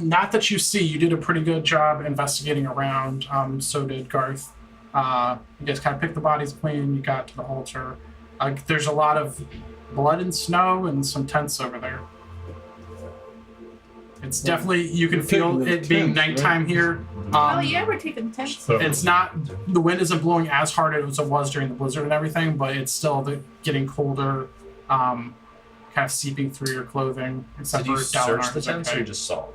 Not that you see. You did a pretty good job investigating around. So did Garth. You guys kind of picked the bodies clean. You got to the altar. There's a lot of blood and snow and some tents over there. It's definitely, you can We're feel taking the it being tents, nighttime here. Oh yeah, we're taking tents. It's not, the wind isn't blowing as hard as it was during the blizzard and everything, but it's still getting colder, kind of seeping through your clothing. Except Did you for search Dalinar, the who's tents or okay. you just saw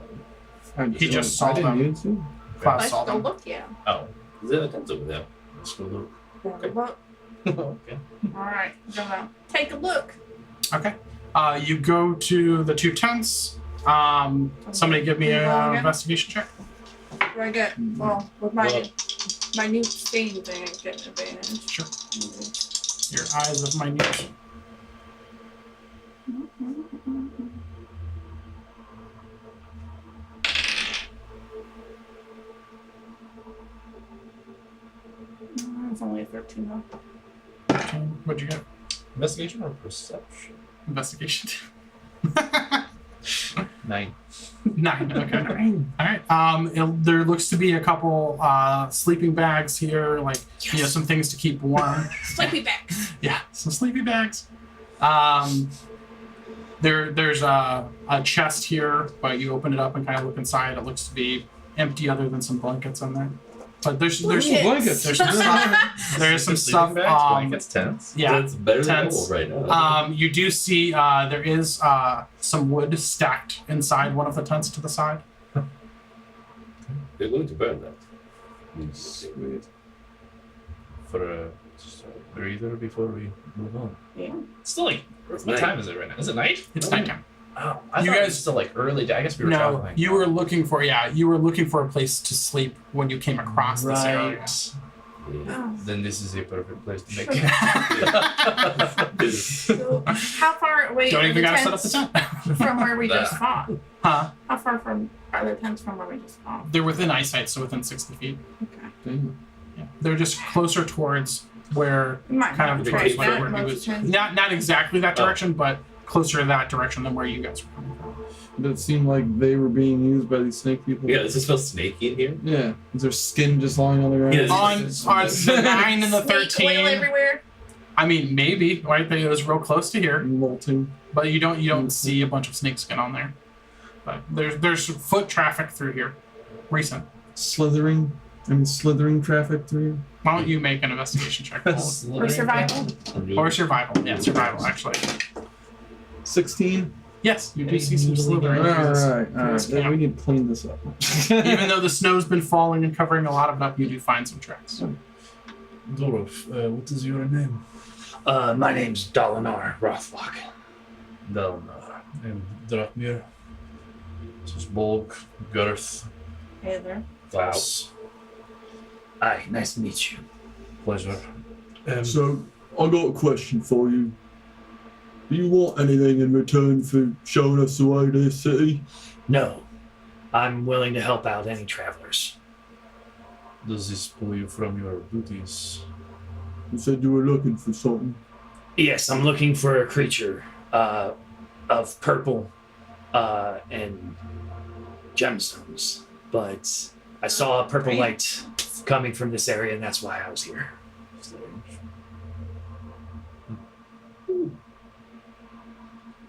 them? He just saw I didn't them. need to. Klaus Let's saw go them. look, yeah. Oh. There are tents over there. Let's go look. Look. Okay. Alright, we're gonna take a look. Okay. You go to the 2 tents. Somebody give me Can you roll an again? investigation check. Do I get, well, with my new stain thing, I get an advantage. Sure. Your eyes of minute. It's only a 13 though. Okay. What'd you get? Investigation or perception? Investigation. 9. 9. Okay. All right. There looks to be a couple sleeping bags here, like some things to keep warm. Sleepy bags. Yeah, some sleepy bags. There's a chest here, but you open it up and kind of look inside. It looks to be empty, other than some blankets in there. But there's Blankets. there's some stuff. There's some stuff. Sleeping bags, blankets, tents. Yeah. That's better than Tents. normal right now. You do see there is some wood stacked inside one of the tents to the side. They're going to burn that. Sweet. For a breather before we move on. Yeah. It's still like, It's what night. time is it right now? Is it night? It's nighttime. Oh, I You thought it guys- was still like early day. I guess we were No, traveling. you were looking for a place to sleep when you came across this area. Right. Yeah. Oh. Then this is a perfect place to make So, how far away Don't are even the gotta set up the tents tent. from where we just fought? Huh? How far from are the tents from where we just fought? They're within eyesight, so within 60 feet. Okay. Damn. Yeah. They're just closer towards where We might kind have of to towards trace where, that where he most was. tents. Not exactly that Oh. direction, but closer to that direction than where you guys were coming from. Did it seem like they were being used by these snake people? Yeah, does it smell snaky in here? Yeah. Is there skin just lying on the ground? Yes. On the 9 and the Snake oil 13, everywhere. I mean, maybe, right? It was real close to here, Molting. but you don't see a bunch of snakeskin on there. But there's foot traffic through here, recent. Slithering traffic through. Why don't you make an investigation check? Paul? Or survival. Or survival. Yeah, survival, actually. 16. Yes, you do see some All slithering. right. Yes, Then we need to clean this up. Even though the snow's been falling and covering a lot of it up, you do find some tracks. Dorof, what is your name? My name's Dalinar Rothlock. Dalnar. And Drakmir. This is Bolg, Girth, Hey there. Klaus. Hi, nice to meet you. Pleasure. So, I got a question for you. Do you want anything in return for showing us the way to this city? No, I'm willing to help out any travelers. does this pull you from your duties? You said you were looking for something. Yes, I'm looking for a creature of purple and gemstones. But I saw a purple light coming from this area, and that's why I was here.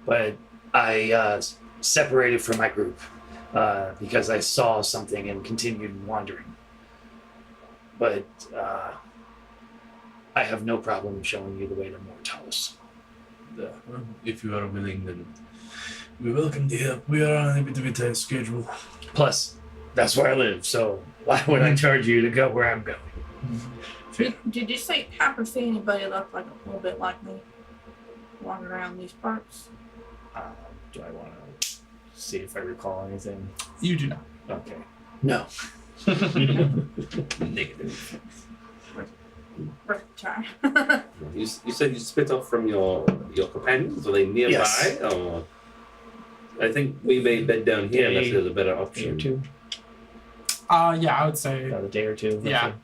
But I separated from my group because I saw something and continued wandering. But I have no problem showing you the way to Mortalis. If you are willing, then we welcome the help. We are on a bit of a tight schedule. Plus, that's where I live, so why would I charge you to go where I'm going? Did you say happen to see anybody look like a little bit like me walking around these parts? Do I want to see if I recall anything? You do not. Okay. No. Negative. First time. You said you split off from your companions? Are they nearby? Yes. Or I think we may bed down here unless there's a better Day or option. two? Yeah, I would say. About a day or two. Yeah. roughly.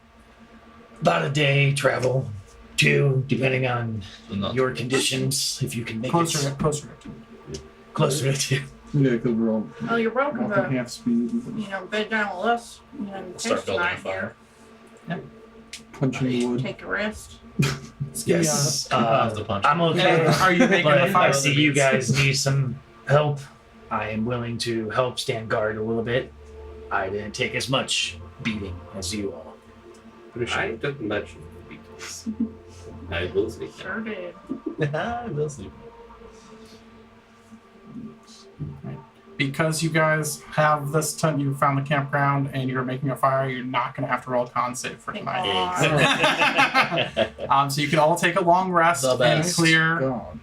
About a day travel. 2, depending on Not your conditions, if you can make Closer, it closer. closer to 2. Yeah, because we're all Oh, you're welcome walking to, half speed, bed down with us. Start Take building a tonight fire. punching the wood. Take a rest. Just give me Yes. Have to punch. I'm okay. Yeah, are you making but a if fire? I see you guys need some help, I am willing to help stand guard a little bit. I didn't take as much beating as you all. I took much beatings. I will sleep now. Sure did. We'll sleep. Because you guys have this ton, you found the campground and you're making a fire, you're not going to have to roll a con save for Thank tonight. God. So you can all take a long rest The and best. clear God.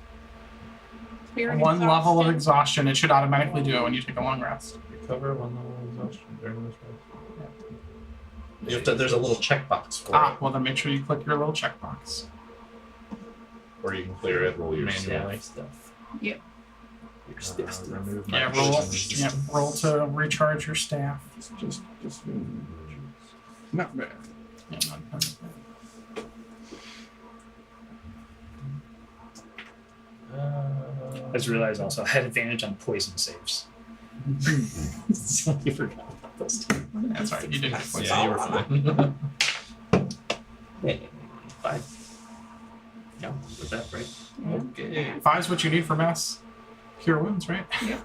Spirit one level of exhaustion. exhaustion. It should automatically do it when you take a long rest. Recover one level of exhaustion during this rest. You have to, there's a little checkbox for Ah, well then make sure you click your little checkbox. it, or you can clear it Roll your manually. stuff. Yep. Your stiff stuff. Remove Yeah, my roll. potions. Yeah, roll to recharge your staff. Just not bad. Yeah, not bad. I just realized also I had advantage on poison saves. So I forgot about those two. That's right. You did have poison. Yeah, you were fine. Five. Yeah, was that right? Okay. 5's what you need for mass cure wounds, right? Yes.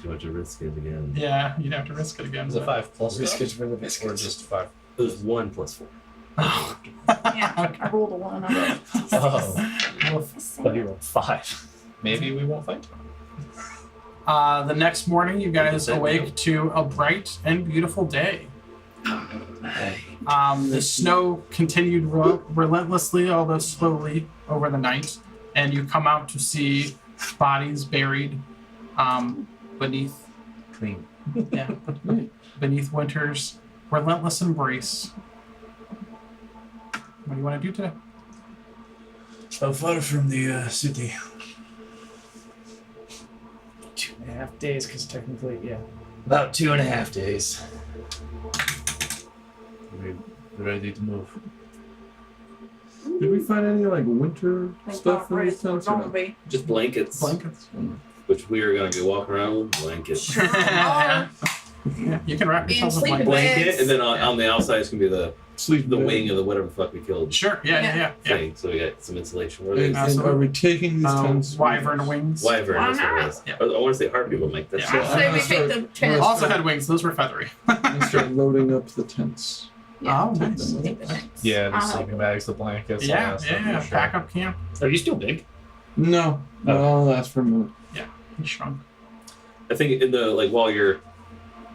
Too much of risk it again. Yeah, you'd have to risk it again. Is it but- 5 plus Biscuits stuff? for the Or biscuits. just 5? It was 1 plus 4. Yeah, I rolled a 1. Oh, but he rolled 5. Maybe we won't fight. The next morning, you guys awake to a bright and beautiful day. The snow continued relentlessly, although slowly, over the night, and you come out to see bodies buried beneath Clean. beneath winter's relentless embrace. What do you want to do today? How far from the city? 2.5 days, because technically, yeah. About 2.5 days. We're ready to move. Did we find any like winter Thank stuff God in for these it. We're towns? or gonna no? be. Just blankets. Blankets. Which we are going to be walking around with blankets. Yeah, you can wrap In yourself in sleeping blankets. Blanket, bags. and then on the outside it's going to be the Sleep bag. wing of the whatever the fuck we killed Sure. Yeah. thing. So we got some insulation. What are And, they? and are we taking these tents? Wyvern wings. Wyvern, Why that's what it not? is. Yeah. I want to say harpy, but Mike, that's Yeah. I say we take the tent. Also had wings. Those were feathery. And start loading up the tents. Oh, nice. Take the tents. Yeah, the I'll sleeping bags, the blankets. all Yeah, that stuff, yeah. for sure. Pack up camp. Are you still big? No, I'll last for a minute. You shrunk. I think in the while you're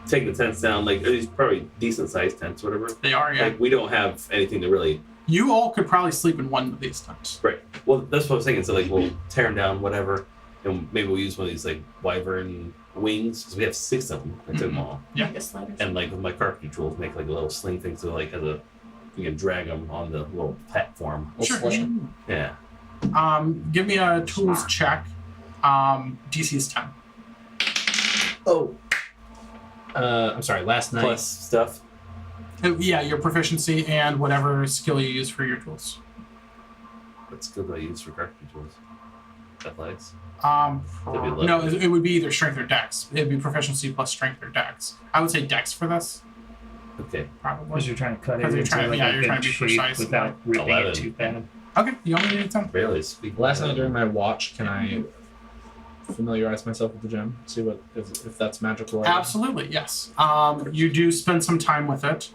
taking the tents down, these probably decent sized tents, whatever. They are. Yeah. Like we don't have anything to really. You all could probably sleep in one of these tents. Well, that's what I was thinking. So we'll tear them down, whatever, and maybe we'll use one of these wyvern wings because we have 6 of them. I took them all, Yeah. Like a slider. and with my carpentry tools, make a little sling thing so you can drag them on the little platform. Sure. Yeah. Give me a tools check. DC's 10. Oh. I'm sorry. Last night. Plus stuff. Yeah, your proficiency and whatever skill you use for your tools. What skill do I use for carpentry tools? Athletics. No, lovely. it would be either strength or dex. It'd be proficiency plus strength or dex. I would say dex for this, Okay. probably. Because you're trying to cut it Because you're into trying to- like yeah, a you're big trying to be shape precise. without ripping 11. it too bad. Okay, you only need 10. Barely speak. Last night during my watch, can I familiarize myself with the gem? See what if that's magical? Absolutely, yes. You do spend some time with it.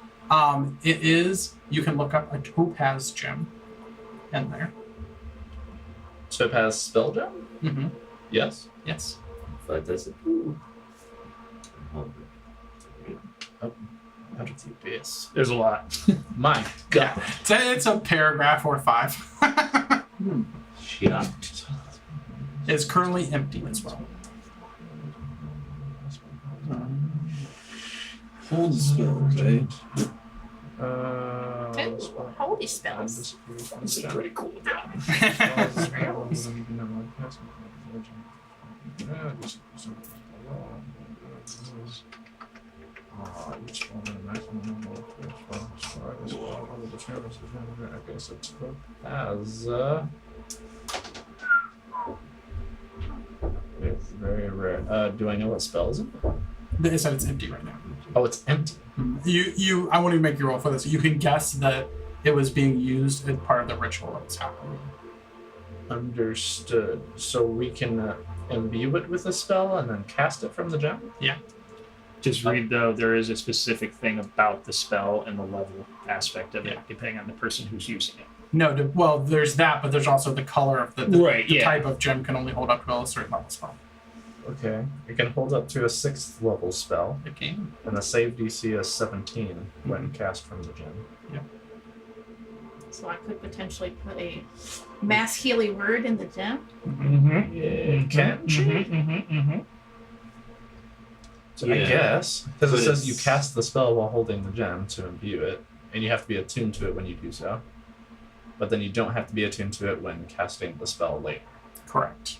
It is, you can look up a topaz gem in there. Topaz spell gem? Mm-hmm. Yes. Yes. But that's it. Yes. There's a lot. My Yeah. God. It's a paragraph or 5. Shit. It's currently empty as well. Hold spells, eh? Holy spells. This is pretty cool. It's very rare. Do I know what spell is it? They said it's empty right now. Oh, it's empty. I want to make you roll for this. You can guess that it was being used as part of the ritual that was happening. Understood. So we can imbue it with a spell and then cast it from the gem? Just read though, there is a specific thing about the spell and the level aspect of it, depending on the person who's using it. No, well, there's that, but there's also the color of the Right, the yeah. type of gem can only hold up to a certain level spell. Okay. It can hold up to a 6th level spell, It can. and the save DC is 17 when cast from the gem. So I could potentially put a mass healing word in the gem. Mm-hmm. Can she? Mm-hmm. So I Yeah. guess because But it says you it's- cast the spell while holding the gem to imbue it, and you have to be attuned to it when you do so. But then you don't have to be attuned to it when casting the spell later. Correct.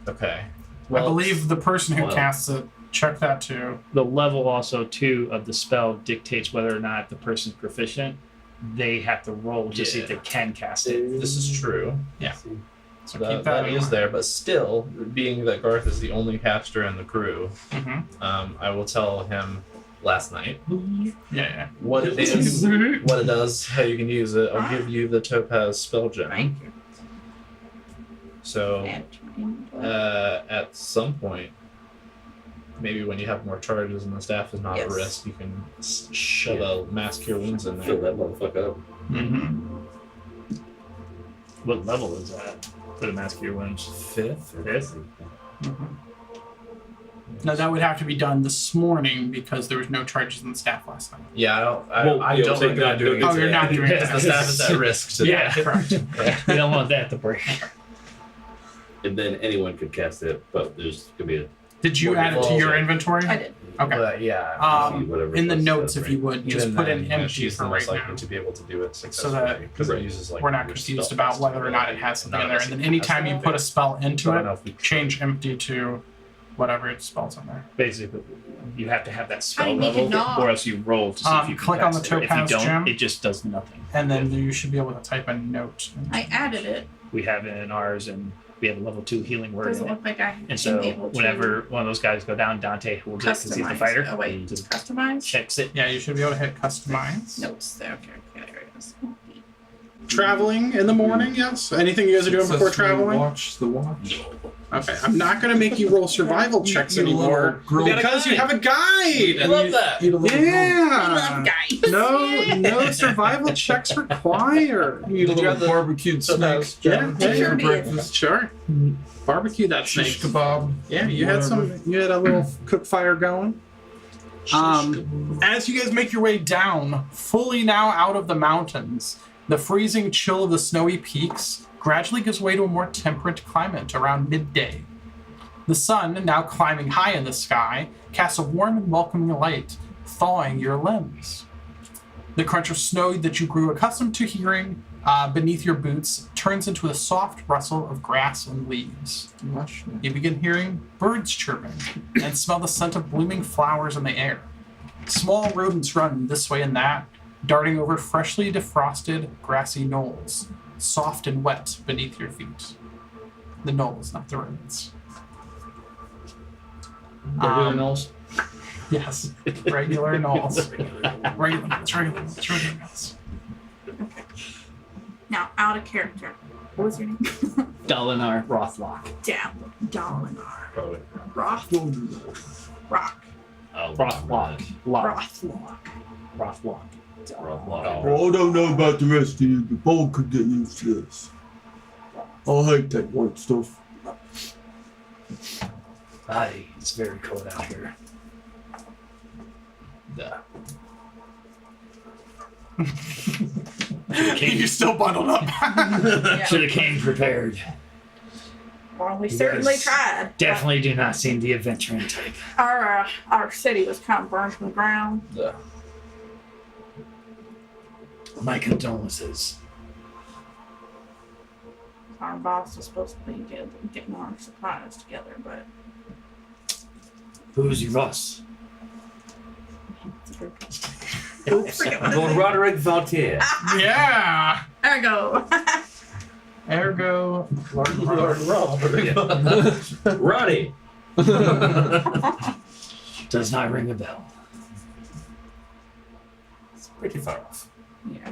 Okay. I believe the person who well- casts it, check that too. The level also too of the spell dictates whether or not the person's proficient. They have to roll to see if they can cast it. this is true. So That, keep that that in is mind. there, but still, being that Garth is the only caster in the crew, Mhm. I will tell him last night Yeah. what it is, what it does, how you can use it. I'll give you the Topaz spell gem. Thank you. So And at some point, maybe when you have more charges and the staff is not at Yes. risk, you can shove a mass cure wounds in Fill there. that motherfucker up. Mm-hmm. What level is that for the mask cure wounds? 5th. Fifth? Now that would have to be done this morning because there was no charges in the staff last night. Yeah, I don't. Well, I yeah, don't so recommend not doing it. Oh, you're today. not doing it. Because the staff is at risk today. Yeah. Correct. We don't want that to break. And then anyone could cast it, but there's gonna be a Did you add it to your inventory? I did. Okay. But yeah. whatever In the it notes, does, if you would, just Even put then, in yeah, empty she's for the right most likely now. to be able to do it So successfully that because it Right. uses like We're not your confused spell about cast whether or not it ability. has something None in of there. us And then even anytime has you that. put a spell So into I don't it, know if we change empty to whatever it spells in there. Basically, you have to have that I spell make it level, not. or else you roll to see if you can click on cast the it. If you topaz don't, gem. it just does nothing. And then you should be able to type a note. I added it. We have it in ours, and we have a level 2 healing word Doesn't in it. look like I And so am able to whenever one of those guys go down, Dante holds it because he's the customize. fighter. Oh wait, He just customize checks it. Yeah, you should be able to hit customize. notes there. Okay, there it is. Traveling in the morning, yes. Anything you guys are doing before Successfully traveling? Watch the watch. Okay, I'm not going to make you roll survival checks Eat a little anymore grilled- because you have a guide. I love that. Eat a little grilled- Yeah. guys. No survival checks required. Eat a Did you little have the barbecued Topaz snake. gem? Yeah, I sure for did. breakfast. Sure. Barbecue that snake. Shish kebab. Yeah, you had you had a little cook fire going. As you guys make your way down, fully now out of the mountains, the freezing chill of the snowy peaks gradually gives way to a more temperate climate around midday. The sun, now climbing high in the sky, casts a warm and welcoming light, thawing your limbs. The crunch of snow that you grew accustomed to hearing beneath your boots turns into a soft rustle of grass and leaves. Mushroom. You begin hearing birds chirping and smell the scent of blooming flowers in the air. Small rodents run this way and that, darting over freshly defrosted grassy knolls, soft and wet beneath your feet. The knolls, not the rodents. Regular Knowles. Yes, regular knolls. Regular knolls. Now, out of character. What was your name? Dalinar Rothlock. Dalinar. Probably. Rock. Rock. Oh, Rothlock. Rothlock. Rothlock. Rothlock. Well, I don't know about the rest of you, but Paul could get used to this. I hate that white stuff. Aye, it's very cold out here. Yeah. You're still bundled up. Yeah. Should have came prepared. Well, we You certainly guys tried. Definitely do not seem the adventuring type. Our city was kind of burned to the ground. Yeah. My condolences. Our boss was supposed to be getting our supplies together, but Who's your boss? Lord Roderick Valtier. Yeah. there we go. Ergo, Lord Ronnie. Does not ring a bell. It's pretty far off. Yeah.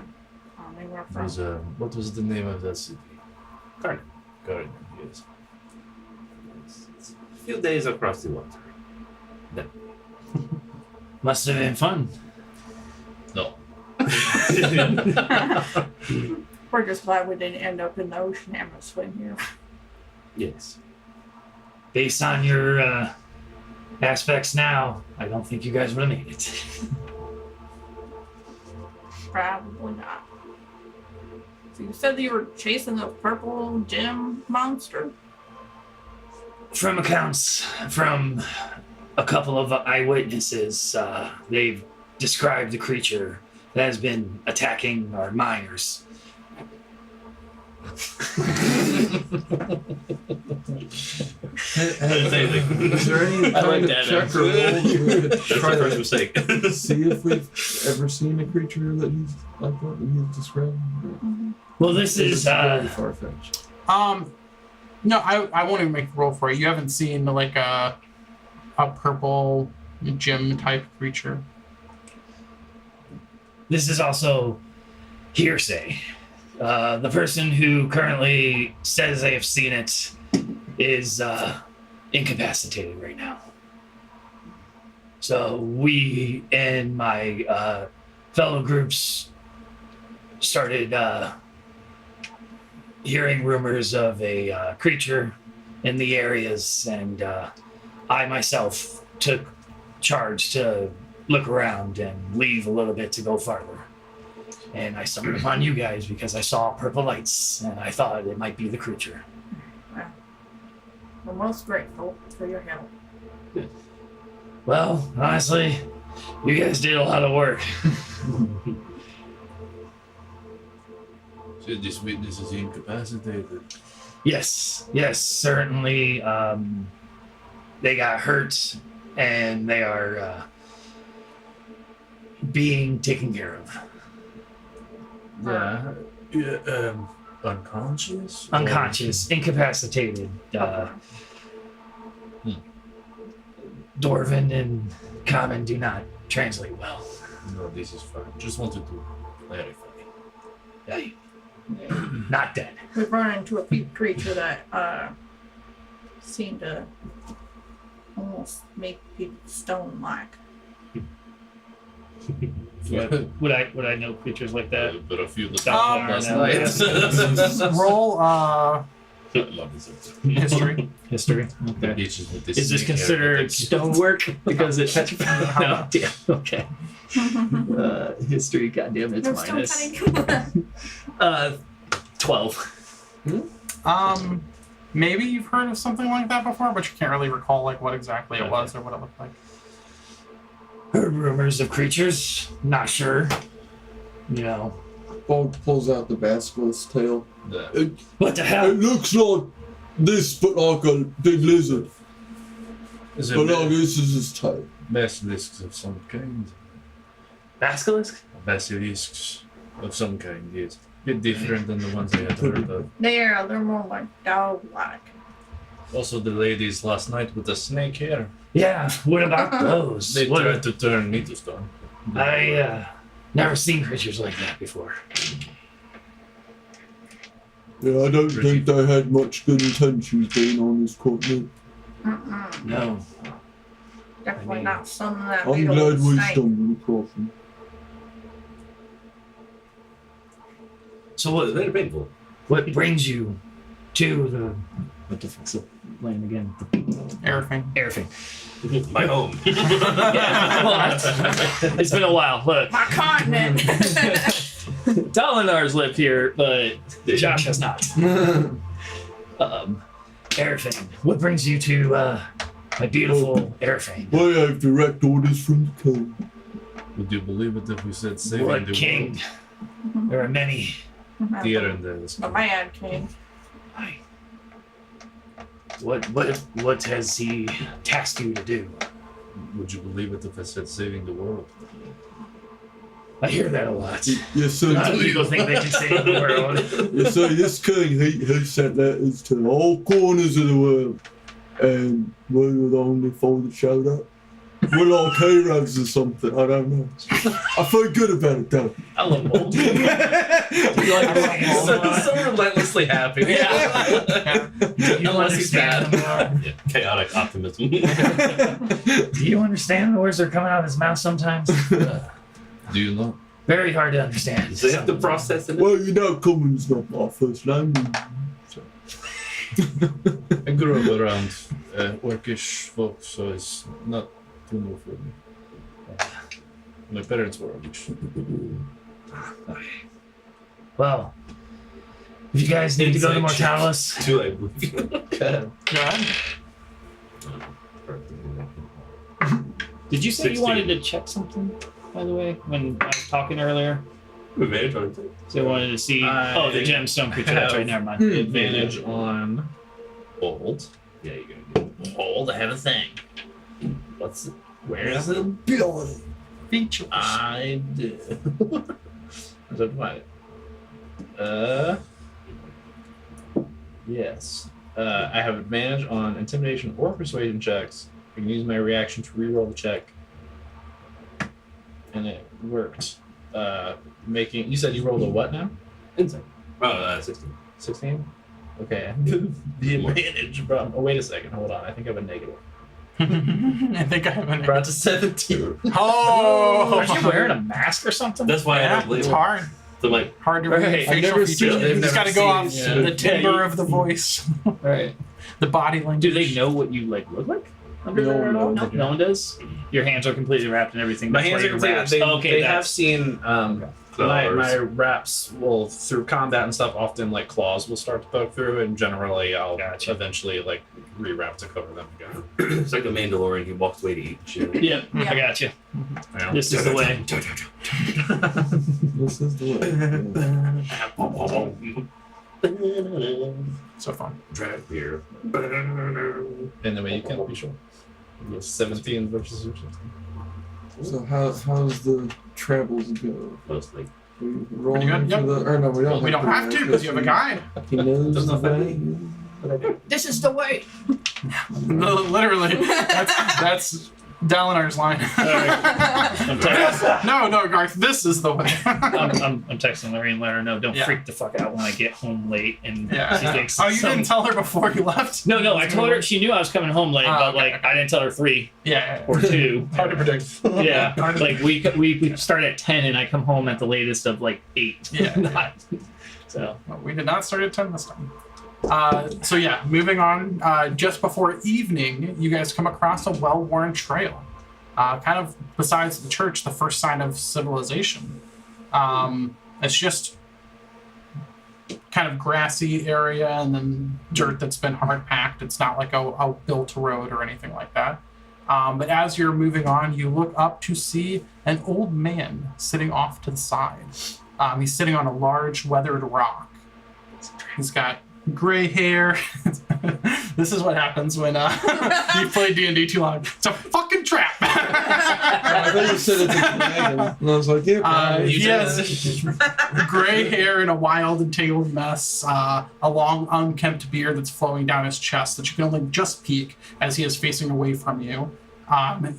They were from. What was the name of that city? Garden. Garden, yes. It's a few days across the water. Must have been fun. No. We're just glad we didn't end up in the ocean having to swim here. Yes. Based on your aspects now, I don't think you guys would have made it. Probably not. So you said that you were chasing the purple gem monster? From accounts from a couple of eyewitnesses, they've described the creature that has been attacking our miners. Is there any I like kind of that check or roll we could That's try the first to mistake. see if we've ever seen a creature that he's like that he's describing? Well, this is very far-fetched. No, I won't even make the roll for it. You haven't seen like a purple gem type creature. this is also hearsay. The person who currently says they have seen it is incapacitated right now. So we and my fellow groups started hearing rumors of a creature in the areas, and I myself took charge to look around and leave a little bit to go farther. And I stumbled upon you guys because I saw purple lights, and I thought it might be the creature. We're most grateful for your help. Well, honestly, you guys did a lot of work. So this witness is incapacitated. Yes, certainly. They got hurt, and they are being taken care of. Yeah. Unconscious? Unconscious, incapacitated. Dwarven and Common do not translate well. No, this is fine. Just wanted to clarify. Hey, not dead. We've run into a creature that seemed to almost make people stone-like. Would I know creatures like that? But a few Roll history. History. The Okay. beaches with this Is this snake considered hair. stonework because it petrified? No, damn. Okay. History, goddamn, it's No stone minus. cutting. 12. Maybe you've heard of something like that before, but you can't really recall like what exactly it was or what it looked like. Heard rumors of creatures. Not sure. You know, Paul pulls out the basilisk's tail. Yeah. what the hell? It looks like this, but like a big lizard. Is But like it this is his tail. basilisks of some kind? Basilisk? Basilisks of some kind, yes. Bit different than the ones I had heard of. They're more like dog-like. Also, the ladies last night with the snake hair. Yeah, what about those? They What- tried to turn me to stone. I never seen creatures like that before. Yeah, I don't think they had much good intentions being on this continent. Mm-mm. No. Definitely I mean, not some of that I'm big glad old we snake. stumbled across them. So Well, it's very painful. what brings you to the what the fuck's the land again? Everything. Airfing. My home. Yeah, well, it's been a while. Look, My continent. Dalinar's lived here, but Josh has not. Airfang. What brings you to my beautiful Airfang? I have direct orders from the king. Would you believe it if we said saving What the king? There are many. world? Deer in the The Mad King. What has he tasked you to do? Would you believe it if I said saving the world? I hear that a lot. Yes, sir. A lot of people think they can save the world. Yes, sir. This king, he sent letters to all corners of the world. And we were the only four that showed up. We're like heroes or something. I don't know. I feel good about it, though. I love mold. You like So relentlessly happy. Yeah. You Unless he's understand bad. Yeah, chaotic optimism. Do you understand the words that are coming out of his mouth sometimes? Do you know? Very hard to understand. They have to process it. Well, you know, Cummins not my first language. So. I grew up around orcish folk, so it's not too new for me. My parents were orcish. Well, if you guys need to go to Inside check. Mortalis, Too late. Go ahead. Did you say 16. you wanted to check something, by the way, when I was talking earlier? Advantage on it. So I wanted to see. I The gemstone creature. That's right. Never mind. Advantage on hold. Yeah, you're gonna do Hold, I have a thing. What's it? Where is it? Features. I did. I said what? Yes. I have advantage on intimidation or persuasion checks. I can use my reaction to reroll the check. And it worked. You said you rolled a what now? Insight. Oh, 16. 16? Okay. The advantage brought. Oh, wait a second. Hold on. I think I have a negative. I think I have an. Brought to 17. Oh! Aren't you wearing a mask or something? That's why I Yeah, don't believe it's it. hard. So like, Hard to Right. read I've facial never features. seen- they've You just never got to go off seen- the timbre of the voice, Right. the body language. Do they know what you look like under No there one at all? knows. No one does. Your hands are completely wrapped and everything. My That's hands why are your completely. wraps- They have that's- seen claws. my wraps will through combat and stuff. Often like claws will start to poke through, and generally I'll Gotcha. eventually like rewrap to cover them again. it's like the Mandalorian. He walks away to eat shit. Yep, Yeah. I got you. You know? This is the way. This is the way. So fun. Drag beer. And the way you can't be sure. 17 versus 16. So how's the travels go? Mostly. We rolling good, yep. for the, or no, we don't. We don't have to because you have a guide. He knows Doesn't the affect way. This is the way. No, literally. That's Dalinar's line. I'm texting, No, Garth, this is the way. I'm texting Lorraine, let her know. Don't Yeah. freak the fuck out when I get home late and she Yeah. thinks. Oh, you some- didn't tell her before you left? No, I told her. She knew I was coming home late, Oh, but okay, like okay. I didn't tell her 3 Yeah. or 2. Hard to predict. Yeah, like we start at 10 and I come home at the latest of like 8. Yeah. Not- so Well, we did not start at 10 this time. So yeah, moving on. Just before evening, you guys come across a well-worn trail. Kind of besides the church, the first sign of civilization. It's just kind of grassy area and then dirt that's been hard packed. It's not like a built road or anything like that. But as you're moving on, you look up to see an old man sitting off to the side. He's sitting on a large weathered rock. He's got gray hair. This is what happens when you play D&D too long. It's a fucking trap. I thought you said it's a dragon. And I was like, yeah. He has gray hair and a wild and tangled mess, a long unkempt beard that's flowing down his chest that you can only just peek as he is facing away from you.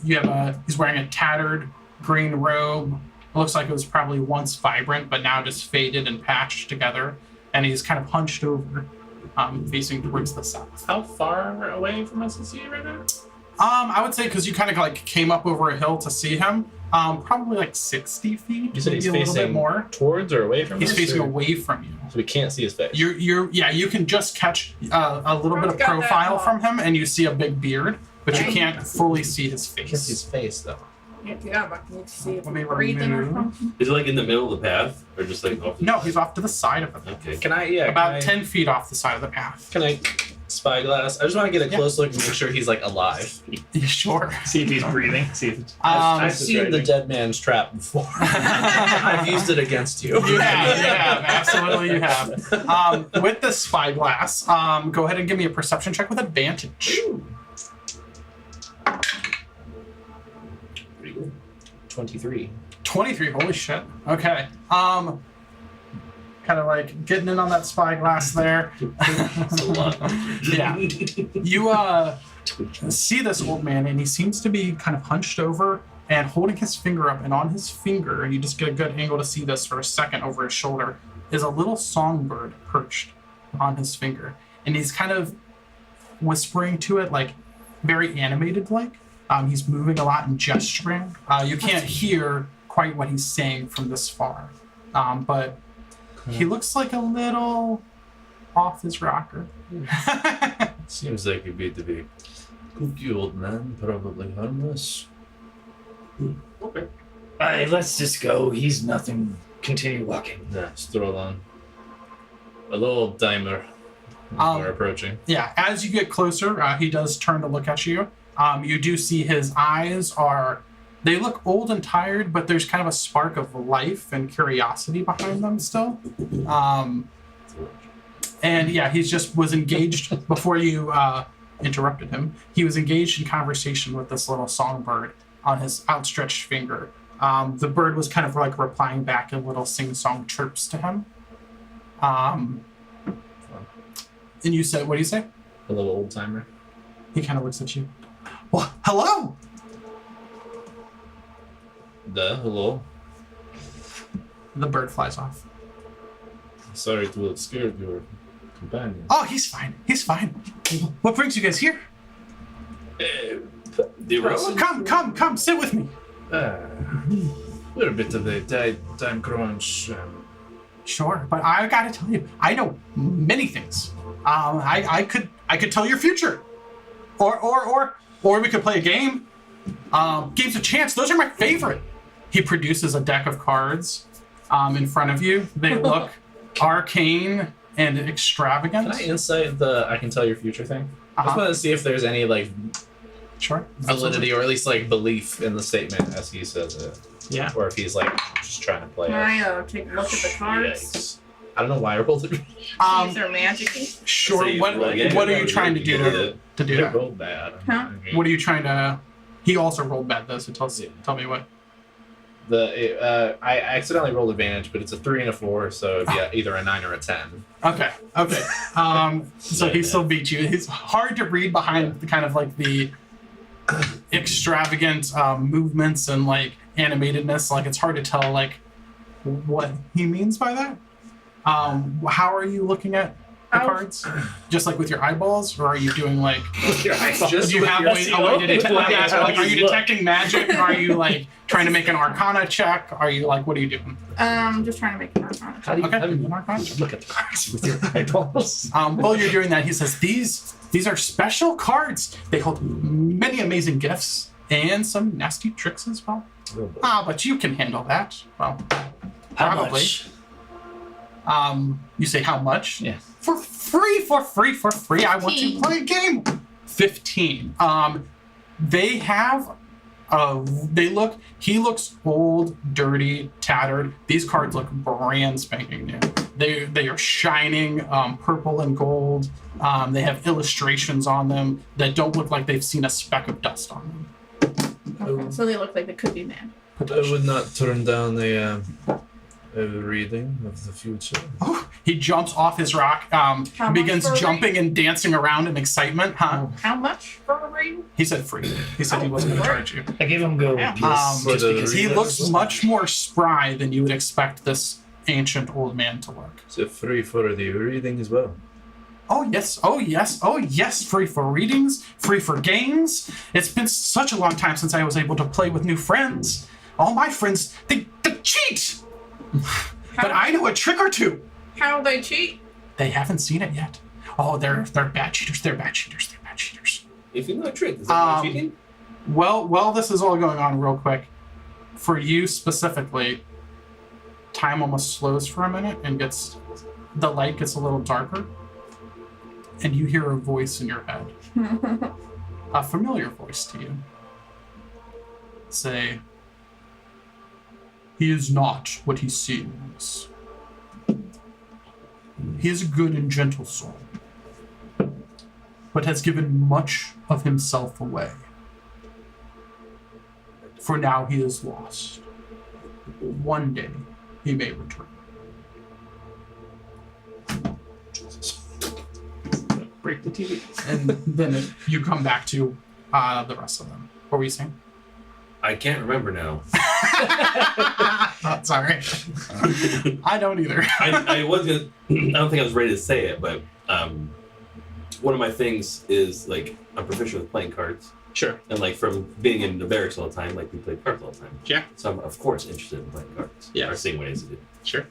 He's wearing a tattered green robe. It looks like it was probably once vibrant, but now just faded and patched together. And he's kind of hunched over, facing towards the south. How far away from us is he right now? I would say because you kind of like came up over a hill to see him, probably like 60 feet, You said maybe he's a little bit facing more. towards or away from He's us? facing or- away from you. So we can't see his face. You can just catch a little bit of Got that profile long. from him, and you see a big beard, but you Right. can't fully see his You can see his face. face though. Yeah, but I need to see if Let me we're breathing or remove. something. Is it like in the middle of the path, or just like off? The... No, he's off to the side of it. Okay. Can I? Yeah. About can I, 10 feet off the side of the path. Can I spyglass? I just want to get a Yeah. close look and make sure he's like alive. Yeah, sure. See if he's breathing. See if it's. Um, I've seen the dead man's trap before. I've used it against you. You have, absolutely you have. With the spyglass, go ahead and give me a perception check with advantage. 23. 23, holy shit. Okay. Kind of like getting in on that spyglass there. That's a lot. Yeah. You see this old man, and he seems to be kind of hunched over and holding his finger up, and on his finger, and you just get a good angle to see this for a second over his shoulder, is a little songbird perched on his finger. And he's kind of whispering to it, like very animated like. He's moving a lot and gesturing. You can't hear quite what he's saying from this far. But he looks like a little off his rocker. Seems like a bit to be. Cookie old man, probably harmless. Okay. Alright, let's just go. He's nothing. Continue walking. Nah, stroll on. Hello, old timer. Um, We're approaching. Yeah, as you get closer, he does turn to look at you. You do see his eyes they look old and tired, but there's kind of a spark of life and curiosity behind them still. And yeah, he just was engaged before you interrupted him. He was engaged in conversation with this little songbird on his outstretched finger. The bird was kind of like replying back in little sing-song chirps to him. And you said, what do you say? Hello, old timer. He kind of looks at you. Well, hello! Hello. The bird flies off. Sorry to have scared your companion. Oh, he's fine. He's fine. What brings you guys here? The road? Come, sit with me. We're a bit of a time crunch. Sure, but I gotta tell you, I know many things. I could tell your future, or we could play a game. Games of chance. Those are my favorite. He produces a deck of cards in front of you. They look arcane and extravagant. Can I insight the I can tell your future thing? I just want to see if there's any like Sure. validity or at least like belief in the statement as he says it. Yeah. Or if he's like just trying to play Can it. I take a look at the cards? Yikes. I don't know why I rolled it. See if they're magic-y? Sure. Say What roll again. are you trying to do to do They that? rolled bad. Huh? What are you trying to? He also rolled bad though, so tell me what. I accidentally rolled advantage, but it's a 3 and a 4, so it'd be either a 9 or a 10. Okay. So he still beat you. It's hard to read behind the kind of like the extravagant movements and like animatedness. Like it's hard to tell like what he means by that. How are you looking at the cards? Just like with your eyeballs, or are you doing like? Just Do you with have your- a way to detect? That's the Yeah, so, only like, are you look. detecting magic? Or are you like trying to make an Arcana check? Are you like what are you doing? Just trying to make an Arcana How do you, Okay. how do you An Arcana check. look at the cards with your eyeballs? While you're doing that, he says, these are special cards. They hold many amazing gifts and some nasty tricks as well. But you can handle that. Well, How probably. much? You say how much? Yeah. For free. I want to 15. play a game. 15. They have he looks old, dirty, tattered. These cards look brand spanking new. They are shining purple and gold. They have illustrations on them that don't look like they've seen a speck of dust on them. Okay, so they look like they could be man. I would not turn down a reading of the future. He jumps off his rock, much begins for a jumping and dancing around in excitement. Huh? How much for a ring? He said free. He said he wasn't going to charge you. I gave him gold. Yeah. Just For the because He reading looks as well? much more spry than you would expect this ancient old man to look. So free for the reading as well. Oh yes, oh yes, oh yes, free for readings, free for games. It's been such a long time since I was able to play with new friends. All my friends, they cheat! But I know a trick or two. How they cheat? They haven't seen it yet. Oh, they're bad cheaters, they're bad cheaters, they're bad cheaters. If you know a trick, is that not cheating? Well, this is all going on real quick. For you specifically, time almost slows for a minute and the light gets a little darker. And you hear a voice in your head. A familiar voice to you. Say, he is not what he seems. He is a good and gentle soul, but has given much of himself away. For now he is lost. One day he may return. break the TV. And then you come back to the rest of them. What were you saying? I can't remember now. Oh, sorry. I don't either. I was gonna. I don't think I was ready to say it, but one of my things is like I'm proficient with playing cards, Sure. and like from being in the barracks all the time, like we play cards all the time. Yeah. So I'm of course interested in playing cards. Yes. Or seeing ways to do. Sure.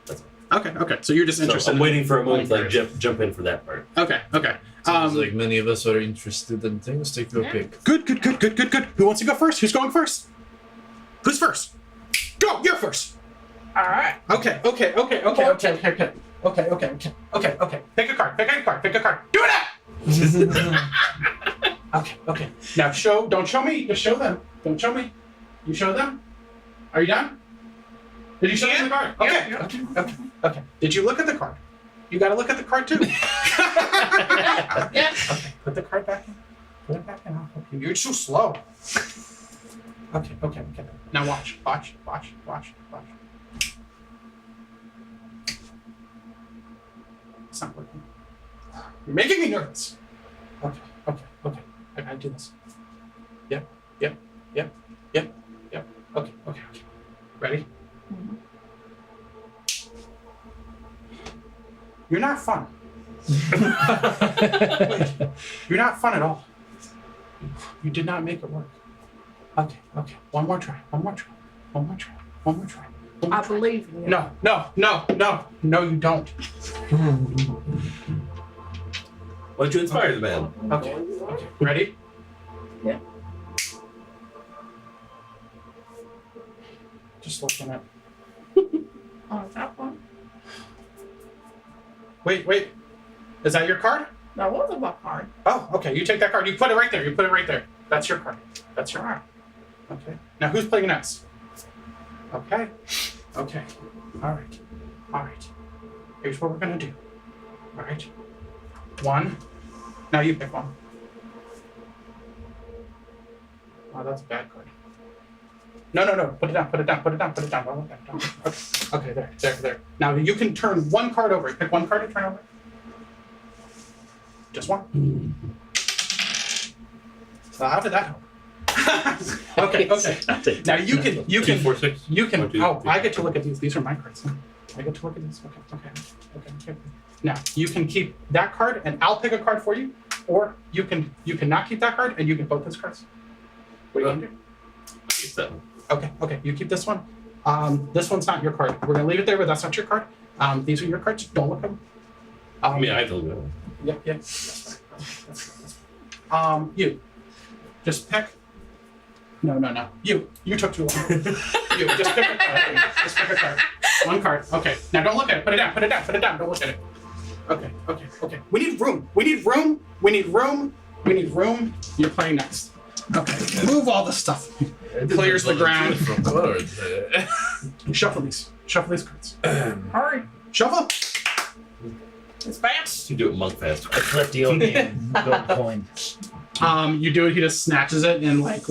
That's Okay. So you're just interested. So I'm waiting for a moment to like playing jump in for that part. Okay. Sounds like many of us are interested in things. Take your pick. Good. Who wants to go first? Who's going first? Who's first? Go. You're first. All right. Okay. Pick a card. Do it. Okay. Now don't show me. Just show them. Don't show me. You show them. Are you done? Did you show them the card? Okay. Okay. Did you look at the card? You got to look at the card too. Yeah. Okay. Put the card back in. Put it back in. I'll help you. You're too slow. Okay. Now watch. It's not working. You're making me nervous. Okay. I gotta do this. Yep. Okay. Ready? Mhm. You're not fun. You're not fun at all. You did not make it work. Okay. One more try. I believe in you. No, you don't. Why don't you inspire the man? Okay. Ready? Yeah. Just looking at. On the top one. Wait. Is that your card? That was a buck card. Oh, okay. You take that card. You put it right there. That's your card. That's your card. Okay. Now who's playing next? Okay. All right. Here's what we're gonna do. All right. One. Now you pick one. Oh, that's a bad card. No. Put it down. Roll it back down. Okay, there. Now you can turn one card over. Pick one card to turn over. Just one. So how did that help? Okay. Now you can 2, 4, 6. you can. 1, 2, Oh, 3. I get to look at these. These are my cards. I get to look at these. Okay. Now you can keep that card, and I'll pick a card for you, or you can not keep that card, and you can both those cards. What do you want to do? It's that one. Okay. You keep this one. This one's not your card. We're gonna leave it there, but that's not your card. These are your cards. Don't look at them. I mean, I have to look at one. Yeah. That's fine. You. Just pick. No. You took too long. You just pick a card. One card. Okay. Now don't look at it. Put it down. Don't look at it. Okay. We need room. You're playing next. Okay. Move all the stuff. Clears the ground. From card. Shuffle these cards. Hurry. Shuffle. It's fast. You do it monk fast. I collect the old name gold coin. You do it. He just snatches it and like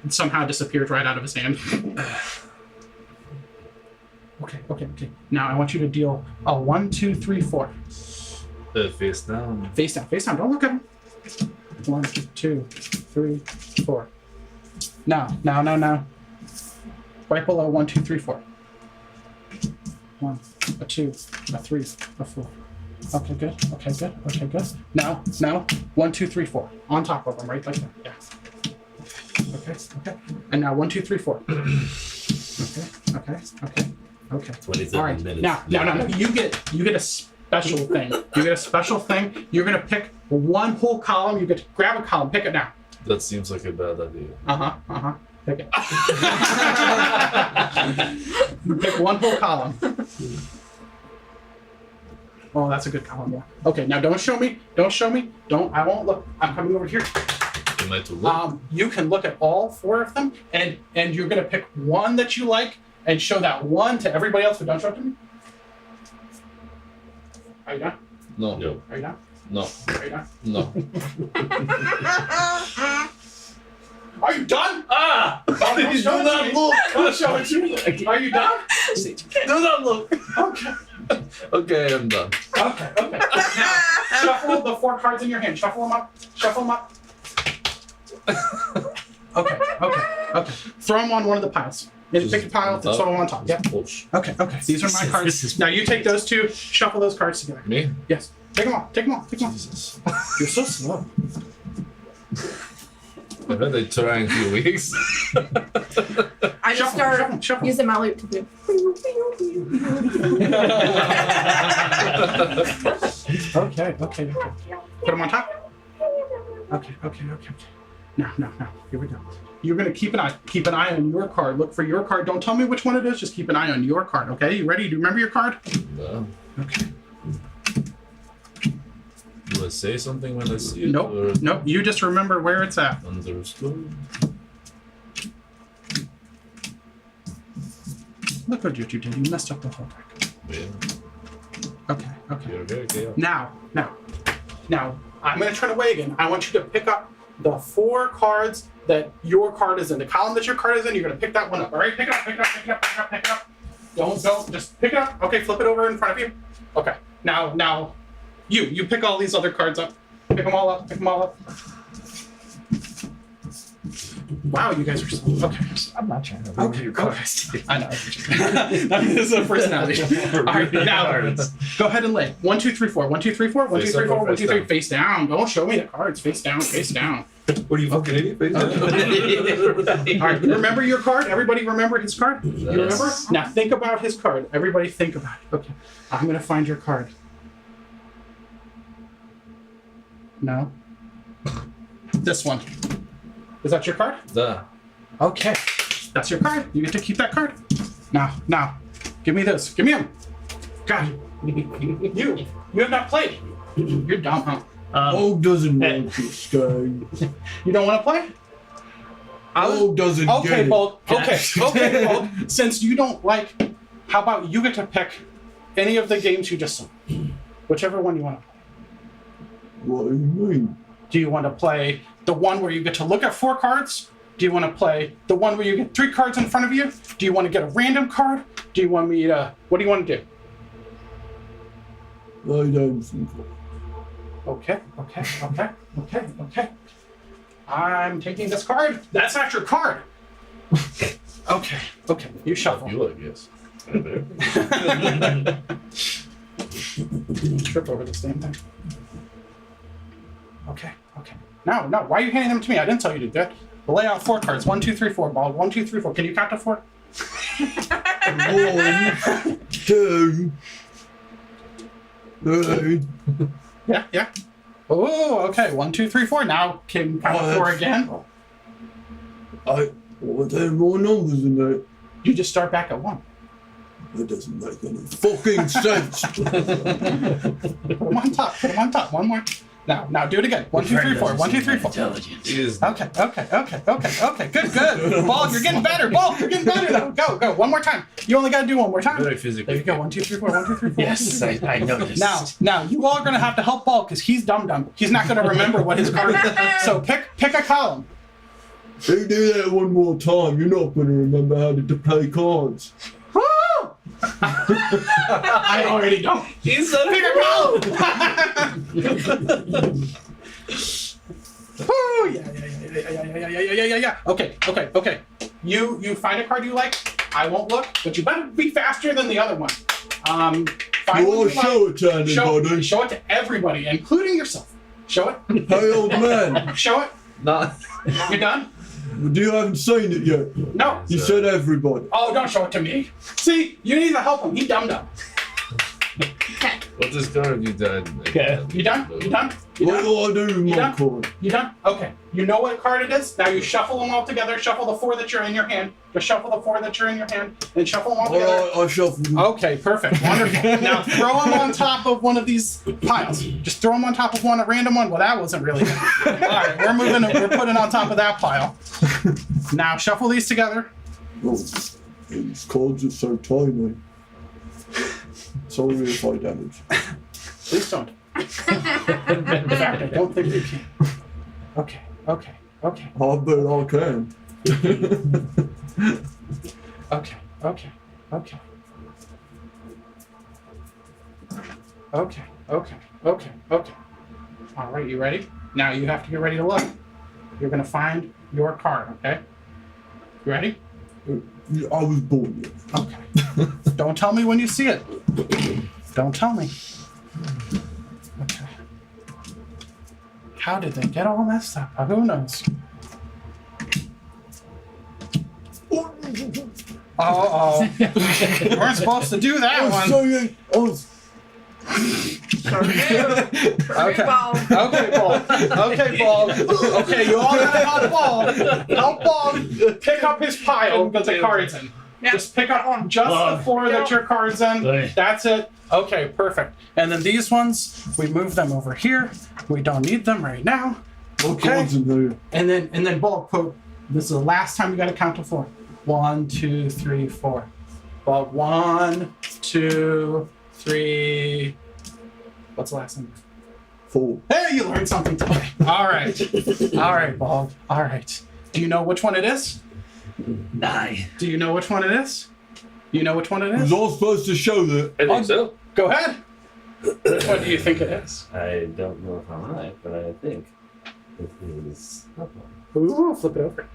somehow disappears right out of his hand. Okay. Now I want you to deal a 1, 2, 3, 4. Face down. Face down. Don't look at him. 1, 2, 3, 4. Now. Right below 1, 2, 3, 4. 1, a 2, a 3, a 4. Okay, good. Now. 1, 2, 3, 4. On top of them, right like that. Yeah. Okay. And now 1, 2, 3, 4. Okay. 27 All right. minutes. Now. You get a special thing. You're gonna pick one whole column. You get to grab a column. Pick it now. That seems like a bad idea. Pick it. Pick one whole column. Oh, that's a good column. Yeah. Okay. Now don't show me. I won't look. I'm coming over here. Am I to look? You can look at all 4 of them, and you're gonna pick one that you like and show that one to everybody else, but don't show it to me. Are you done? No. No. Are you done? No. Are you done? No. Are you done? Don't Do show it not to me. look. Don't show it to me. Are you done? Do not look. Okay. Okay, I'm done. Okay. Now, shuffle the 4 cards in your hand. Shuffle them up. Okay. Throw them on one of the piles. Pick a pile, throw them on top. Yep. Push. Okay. These are my cards. Now you take those 2, shuffle those cards together. Me? Yes. Take them all. Jesus. You're so slow. I've had a trying few weeks. I just start Shuffle. using my loop to do. Okay. Put them on top. Okay. Now. Here we go. You're gonna keep an eye on your card. Look for your card. Don't tell me which one it is. Just keep an eye on your card. Okay? You ready? Do you remember your card? No. Okay. Do I say something when I see it? Or Nope. You just remember where it's at. understood? Look what you did. You messed up the whole deck. Yeah. Okay. You're very chaotic. Now, I'm going to turn away again. I want you to pick up the 4 cards that your card is in. The column that your card is in, you're going to pick that one up. All right? Pick it up. Don't. Just pick it up. Okay, flip it over in front of you. Okay. Now, you pick all these other cards up. Pick them all up. Wow, you guys are so... Okay. I'm not trying to ruin your cards. I know. This is a personality. All right, now, go ahead and lay. 1, 2, 3, 4. 1, 2, 3, 4. 1, 2, 3, 4. 1, 2, 3. Face down. Don't show me the cards. Face down. What are you fucking idiot? All right, remember your card? Everybody remember his card? You remember? Yes. Now think about his card. Everybody think about it. Okay. I'm going to find your card. No. This one. Is that your card? Da. Okay. That's your card. You get to keep that card. Now. Give me this. Give me him. God. You have not played. You're dumb, huh? Og doesn't want this game. You don't want to play? Og doesn't get Okay, it. Bolt. Okay, Bolt. Since you don't like, how about you get to pick any of the games you just saw? Whichever one you want to play. What do you mean? Do you want to play the one where you get to look at 4 cards? Do you want to play the one where you get 3 cards in front of you? Do you want to get a random card? Do you want me to... What do you want to do? I don't think. Okay. I'm taking this card. That's not your card. Okay. You shuffle. You, I guess. Trip over this damn thing. Okay. No. Why are you handing them to me? I didn't tell you to do that. We'll lay out 4 cards. 1, 2, 3, 4. Ball. 1, 2, 3, 4. Can you count to 4? 1, 2, 3. Yeah. Oh, okay. 1, 2, 3, 4. Now can you count to 4 again? What are more numbers in there? You just start back at 1. That doesn't make any fucking sense. Put them on top. One more. Now do it again. 1, 2, 3, 4. 1, 2, 3, 4. Intelligence. He is Okay. Good. Ball, you're getting better. Ball, you're getting better now. Go. One more time. You only got to do one more time. Very There physical. you go. 1, 2, 3, 4. 1, 2, 3, 4. Yes, I noticed. Now, you all are gonna have to help Ball because he's dumb. He's not gonna remember what his card is. So pick a column. If you do that one more time, you're not going to remember how to play cards. Woo! I already don't. He's so Pick a column. Woo! Yeah. Okay. You find a card you like. I won't look, but you better be faster than the other one. Find You one want to show it to anybody? Show it to everybody, including yourself. Show it. Hey, old man, Show it. Not. You're done? you haven't seen it yet. No. You said everybody. Oh, don't show it to me. See, you need to help him. He dumb. Okay. What is card you done? Okay. You done? What do I do with my done? card? You done? Okay. You know what card it is? Now you shuffle them all together. Shuffle the 4 that you're in your hand. Just shuffle the 4 that you're in your hand. And shuffle them all together. All right, I shuffled them. Okay, perfect. Wonderful. Now throw them on top of one of these piles. Just throw them on top of one, a random one. Well, that wasn't really good. All right, we're putting on top of that pile. Now shuffle these together. Oh, these cards are so tiny. Sorry if I damage. Please don't. In fact, I don't think you can. Okay. I bet I can. Okay. All right, you ready? Now you have to get ready to look. You're gonna find your card, okay? You ready? I was born yet. Okay. Don't tell me when you see it. Don't tell me. Okay. How did they get all messed up? Who knows? Oh. You weren't supposed to do that one. Sorry, I was Okay. Ball. Okay, you all gotta help Ball. Help Ball pick up his pile that the card's in. Yeah. Just pick up just the 4 that your card's in. Okay. That's it. Okay, perfect. And then these ones, we move them over here. We don't need them right now. my Okay. cards in here. And then Ball, quote, this is the last time you gotta count to 4. 1, 2, 3, 4. Ball, 1, 2, 3. What's the last number? 4. Hey, you learned something today. All right, Ball. All right. Do you know which one it is? 9. Do you know which one it is? You know which one it Was is? I supposed to show that? I think so. Go ahead. Which one do you think it is? I don't know if I'm right, but I think it is that one. Ooh, flip it over.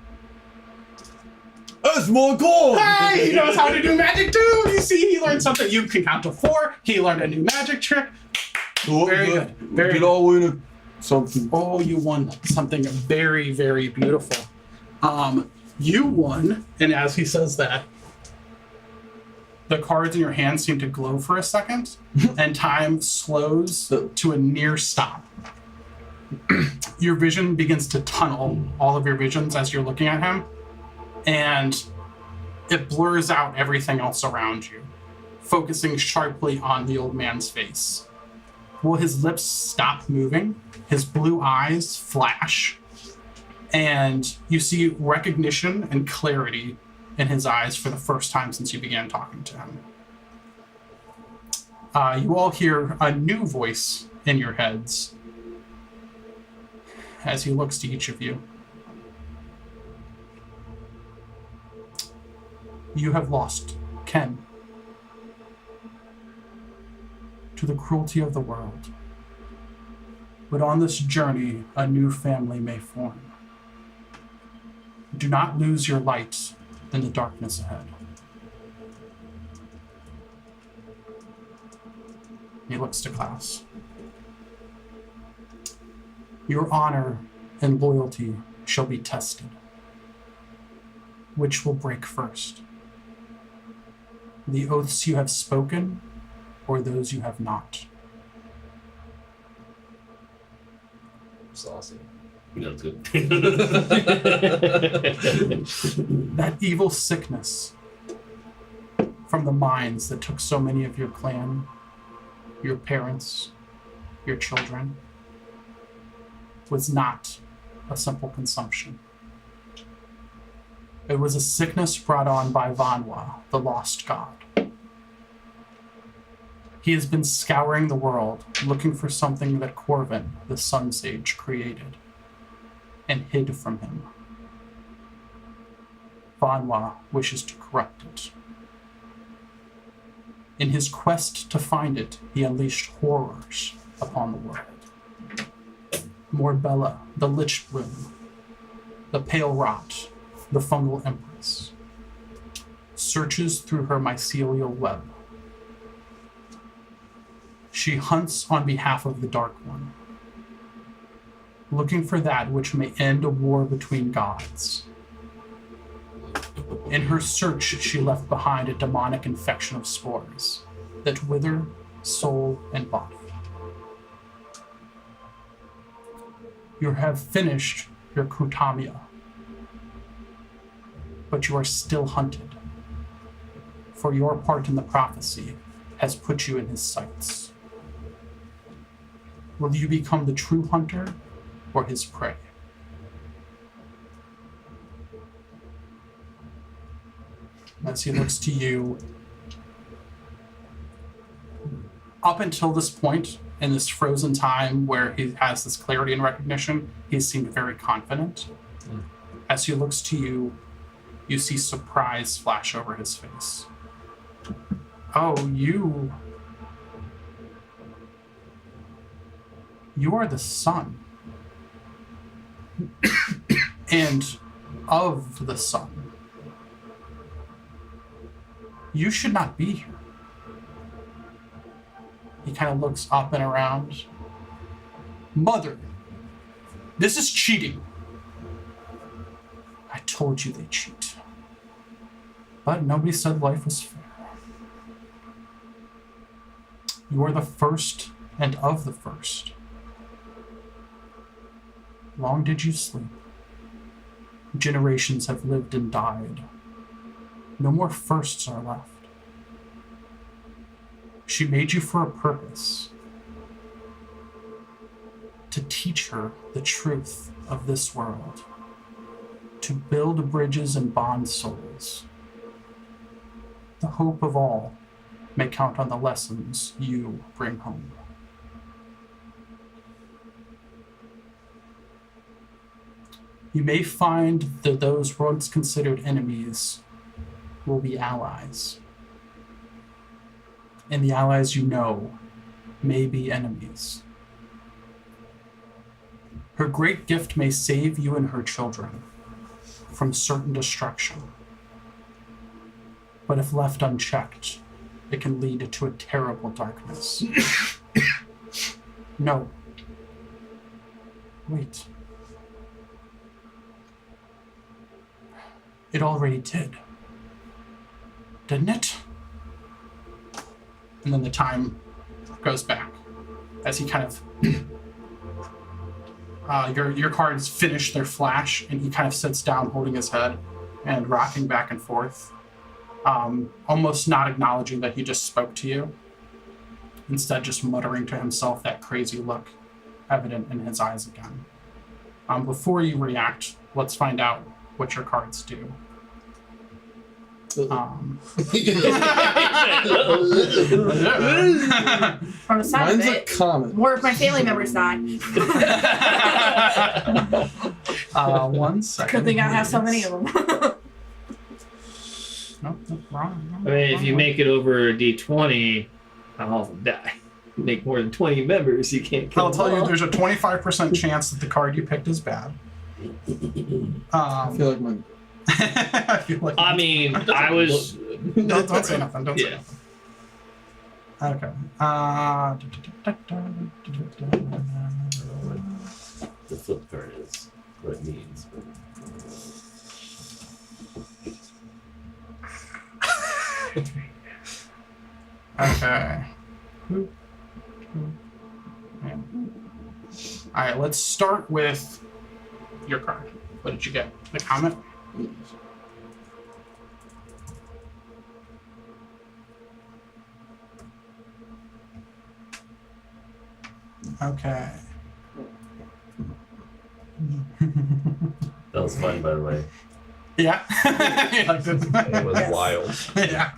That's my card! Hey, he knows how to do magic too. You see, he learned something. You can count to 4. He learned a new magic trick. What Very was good. that? Very Did good. I win something? Oh, you won something very, very beautiful. You won, and as he says that, the cards in your hand seem to glow for a second, and time slows to a near stop. Your vision begins to tunnel all of your visions as you're looking at him, and it blurs out everything else around you, focusing sharply on the old man's face. Will his lips stop moving? His blue eyes flash, and you see recognition and clarity in his eyes for the first time since you began talking to him. You all hear a new voice in your heads as he looks to each of you. You have lost Ken to the cruelty of the world. But on this journey, a new family may form. Do not lose your light in the darkness ahead. He looks to Klaus. Your honor and loyalty shall be tested. Which will break first? The oaths you have spoken, or those you have not? Saucy. That's good. That evil sickness from the mines that took so many of your clan, your parents, your children, was not a simple consumption. It was a sickness brought on by Vanwa, the lost god. He has been scouring the world, looking for something that Corvin, the Sun Sage, created and hid from him. Vanwa wishes to corrupt it. In his quest to find it, he unleashed horrors upon the world. Morbella, the Lich Bloom, the Pale Rot, the Fungal Empress, searches through her mycelial web. She hunts on behalf of the Dark One, looking for that which may end a war between gods. In her search, she left behind a demonic infection of spores that wither soul and body. You have finished your Krutamia, but you are still hunted, for your part in the prophecy has put you in his sights. Will you become the true hunter or his prey? As he looks to you, up until this point, in this frozen time where he has this clarity and recognition, he seemed very confident. As he looks to you, you see surprise flash over his face. Oh, you are the sun. And of the sun. You should not be here. He kind of looks up and around. Mother, this is cheating. I told you they cheat. But nobody said life was fair. You are the first and of the first. Long did you sleep. Generations have lived and died. No more firsts are left. She made you for a purpose. To teach her the truth of this world. To build bridges and bond souls. The hope of all may count on the lessons you bring home. You may find that those once considered enemies will be allies. And the allies you know may be enemies. Her great gift may save you and her children from certain destruction. But if left unchecked, it can lead to a terrible darkness. No. Wait. It already did. Didn't it? And then the time goes back as he kind of your cards finish their flash, and he kind of sits down holding his head and rocking back and forth, almost not acknowledging that he just spoke to you, instead just muttering to himself, that crazy look evident in his eyes again. Before you react, let's find out what your cards do. From the sound Mine's of a it, comet. more of my family members died. 1 second. Good thing I have so many of them. Nope, wrong. I mean, if you make it over a D20, all of them die. You make more than 20 members, you can't kill I'll tell them you, all. there's a 25% chance that the card you picked is bad. I feel like my I feel like. I mean, I was. Don't say nothing. Don't say Yeah. nothing. Okay. The flip card is what it means. Okay. All right. Let's start with your card. What did you get? The comment. Okay. was fun, by the way. Yeah. You liked it? It was wild. Yeah.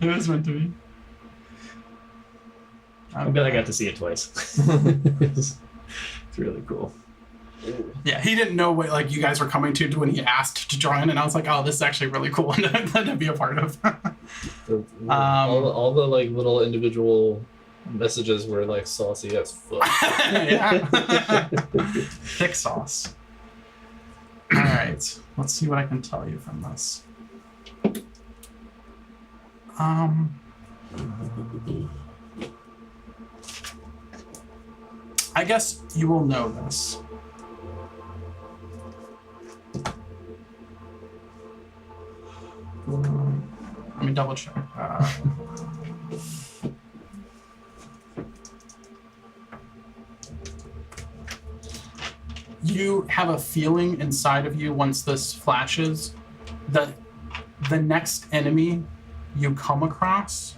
It was meant to be. I'm glad I got to see it twice. It's really cool. Yeah, he didn't know what like you guys were coming to when he asked to join, and I was like, oh, this is actually really cool to be a part of. All the like little individual messages were like saucy as fuck. Yeah. Thick sauce. All right, let's see what I can tell you from this. I guess you will know this. Let me double check. You have a feeling inside of you once this flashes that the next enemy you come across,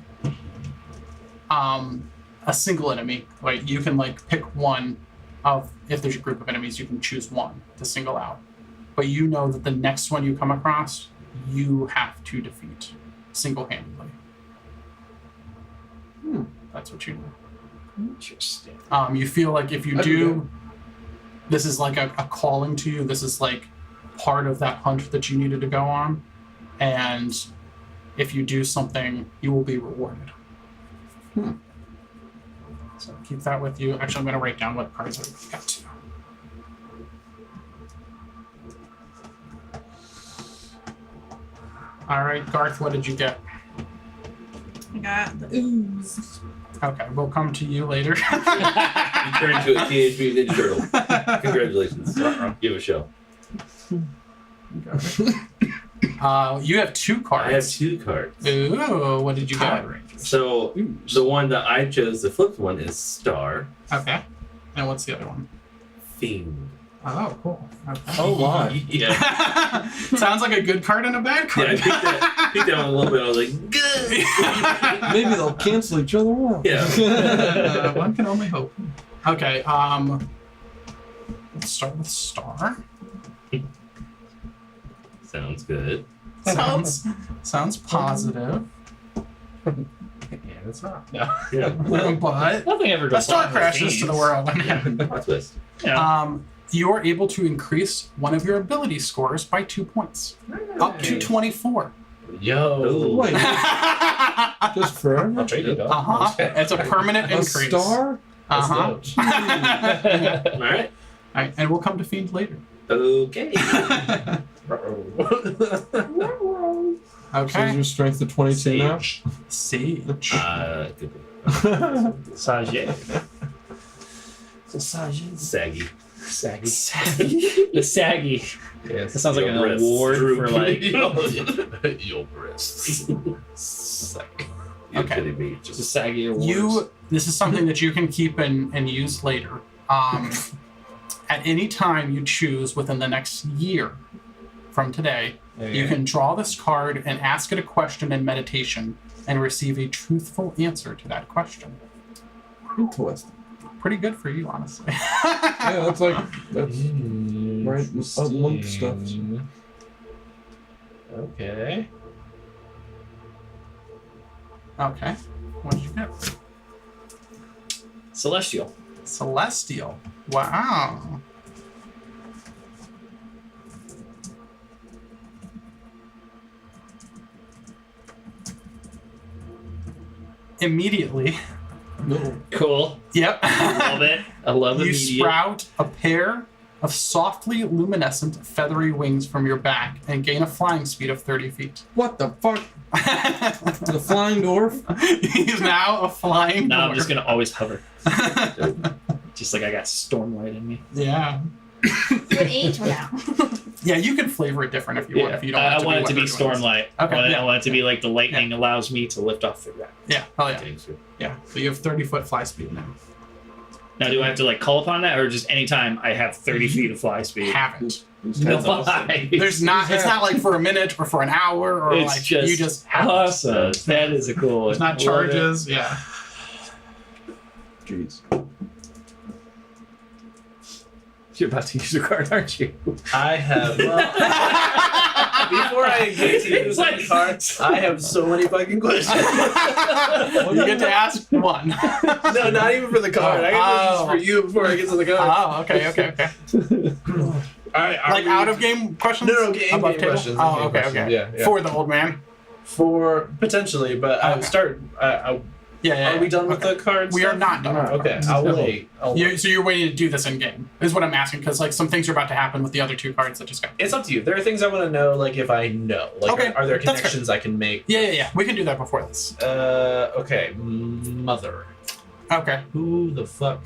a single enemy, like you can like pick one of, if there's a group of enemies, you can choose one to single out. But you know that the next one you come across, you have to defeat single-handedly. That's what you do. Interesting. You feel like if you I do, this is like a calling to you. This is like part of that hunt that you needed to go on. And if you do something, you will be rewarded. So keep that with you. Actually, I'm going to write down what cards I got to. All right, Garth, what did you get? I got the ooze. Okay, we'll come to you later. You turned into a Teenage Mutant Ninja Turtle. Congratulations. Give a show. You have 2 cards. I have 2 cards. Ooh, what did you get? So the one that I chose, the flipped one, is Star Okay. And what's the other one? Fiend. Oh, cool. Okay. Oh my. Yeah. Sounds like a good card and a bad Yeah, card. I picked that one a little bit. I was like, good. Maybe they'll cancel each other out. Yeah. One can only hope. Okay, let's start with Star. Sounds good. Sounds positive. Yeah, that's not. No. Yeah. But Nothing ever a goes star wrong with crashes to the fiends. world. Plot twist. Yeah. You are able to increase one of your ability scores by 2 points, up to 24. Yo. Wait, just forever? I'll trade it though. It's a permanent A increase. star? Uh-huh. All right. Alright, and we'll come to Fiend later. Okay. So is Okay. your strength to 22 now? Siege. Good. Sage. Saggy. Saggy. The saggy. Yes. That sounds like Your an breasts award droop. for like Your breasts. You're Okay. kidding me. just a saggy award. This is something that you can keep and use later. At any time you choose within the next year from today, you can draw this card and ask it a question in meditation and receive a truthful answer to that question. Interesting. Pretty good for you, honestly. Yeah, that's like, that's right among stuff. Okay. Okay. What did you get? Celestial. Celestial. Wow. Immediately. No. Cool. Yep. Love it. I love You immediate. sprout a pair of softly luminescent feathery wings from your back and gain a flying speed of 30 feet. What the fuck? The flying dwarf? He's now a flying Now I'm dwarf. just gonna always hover. Just like I got Stormlight in me. Yeah. Good age now. Yeah, you can flavor it different if you want. If you don't I want want it to be what everyone Stormlight. Okay, I want it to be like the lightning allows me to lift off the ground. is. Yeah, hell yeah. Gangster. Yeah. So you have 30-foot fly speed now. Now, do I have to like call upon that, or just anytime I have 30 feet of fly speed? Have it. No, There's not. It's not like for a minute or for an hour or It's like just you just have it. awesome. That is a cool one. There's not Love it. charges. Yeah. Jeez. You're about to use a card, aren't you? I have. Well, before I get to use the card, I have so many fucking questions. You get to ask one. No, not even for the card. I got questions for you before I get to the card. Oh, okay. Like out of game questions? No, game Above table? questions. Oh, in-game okay, questions. okay. Yeah. For the old man. For potentially, but I'll Okay. start. Yeah. Are we done with the cards? We are not done. Okay, I'll wait. So you're waiting to do this in game, is what I'm asking, because like some things are about to happen with the other two cards that just got. It's up to you. There are things I want to know, like if I know. Like, Okay, are there that's fair. connections I can make? Yeah. We can do that before this. Okay. Mother. Okay. Who the fuck?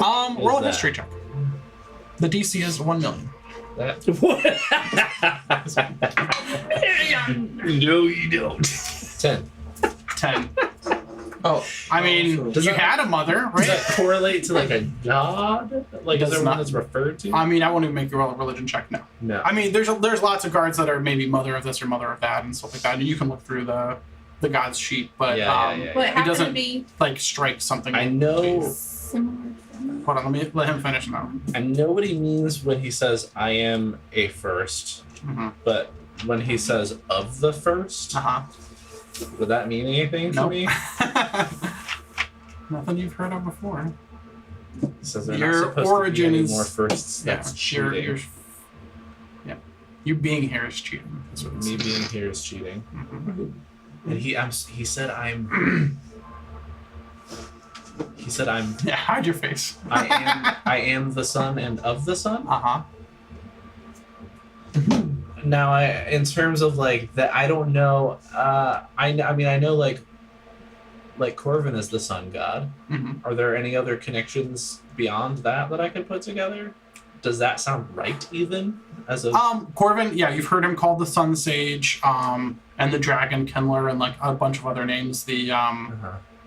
Roll a that? history check. The DC is 1 million. That. No, you don't. 10. 10. Oh, I mean, Does you that- had a mother, Does right? that correlate to like a god? Like, is Does there one not. that's referred to? I mean, I won't even make you roll a religion check now. No. I mean, there's lots of cards that are maybe mother of this or mother of that and stuff like that, and you can look through the god's sheet, but Yeah. But it happened doesn't- to be like strike something. I know. similar. Hold on, let him finish now. I know what he means when he says "I am a first," Mm-hmm. but when he says "of the first," would that mean anything to Nope. me? Nothing you've heard of before. He says they're Your not supposed origin to be any is- more firsts. That's cheating. You being here is cheating. That's what it's Me being here is cheating. Mhm. And he said I'm. He said I'm. Yeah, hide your face. I am the son and of the son. Now, in terms of like that, I don't know. I mean, I know like Corvin is the sun god. Mhm. Are there any other connections beyond that I could put together? Does that sound right? Even as a Corvin, yeah, you've heard him called the Sun Sage, and the Dragon Kindler, and like a bunch of other names.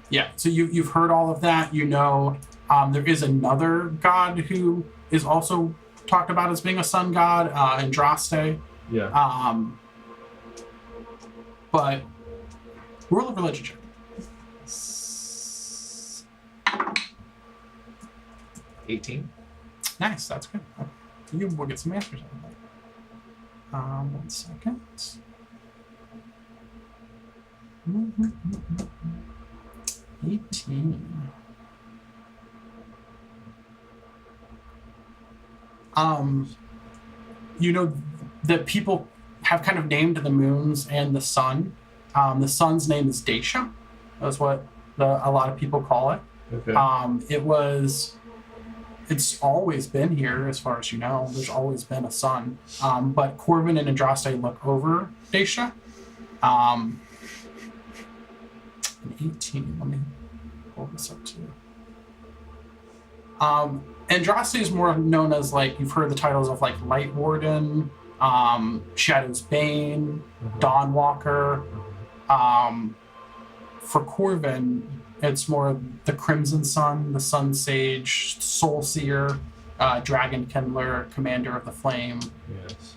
Yeah, so you've heard all of that. You know, there is another god who is also talked about as being a sun god, Andraste. Yeah. But roll of religion check. 18. Nice, that's good. You will get some answers out of that. 1 second. Mm-hmm. 18. You know that people have kind of named the moons and the sun. The sun's name is Daisha. That's what a lot of people call it. Okay. It's always been here, as far as you know. There's always been a sun. But Corvin and Andraste look over Daisha. An 18. Let me pull this up too. Andraste is more known as, like, you've heard the titles of, like, Light Warden, Shadow's Bane, Dawnwalker. For Corvin, it's more the Crimson Sun, the Sun Sage, Soul Seer, Dragon Kindler, Commander of the Flame. Yes.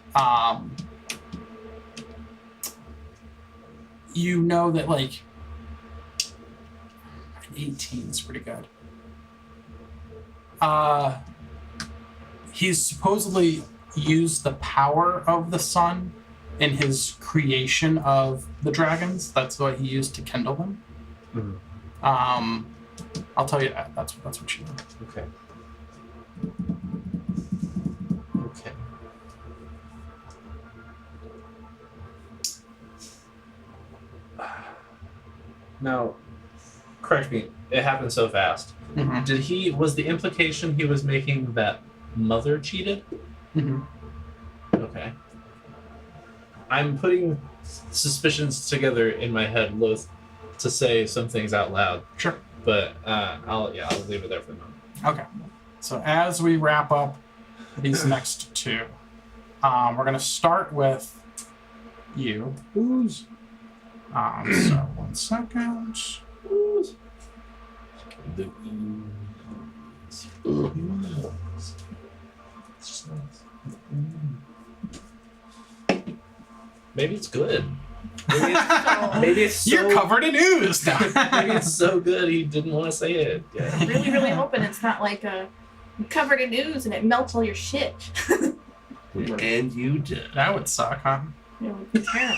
You know that, like, an 18 is pretty good. He's supposedly used the power of the sun in his creation of the dragons. That's what he used to kindle them. Mhm. I'll tell you that. That's what you know. Okay. Okay. Now, correct me. It happened so fast. Mm-hmm. Was the implication he was making that mother cheated? Mm-hmm. Okay. I'm putting suspicions together in my head, loath to say some things out loud. Sure. But I'll leave it there for the moment. Okay. So as we wrap up these next two, we're gonna start with you. Who's? So 1 second. The Maybe it's good. Maybe it's so, You're covered in ooze now. maybe it's so good he didn't want to say it. Yeah. Really, really hoping it's not like a You're covered in ooze and it melts all your shit. And you did. That would suck, huh? It would be terrible.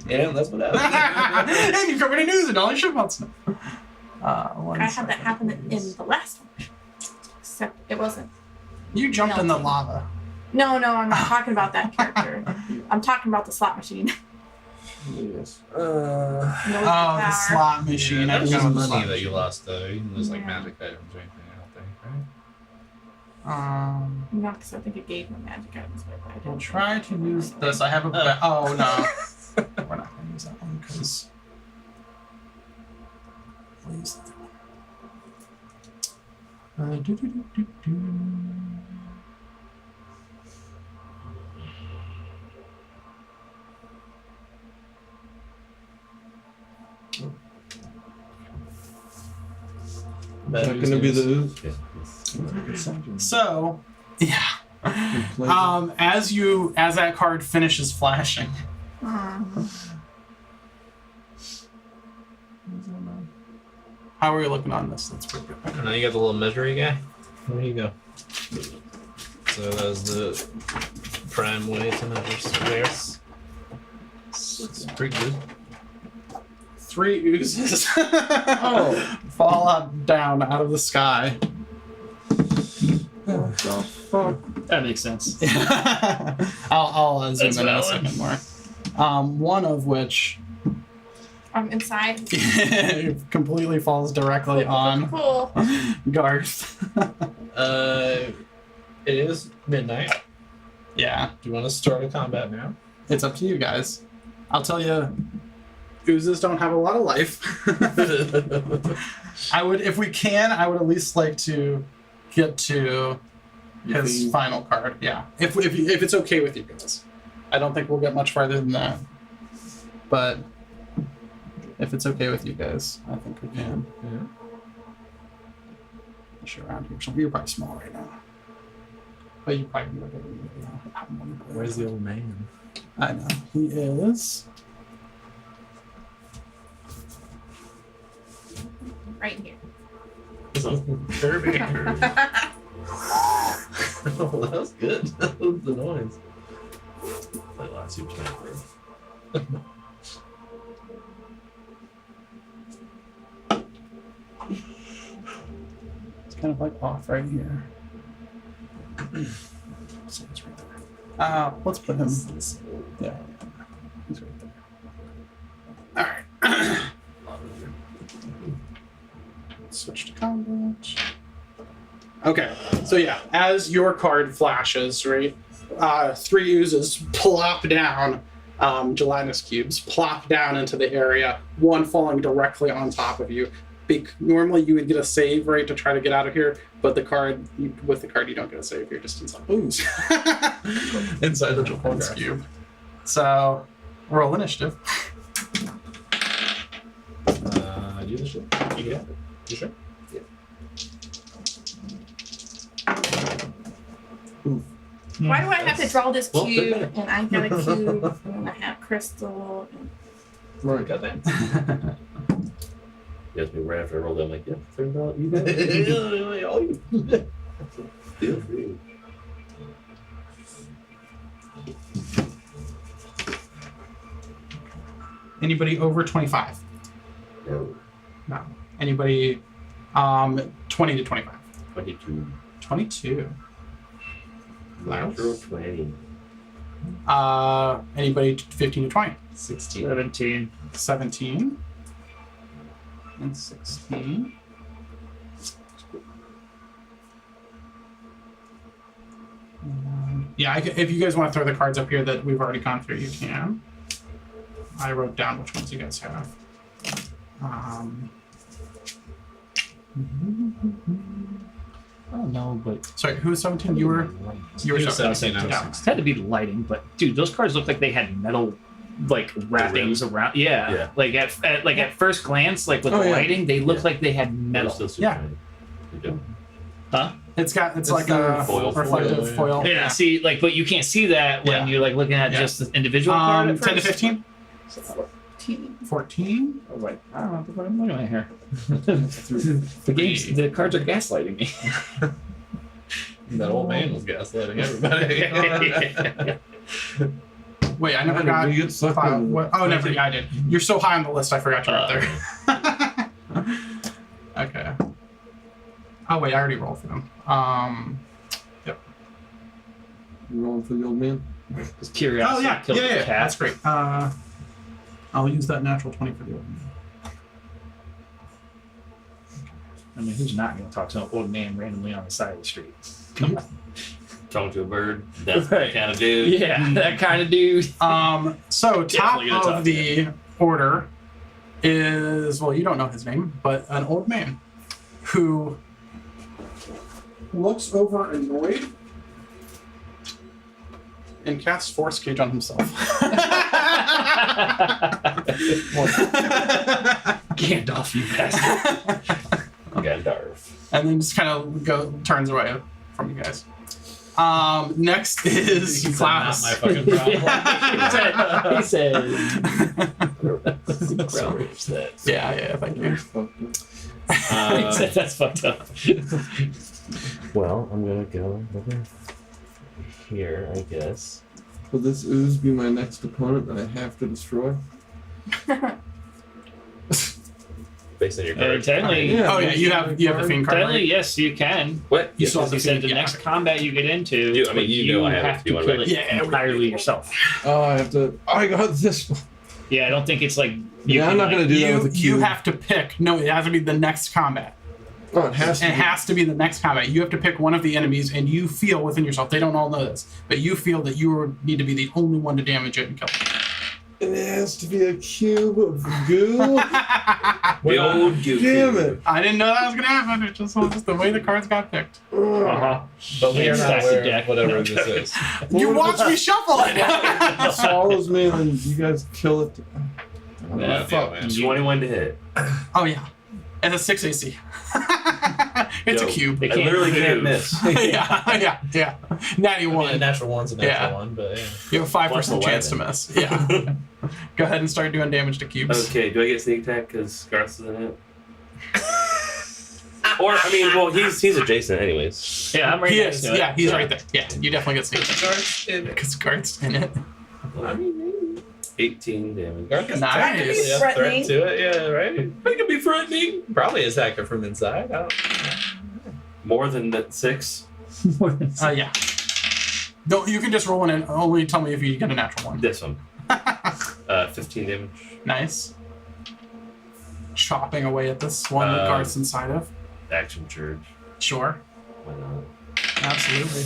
Yeah, that's what happened. And you're covered in news and all your shit melts now. I had that happen in the last one. Except it wasn't. You jumped in the lava. No, I'm not talking about that character. I'm talking about the slot machine. Yes. Oh, the slot machine. That I was forgot just about the money slot that you machine. lost though. You didn't lose like Yeah. magic items or anything, I don't think, right? Not because I think it gave me magic items, but I We'll didn't. try to use this. I have a. Oh no, we're not gonna use that one because. We'll use that one. Do-do-do-do-do. Is that gonna be the ooze? So, yeah. As that card finishes flashing. How are we looking on this? That's pretty good. I don't know, you got the little measuring guy? There you go. So that was the prime way to measure squares. It's pretty good. 3 oozes fall down out of the sky. That makes sense. I'll zoom That's in a valid. second more. One of which Inside. completely falls directly on Cool. Garth. It is midnight. Yeah, Do you want to start a combat now? it's up to you guys. I'll tell you, oozes don't have a lot of life. I would, if we can, I would at least like to get to his final card. Yeah, if it's okay with you guys. I don't think we'll get much farther than that. But if it's okay with you guys, I think we can. Yeah. Sure, around here. You're probably small right now. But you probably would have one. Where's the old man? I know. He is. Right here. Kirby. Oh, that was good. That was the noise. That last super sniper. It's kind of like off right here. So it's right there. Let's put him. Yeah. He's right there. Alright. Switch to combat. Okay, so yeah, as your card flashes, right, 3 oozes plop down, gelatinous cubes plop down into the area, one falling directly on top of you. Normally you would get a save, right, to try to get out of here, but with the card you don't get a save, you're just inside ooze. Inside the gelatinous cube. So, roll initiative. Do the shit. You got it. You sure? Why do I have to draw this Well, cube? good. And I got a cube, and I have crystal. And Right, got that. You asked me right after I rolled. I'm like, yeah, turns out you got it. All you. Feel free. Anybody over 25? No. No. Anybody 20 to 25? 22. 22. Natural 20. Anybody 15 to 20? 16. 17. 17 and 16. Yeah, if you guys want to throw the cards up here that we've already gone through, you can. I wrote down which ones you guys have. Oh no, but Sorry, who was 17? You were 17. I was Yeah. it had to be the lighting. But dude, those cards look like they had metal like wrappings around. Yeah, Yeah. like at first glance, like with Oh, the yeah. lighting, they look Yeah. like they had Metal. metal. Still super Yeah. shiny. Good job. Huh? It's like a foil, reflective foil. Yeah. See, like, but you can't see that when Yeah. you're like looking at Yeah. just the individual card. At 10 to first. 15? 14. 14? I was like, I don't know what I'm looking at here. The cards are gaslighting me. That old man was gaslighting everybody. Wait, I never got. You get sucked File. in. What? Oh, never. Yeah, I did. You're so high on the list, I forgot you were there. Okay. Oh wait, I already rolled for them. You rolling for the old man? Just curiosity. Oh yeah, killed the cat. That's great. I'll use that natural 20 for the old man. I mean, who's not going to talk to an old man randomly on the side of the street? Talking to a bird. That's Right. the kind of dude. Yeah, that kind of dude. So top Definitely gonna talk of to the order is, well, you don't know his name, but an old man who looks over annoyed and casts Force Cage on himself. Gandalf, you bastard. Gandalf. And then just kind of turns away from you guys. Next is Not Klaus. my fucking problem. He said. Growlers that. Yeah, thank you. He said that's fucked up. Well, I'm gonna go over here, I guess. Will this ooze be my next opponent that I have to destroy? Based on your card. Technically, Oh yeah, you have the Fiend card, technically, right? yes, you can. What? You Yes, saw As the you said, the Fiend, next combat you get into, You- I mean, you know I have it. have You to wanna kill make- it Yeah, entirely yourself. Oh, I have to. I got this one. Yeah, I don't think it's like you Yeah, I'm can, not gonna do that You, with a you cube. have to pick. No, it has to be the next combat. Oh, it has to. It has to be the next combat. You have to pick one of the enemies, and you feel within yourself. They don't all know this, but you feel that you need to be the only one to damage it and kill it. It has to be a cube of goo. The old Goku. Damn it. I didn't know that was gonna happen. It just was the way the cards got picked. Ugh. Uh-huh. But we are not Stack the aware deck. of whatever this is. You watched me shuffle it. It swallows me, and then you guys kill it. Yeah. Fuck. man. 21 to hit. Oh yeah, and a 6 AC. It's Yo, a cube. I literally can't miss. yeah. Natty I mean, a one. natural one's a natural Yeah. one, but yeah. You have a 5% Plus chance to 11. miss. Yeah. Go ahead and start doing damage to cubes. Okay, do I get sneak attack because Garth's in it? Or, I mean, well, he's adjacent anyways. Yeah, I'm right He next is. to it. Yeah, he's right there. Yeah, you definitely get sneak attack Garth's in it. because guards in it. I mean, 18 damage. Garth is Nice. technically a threat Threatening. to it, yeah, right? It could be threatening. Probably attack it from inside. I don't More than that 6? Yeah. No, you can just roll in and only tell me if you get a natural one. This one. 15 damage. Nice. Chopping away at this one that guards inside of. Action charge. Sure. Why not? Absolutely.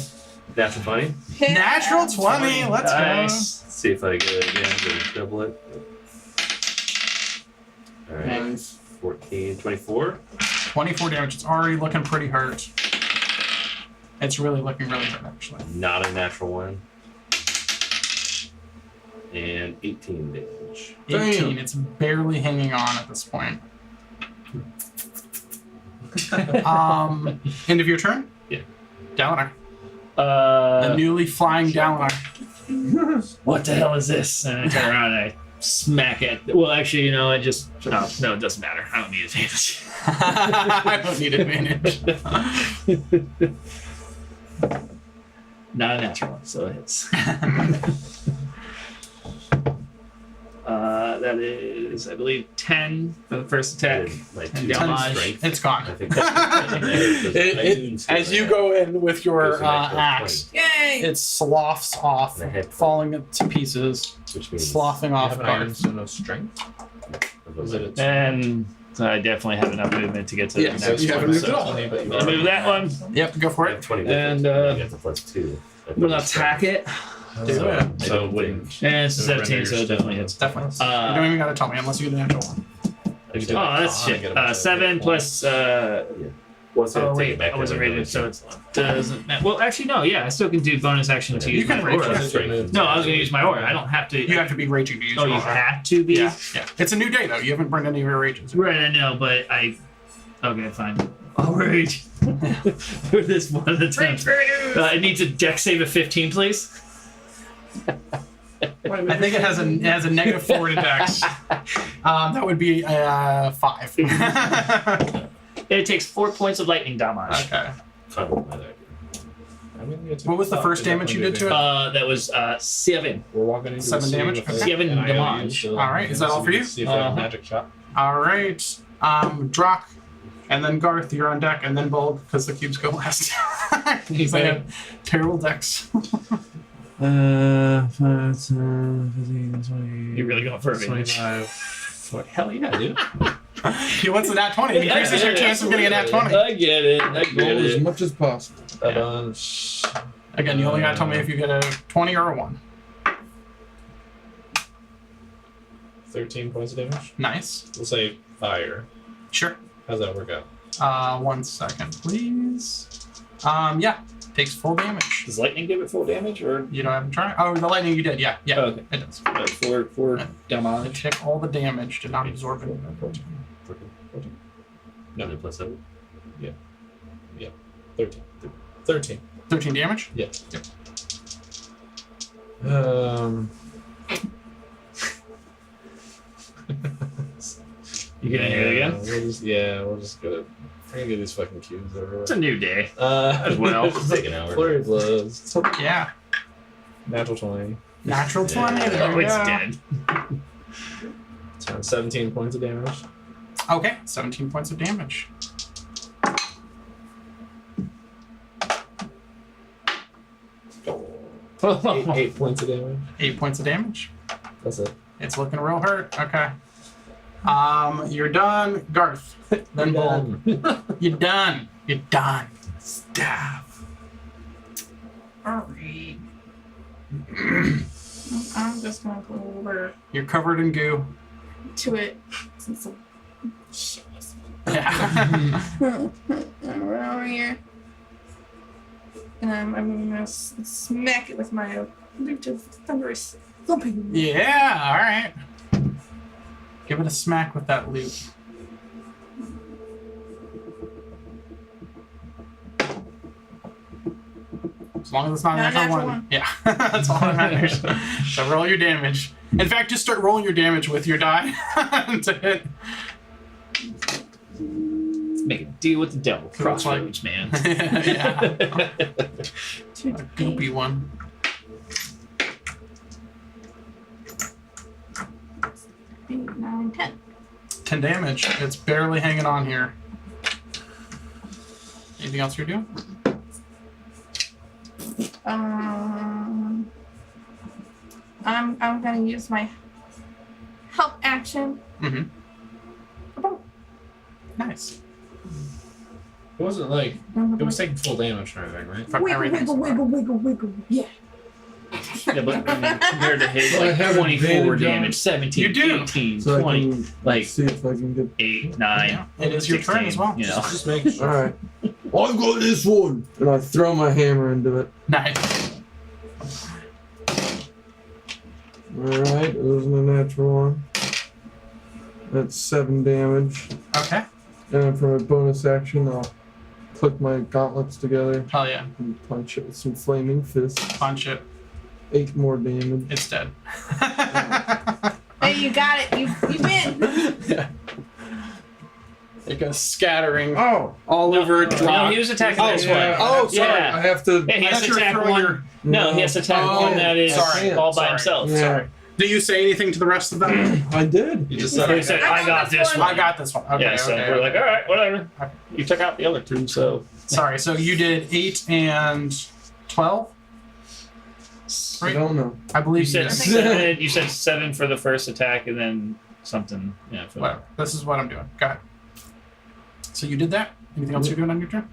Natural 20. Natural 20. Let's Nice. Let's see if I get it again to double it. Alright. Nice. 14, 24. go. 24 damage. It's already looking pretty hurt. It's really looking really hurt, actually. Not a natural one. And 18 damage. 18. Damn. It's barely hanging on at this point. End of your turn? Yeah. Dalinar. The Uh, newly flying Dalinar. what the hell is this? And I turn around and I smack it. Well, actually, you know, I just no, it doesn't matter. I don't need advantage. I don't need advantage. Not a natural one, so it hits. That is, I believe, 10 for the first attack. Like And 2 damage. strength. It's gone. I think that's As you go in with your Goes to natural axe, Yay! it sloughs off, And a hit. falling to pieces, which means sloughing You off have an iron guards. stone of strength. Was it a And so I definitely have enough movement to get to Yes, the next you have one. moved So at all. I'll move that one. Yep, go for I have it. 20 And, you get the +2. I'm gonna attack it. Do it. I So don't it wouldn't. think- And it's a Render 17, so it stone. definitely hits. Definitely. you Uh, don't even gotta tell me unless you get a natural one. I should- Oh, that's I'll get shit. a bunch of 7 hit plus. Well, so Oh take wait, it back I wasn't to rated, so it doesn't matter. Well, actually, no. Yeah, I still can do bonus action to You use can my rage aura. it. No, I was gonna use my aura. I don't have to. You have to be raging to use Oh, your you aura. have to be. Yeah, yeah. It's a new day though. You haven't burned any of your rages. Right, I know, but I. Okay, fine. I'll rage for this one attempt. It needs a dex save of 15, please. I think it has a -4 to dex. That would be 5. It takes 4 points of lightning damage. Okay. Fine with my idea. mean, it's What was the first damage you did to it? That was 7. We're walking into 7 damage? Okay. 7 and I owe you damage. still. All right, is that all for you? See if I have a Uh-huh. magic shot. All right. Drock, and then Garth, you're on deck, and then Bulg, because the cubes go last. Because I have terrible decks. 5, 15, 20. You really going for advantage? 25. Hell yeah, dude. He wants a nat 20. It increases your chance of getting a nat 20. I get it. I get Roll as it. much as possible. A bunch. Again, you only gotta tell me if you get a 20 or a 1. 13 points of damage. Nice. We'll say fire. Sure. How's that work out? 1 second, please. Yeah, takes full damage. Does lightning give it full damage or? You don't have to try. Oh, the lightning you did. Yeah, yeah, Oh, okay. it does. 4 I damage. took all the damage, did not absorb it. 14. No, plus 7. 13. 13. 13 damage? Yeah. Yep. You getting it again? We'll just go. We're gonna get these fucking cubes everywhere. It's a new day. As well. Take an hour. Flurry of blows. Yeah. Natural 20. Natural 20. Yeah. There Oh, we it's go. dead. 17 points of damage. Okay, 17 points of damage. Eight points of damage. 8 points of damage. That's it. It's looking real hurt. Okay. You're done. Garth. Then Bulg. You're done. You're done. Staff. Alright. I'm just gonna go over You're covered in goo. to it since I'm Yeah. around here. And I'm gonna smack it with my lute of thunderous thumping. Yeah, alright. Give it a smack with that loot. As long as it's not a Not a natural natural one. one. Yeah, that's all that matters. So roll your damage. In fact, just start rolling your damage with your die to hit. Make a deal with the devil. So it's like- Crossroads, man. Yeah, Two, a goopy one. 8, 9, 10. 10 damage. It's barely hanging on here. Anything else you're doing? I'm gonna use my help action. Mm-hmm. Nice. It wasn't like it was taking full damage or anything, right? From Wiggle, everything. wiggle, wiggle, wiggle, wiggle. Yeah. Yeah, but I mean, compared to his So I like have 24 advantage on- damage, 17, You do. 18, So 20, I can like see if I can get. 8, 9. Yeah, it is your turn 16, as well. You know. Just make sure. Alright. I've got this one! And I throw my hammer into it. Nice. Alright, it wasn't a natural one. That's 7 damage. Okay. And then for my bonus action, I'll click my gauntlets together Hell yeah. and punch it with some flaming fists. Punch it. 8 more damage. It's dead. Hey, you got it. You win. Yeah. It goes scattering Oh! all over No, he was attacking this one. Oh, sorry. Yeah. I have to. Yeah, he I has thought to you were attack throwing one. your- No, he has to attack Oh, one that is sorry. all by Sorry. himself. Yeah. Sorry. Do you say anything to the rest of them? I did. You just So he said said, I got this I one. got this one. Okay, Yeah, so okay. we're like, all right, whatever. You took out the other two, so. Sorry, so you did 8 and 12? I don't know. I believe You said did. 7. You said 7 for the first attack, and then something. Yeah. For Whatever. This is what I'm doing. Go ahead. So you did that? Anything else you're doing on your turn?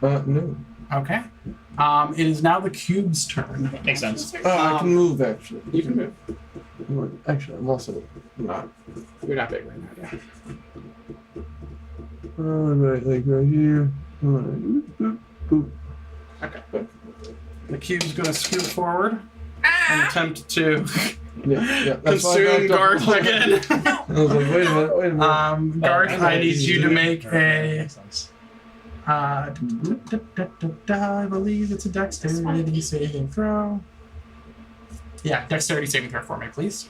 No. Okay. It is now the cube's turn. Makes sense. I can move actually. You can move. Actually, I'm also not. You're not big right now, yeah. Right, like right here. Boop, boop, boop. Okay. The cube's gonna scoot forward and Ah! attempt to Yeah. That's why I consume backed up. Garth again. I was like, wait a minute. Garth, Oh, I need you to make a. Makes sense. I believe it's a dexterity saving throw. Yeah, dexterity saving throw for me, please.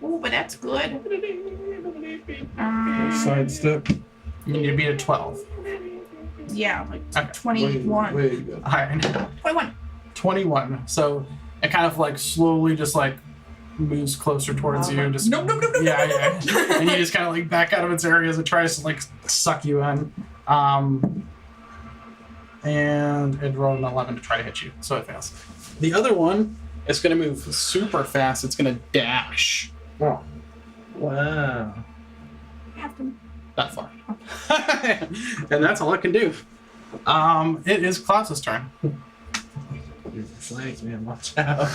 Ooh, but that's good. Sidestep. You need to beat a 12. Yeah, like Okay. 21. Way to go. All right. 21. 21. So it kind of like slowly just like moves closer towards you. Just Nope, nope, nope, nope, yeah, nope, yeah. nope, nope. And you just kind of like back out of its area as it tries to like suck you in. And it rolled an 11 to try to hit you, so it fails. The other one is going to move super fast. It's going to dash. Oh. Wow. Have to- That far. And that's all it can do. It is Klaus's turn. You're flanked, man. Watch out.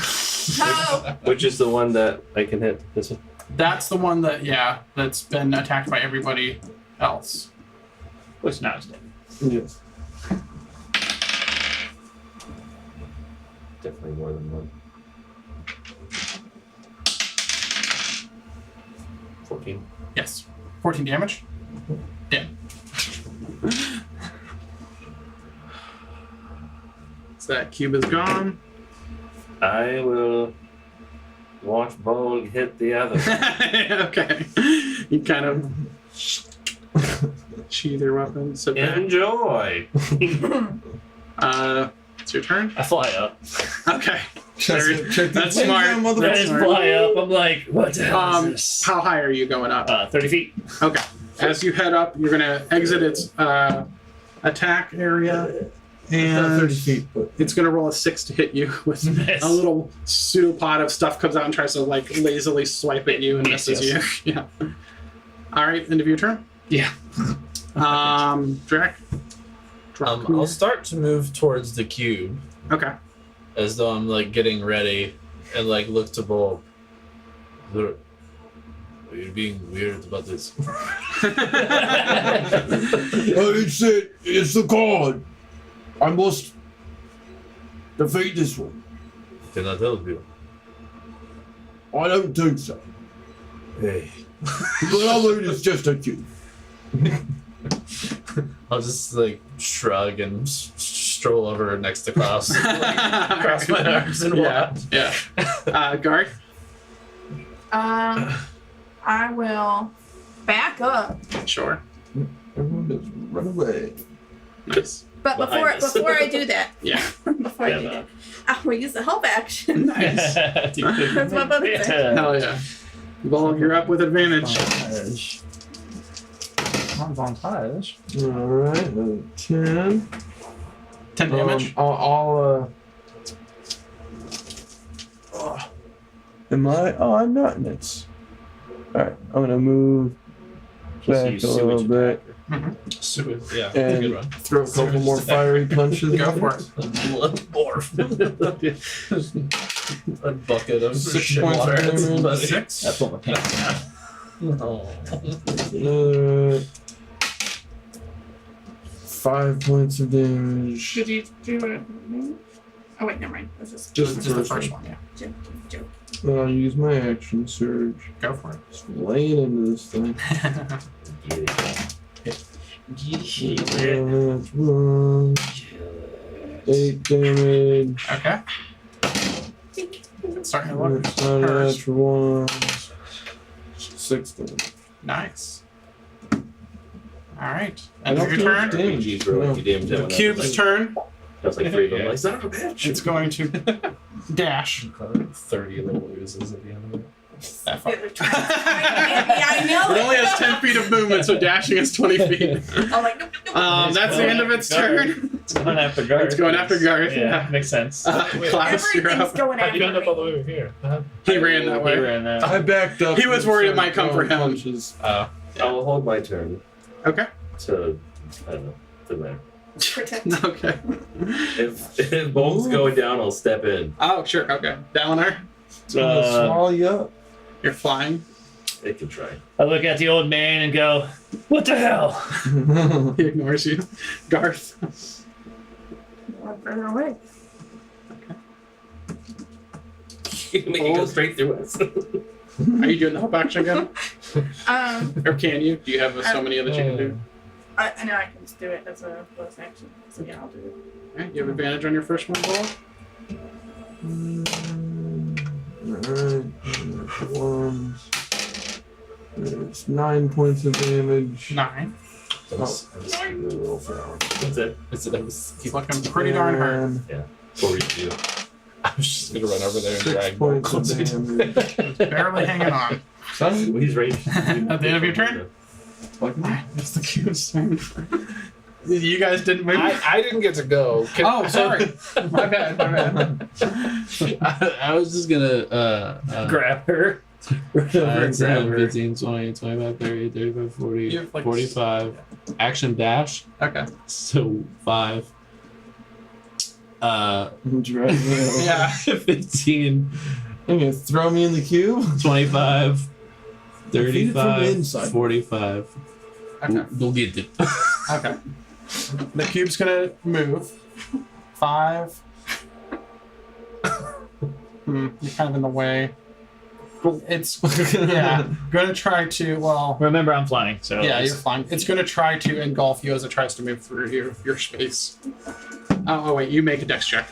No! Which is the one that I can hit? This one? That's the one that, that's been attacked by everybody else. Which now is dead. Yes. Definitely more than one. 14. Yes. 14 damage. Yeah. So that cube is gone. I will watch Bolg hit the other. Okay. You kind of sheathe your weapon. Sit back. Enjoy. It's your turn. I fly up. Okay. Check That's this smart. down, I That's just smart. fly up. I'm like, what the hell is this? How high are you going up? 30 feet. Okay. As you head up, you're gonna exit its attack area, It's not and 30 feet, but it's gonna roll a 6 to hit you with Miss. a little pseudopod of stuff comes out and tries to like lazily swipe at you and misses you. Yeah. All right, end of your turn. Yeah. Drac. I'll start to move towards the cube Okay. as though I'm like getting ready and like look to Bulb. Are you being weird about this? it's the god. I must defeat this one. Can I help you? I don't think so. Hey. But I mean, it's just a cube. I'll just like shrug and stroll over next to Klaus. Like, cross my arms and walk. Yeah. Garth. I will back up. Sure. Everyone just run away. Nice. But Behind us. before I do that, Yeah. before I do that, I will use the help action. Nice. That's my bonus action. Hell yeah. Volg, you're up with advantage. Montage. Alright, 10. 10 damage. Am I? Oh, I'm not. It's. Alright, I'm gonna move back a little bit Sewage. Yeah, that's a good and one. throw a couple more fiery punches. Go for it. Blood morph. A bucket of 6 shit points of water. damage. Buddy. 6. I put my pants down. Oh. Another 5 points of damage. Did you do it? Oh wait, never mind. This is Just Just the first one, yeah. joke. Then I'll use my action surge. Go for it. Just laying into this thing. That's 1. 8 damage. Okay. It's starting to look That's not an hers. extra 1. 6 damage. Nice. Alright. I End of don't your feel turn. damage. You throw like you damage The out. cube's turn. That's like 3 of them. Like, son of a bitch. It's going to dash 30 little oozes at the end of it. that far. I know. It only has 10 feet of movement, so dashing is 20 feet. I'm like, nope, nope, nope. That's the end of its turn. It's going after Garth. It's going after Garth, Yeah, yeah. makes sense. Klaus, you're Everything's up. going How'd you end after up all me. the way over here? He ran that He way. ran that. I backed up. He was and worried it started might come for throwing him. punches. I will hold my turn Okay. to, I don't know, to there. Protect. Okay. If Bolg's going down, I'll step in. Oh, sure. Okay. Dalinar, It's gonna swallow you up. you're flying. They can try. I look at the old man and go, what the hell? He ignores you. Garth. Walk further away. You make it go straight through us. Are you doing the help action again? Or can you? Do you have so many that you can do? I know I can just do it as a bonus action. So yeah, I'll do it. Okay. You have advantage on your first one, roll. Alright. 1. There's That's 9 points of damage. 9. I was gonna roll for hours. That's it. That's it. I was It's looking pretty darn hard. And What were you do? I was just gonna run over there and 6 drag points of Bolts into- damage. Barely hanging on. Son, Well, he's raged. At the end of your turn? It's the cube's turn. You guys didn't move? I didn't get to go. Oh, sorry. My bad, my bad. I was just gonna Grab her. Run over and grab 10, her. 15, 20, 25, 30, 35, 40, You have, like, 45. Action dash. Okay. So 5. drag me over. Yeah. 15, You're gonna throw me in the cube? 25, Defeat it from the 35, inside. 45. Okay. Go get it. Okay. The cube's gonna move. 5. You're kind of in the way. It's yeah. Gonna try to Remember, I'm flying, so yeah, it's- you're fine. It's gonna try to engulf you as it tries to move through your space. Oh wait, you make a dex check.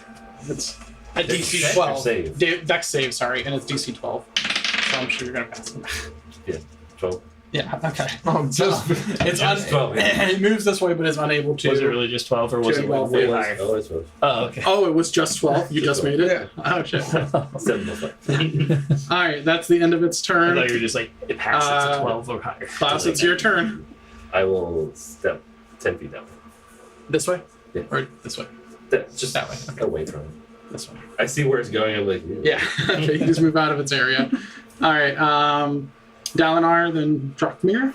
It's a DC Dex 12. save. Dex save, sorry, and it's DC 12. So I'm sure you're gonna pass it. 12. Yeah. Okay. Oh, just It's Just 12, yeah. it moves this way, but it's unable to. Was it really just 12 or was it Well, way it higher? Oh, it's 12. Oh, okay. Oh, it was just 12. You just made it. Yeah. Oh shit. 7 plus 5. All right, that's the end of its I turn. thought you were just like, it passes Uh, to 12 or higher. Klaus, it's your turn. I will step 10 feet that way. This way? Yeah. Or this way? Just That way. Okay. away from him. This way. I see where it's going. I'm like, Yeah. Okay, you just move out of its area. All right. Dalinar, then Drakmir.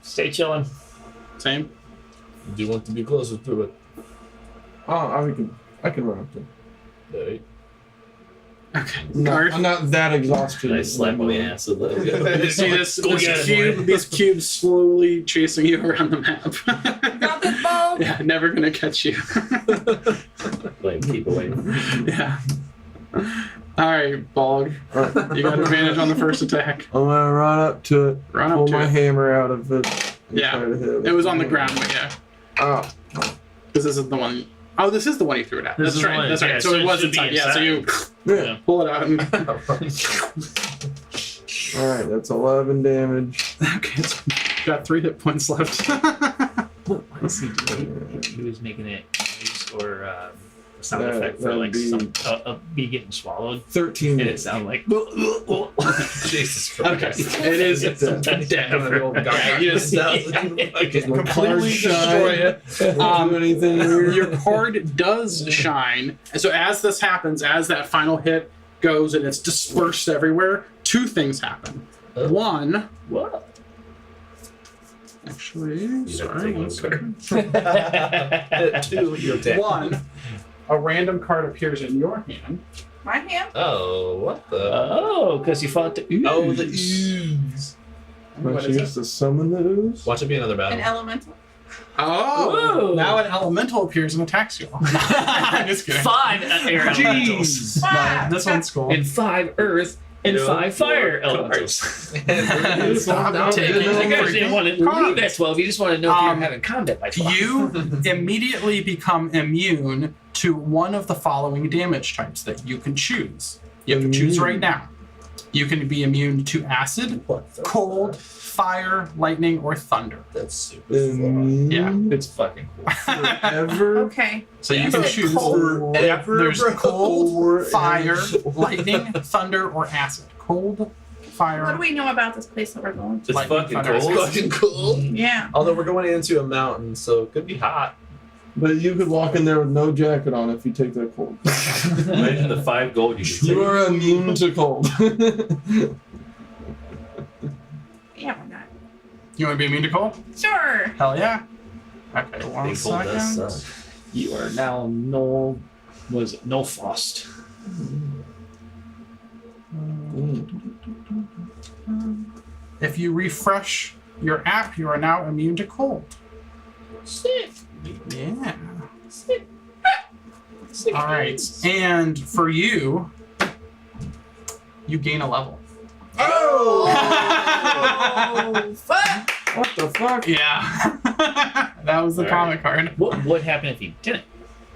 Stay chilling. Same. Do you want to be closer to it? oh, I can run up to him. Right. Okay. No, Guard. I'm not that exhausted. I slap on the ass and let him go. You see this, Go get it, boy. these cubes slowly chasing you around the map. Got this ball. Yeah, never gonna catch you. Like, keep away. Yeah. All right, Bog. You got advantage on the first attack. I'm gonna run up to it, Run up pull to my it. hammer out of it. and Yeah. try to hit It was on the ground, but yeah. Oh, Because this is the one. Oh, this is the one you threw it at. This That's is the right. one- That's right. yeah, so so it it was should be inside. Yeah. So you yeah. pull it out. And All right, that's 11 damage. okay, it's got 3 hit points left. What is he doing? He was making it noise or a sound That- effect for that'd like be- some a bee getting swallowed. 13. And it sounded like. Jesus Okay, Christ. it is Dead. Yeah, you just My completely card destroy it. Do anything weird? Your card does shine. So as this happens, as that final hit goes and it's dispersed everywhere, 2 things happen. Oh. One, What? actually, You have to sorry, take one one second. Two, you're dead. One, a random card appears in your hand. My hand. Oh, what the? Oh, because you fought the ooze. Oh, the ooze. My What is chance to summon the ooze? Watch it be another An battle. elemental. Oh, Ooh. now an elemental appears and attacks you. I'm just kidding. 5 air elementals. Ah! This one's cool. And 5 earth and You know, 5 fire more elementals. Stop down, taking down, You guys didn't want to Cards. leave at 12. You just want to know if you're Um, having combat by 12. You immediately become immune to one of the following damage types that you can choose. You have to choose right now. You can be immune to acid, What the cold, fire, lightning, or thunder. That's super fun. Yeah. It's fucking cool. Forever. Okay. So you Is can it choose. cold? Yep, there's cold, Forever. fire, lightning, thunder, or acid. Cold, fire. What do we know about this place that we're going to? It's Lightning, fucking thunder, cold. acid. Fucking cool. Yeah. Although we're going into a mountain, so it could be hot. But you could walk in there with no jacket on if you take that cold. Imagine the 5 gold you could You take. are immune to cold. Yeah, why not? You want to be immune to cold? Sure. Hell yeah. Okay, one Being cold does second. suck. You are now no. Was it no frost? If you refresh your app, you are now immune to cold. Sick. Yeah. Sick. Sick. All right. And for you, you gain a level. Oh, fuck. What the fuck? Yeah. That was the All comic card. What happened if he didn't?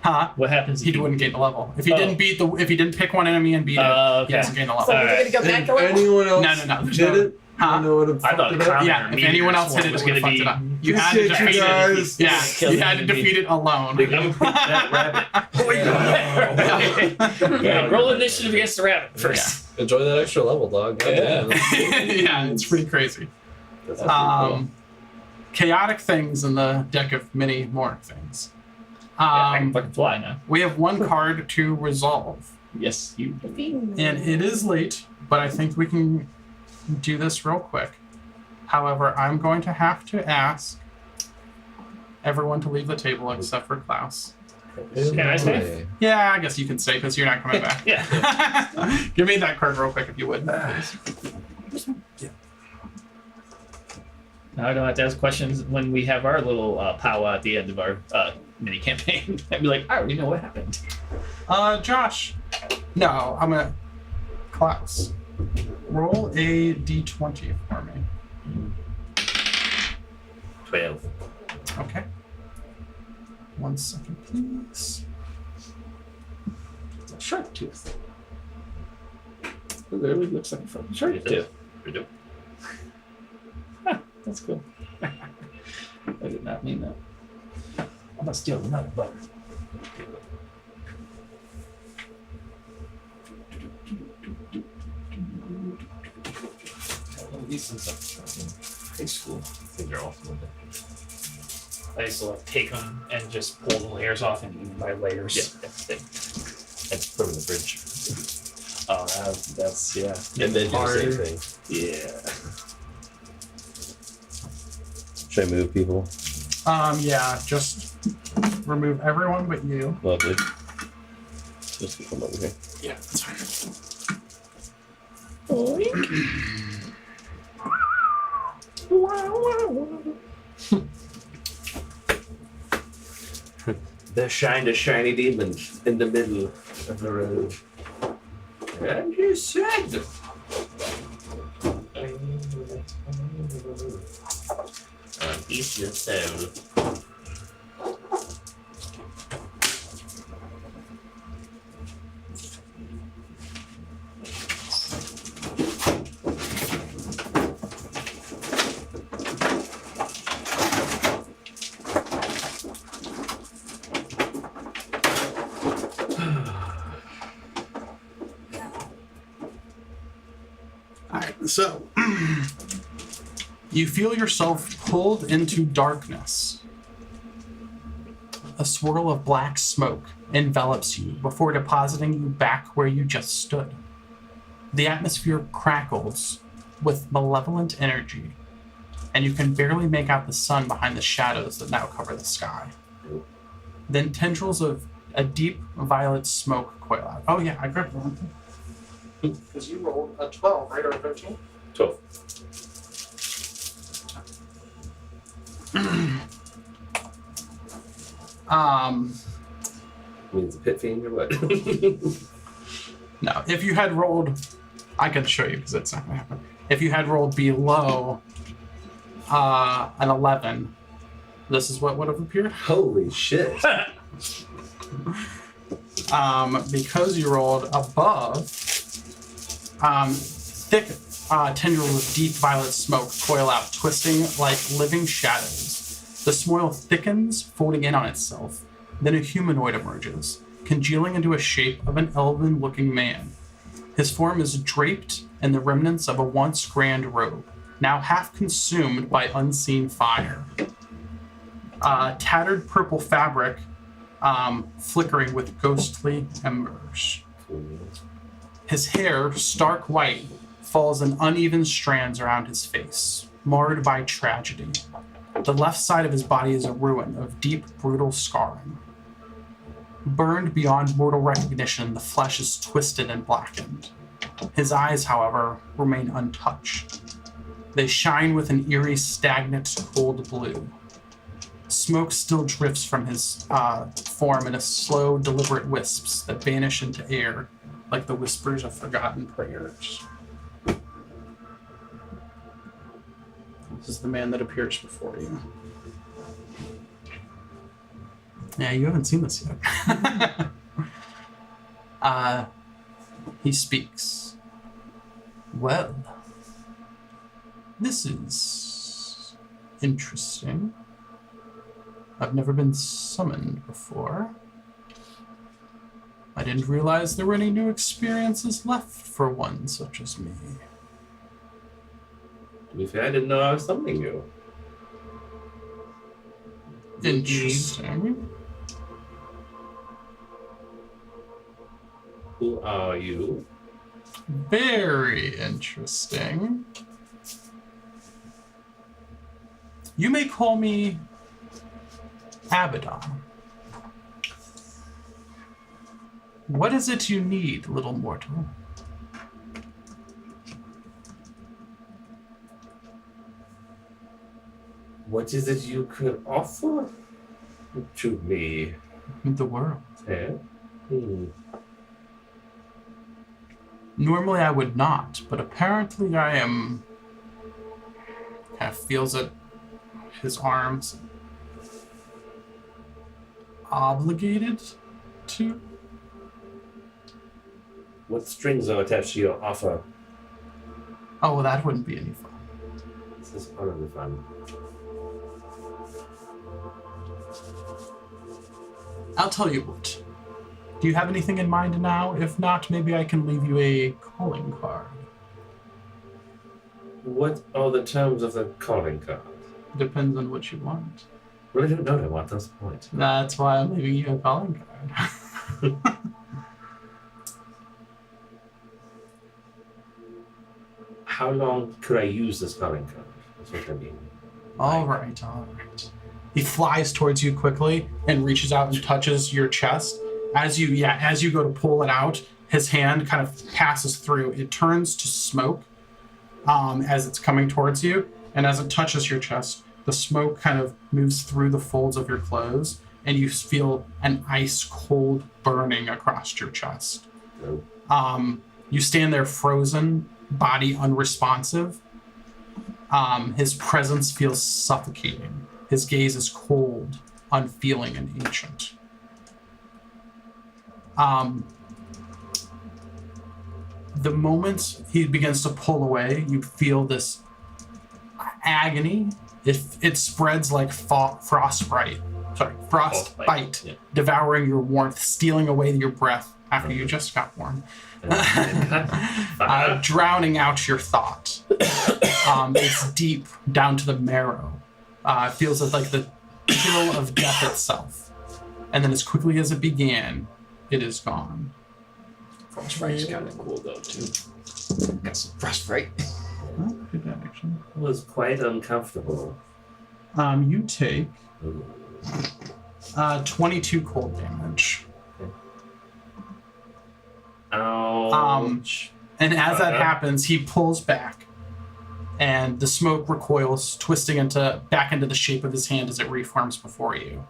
Huh? What happens if He wouldn't gain the level. If he Oh. didn't beat if he didn't pick one enemy and beat it, Okay. he doesn't gain the level. So All we're right. gonna go back Did a level? anyone else No, no, no. did it? Huh? know what I'm I thought fucking up? Common Yeah, or if Meteor anyone else Swarm hit it, was it would have gonna fucked it be. up. You had to Appreciate you defeat it. guys. Yeah, Killing you had to me. defeat it alone. Yeah, roll initiative against the rabbit first. Enjoy that extra level, dog. Goddamn. Yeah, it's pretty crazy. That's pretty cool. Chaotic things in the deck of many more things. Yeah, I can fucking fly now. We have one card to resolve, Yes, you. and it is late, but I think we can do this real quick. However, I'm going to have to ask everyone to leave the table except for Klaus. Can I stay? Yeah, I guess you can stay because you're not coming back. Yeah. Give me that card real quick if you would, please. Now I don't have to ask questions when we have our little powwow at the end of our mini campaign. I'd be like, I already know what happened. Josh. No, I'm gonna. Klaus. Roll a d20 for me. 12. Okay. 1 second, please. It's a shark tooth. It literally looks like a fucking shark tooth. We do. That's cool. I did not mean that. I'm gonna steal another butter. These since high school. I think they're awesome. I used to like take them and just pull the layers off and eat them by layers. Yeah. And put them in the fridge. Oh, that's yeah. And then do the Hard. same thing. Yeah. Should I move people? Yeah, just remove everyone but you. Lovely. Just come over here. Yeah, that's fine. There shined a shiny demon in the middle of the road. And he said, eat your soul. Alright, so you feel yourself pulled into darkness. A swirl of black smoke envelops you before depositing you back where you just stood. The atmosphere crackles with malevolent energy, and you can barely make out the sun behind the shadows that now cover the sky. Then tendrils of a deep violet smoke coil out. Oh yeah, I grabbed one. Because you rolled a 12, right? Or a 13? 12. Means a pit fiend or what? No, if you had rolled, I can show you because it's not going to happen. If you had rolled below an 11, this is what would have appeared. Holy shit. Because you rolled above, thick tendrils of deep violet smoke coil out, twisting like living shadows. The smile thickens, folding in on itself. Then a humanoid emerges, congealing into a shape of an elven-looking man. His form is draped in the remnants of a once grand robe, now half consumed by unseen fire. Tattered purple fabric flickering with ghostly embers. His hair, stark white, falls in uneven strands around his face, marred by tragedy. The left side of his body is a ruin of deep, brutal scarring. Burned beyond mortal recognition, the flesh is twisted and blackened. His eyes, however, remain untouched. They shine with an eerie, stagnant, cold blue. Smoke still drifts from his form in a slow, deliberate wisps that vanish into air like the whispers of forgotten prayers. This is the man that appears before you. Yeah, you haven't seen this yet. He speaks. Well, This is interesting. I've never been summoned before. I didn't realize there were any new experiences left for one such as me. To be fair, I didn't know I was summoning you. Interesting. Who are you? Very interesting. You may call me Abaddon. What is it you need, little mortal? What is it you could offer to me? The world. Eh? Normally I would not, but apparently I am... kind of feels it, his arms, obligated to. What strings are attached to your offer? Oh, well, that wouldn't be any fun. This is part of the fun. I'll tell you what. Do you have anything in mind now? If not, maybe I can leave you a calling card. What are the terms of the calling card? Depends on what you want. Well, I don't know what that's the point. That's why I'm leaving you a calling card. How long could I use this calling card? That's what I mean. All right. He flies towards you quickly and reaches out and touches your chest. As you go to pull it out, his hand kind of passes through. It turns to smoke as it's coming towards you, and as it touches your chest, the smoke kind of moves through the folds of your clothes, and you feel an ice cold burning across your chest. No. You stand there frozen, body unresponsive. His presence feels suffocating. His gaze is cold, unfeeling, and ancient. The moment he begins to pull away, you feel this agony. It spreads like frostbite, Yeah. devouring your warmth, stealing away your breath after you just got warm. Drowning out your thought. It's deep down to the marrow. It feels like the chill of death itself. And then as quickly as it began, it is gone. Frostbite's kind of cool though too. Got some frostbite. Oh, good action. It was quite uncomfortable. You take Ooh. 22 cold damage. Ouch. And as that happens, he pulls back, and the smoke recoils, twisting back into the shape of his hand as it reforms before you.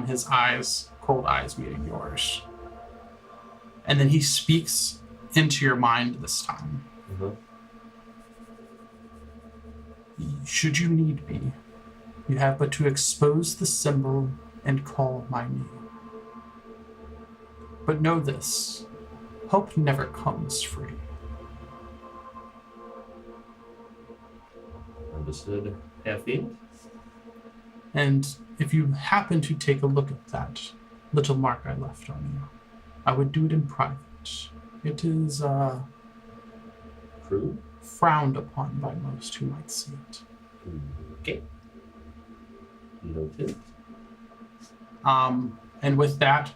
His eyes, cold eyes, meeting yours. And then he speaks into your mind this time. Mhm. Should you need me, you have but to expose the symbol and call my name. But know this, hope never comes free. Understood. Half-fiend? And if you happen to take a look at that little mark I left on you, I would do it in private. It is Crew? frowned upon by most who might see it. Okay. Noted. And with that,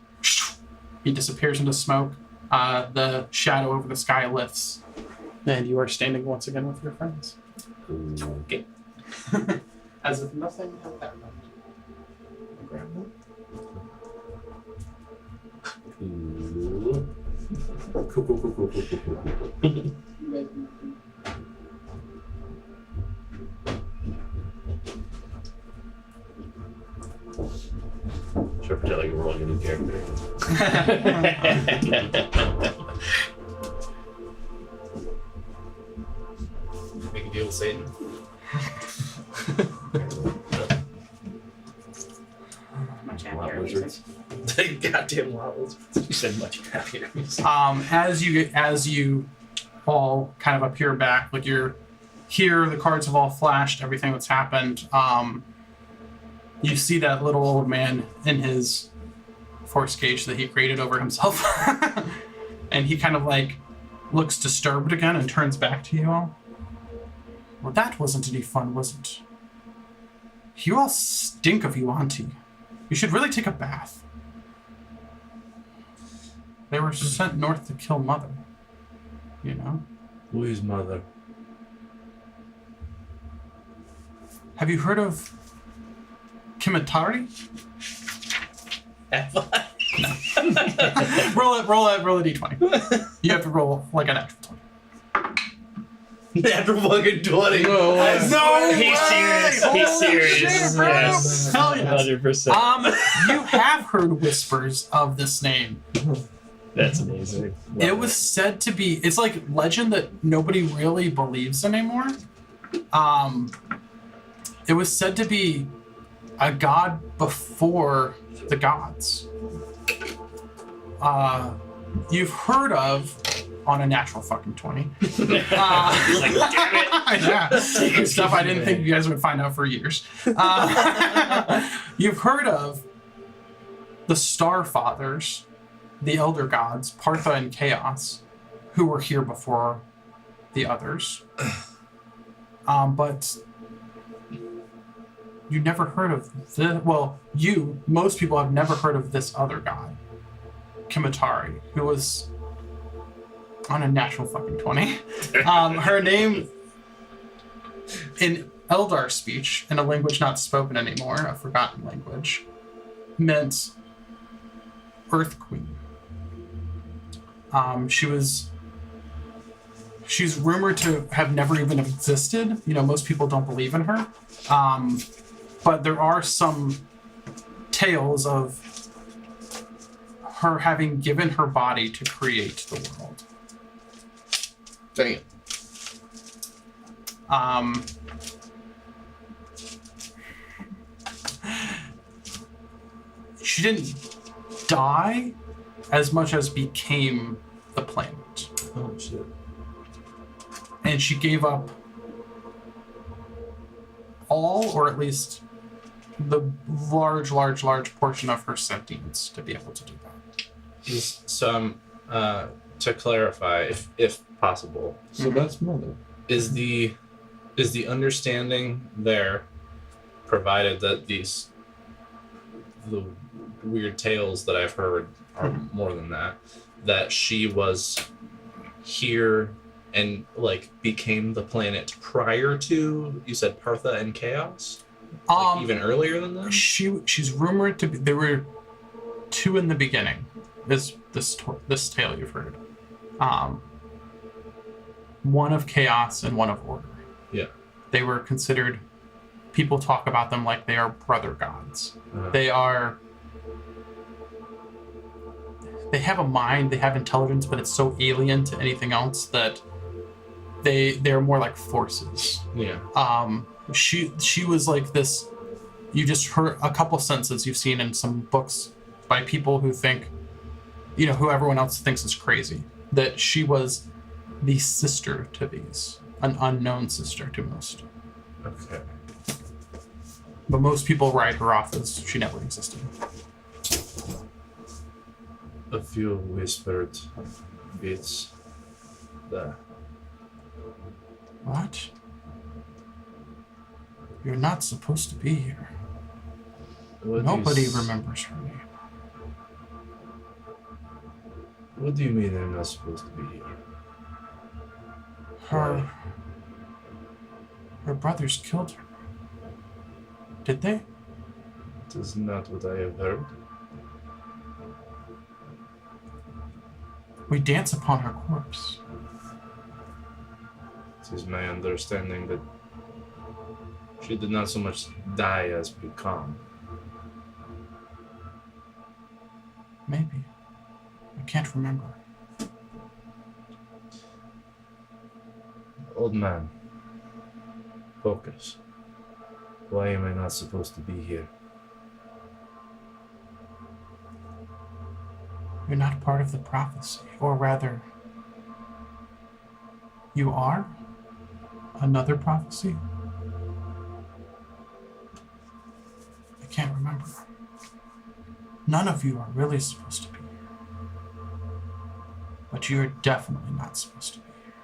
he disappears into smoke. The shadow over the sky lifts, and you are standing once again with your friends. Okay. As if nothing had happened. Grab them. Cool. Sure, pretend like we're rolling a new character. Make a deal with Satan. Much Lot happier wizards. Goddamn lot lizards. You said much happier. As you all kind of appear back, like you're here, the cards have all flashed, everything that's happened. You see that little old man in his force cage that he created over himself. And he kind of like looks disturbed again and turns back to you all. Well, that wasn't any fun, was it? You all stink of Yuan-Ti. You should really take a bath. They were sent north to kill Mother. You know? Who is mother? Have you heard of Kimitari? roll a d20. You have to roll like a natural 20. Natural fucking 20. No He's serious. way! He's Holy serious. shit, bro! Yes. Hell yes. 100%. You have heard whispers of this name. That's amazing. It was said to be, it's like legend that nobody really believes anymore. It was said to be a god before the gods. You've heard of, on a natural fucking 20. He's like, damn it. Yeah, stuff I didn't think you guys would find out for years. You've heard of the Star Fathers, the Elder Gods, Partha and Chaos, who were here before the others. But you never heard of most people have never heard of this other god, Kimitari, who was on a natural fucking 20. Her name, in Eldar speech, in a language not spoken anymore, a forgotten language, meant Earth Queen. She's rumored to have never even existed. You know, most people don't believe in her. But there are some tales of her having given her body to create the world. Damn. She didn't die as much as became the planet. Oh shit. And she gave up all, or at least the large portion of her sentience to be able to do that. So, to clarify, if possible, So that's mother. is the understanding there, provided that the weird tales that I've heard are more than that she was here and like became the planet prior to, you said, Partha and Chaos? Like, even earlier than that? She's rumored to be. There were two in the beginning. This tale you've heard. One of chaos and one of order. Yeah. They were considered. People talk about them like they are brother gods. Uh-huh. They have a mind. They have intelligence, but it's so alien to anything else that they're more like forces. Yeah. She was like this. You just heard a couple sentences you've seen in some books by people who think, you know, who everyone else thinks is crazy, that she was the sister to these, an unknown sister to most. Okay. But most people write her off as she never existed. A few whispered bits there. What? You're not supposed to be here. Nobody remembers her name. What do you mean I'm not supposed to be here? Her brothers killed her. Did they? It is not what I have heard. We dance upon her corpse. It is my understanding that she did not so much die as become. Maybe. I can't remember. Old man, focus. Why am I not supposed to be here? You're not part of the prophecy. Or rather, you are? Another prophecy? I can't remember. None of you are really supposed to be here. But you're definitely not supposed to be here.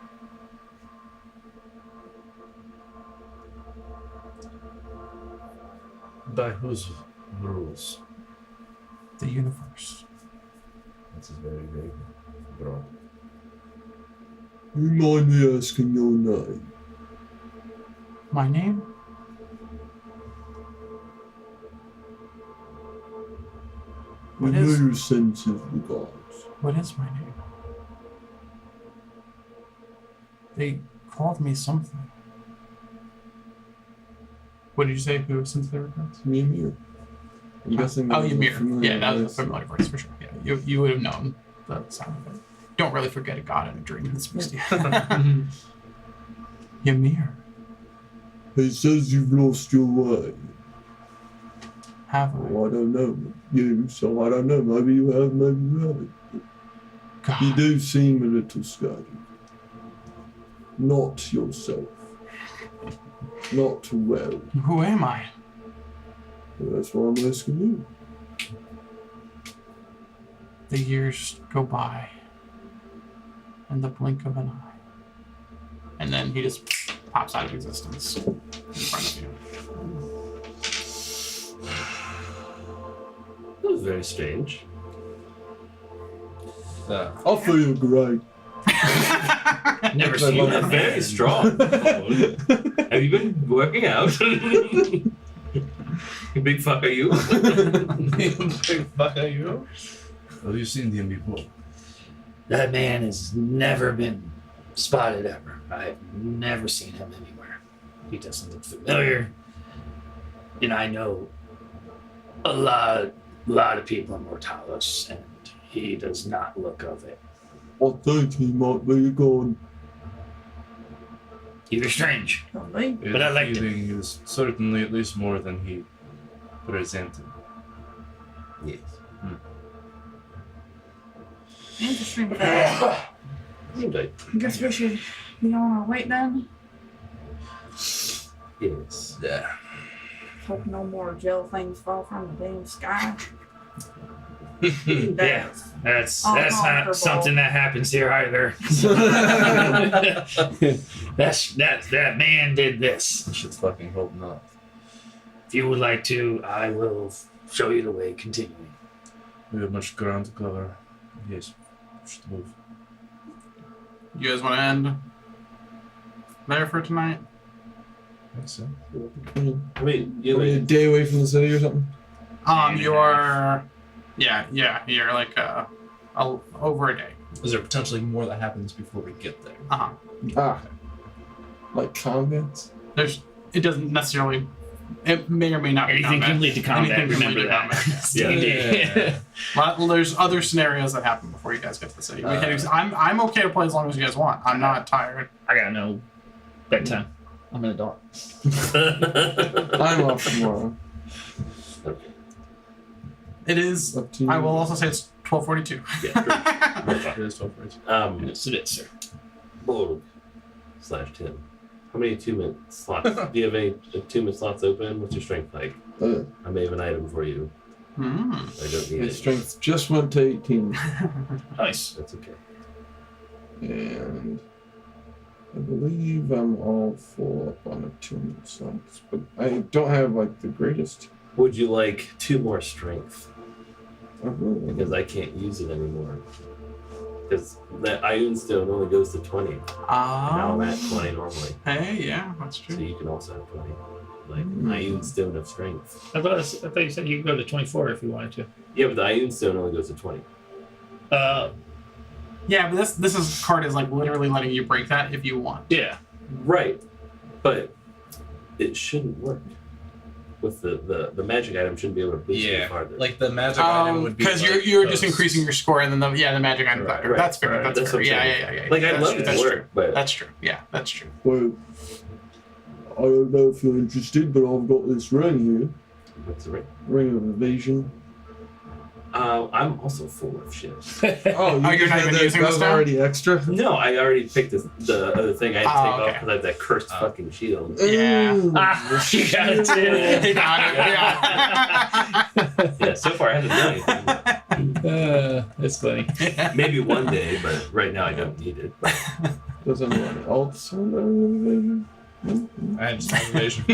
By whose rules? The universe. This is very vague. Broad. You mind me asking your name? My name? What We know is- your senses regards. What is my name? They called me something. What did you say? Who since they were friends? Ymir. I'm guessing. Oh, that was a Ymir. familiar Yeah, that was a voice. familiar voice for sure. Yeah, you would have known the sound of it. Don't really forget a god in a dream that speaks to you. Ymir, He says you've lost your way. have I? Well, I don't know you, so I don't know. Maybe you have, maybe you haven't. You God, do seem a little scattered. Not yourself. Not well. who am I? That's why I'm asking you. The years go by in the blink of an eye. And then he just pops out of existence in front of you. That was very strange. I feel great. Never seen You're that very man. strong. Have you been working out? You big fuck are you? Big fuck are you? Have you seen him before? That man has never been spotted ever. I've never seen him anywhere. He doesn't look familiar. And I know a lot of people in Mortalis, and he does not look of it. I think he might be gone. You're strange. Probably. But I liked it. Feeling is certainly at least more than he presented. Yes. Interesting. I Seems like guess we should be on our way then. yes. Yeah. Hope no more gel things fall from the damn sky. Yeah, that's Uncomfortable. not something that happens here either. that man did this. I should fucking hope not. If you would like to, I will show you the way. Continuing. We have much ground to cover. Yes. Should move. You guys want to end there for tonight? Makes sense. I mean, you Are we a like, day away from the city or something? You're, you're like over a day. Is there potentially more that happens before we get there? Uh-huh. Ah. Like convents? It doesn't necessarily, it may or may not be Anything combat. can lead to combat. Anything can lead Remember to that. combat, Yeah. Well, there's other scenarios that happen before you guys get to the city. I'm okay to play as long as you guys want. I'm not tired. I gotta know bedtime. I'm an adult. I'm off tomorrow. It is. Up to you. I will also say it's 12:42. It is 12 right. Yes, it is, sir. Borg / Tim. How many 2-minute slots? Do you have any 2-minute slots open? What's your strength like? I may have an item for you. Hmm. I don't need My it. strength just went to 18. Nice. That's okay. And I believe I'm all full up on a 2-minute slots. But I don't have like the greatest. Would you like 2 more strength? Because I I can't use it anymore. Because that Ioun stone only goes to 20. Now I'm at 20 normally. Hey, yeah, that's So true. you can also have 20. Like Ioun stone of strength. I thought you said you could go to 24 if you wanted to. Yeah, but the Ioun stone only goes to 20. Yeah, but this card is like literally letting you break that if you want. Yeah. Right. But it shouldn't work. With the magic item shouldn't be able to boost you farther. like the magic item would be. Because like you're just those- increasing your score, and then the magic item. Right, That's fair. right. That's That's fair. what I'm Yeah. saying. Like, I'd That's love true, it that's to true. work, but That's true. Yeah, that's true. Well, I don't know if you're interested, but I've got this ring here. what's the rate? Ring of Evasion. I'm also full of shit. Oh, Oh, you're not even using that the was stone? already extra? No, I already picked the other thing I had to take off okay. because I have that cursed fucking shield. Yeah. Ooh, Ah, you got it He too. got it, Yeah, so far I haven't done anything. That's funny. yeah. Maybe one day, but right now I don't need it. does anyone else want anything? I had just evasion.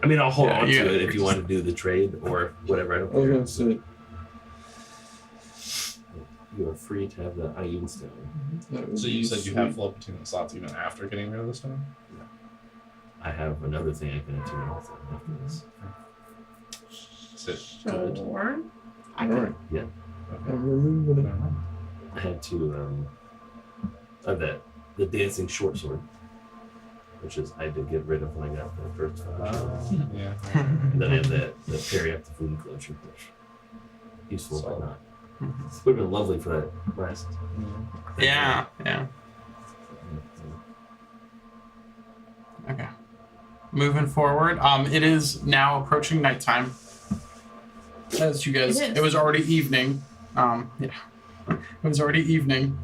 I mean, I'll hold Yeah, on yeah. to it if you want to do the trade or whatever. I don't I was care. gonna say, You are free to have the Ioun stone. that would So be you said you have sweet. flow between the slots even after getting rid of the stone? I have another thing I can attune also after this. Is it Sure. I Alright, Yeah, I'm removing it. I had to the dancing short sword, which is I had to get rid of when I got the first one. Yeah. And then I have the parry up the food enclosure, which useful but not. Would have been lovely for that last. Yeah. Yeah. Okay. Moving forward, it is now approaching nighttime. As you guys, It is. it was already evening. Yeah, it was already evening,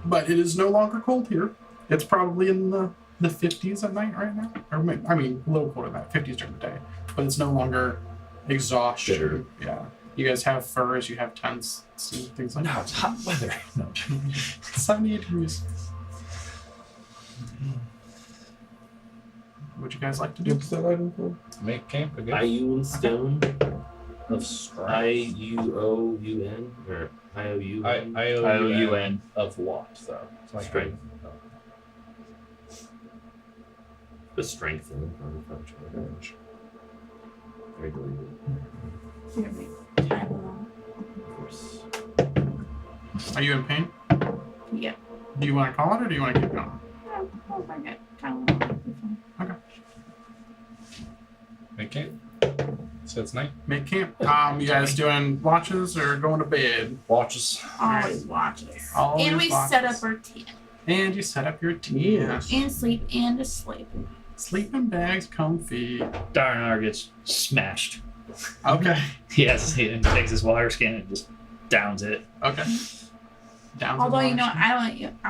but it is no longer cold here. It's probably in the 50s at night right now, or I mean, a little colder than that, 50s during the day. But it's no longer exhaustion. Bitter. Yeah, you guys have furs, you have tents, and things like that. it's hot weather. No. 78 degrees. Would you guys like to do? What's that item called? Make camp again. Ioun stone. Of strength. IUOUN or IOUN. IOUN of what though? It's like Strength. The strength in it. Very deleted, of course. Are you in pain? Yeah. Do you want to call it or do you want to keep going? I'll bring it. Kind of. Make camp. So it's night. Make camp. You guys doing watches or going to bed? Watches. Always watches. Always and we watches. set up our tent. And you set up your tent. Yeah. And sleep and a sleep. Sleeping bags comfy. Darnar gets smashed. Okay. He takes his water skin and just downs it. Okay. Down to Although the you know, water. I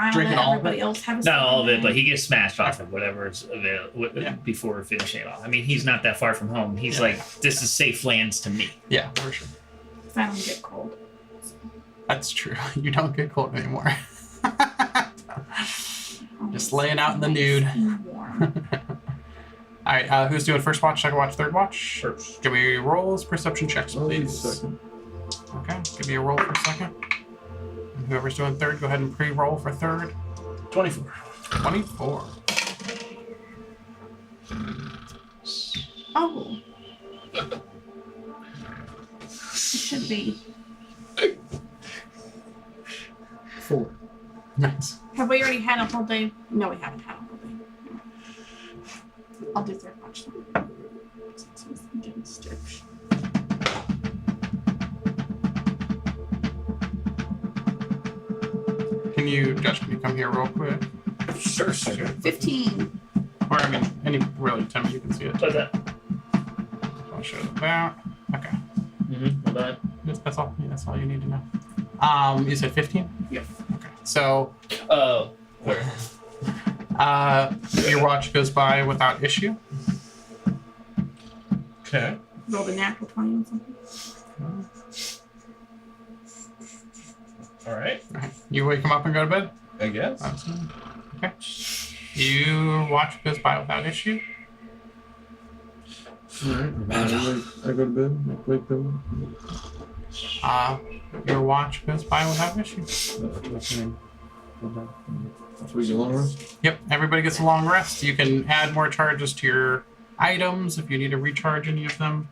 don't Drinking let all of everybody it? else have a Not all of it, sleeping but bag. he gets smashed off of whatever's available Yeah. before finishing it off. I mean, he's not that far from home. He's Yeah. like, this is safe lands to me. Yeah, for sure. If I don't get cold. That's true. You don't get cold anymore. Just laying out in the nude. Warm. All right. Who's doing first watch, second watch, third watch? First. Give me rolls, perception checks, I'll do please. second. Okay. Give me a roll for second. And whoever's doing third, go ahead and pre-roll for third. 24. 24. Oh. It should be. 4. Nice. Have we already had a whole day? No, we haven't had a whole day. I'll do third watch then. Since he's getting stretched. Can you, Josh, can you come here real quick? Sure. 15. Or, I mean, any really time you can see it. Like that. I'll show that. Okay. Mm-hmm. About That's all. Yeah, that's all you need to know. You said 15? Yep. Okay. So, Where? your watch goes by without issue. Okay. Rolled a natural 20 and something. All right. Alright. You wake him up and go to bed? I guess. Okay. Your watch goes by without issue. Alright. I go to bed. Wake them. Your watch goes by without issue. 3 long rest. Yep, everybody gets a long rest. You can add more charges to your items if you need to recharge any of them.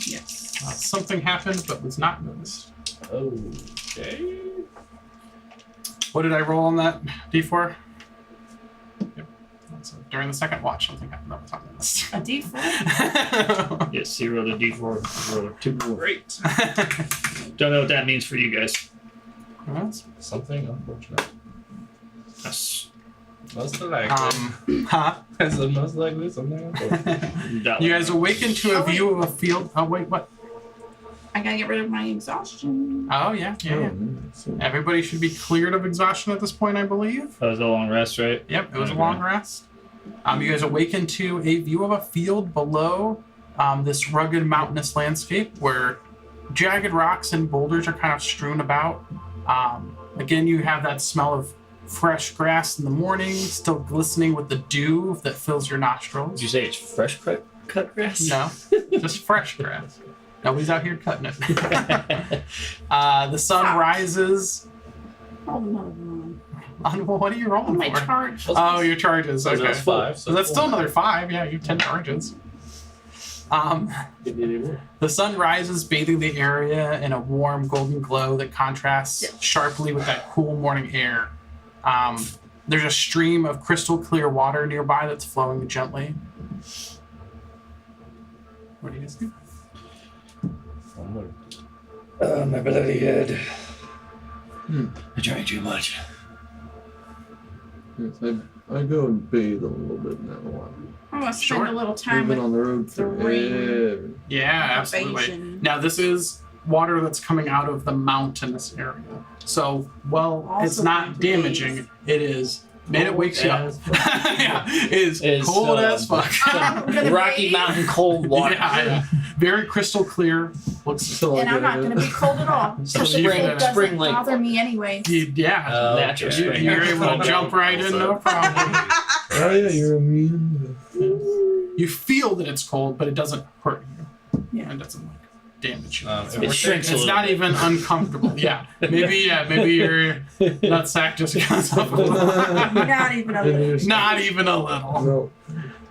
Yes. Something happened but was not noticed. Okay. What did I roll on that D4? Yep. So during the second watch, something happened that was not noticed. A D4. yes, he rolled a D4, rolled a 2. Great. Don't know what that means for you guys. Something unfortunate. That's Most likely. Huh? I said most likely something unfortunate. You guys awaken to a view of a field. Oh, wait, what? I gotta get rid of my exhaustion. Oh yeah, yeah, Oh, yeah. so Everybody should be cleared of exhaustion at this point, I believe. That was a long rest, right? Yep, it was Okay. a long rest. You guys awaken to a view of a field below this rugged mountainous landscape where jagged rocks and boulders are kind of strewn about. Again, you have that smell of fresh grass in the morning, still glistening with the dew that fills your nostrils. Did you say it's fresh cut grass? No, just fresh grass. Nobody's out here cutting it. The sun rises. Oh, another one. What are you rolling My for? charge. Oh, your charges. So Okay. that's 5. So that's still another 5. Yeah, you have 10 charges. Didn't need any more. The sun rises, bathing the area in a warm golden glow that contrasts sharply with that cool morning air. There's a stream of crystal clear water nearby that's flowing gently. What do you guys do? Onward. My bloody head. I drank too much. yes, I go and bathe a little bit now. I'm gonna spend Sure. a little I've time been with on the road the rain. forever. Yeah, absolutely. Invasion. Now, this is water that's coming out of the mountainous area. So, well, it's Also not days. damaging. It is. Man, it wakes you up. as Yeah, it is It's, cold as fuck. I'm gonna Rocky bathe, Mountain cold water. Yeah. Very crystal clear. Looks. Still and I'm not gonna be cold at all. So Because spring- it doesn't spring lake. bother me anyway. Yeah. Natural You- spring. You're able to jump right in, no problem. Oh yeah, you're immune. You feel that it's cold, but it doesn't hurt you. Yeah. It doesn't like damage you. It It's- shrinks a It's little not bit. even uncomfortable. Yeah. Maybe your nutsack just goes up a little. Not even a little. Not even a little. No.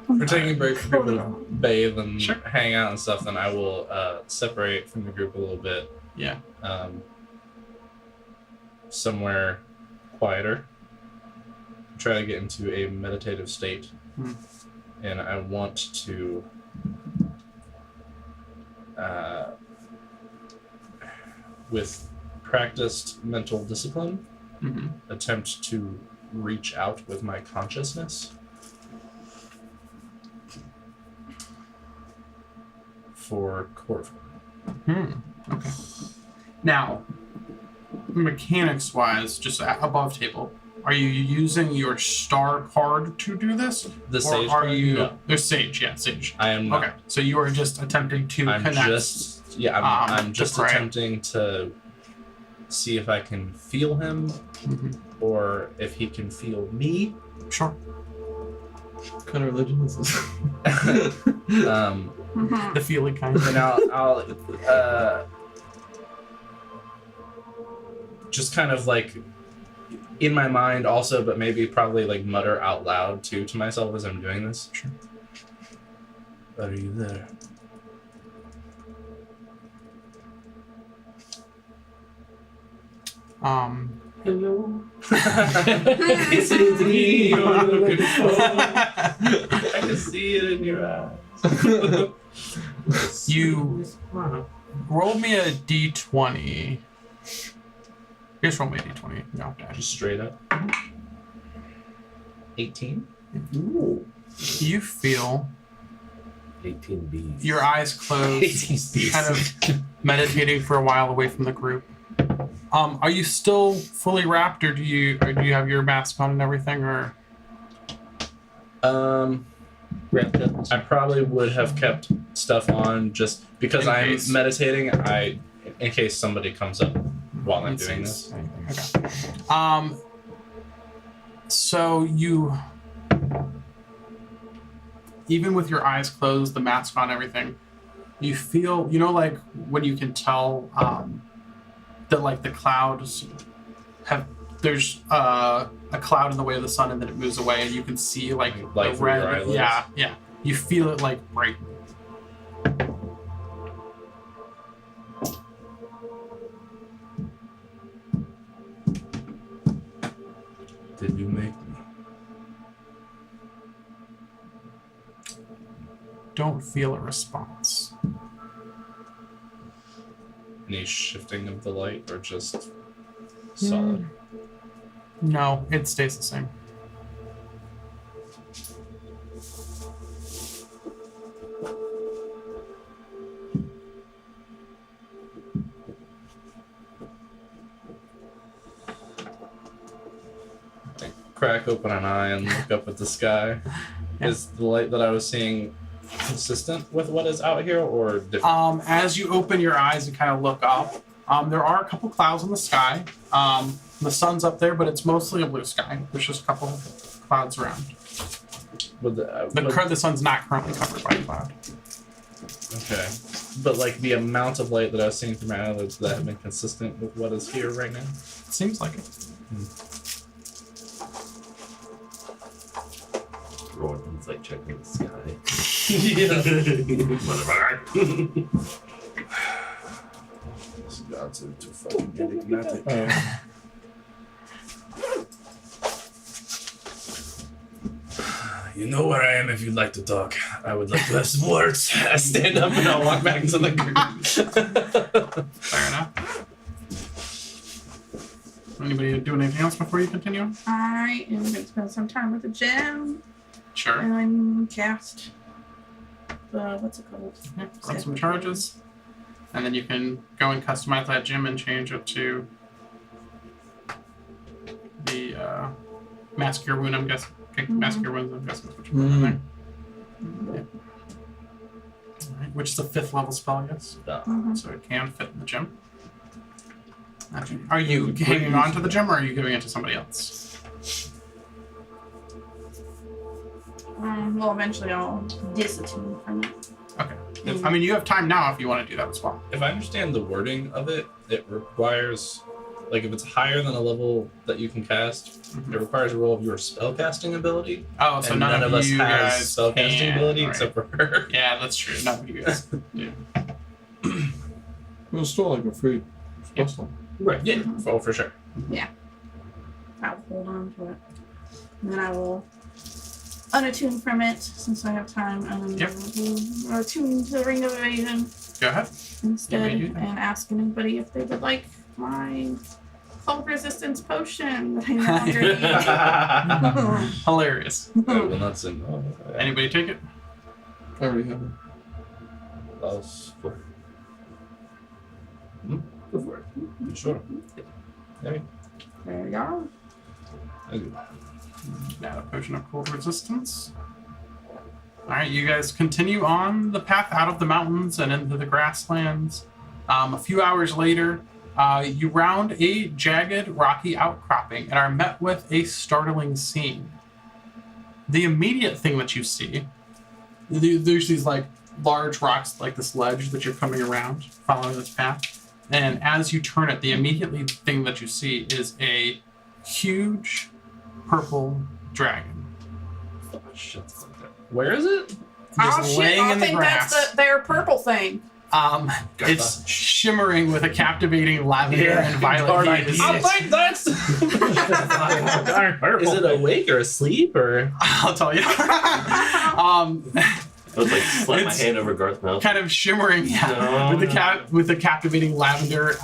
If we're taking a break for people to bathe and Sure. hang out and stuff, then I will separate from the group a little bit. Yeah. Somewhere quieter. Try to get into a meditative state. Hmm. And I want to with practiced mental discipline, Mhm. attempt to reach out with my consciousness for Corv. Okay. Now, mechanics wise, just above table, are you using your star card to do this? The or sage are card? you. No. There's Sage, yeah, Sage. I am not. Okay, so you are just attempting to I'm connect. I'm just to pray. attempting to see if I can feel him Mhm. or if he can feel me. Sure. What kind of religion is this? Mhm. The feeling kind. And I'll just kind of like in my mind also, but maybe probably like mutter out loud too to myself as I'm doing this. Sure. Are you there? Hello. This is me you're looking for. I can see it in your eyes. You roll me a d20. Just roll me a d20. No, Just straight up. 18? you feel 18 bees. your eyes closed, kind of meditating for a while away from the group. Are you still fully wrapped, or do you have your mask on and everything, or? Wrapped up. I probably would have kept stuff on just because In I'm case. meditating. In case somebody comes up while I'm doing this. Okay. So you, even with your eyes closed, the mask on, everything, you feel, like when you can tell that like the clouds there's a cloud in the way of the sun, and then it moves away, and you can see like Light the through your red. eyelids? Yeah. You feel it like bright. Did you make me? Don't feel a response. Any shifting of the light or just solid? No, it stays the same. crack open an eye and look up at the sky. Is the light that I was seeing consistent with what is out here, or different? As you open your eyes and kind of look up, there are a couple clouds in the sky. The sun's up there, but it's mostly a blue sky. There's just a couple clouds around. The sun's not currently covered by a cloud. Okay. But like the amount of light that I was seeing through my eyelids, that have been consistent with what is here right now? It seems like it. Rowan's like checking the sky. Whatever. These gods are too fucking enigmatic. You know where I am if you'd like to talk. I would like to have some words. I stand up and I'll walk back to the group. Fair enough. Anybody do anything else before you continue? I am going to spend some time with the gem Sure. and cast the, what's it called? Yeah, run some charges. And then you can go and customize that gem and change it to the Mask Your Wound, I'm guessing. Okay, Mask Your Wounds, I'm guessing is what you're putting in there. Yeah. Alright, which is a 5th level spell, yes. So it can fit in the gem. Are you hanging on to the gem or are you giving it to somebody else? Well, eventually I'll disattune from it. Okay. I mean, you have time now if you want to do that as well. If I understand the wording of it, it requires, like, if it's higher than a level that you can cast, it requires a roll of your spellcasting ability. Oh, so and none of us you has guys spellcasting can, ability right. except for her. Yeah, that's true. None of you guys do. It's still like a free spell. Right. Yeah. Oh, for sure. I'll hold on to it. And then I will unattune from it since I have time, and Yep. we'll attune to the Ring of Evasion Go ahead. instead You may do that. and ask anybody if they would like my cold resistance potion that I no longer need. Hilarious. I will not say no. Anybody take it? I already have it. Else for. Go for it. Sure. There we go. Thank you. Add a potion of cold resistance. Alright, you guys continue on the path out of the mountains and into the grasslands. A few hours later, you round a jagged, rocky outcropping and are met with a startling scene. The immediate thing that you see, there's these like large rocks, like this ledge that you're coming around, following this path. And as you turn it, the immediately thing that you see is a huge purple dragon. Where is it? Oh Just shit! laying I in the think grass. that's their purple thing. It's shimmering with a captivating lavender and violet hues. I think that's. Is it awake or asleep or? I'll tell you. I was like slap my It's hand over Garth's mouth. kind of shimmering, yeah, No. with the captivating lavender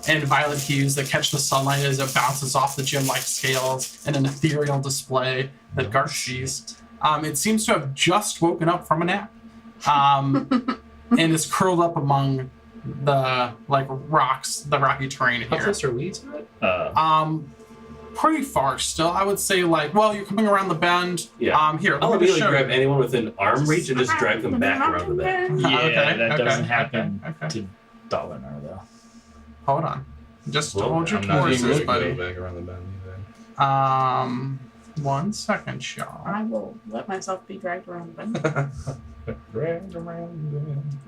and violet hues that catch the sunlight as it bounces off the gem like scales in an ethereal display that Garth sees. It seems to have just woken up from a nap, and is curled up among the like rocks, the rocky terrain How here. close are we to it? Pretty far still. I would say like, well, you're coming around the bend. Yeah. Here, I'll let me immediately show grab you. anyone within arm reach and just drag them back around the bend. Yeah, Okay, that okay, doesn't happen okay. to Dolinar though. Hold on. Just Well, hold your I'm not horses, even buddy. go back around the bend either. 1 second, y'all. I will let myself be dragged around the bend. Drag around the bend.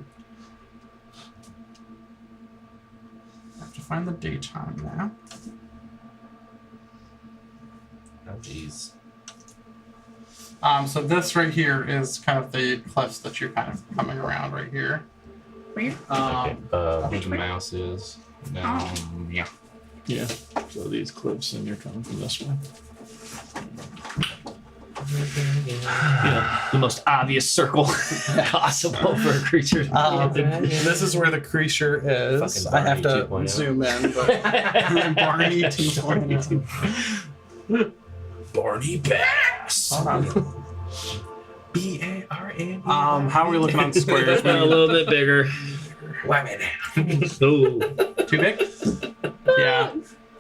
I have to find the daytime now. Oh, jeez. So this right here is kind of the cliffs that you're kind of coming around right here. Where? Where the mouse is. Yeah. Yeah. So these cliffs and you're coming from this way. The most obvious circle possible for a creature. This is where the creature is. Fucking I have to Barney 2.0. zoom in, but Barney 2.0. Barney Bass. Hold on. B-A-R-N. How are we looking on squares? A little bit bigger. Wham it down. Ooh. Too big? Yeah.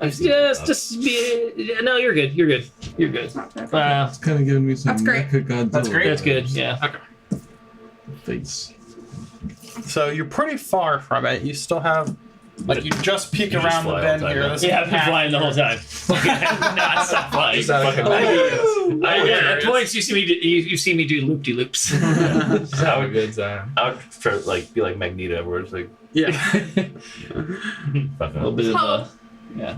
Just be. No, you're good. You're good. You're good. It's not perfect. It's kind of giving me some That's great. Mechagodzilla That's great. That's good. Yeah. Okay. face. So you're pretty far from it. You still have, like, you just peek You just around the fly all bend the time here. now. This Yeah, is I've been half flying the whole your- time. Not stop flying. Just out of Fucking curiosity. At points, you see me do loop de loops. Have a good time. I would try to like be like Magneto, where it's like Yeah. A little bit of Hello. yeah.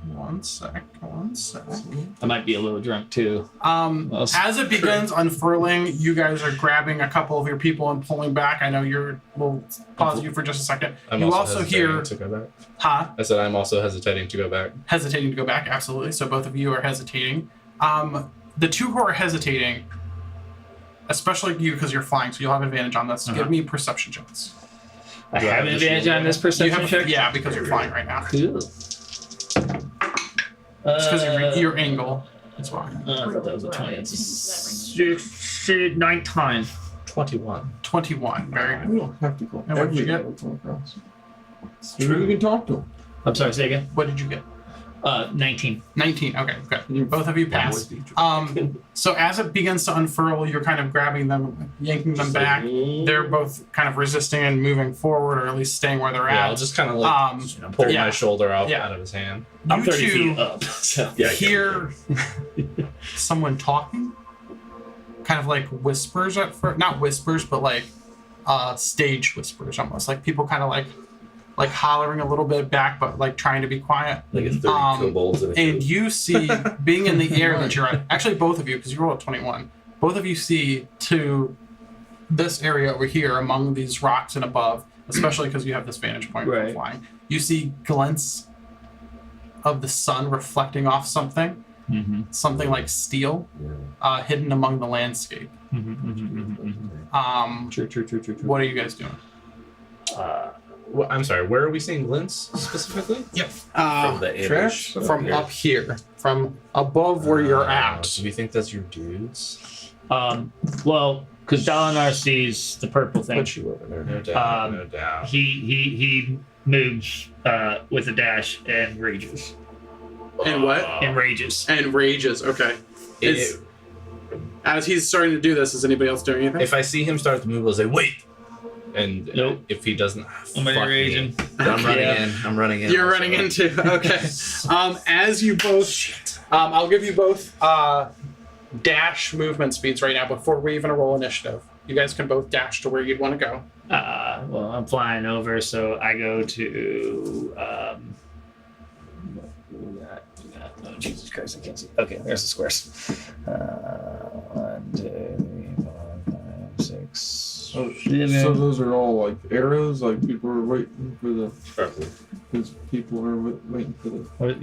One sec. I might be a little drunk too. Well, As it begins unfurling, you guys are grabbing a couple of your people and pulling back. I know we'll pause you for just a second. I'm you also also hesitating hear, to go back. huh? I said I'm also hesitating to go back. Hesitating to go back, absolutely. So both of you are hesitating. The two who are hesitating, especially you because you're flying, so you'll have advantage on this. Give me perception checks. I Do I have have an the advantage shield on this You perception have, check. yeah, because you're flying right now. Cool. It's because your angle. That's why. I thought that was a 20. It's 19. 21. 21. Very good. We don't have to go And what did you everywhere get? to come across. Maybe we can talk to him. I'm sorry, say again. What did you get? 19. 19. Okay, good. Both of you pass. So as it begins to unfurl, you're kind of grabbing them, yanking them back. They're both kind of resisting and moving forward, or at least staying where they're Yeah, I'll at. just kind of like pull yeah. my shoulder out Yeah. out of his hand. I'm You 30 two feet up. So. yeah, hear someone talking, kind of like whispers at first. Not whispers, but like stage whispers almost. Like people kind of like hollering a little bit back, but like trying to be quiet. like it's 30 kobolds and And you see, being in the air that you're at, actually both of you, because you rolled a 21, both of you see to this area over here among these rocks and above, especially because you have this vantage point from Right. flying. You see glints of the sun reflecting off something, something like steel, hidden among the landscape. True. What are you guys doing? Well, I'm sorry, where are we seeing glints specifically? from the ambush From up here, from above where you're at. Do we think that's your dudes? Well, because Dalinar sees the purple thing. Put you over there. No doubt. Um, no doubt. He moves with a dash and rages. And what? And rages. And rages. Okay. It- As he's starting to do this, is anybody else doing anything? if I see him start to move, I'll say, wait! And Nope. if he doesn't, I'm already fuck me. raging. I'm running Yeah. in. I'm running in. You're also. running into. Okay. As you both, I'll give you both dash movement speeds right now before we even roll initiative. You guys can both dash to where you'd want to go. Well, I'm flying over, so I go to. Oh, Jesus Christ, I can't see. Okay, there's the squares. 1, 2, 3, 4, 5, 6. Oh, so those are all like arrows. Like people are waiting for the. Probably. Because people are waiting for the. What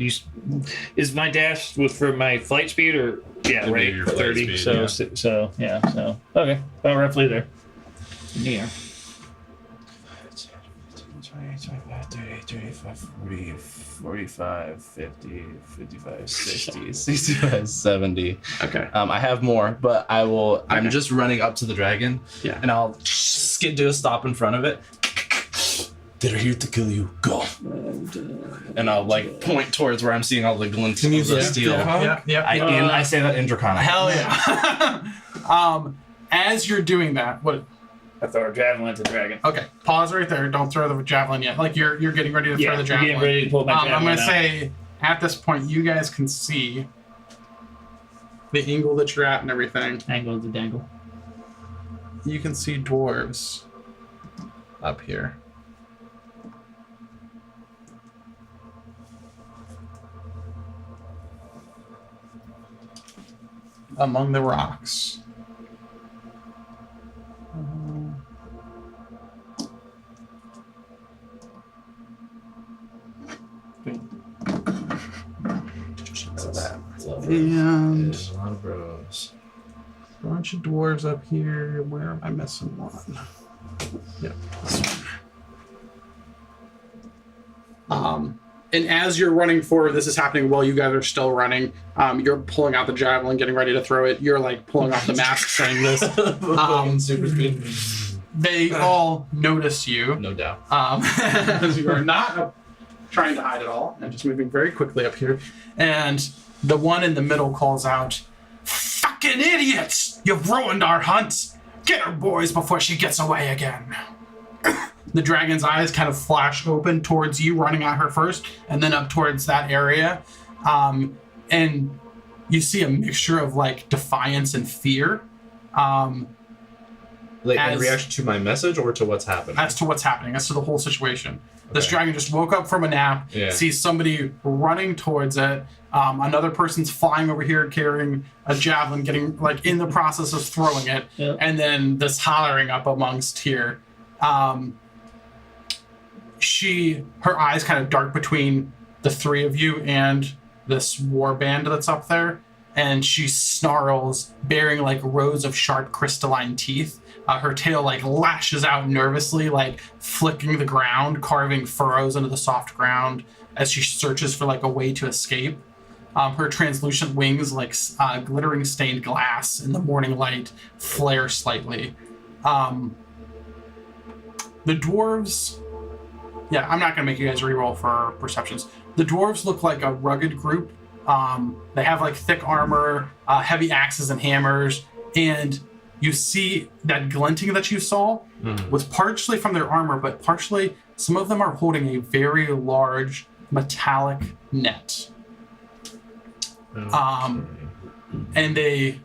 is my dash for my flight speed or yeah, It'd be right? your flight 30. speed, So okay, about roughly there. Yeah. 20, 25, 30, 35, 40, 45, 50, 55, 60, 65, 70. Okay. I have more, but I will. I'm Okay. just running up to the dragon. Yeah. And I'll skid to a stop in front of it. They're here to kill you. Go. And I'll like point towards where I'm seeing all the glints of the steel. Yeah. I say that in Draconic. Hell yeah. As you're doing that, what? I throw a javelin at the dragon. Okay. Pause right there. Don't throw the javelin yet. Like you're getting ready to throw the I'm javelin. getting ready to pull my javelin I'm gonna out. say at this point you guys can see the angle that you're at and everything. Angle of the dangle. You can see dwarves up here. Among the rocks. And There's a lot of bros. a bunch of dwarves up here. Where am I missing one? Yep, this one. And as you're running forward, this is happening while you guys are still running. You're pulling out the javelin, getting ready to throw it. You're like pulling off the mask, saying this. Super speed. They all notice you. No doubt. As you are not trying to hide it all and just moving very quickly up here. And the one in the middle calls out, "Fucking idiots! You've ruined our hunt! Get her, boys, before she gets away again." The dragon's eyes kind of flash open towards you, running at her first, and then up towards that area. And you see a mixture of like defiance and fear. Like in As- reaction to my message or to what's happening? As to what's happening, as to the whole situation. This Okay. dragon just woke up from a nap, Yeah. sees somebody running towards it. Another person's flying over here carrying a javelin, getting like in the process of throwing it, Yeah. and then this hollering up amongst here. Her eyes kind of dart between the three of you and this war band that's up there, and she snarls, bearing like rows of sharp crystalline teeth. Her tail like lashes out nervously, like flicking the ground, carving furrows into the soft ground as she searches for like a way to escape. Her translucent wings, like glittering stained glass in the morning light, flare slightly. The dwarves, yeah, I'm not gonna make you guys reroll for perceptions. The dwarves look like a rugged group. They have like thick armor, heavy axes and hammers, and you see that glinting that you saw was partially from their armor, but partially some of them are holding a very large metallic net. And they,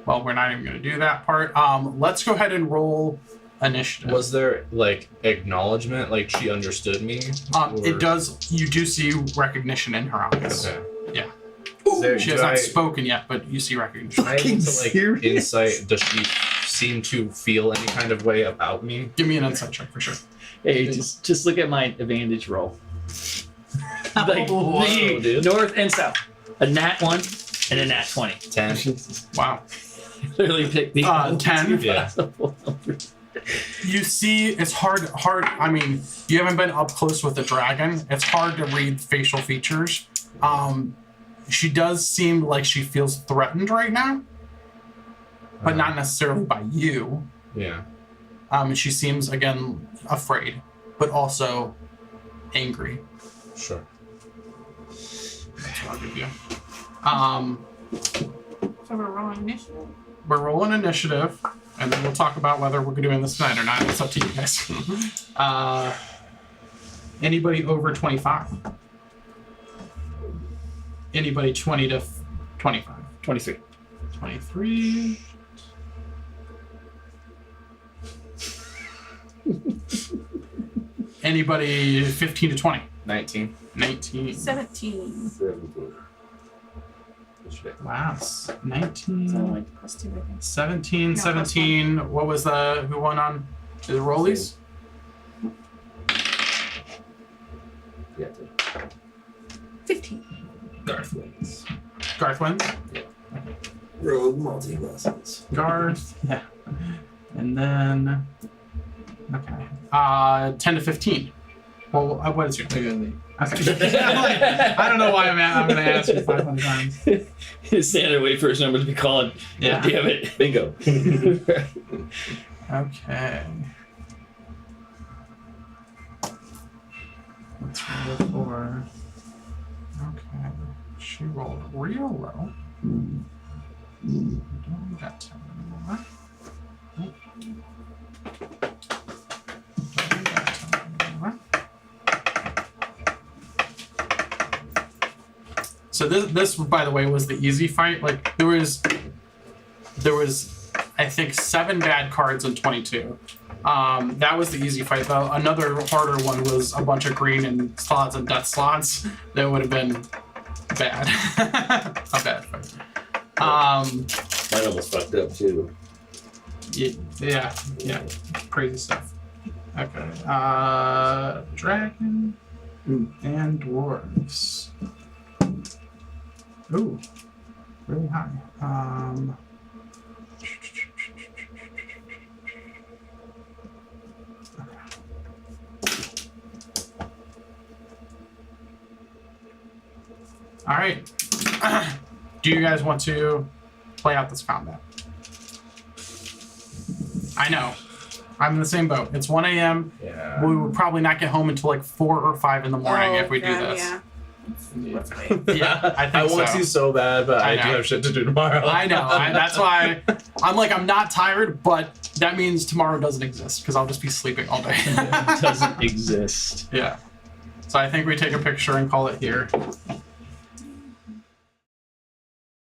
well, we're not even going to do that part. Let's go ahead and roll initiative. Was there like acknowledgement, like she understood me? Or- It does. You do see recognition in her eyes. Okay. Yeah. There, She has do not I- spoken yet, but you see recognition. I need to like insight. Does she seem to feel any kind of way about me? Give me an insight check for sure. Hey, just look at my advantage roll. Like Whoa, the dude. north and south. A nat 1 and a nat 20. 10. Wow. Literally pick the 10? Yeah. possible numbers. You see, it's hard. I mean, you haven't been up close with the dragon. It's hard to read facial features. She does seem like she feels threatened right now, but not necessarily by you. Yeah. And she seems, again, afraid, but also angry. Sure. That's what I'll give you. So we're rolling initiative. We're rolling initiative, and then we'll talk about whether we're doing this tonight or not. It's up to you guys. Anybody over 25? Anybody 20 to 25? 23. 23. Anybody 15 to 20? 19. 19. 17. 17. Wow. So 19. like plus 2, I think. 17. No, plus 17. What was the, who won on the rollies? Yeah. 15. Darth wins. Garth wins. Rogue multi lessons. Garth. Yeah. And then, okay. 10 to 15. Well, what is your I got the Okay. I don't know why I'm going to ask you 500 times. His standard way for his number to be called. Yeah. Damn it. Bingo. Okay. Let's roll for. Okay. She rolled real low. Don't need that 10 anymore. Nope. Don't need that 10 anymore. So this, by the way, was the easy fight. Like there was, I think 7 bad cards in 22. That was the easy fight though. Another harder one was a bunch of green and slots and death slots. That would have been bad. A bad fight. Mine almost fucked up too. Yeah, crazy stuff. Okay. Dragon and dwarves. Ooh, really high. All right. Do you guys want to play out this combat? I know. I'm in the same boat. It's 1 a.m. Yeah. We would probably not get home until like 4 or 5 in the morning if we do God, this. Yeah. Yeah, I think I want so. to so bad, but I do know. have shit to do tomorrow. I know. That's why I'm like, I'm not tired, but that means tomorrow doesn't exist because I'll just be sleeping all day. It doesn't exist. Yeah. So I think we take a picture and call it here.